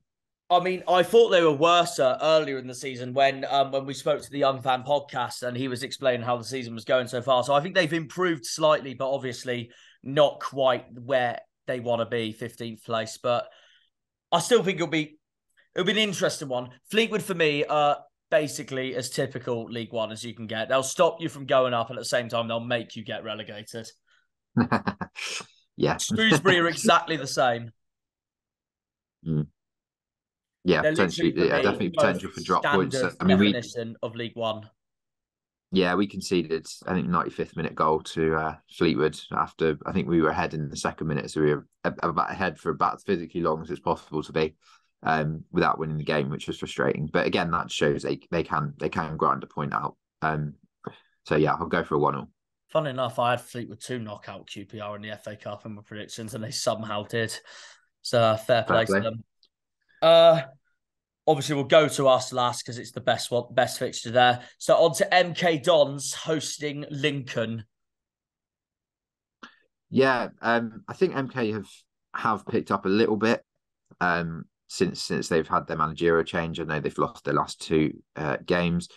I mean, I thought they were worse earlier in the season when we spoke to the Young Fan podcast and he was explaining how the season was going so far. So I think they've improved slightly, but obviously not quite where they want to be, 15th place. But I still think it'll be an interesting one. Fleetwood, for me, basically as typical League One as you can get. They'll stop you from going up, and at the same time, they'll make you get relegated. Yeah. Shrewsbury are exactly the same. Mm. Yeah, potentially, definitely potential for drop points. I mean, definition of League One. Yeah, we conceded, I think, 95th minute goal to Fleetwood after, I think we were ahead in the second minute, so we were about ahead for about as physically long as it's possible to be, without winning the game, which was frustrating. But again, that shows they can grind a point out. So yeah, I'll go for a 1-0. Funny enough, I had Fleetwood 2 knock out QPR in the FA Cup in my predictions, and they somehow did. So fair play to them. Obviously, we'll go to us last because it's the best fixture there. So on to MK Dons hosting Lincoln. Yeah, I think MK have picked up a little bit since they've had their managerial change. I know they've lost their last 2 games.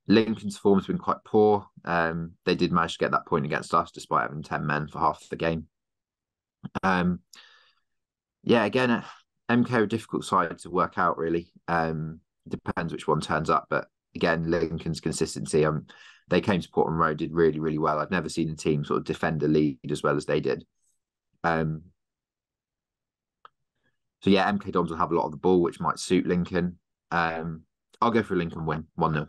Lincoln's form has been quite poor. They did manage to get that point against us despite having 10 men for half the game. Yeah, again, MK are a difficult side to work out, really. Depends which one turns up. But again, Lincoln's consistency. They came to Portman Road, did really, really well. I've never seen a team sort of defend the lead as well as they did. So yeah, MK Dons will have a lot of the ball, which might suit Lincoln. I'll go for a Lincoln win, 1-0.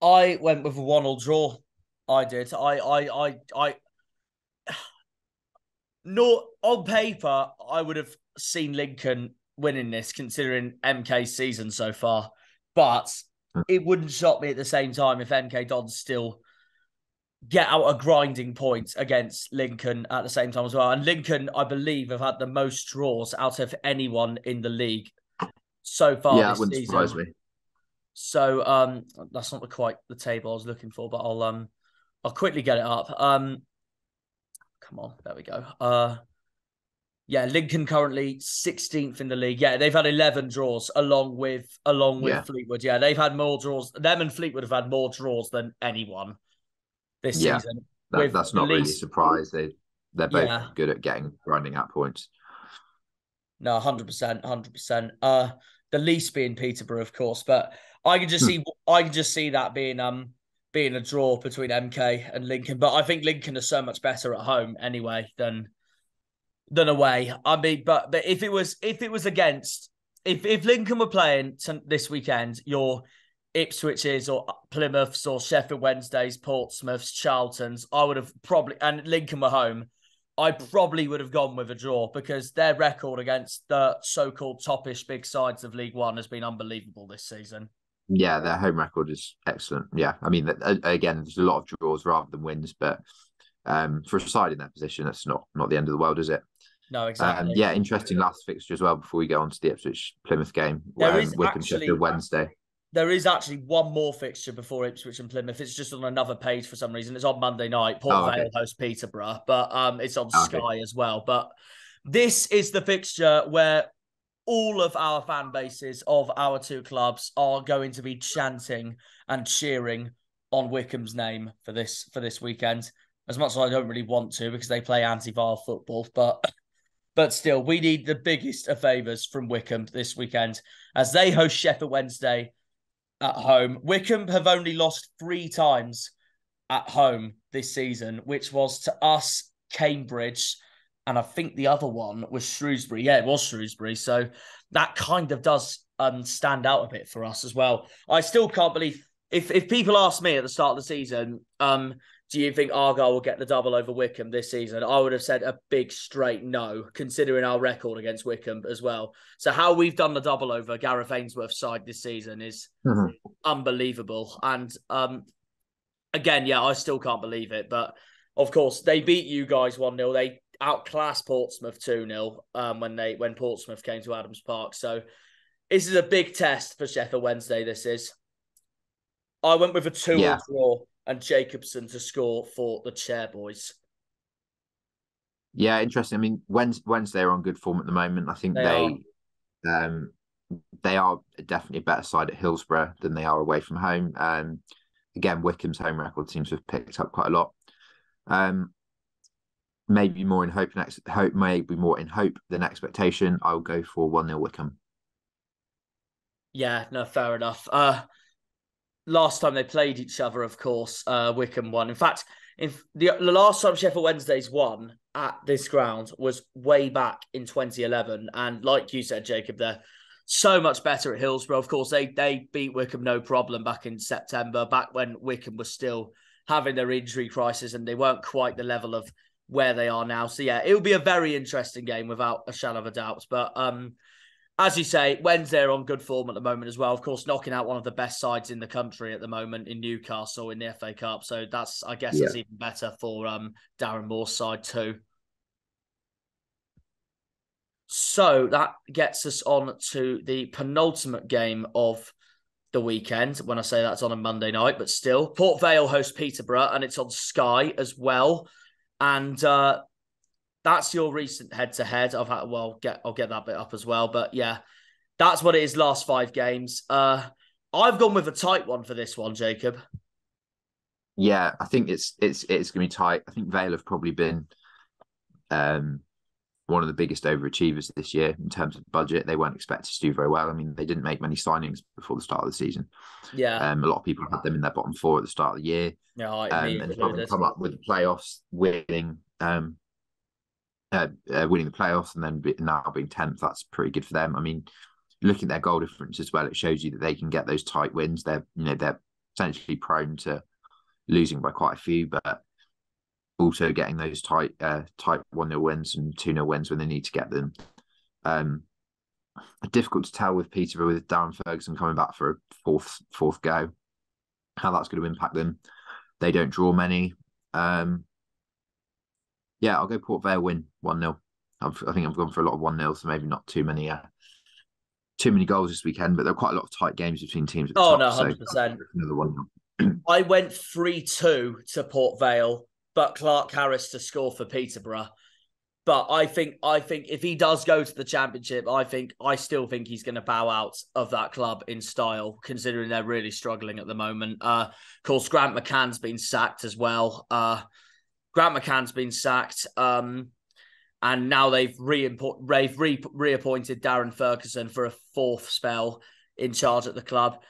I went with a 1-1 draw. I did. No, on paper, I would have seen Lincoln winning this, considering MK's season so far. But it wouldn't shock me at the same time if MK Dons still get out a grinding point against Lincoln at the same time as well. And Lincoln, I believe, have had the most draws out of anyone in the league so far this wouldn't season. surprise me. So that's not quite the table I was looking for, but I'll quickly get it up. Come on, there we go. Yeah, Lincoln currently 16th in the league. Yeah, they've had 11 draws along with Fleetwood. Yeah, they've had more draws. Them and Fleetwood have had more draws than anyone this season. That's not really a surprise. They're both good at grinding out points. No, 100%, 100%. The least being Peterborough, of course, but I can just see that being a draw between MK and Lincoln. But I think Lincoln are so much better at home anyway than away. I mean, but if Lincoln were playing this weekend, your Ipswiches or Plymouths or Sheffield Wednesdays, Portsmouths, Charltons, I would have probably, and Lincoln were home, I probably would have gone with a draw because their record against the so-called toppish big sides of League One has been unbelievable this season. Yeah, their home record is excellent. Yeah, I mean, again, there's a lot of draws rather than wins, but for a side in that position, that's not the end of the world, is it? No, exactly. Yeah, interesting last fixture as well before we go on to the Ipswich Plymouth game. Sheffield Wednesday. There is actually one more fixture before Ipswich and Plymouth. It's just on another page for some reason. It's on Monday night. Port Vale hosts Peterborough, but it's on Sky as well. But this is the fixture where all of our fan bases of our 2 clubs are going to be chanting and cheering on Wycombe's name for this weekend. As much as I don't really want to because they play anti-VAR football, but still, we need the biggest of favours from Wycombe this weekend as they host Sheffield Wednesday at home. Wycombe have only lost 3 times at home this season, which was to us, Cambridge, and I think the other one was Shrewsbury. Yeah, it was Shrewsbury. So that kind of does stand out a bit for us as well. I still can't believe if people ask me at the start of the season, do you think Argyle will get the double over Wycombe this season? I would have said a big straight no, considering our record against Wycombe as well. So how we've done the double over Gareth Ainsworth's side this season is unbelievable. And again, yeah, I still can't believe it. But of course, they beat you guys 1-0. They outclassed Portsmouth 2-0 when Portsmouth came to Adams Park. So this is a big test for Sheffield Wednesday, this is. I went with a 2-2 draw and Jacobson to score for the Chairboys. Yeah, interesting. I mean, Wednesday are on good form at the moment. I think they are definitely a better side at Hillsborough than they are away from home. Again, Wycombe's home record seems to have picked up quite a lot. Maybe more in hope than expectation. I'll go for 1-0 Wycombe. Yeah, no, fair enough. Last time they played each other, of course, Wycombe won. In fact, the last time Sheffield Wednesday's won at this ground was way back in 2011. And like you said, Jacob, they're so much better at Hillsborough. Of course, they beat Wycombe no problem back in September, back when Wycombe was still having their injury crisis and they weren't quite the level of where they are now. So yeah, it will be a very interesting game without a shadow of a doubt. But as you say, Wednesday are on good form at the moment as well. Of course, knocking out one of the best sides in the country at the moment in Newcastle in the FA Cup. So that's even better for Darren Moore's side too. So that gets us on to the penultimate game of the weekend. When I say that's on a Monday night, but still, Port Vale hosts Peterborough, and it's on Sky as well. And that's your recent head-to-head. I'll get that bit up as well. But yeah, that's what it is. Last 5 games. I've gone with a tight one for this one, Jacob. Yeah, I think it's going to be tight. I think Vale have probably been one of the biggest overachievers this year in terms of budget. They weren't expected to do very well. I mean, they didn't make many signings before the start of the season. Yeah, a lot of people had them in their bottom 4 at the start of the year. Yeah, and they've probably come up with the playoffs, winning the playoffs, and then now being 10th. That's pretty good for them. I mean, looking at their goal difference as well, it shows you that they can get those tight wins. They're essentially prone to losing by quite a few, but also getting those tight 1-0 wins and 2-0 wins when they need to get them. Difficult to tell with Peterborough, with Darren Ferguson coming back for a fourth go, how that's going to impact them. They don't draw many. Yeah, I'll go Port Vale win 1-0. I think I've gone for a lot of 1-0, so maybe not too many goals this weekend, but there are quite a lot of tight games between teams at the top. No, 100%. So another 1-0. I went 3-2 to Port Vale, but Clark Harris to score for Peterborough. But I think if he does go to the Championship, I still think he's going to bow out of that club in style, considering they're really struggling at the moment. Of course, Grant McCann's been sacked as well. And now they've reappointed Darren Ferguson for a 4th spell in charge at the club.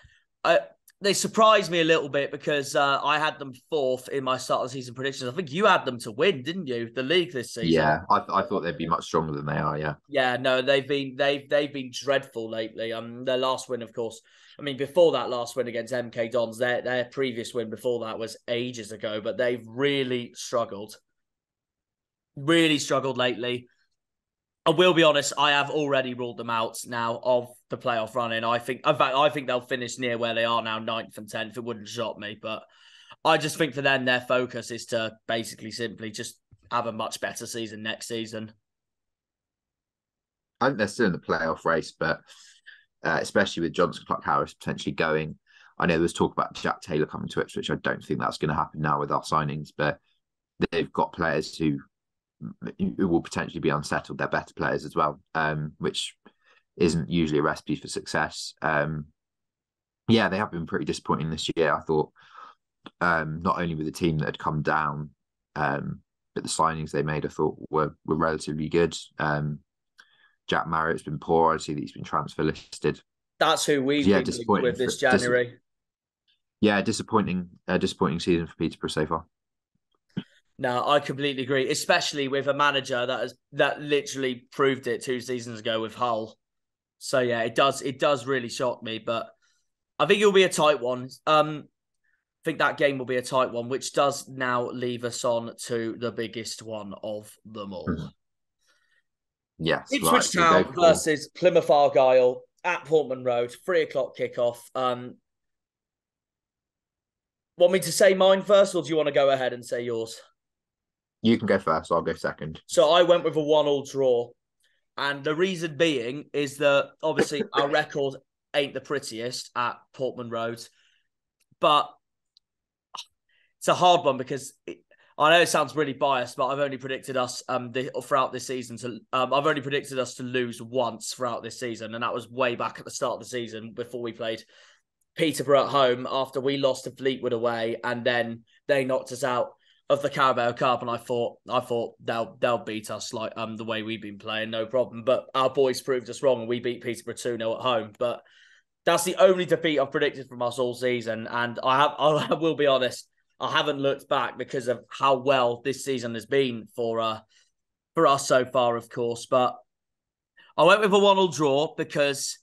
They surprised me a little bit because I had them 4th in my start of the season predictions. I think you had them to win, didn't you? The league this season. Yeah, I thought they'd be much stronger than they are. Yeah. Yeah, no, they've been dreadful lately. Their last win, of course. I mean, before that last win against MK Dons, their previous win before that was ages ago. But they've really struggled lately. I will be honest, I have already ruled them out now of the playoff run-in. I think they'll finish near where they are now, 9th and 10th. It wouldn't shock me, but I just think for them, their focus is to simply just have a much better season next season. I think they're still in the playoff race, but especially with Johnson Clark Harris potentially going. I know there was talk about Jack Taylor coming to Ipswich. I don't think that's going to happen now with our signings, but they've got players who will potentially be unsettled. They're better players as well, which isn't usually a recipe for success. Yeah, they have been pretty disappointing this year. I thought not only with the team that had come down, but the signings they made I thought were relatively good. Jack Marriott's been poor. I see that he's been transfer listed. That's who we've been with this January. Disappointing season for Peterborough so far. No, I completely agree, especially with a manager that literally proved it 2 seasons ago with Hull. So yeah, it does really shock me, but I think it'll be a tight one. I think that game will be a tight one, which does now leave us on to the biggest one of them all. Yes, Ipswich Town versus Plymouth Argyle at Portman Road, 3:00 kickoff. Want me to say mine first, or do you want to go ahead and say yours? You can go first. I'll go second. So I went with a 1-1 draw. And the reason being is that obviously our record ain't the prettiest at Portman Road. But it's a hard one because I know it sounds really biased, but I've only predicted us throughout this season to I've only predicted us to lose once throughout this season, and that was way back at the start of the season before we played Peterborough at home after we lost to Fleetwood away, and then they knocked us out of the Carabao Cup, and I thought they'll beat us like the way we've been playing, no problem. But our boys proved us wrong, and we beat Peterborough 2-0 at home. But that's the only defeat I've predicted from us all season, and I will be honest, I haven't looked back because of how well this season has been for us so far, of course. But I went with a 1-1 draw because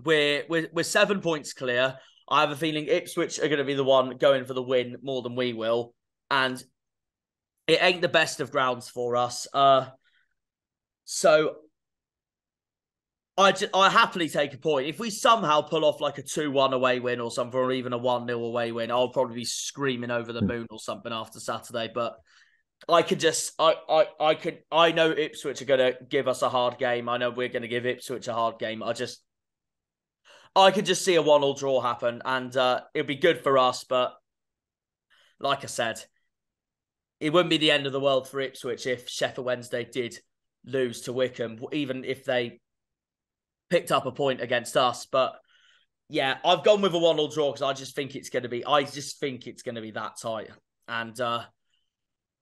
we're 7 points clear. I have a feeling Ipswich are going to be the one going for the win more than we will. And it ain't the best of grounds for us. So I happily take a point. If we somehow pull off like a 2-1 away win or something, or even a 1-0 away win, I'll probably be screaming over the moon or something after Saturday. But I know Ipswich are going to give us a hard game. I know we're going to give Ipswich a hard game. I could just see a 1-1 draw happen, and it'd be good for us. But like I said, it wouldn't be the end of the world for Ipswich if Sheffield Wednesday did lose to Wycombe, even if they picked up a point against us. But yeah, I've gone with a 1-1 draw because I just think it's going to be that tight. And part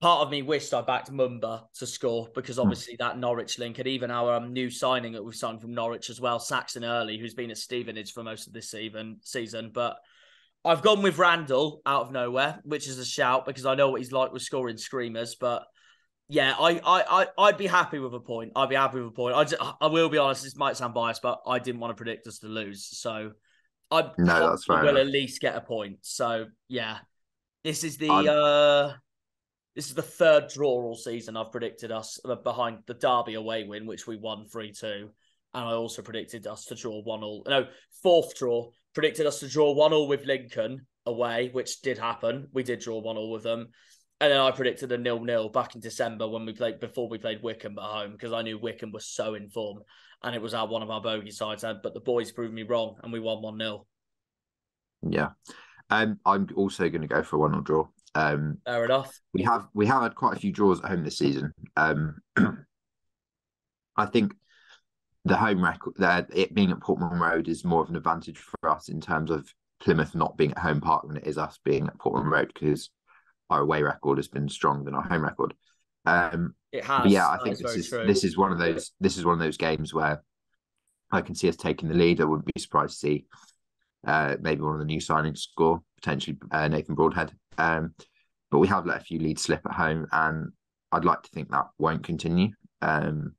of me wished I backed Mumba to score because obviously that Norwich link, and even our new signing that we've signed from Norwich as well, Saxon Early, who's been at Stevenage for most of this season. But I've gone with Randall out of nowhere, which is a shout because I know what he's like with scoring screamers. But yeah, I'd be happy with a point. I'd be happy with a point. I will be honest, this might sound biased, but I didn't want to predict us to lose. So I will at least get a point. So yeah, this is the third draw all season I've predicted us behind the Derby away win, which we won 3-2. And I also predicted us to draw 1-1. No, fourth draw. Predicted us to draw 1-1 with Lincoln away, which did happen. We did draw 1-1 with them. And then I predicted a 0-0 back in December before we played Wycombe at home, because I knew Wycombe was so in form and it was one of our bogey sides. But the boys proved me wrong and we won 1-0. Yeah. I'm also going to go for a 1-1 draw. Fair enough. We have had quite a few draws at home this season. I think the home record, it being at Portman Road, is more of an advantage for us in terms of Plymouth not being at home park than it is us being at Portman Road, because our away record has been stronger than our home record. It has. But yeah, I think this is one of those games where I can see us taking the lead. I wouldn't be surprised to see maybe one of the new signings score, potentially Nathan Broadhead. But we have let a few leads slip at home, and I'd like to think that won't continue. But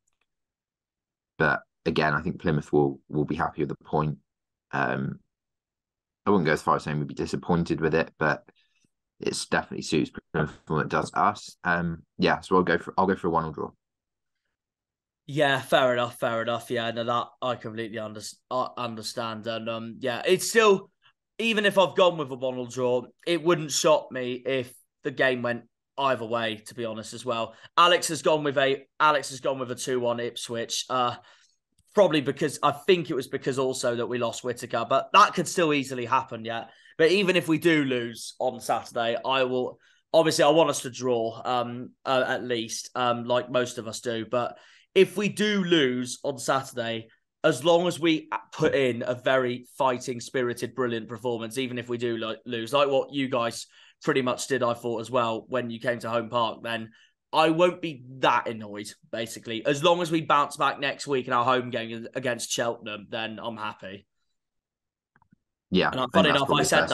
again, I think Plymouth will be happy with the point. I wouldn't go as far as saying we'd be disappointed with it, but it's definitely suits Plymouth more than it does us. Yeah, so I'll go for a 1-1 draw. Yeah, fair enough. Yeah, no, that I completely understand. And yeah, it's still, even if I've gone with a 1-1 draw, it wouldn't shock me if the game went either way, to be honest, as well. Alex has gone with a 2-1 Ipswich. Probably because I think it was because also that we lost Whittaker, but that could still easily happen, yeah. But even if we do lose on Saturday, I want us to draw at least, like most of us do. But if we do lose on Saturday, as long as we put in a very fighting, spirited, brilliant performance, even if we do lose, like what you guys pretty much did, I thought as well, when you came to home park, then I won't be that annoyed, basically. As long as we bounce back next week in our home game against Cheltenham, then I'm happy. Yeah. And funny enough, I said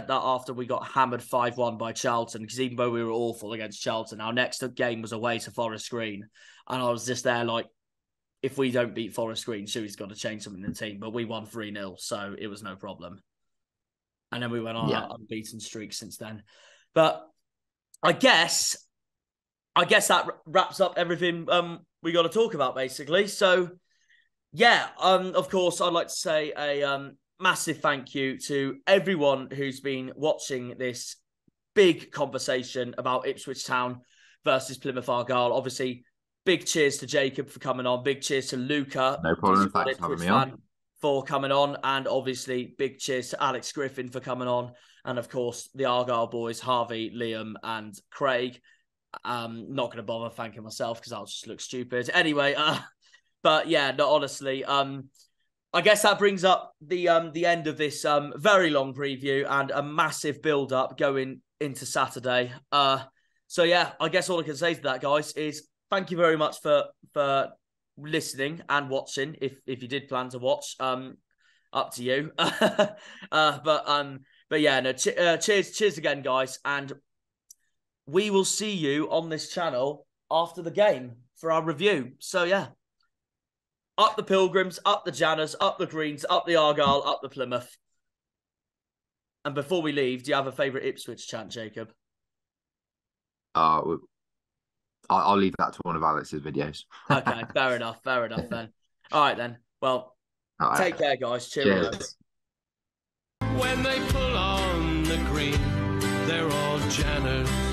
that after we got hammered 5-1 by Charlton, because even though we were awful against Charlton, our next game was away to Forest Green. And I was just there like, if we don't beat Forest Green, Shuey's got to change something in the team. But we won 3-0, so it was no problem. And then we went on an unbeaten streak since then. But I guess that wraps up everything we got to talk about, basically. So, yeah, of course, I'd like to say a massive thank you to everyone who's been watching this big conversation about Ipswich Town versus Plymouth Argyle. Obviously, big cheers to Jacob for coming on. Big cheers to Luca. No problem. Thanks for having me on. For coming on. And obviously, big cheers to Alex Griffin for coming on. And of course, the Argyle boys, Harvey, Liam, and Craig. Not going to bother thanking myself because I'll just look stupid. Anyway, but yeah, no, honestly, I guess that brings up the end of this very long preview and a massive build-up going into Saturday. So yeah, I guess all I can say to that, guys, is thank you very much for listening and watching. If you did plan to watch, up to you. But yeah, no. Cheers again, guys, and we will see you on this channel after the game for our review. So yeah, up the Pilgrims, up the Janners, up the Greens, up the Argyle, up the Plymouth. And before we leave, do you have a favourite Ipswich chant, Jacob? I'll leave that to one of Alex's videos. Okay, fair enough then. All right then. Well, take care, guys. Cheers. When they pull on the green, they're all Janners.